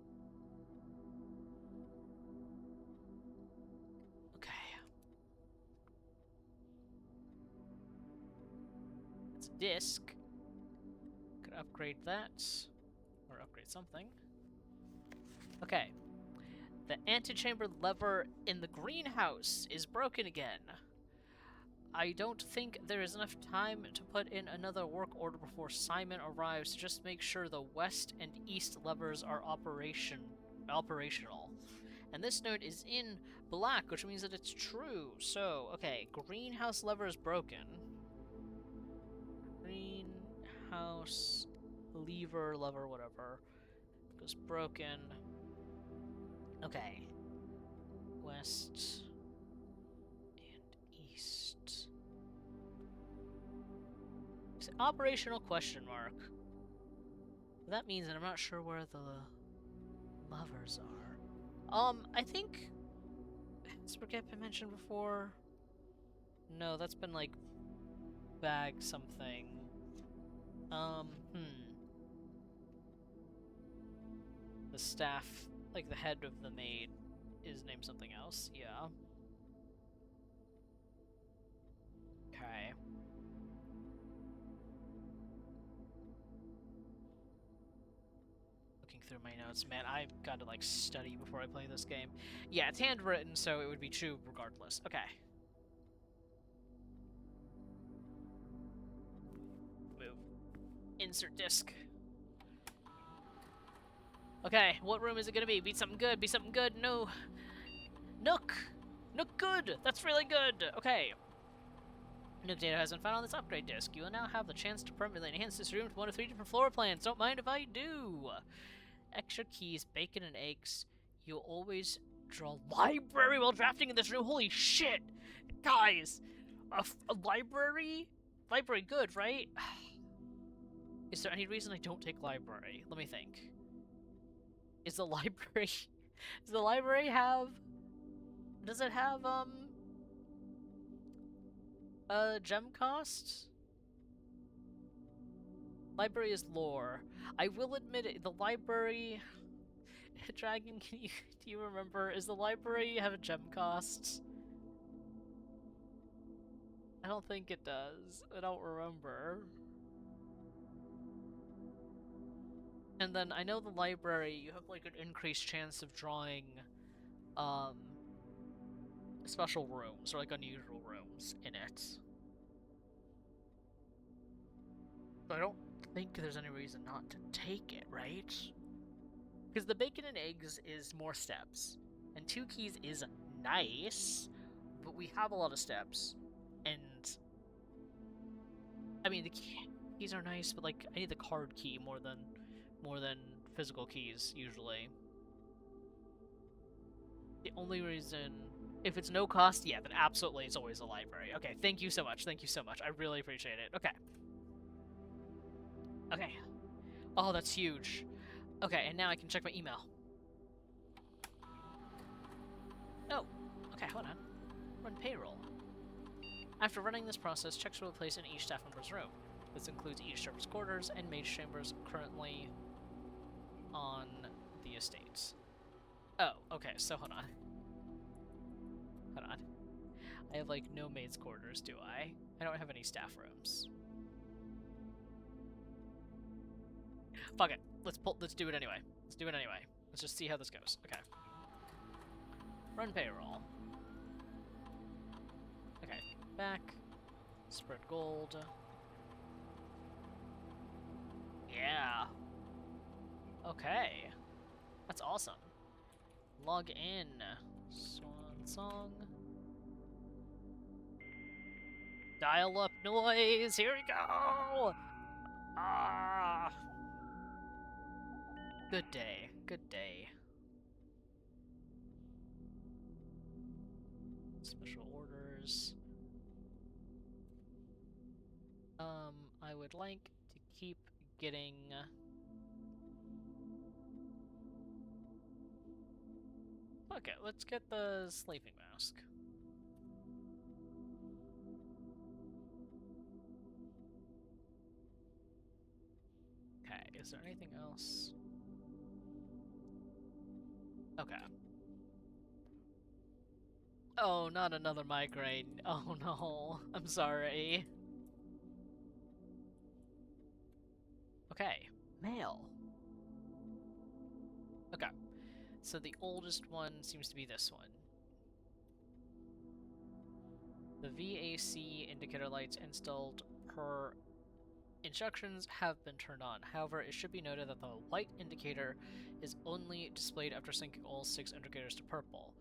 Okay. It's a disc. Could upgrade that. Or upgrade something. Okay. The antechamber lever in the greenhouse is broken again. I don't think there is enough time to put in another work order before Simon arrives to just make sure the west and east levers are operational. And this note is in black, which means that it's true. So, okay, greenhouse lever is broken. Greenhouse lever, whatever. Goes broken. Okay. West and east. It's operational question mark. That means that I'm not sure where the levers are. I think... has Brigitte been mentioned before? No, that's been like... bag something. The staff, like the head of the maid, is named something else, yeah. Okay. Looking through my notes, man, I've got to like study before I play this game. Yeah, it's handwritten, so it would be true regardless. Okay. Move. Insert disc. Okay, what room is it gonna be? Be something good, be something good. No. Nook! Nook good! That's really good! Okay. Nook data has been found on this upgrade disk. You will now have the chance to permanently enhance this room to one of 3 different floor plans. Don't mind if I do! Extra keys, bacon, and eggs. You'll always draw library while drafting in this room. Holy shit! Guys! A library? Library good, right? Is there any reason I don't take library? Let me think. Is the library... Does the library have... Does it have, gem cost? Library is lore. I will admit it, the library... Dragon, do you remember? Is the library have a gem cost? I don't think it does. I don't remember. And then I know the library, you have like an increased chance of drawing, special rooms or like unusual rooms in it. But I don't think there's any reason not to take it, right? Because the bacon and eggs is more steps, and 2 keys is nice, but we have a lot of steps, and I mean the keys are nice, but like I need the card key more than physical keys usually. The only reason, if it's no cost, yeah, then absolutely it's always a library. Okay, thank you so much. Thank you so much. I really appreciate it. Okay. Okay. Oh, that's huge. Okay, and now I can check my email. Oh, okay, hold on. Run payroll. After running this process, checks will be placed in each staff member's room. This includes each servant's quarters and mage chambers currently on the estates. Oh, okay, so hold on. Hold on. I have, like, no maid's quarters, do I? I don't have any staff rooms. Fuck it. Let's do it anyway. Let's do it anyway. Let's just see how this goes. Okay. Run payroll. Okay. Back. Spread gold. Yeah. Okay. That's awesome. Log in. Swan song. Dial up noise. Here we go. Ah. Good day. Good day. Special orders. I would like to keep getting okay, let's get the sleeping mask. Okay, is there anything else? Okay. Oh, not another migraine. Oh no, I'm sorry. Okay, mail. Okay, so the oldest one seems to be this one. The VAC indicator lights installed per instructions have been turned on. However, it should be noted that the white indicator is only displayed after syncing all 6 indicators to purple.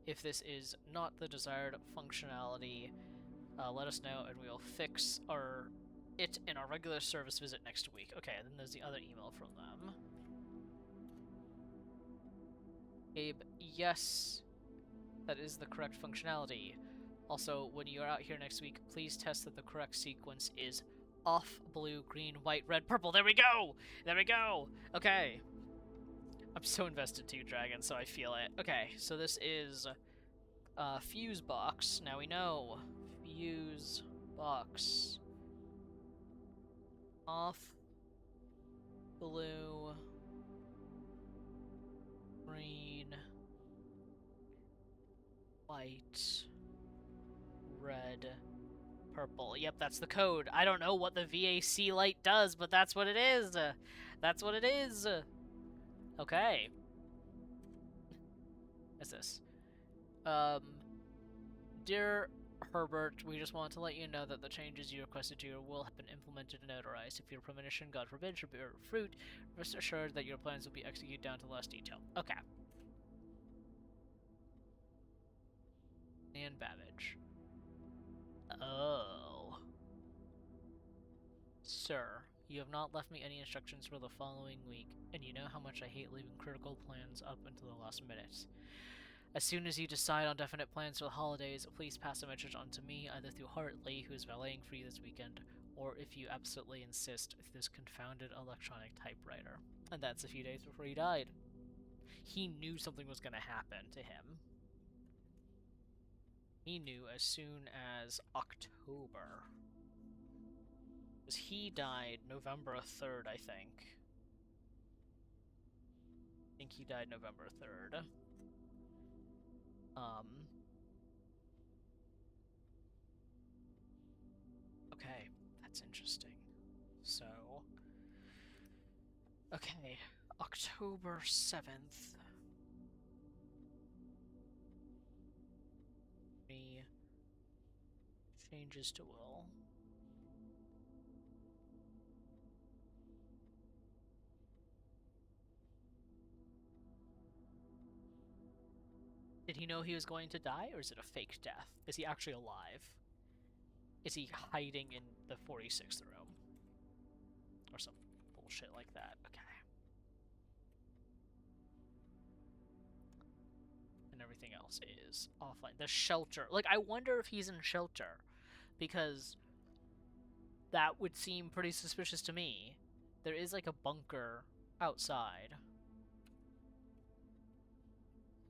If this is not the desired functionality, let us know and we'll fix it in our regular service visit next week. Okay, and then there's the other email from them. Gabe, yes, that is the correct functionality. Also, when you're out here next week, please test that the correct sequence is off, blue, green, white, red, purple. There we go! There we go! Okay. I'm so invested too, Dragon, so I feel it. Okay, so this is fuse box. Now we know. Fuse box. Off, blue, green, white, red, purple. Yep, that's the code. I don't know what the VAC light does, but that's what it is. That's what it is. Okay. What's this? Dear Herbert, we just want to let you know that the changes you requested to will have been implemented and notarized. If your premonition, God forbid, should bear fruit, rest assured that your plans will be executed down to the last detail. Okay. And Babbage. Oh. Sir, you have not left me any instructions for the following week, and you know how much I hate leaving critical plans up until the last minute. As soon as you decide on definite plans for the holidays, please pass a message on to me, either through Hartley, who is valeting for you this weekend, or if you absolutely insist, through this confounded electronic typewriter. And that's a few days before he died. he knew something was going to happen to him. He knew as soon as October. Because he died November 3rd, I think. I think he died November 3rd. Okay, that's interesting. So, okay, October 7th. Changes to will. Did he know he was going to die, or is it a fake death? Is he actually alive? Is he hiding in the 46th room? Or some bullshit like that. Okay. And everything else is offline. The shelter. Like, I wonder if he's in shelter. Because that would seem pretty suspicious to me. There is, like, a bunker outside.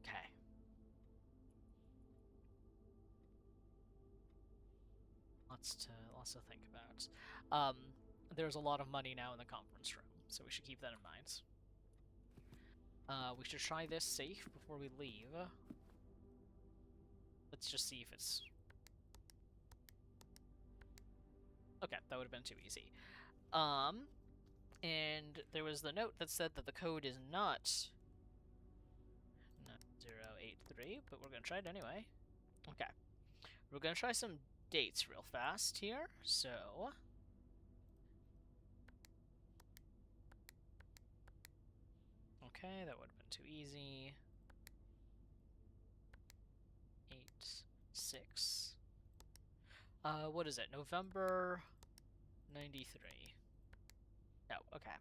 Okay. Lots to think about. There's a lot of money now in the conference room, so we should keep that in mind. We should try this safe before we leave. Let's just see if it's... Okay, that would have been too easy. And there was the note that said that the code is not 9083, but we're gonna try it anyway. Okay. We're gonna try some dates real fast here, so... Okay, that would have been too easy. 8, 6. What is it? November 93. Oh, okay.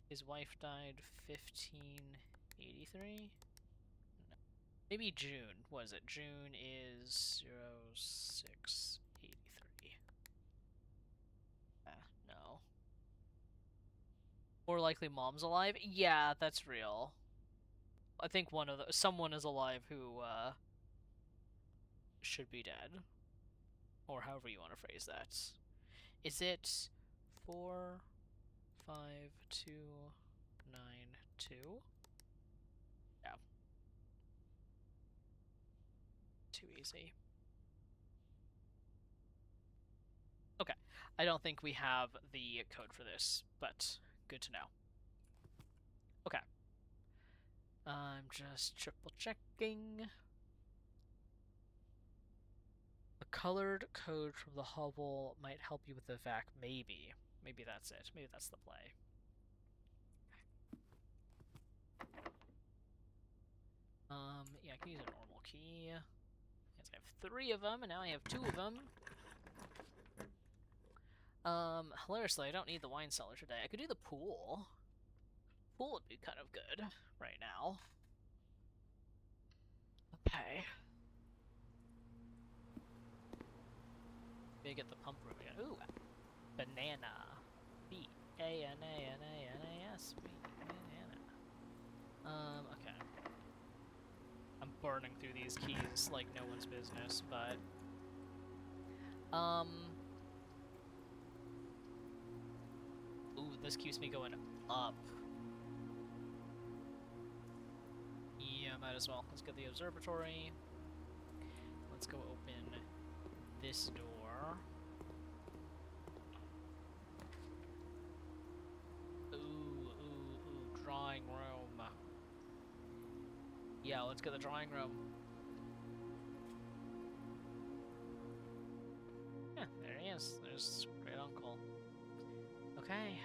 His wife died 1583? No. Maybe June. What is it? June is 0683. No. More likely mom's alive? Yeah, that's real. I think someone is alive who, should be dead. Or however you want to phrase that. Is it 4, 5, 2, 9, 2? Yeah. Too easy. Okay. I don't think we have the code for this, but good to know. Okay. I'm just triple checking. A colored code from the hovel might help you with the vac. Maybe. Maybe that's it. Maybe that's the play. Yeah, I can use a normal key. Yes, I have 3 of them, and now I have 2 of them. Hilariously, I don't need the wine cellar today. I could do the pool. Pool would be kind of good right now. Okay. Maybe get the pump room again. Ooh, banana. B-A-N-A-N-A-N-A-S. Banana. Okay. I'm burning through these keys like no one's business, but... Ooh, this keeps me going up. Yeah, might as well. Let's get the observatory. Let's go open this door. Ooh, drawing room. Yeah, let's get the drawing room. Yeah, there he is. There's Great Uncle. Okay.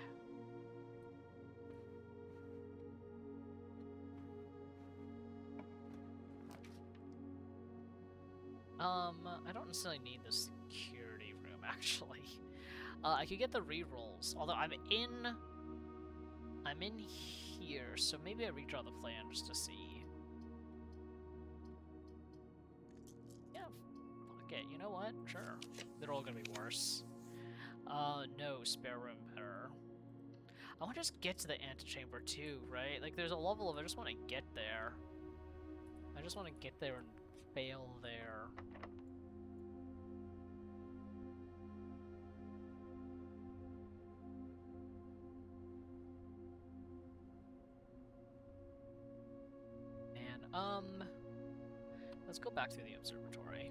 I don't necessarily need the security room, actually. I could get the rerolls, although I'm in here, so maybe I redraw the plan just to see. Yeah, fuck it, you know what? Sure. They're all gonna be worse. No, spare room better. I want to just get to the antechamber too, right? Like, there's a level of I just want to get there. I just want to get there and fail there. Man, let's go back through the observatory.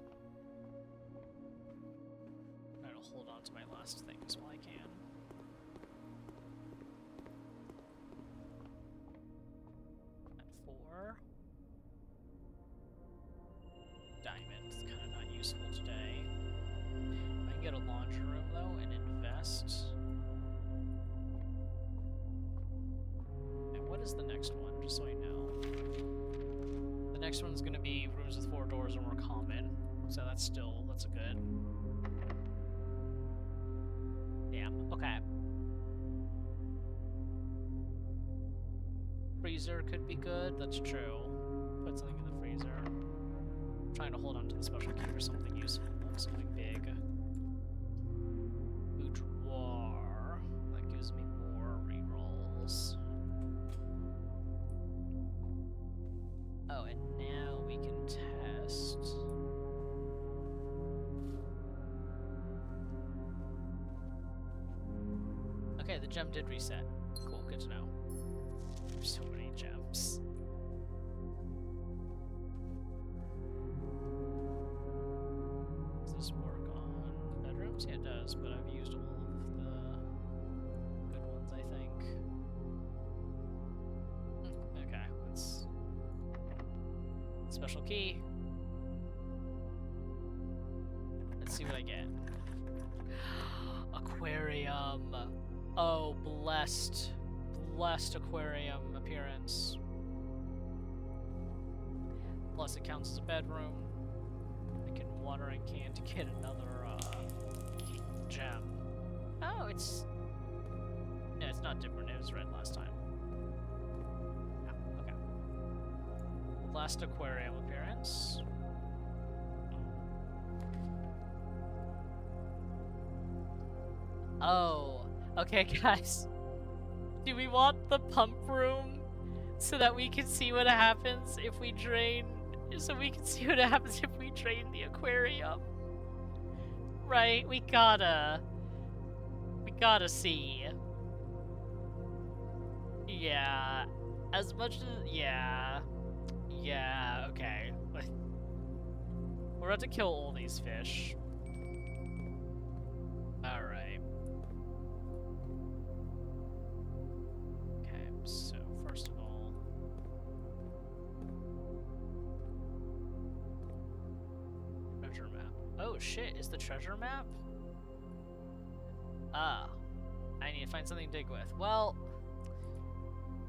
I'm trying to hold on to my last things while I can. Diamond, kind of not useful today. I can get a laundry room though and invest. And what is the next one, just so I know? The next one's gonna be rooms with 4 doors or more common, so that's a good. Damn, okay. Freezer could be good, that's true. Put something in the freezer. I'm trying to hold on to the special key for something useful, something big. Boudoir. That gives me more rerolls. Oh, and now we can test. Okay, the gem did reset. Cool, good to know. There's so many gems. Does this work on bedrooms? Yeah, it does, but I've used all of the good ones, I think. Okay, let's... Special key. Let's see what I get. Aquarium! Oh, blessed aquarium appearance. Plus it counts as a bedroom. I can water a can to get another gem. Oh, it's... No, it's not different. It was red last time. Yeah, okay. Last aquarium appearance. Oh, okay, guys. Do we want the pump room so that we can see what happens if we drain... So we can see what happens if we drain the aquarium? Right, we gotta see. Yeah, as much as... Yeah, okay. We're about to kill all these fish. Alright. Okay, so first of all... Treasure map. Oh shit, is the treasure map? Ah. I need to find something to dig with. Well,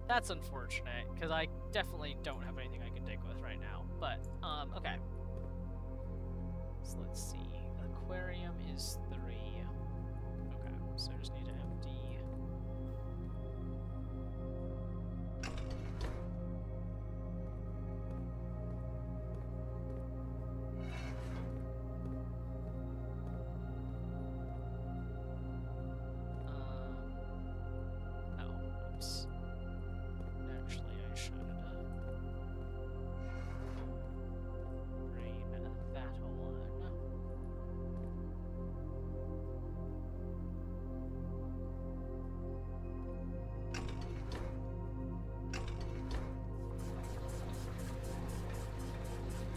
that's unfortunate, because I definitely don't have anything I can dig with right now. But, okay. So let's see. Aquarium is 3. Okay, so I just need to empty. Oh, oops. Actually, I should drain that one.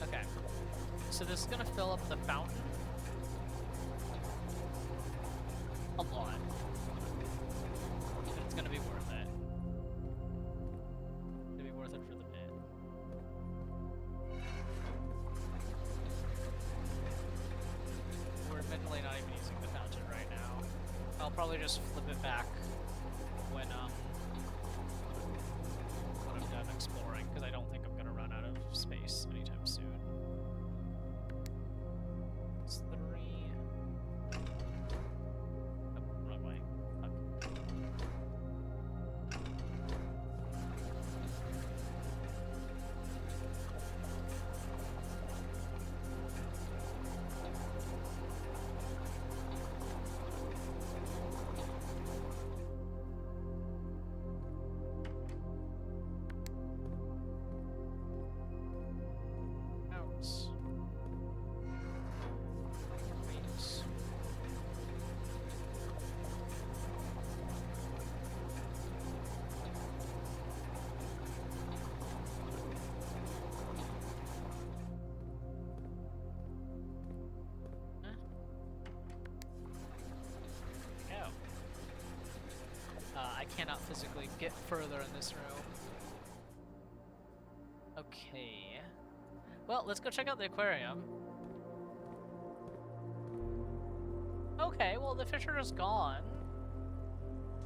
Okay, so this is gonna fill up the fountain a lot, but it's gonna be worth it. It's gonna be worth it for the bit. We're admittedly not even using the fountain right now. I'll probably just flip it back when I'm done exploring, because I don't think I'm gonna run out of space anytime soon. It's 3. Oh, wrong way. Fuck. cannot physically get further in this room. Okay. Well, let's go check out the aquarium. Okay, well, the fish are just gone.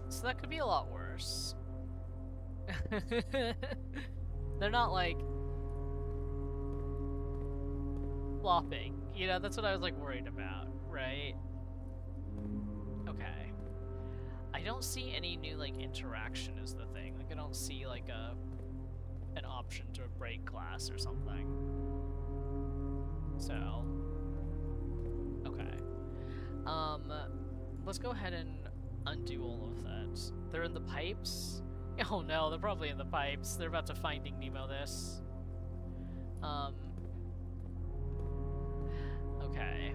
So that could be a lot worse. They're not, like, flopping. You know, that's what I was, like, worried about, right? Okay. I don't see any new, like, interaction is the thing. Like, I don't see, like, an option to break glass or something. So, okay. Let's go ahead and undo all of that. They're in the pipes? Oh no, they're probably in the pipes. They're about to Finding Nemo this. Okay.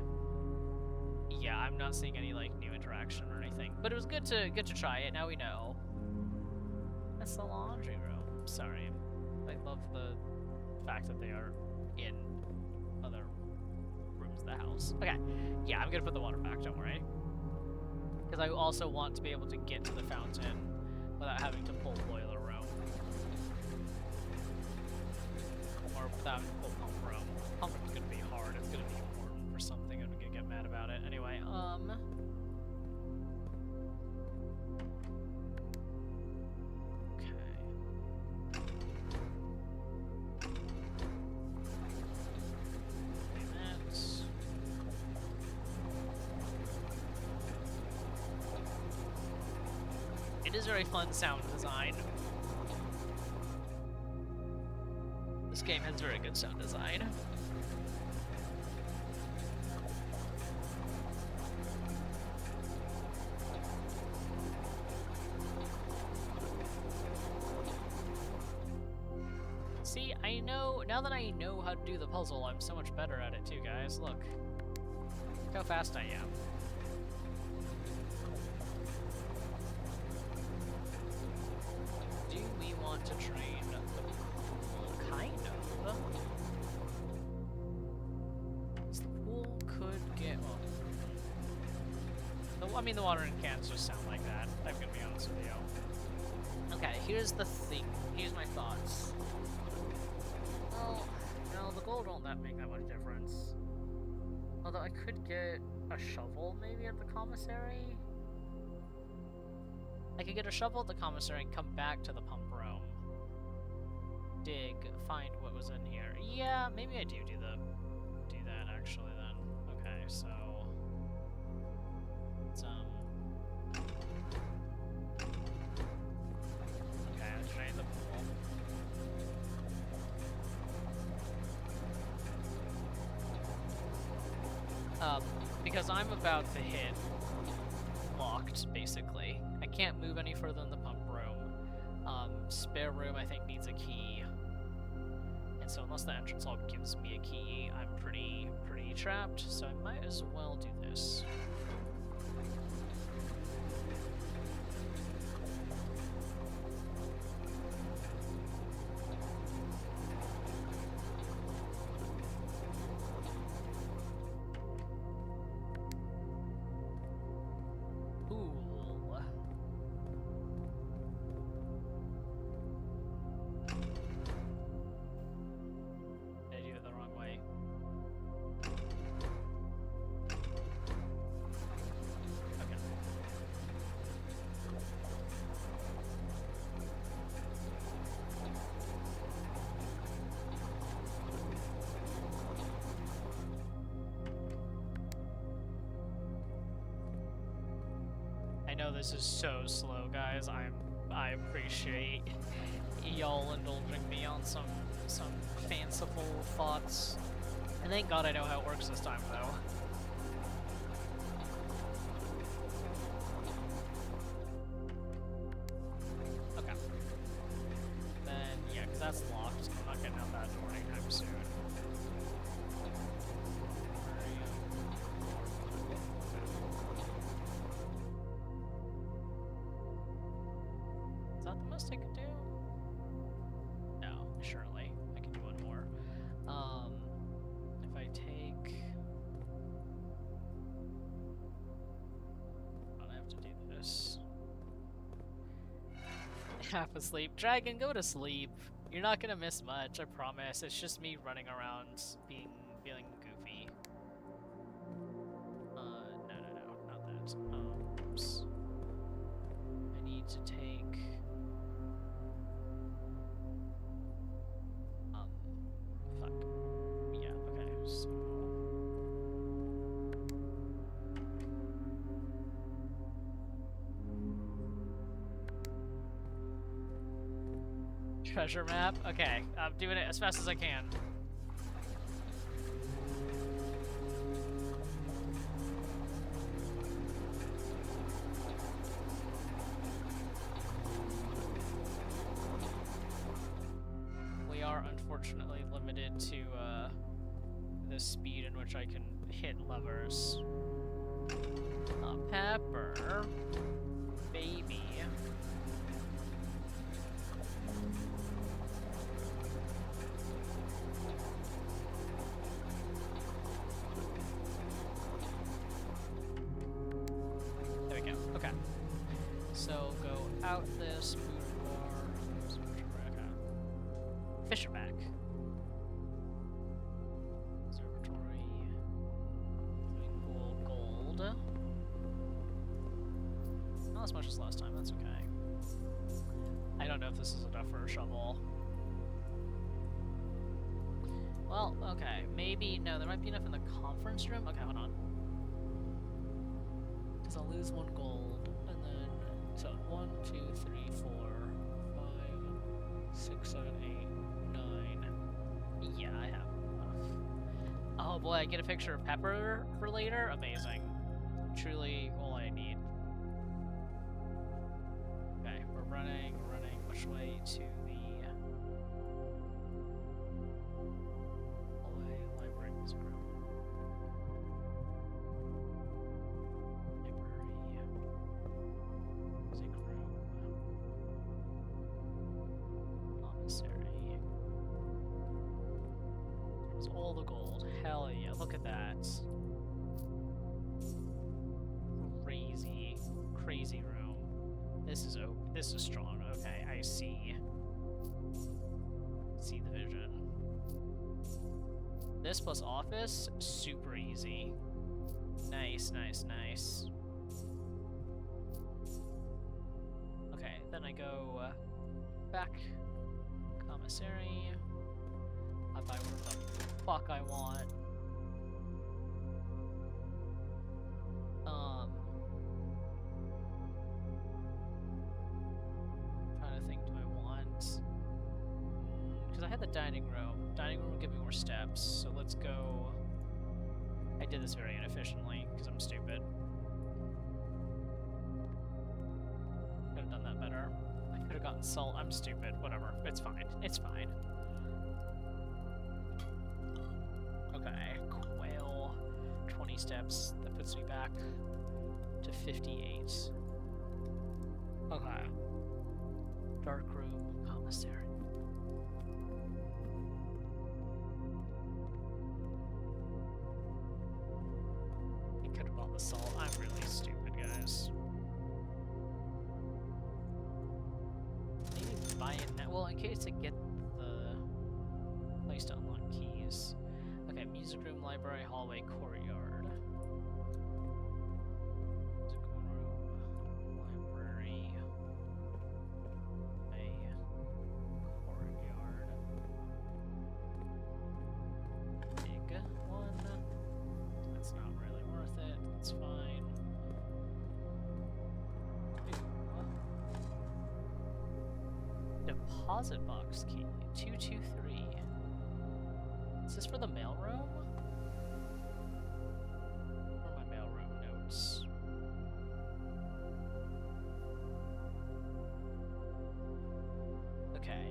Yeah, I'm not seeing any, like, new interaction or anything. But it was good to try it, now we know. That's the laundry room. Sorry. I love the fact that they are in other rooms of the house. Okay. Yeah, I'm gonna put the water back, don't worry. Because I also want to be able to get to the fountain without having to pull boiler room. Or without pull pump room. Pump room's gonna be hard. It's gonna be important for something. I'm gonna get mad about it. Anyway, it is very fun sound design. This game has very good sound design. See, I know, now that I know how to do the puzzle, I'm so much better at it too, guys. Look. Look how fast I am. Do we want to train the pool? Kind of. The pool could get, well, I mean, the watering cans just sound like that. I'm gonna be honest with you. Okay, here's the thing. Here's my thoughts. Well, no, the gold won't make that much difference. Although I could get a shovel maybe at the commissary. I could get a shovel at the commissary and come back to the pump room. Dig, find what was in here. Yeah, maybe I do that actually then. Okay, so it's okay, I'll drain the pool. Because I'm about to hit locked, basically. I can't move any further in the pump room. Spare room, I think, needs a key. And so unless the entrance log gives me a key, I'm pretty trapped, so I might as well do this. I know this is so slow, guys. I appreciate y'all indulging me on some fanciful thoughts. And thank God I know how it works this time, though. Okay. Then, yeah, because that's locked. I'm not getting out that door anytime soon. Is that the most I could do? No, surely. I can do one more. If I take... I have to do this. half asleep. Dragon, go to sleep. You're not gonna miss much, I promise. It's just me running around feeling goofy. No, not that. Oops. I need to take... fuck. Yeah, okay, so... Treasure map? Okay, I'm doing it as fast as I can. We are unfortunately limited to the speed in which I can hit levers. Pepper. Baby. There we go. Okay. So go out this boudoir. Fisherback. Observatory. Gold. Not as much as last time, that's okay. I don't know if this is enough for a shovel. Well, okay. Maybe, no, there might be enough in the conference room. Okay, hold on. Because I'll lose 1 gold, and then, so 1, 2, 3, 4, 5, 6, 7, 8, 9. Yeah, I have enough. Oh boy, I get a picture of Pepper for later? Amazing. Truly all I need. Okay, we're running, which way to the hallway, library, music room. All the gold. Hell yeah, look at that. Crazy room. This is strong. Okay, I see. See the vision. This plus office, super easy. Nice. Okay, then I go back. Commissary. I buy what the fuck I want. Trying to think, do I want... Because I had the dining room. Dining room will give me more steps, so let's go... I did this very inefficiently, because I'm stupid. Could have done that better. I could have gotten salt. I'm stupid. Whatever. It's fine. It's fine. Okay, quail, 20 steps, that puts me back to 58. Okay. Dark room, commissary. I could have bought the salt. I'm really stupid, guys. Maybe buy it now. Well, in case I get the place to unlock keys. Okay, music room, library, hallway, courtyard. Music room, library, courtyard. Big one. That's not really worth it. That's fine. Ooh. Deposit box key, 223. Is this for the mailroom? Where are my mailroom notes? Okay.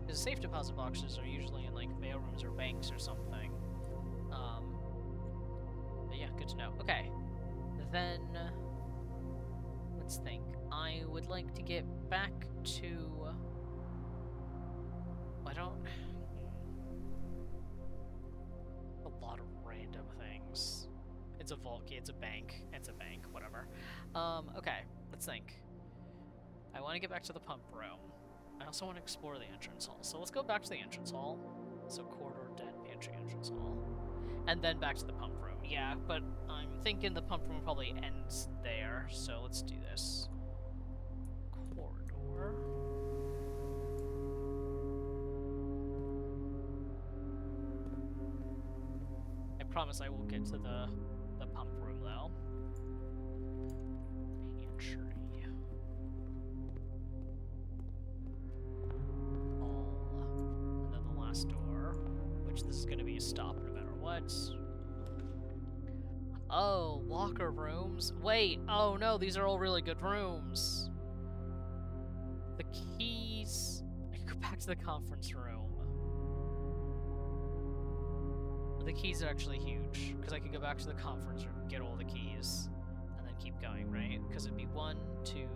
Because safe deposit boxes are usually in like mailrooms or banks or something. But yeah, good to know. Okay. Then let's think. I would like to get back to... I don't... A lot of random things. a vault key. It's a bank. It's a bank. Whatever. Okay. Let's think. I want to get back to the pump room. I also want to explore the entrance hall. So let's go back to the entrance hall. So corridor, dead, pantry, entrance hall. And then back to the pump room. Yeah, but I'm thinking the pump room probably ends there. So let's do this. Corridor. I promise I will get to the pump room though. Pantry. And then the last door, which this is going to be a stop no matter what. Oh, locker rooms. Wait, oh no, these are all really good rooms. The keys. I can go back to the conference room. The keys are actually huge, because I could go back to the conference room, get all the keys, and then keep going, right? Because it'd be 1, 2,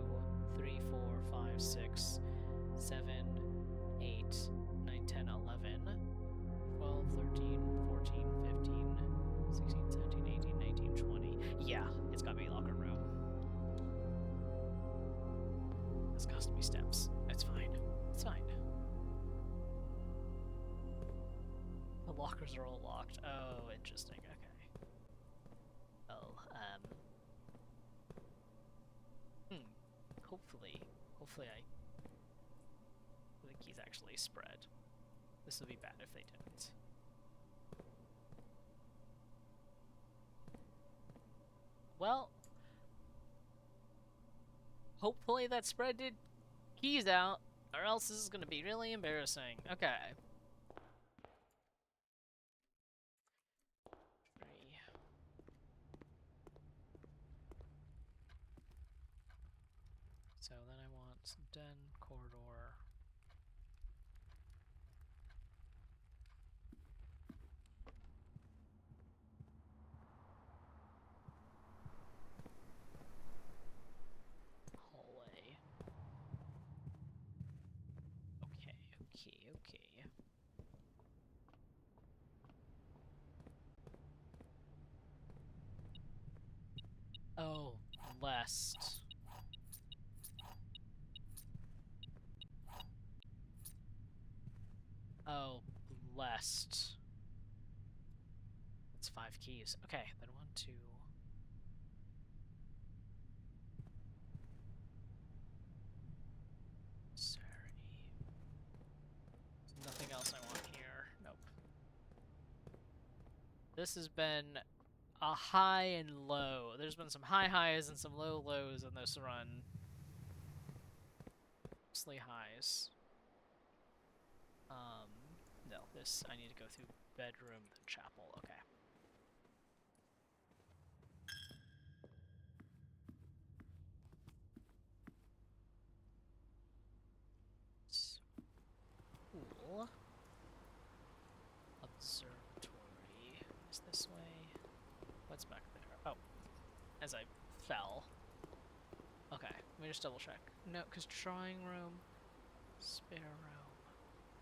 3, 4, 5, 6, 7, 8, 9, 10, 11, 12, 13, 14, 15, 16, 17, 18, 19, 20. Yeah, it's gotta be locker room. This has to be steps. It's fine. It's fine. The lockers are all locked. Oh, interesting. Okay. Oh, Hopefully the keys actually spread. This would be bad if they didn't. Well, hopefully that spread did keys out, or else this is gonna be really embarrassing. Okay. So then I want den, corridor. Hallway. Okay. Oh, blessed. Oh, blessed. That's 5 keys. Okay, then 1, 2. Sorry. There's nothing else I want here. Nope. This has been a high and low. There's been some high highs and some low lows in this run. Mostly highs. No, this, I need to go through bedroom, then chapel, okay. School. Observatory. Is this way? What's back there? Oh, as I fell. Okay, let me just double check. No, because drawing room, spare room.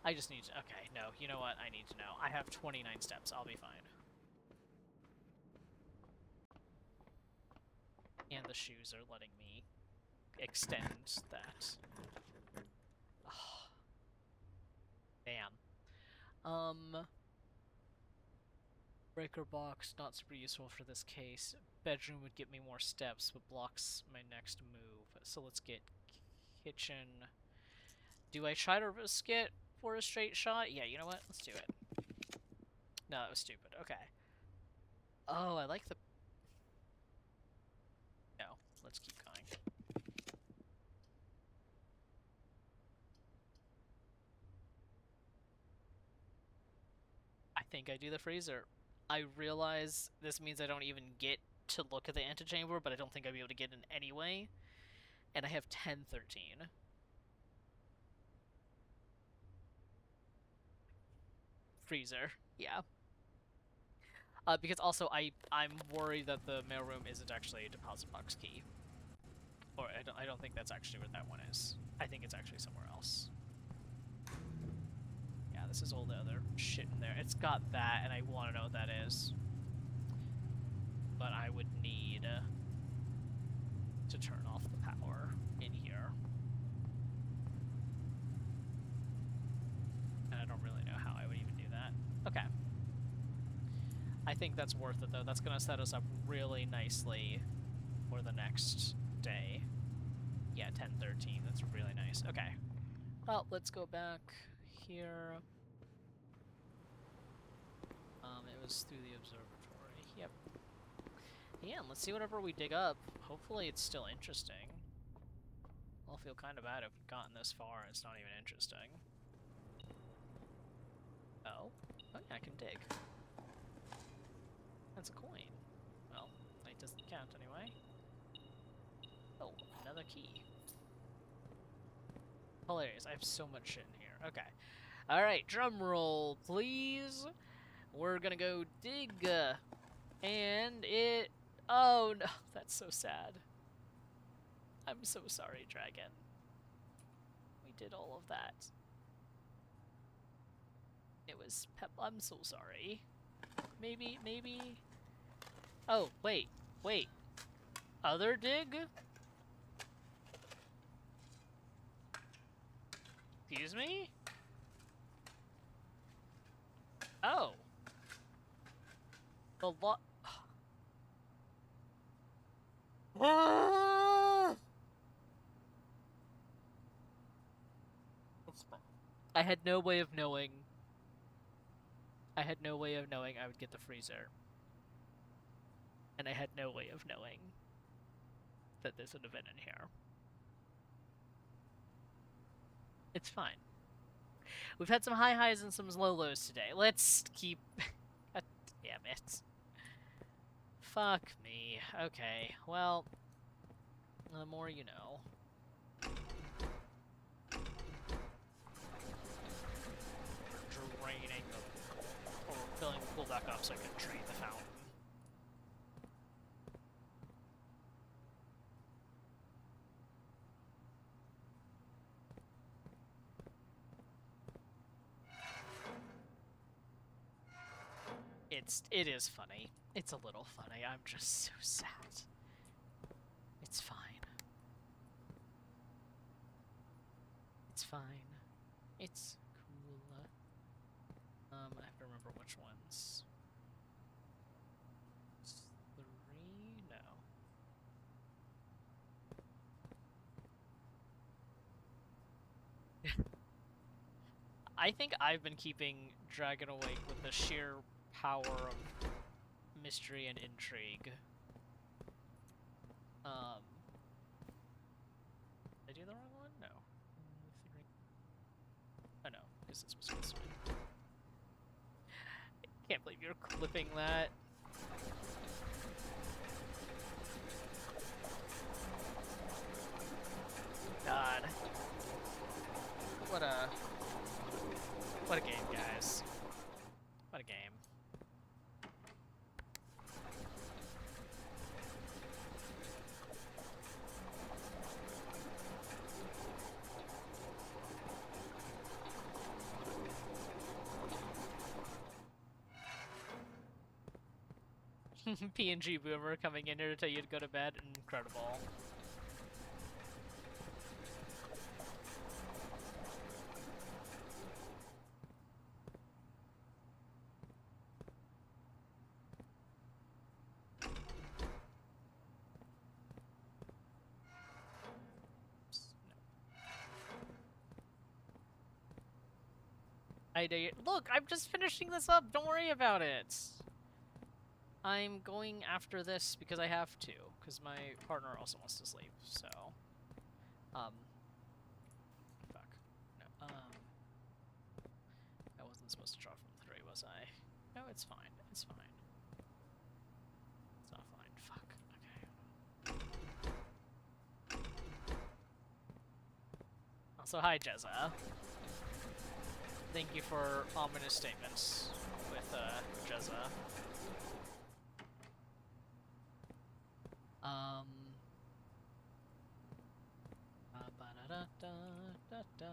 I just need to, okay, no, you know what, I need to know. I have 29 steps, I'll be fine. And the shoes are letting me extend that. Oh. Damn. Breaker box, not super useful for this case. Bedroom would get me more steps, but blocks my next move. So let's get kitchen. Do I try to risk it for a straight shot? Yeah, you know what? Let's do it. No, that was stupid. Okay. Oh, I like the... No, let's keep going. I think I do the freezer. I realize this means I don't even get to look at the antechamber, but I don't think I'll be able to get in anyway. And I have 10-13. Freezer, yeah. Because also I'm worried that the mailroom isn't actually a deposit box key. Or I don't think that's actually where that one is. I think it's actually somewhere else. Yeah, this is all the other shit in there. It's got that, and I want to know what that is. But but I would need to turn off the power in here. And I don't really know how I would even do that. Okay. I think that's worth it, though. That's going to set us up really nicely for the next day. Yeah, 10:13. That's really nice. Okay. Well, let's go back here. It was through the observatory. Yep. Yeah, and let's see whatever we dig up. Hopefully it's still interesting. I'll feel kind of bad if we've gotten this far and it's not even interesting. Oh. Oh yeah, I can dig. That's a coin. Well, it doesn't count anyway. Oh, another key. Hilarious. I have so much shit in here. Okay. Alright, drum roll, please. We're gonna go dig. And it... Oh no, that's so sad. I'm so sorry, dragon. We did all of that. It was I'm so sorry. Maybe... Oh, wait. Other dig? Excuse me? Oh. The lot... I had no way of knowing. I had no way of knowing I would get the freezer. And I had no way of knowing that this would have been in here. It's fine. We've had some high highs and some low lows today. Let's keep... God damn it. Fuck me. Okay, well... The more you know. Draining the... Or filling the pool back up so I can drain the fountain. It is funny. It's a little funny. I'm just so sad. It's fine. It's fine. It's cool. I have to remember which ones. 3? No. I think I've been keeping Dragon awake with the sheer power of mystery and intrigue. Did I do the wrong one? No. Oh no, because this was this one. Can't believe you're clipping that. God. What a game, guys. What a game. PNG Boomer coming in here to tell you to go to bed. Incredible. Look, I'm just finishing this up. Don't worry about it. I'm going after this because I have to, because my partner also wants to sleep, so... Fuck. No, I wasn't supposed to draw from 3, was I? No, it's fine. It's fine. It's not fine. Fuck. Okay. Also, hi, Jezza. Thank you for ominous statements with, Jezza. Ba-da-da-da-da-da.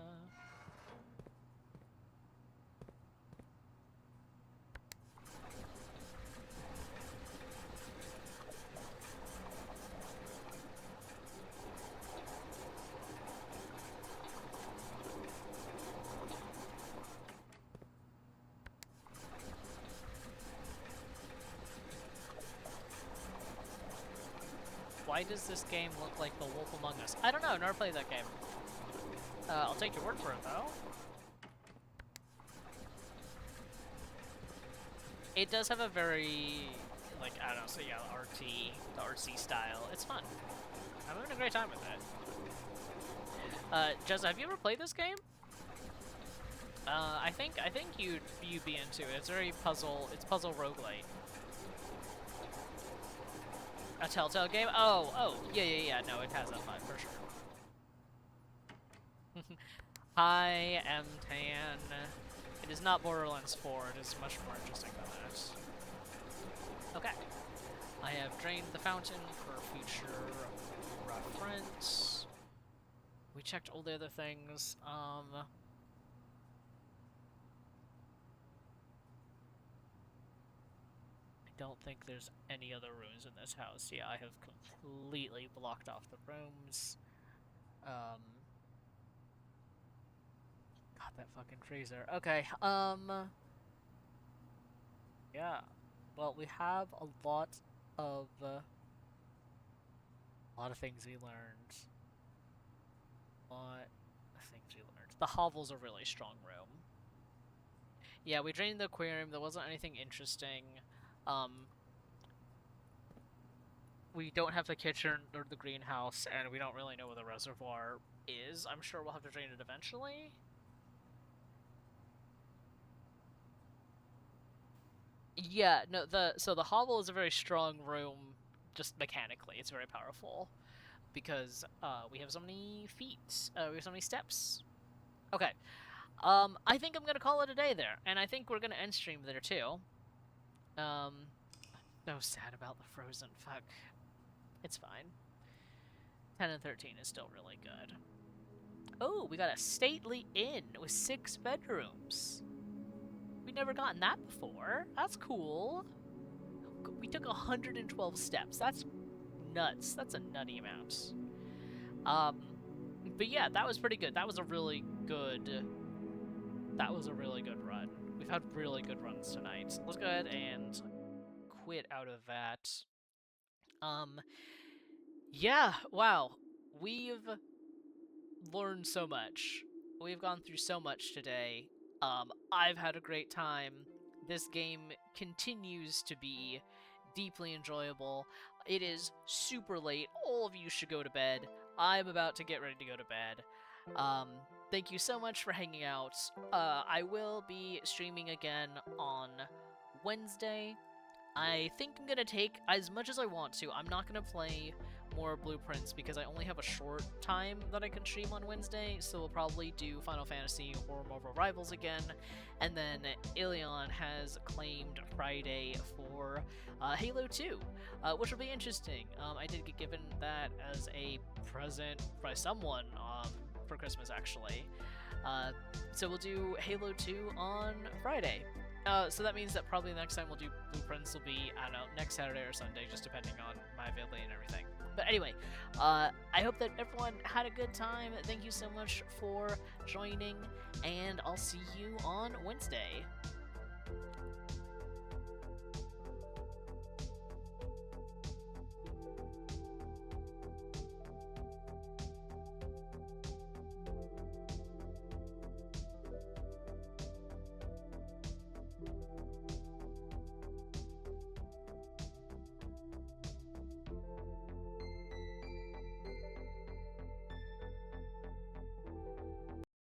Why does this game look like The Wolf Among Us? I don't know, never played that game. I'll take your word for it, though. It does have a very, like, I don't know, so yeah, the RT style. It's fun. I'm having a great time with it. Jezza, have you ever played this game? I think you'd be into it. It's very puzzle roguelite. A Telltale game? Oh, yeah, no, it has that vibe, for sure. Hi, M-Tan. It is not Borderlands 4, it is much more interesting than that. Okay. I have drained the fountain for future reference. We checked all the other things, I don't think there's any other rooms in this house. Yeah, I have completely blocked off the rooms. God, that fucking freezer. Okay, yeah. Well, we have a lot of things we learned. The hovel's a really strong room. Yeah, we drained the aquarium. There wasn't anything interesting. We don't have the kitchen or the greenhouse, and we don't really know where the reservoir is. I'm sure we'll have to drain it eventually. Yeah, no, so the hovel is a very strong room, just mechanically. It's very powerful, because, we have so many feet. We have so many steps. Okay. I think I'm gonna call it a day there, and I think we're gonna end stream there, too. No sad about the Frozen, fuck. It's fine. 10 and 13 is still really good. Oh, we got a stately inn with 6 bedrooms. We've never gotten that before. That's cool. We took 112 steps. That's nuts. That's a nutty amount. But yeah, that was pretty good. That was a really good run. We've had really good runs tonight. Let's go ahead and quit out of that. Yeah, wow. We've learned so much. We've gone through so much today. I've had a great time. This game continues to be deeply enjoyable. It is super late. All of you should go to bed. I'm about to get ready to go to bed. Thank you so much for hanging out. I will be streaming again on Wednesday. I think I'm gonna take as much as I want to. I'm not gonna play more Blueprints because I only have a short time that I can stream on Wednesday, so we'll probably do Final Fantasy or Marvel Rivals again, and then Ilion has claimed Friday for Halo 2, which will be interesting. I did get given that as a present by someone for Christmas, actually. So we'll do Halo 2 on Friday. So that means that probably the next time we'll do Blueprints will be, I don't know, next Saturday or Sunday, just depending on my availability and everything. But anyway, I hope that everyone had a good time. Thank you so much for joining, and I'll see you on Wednesday.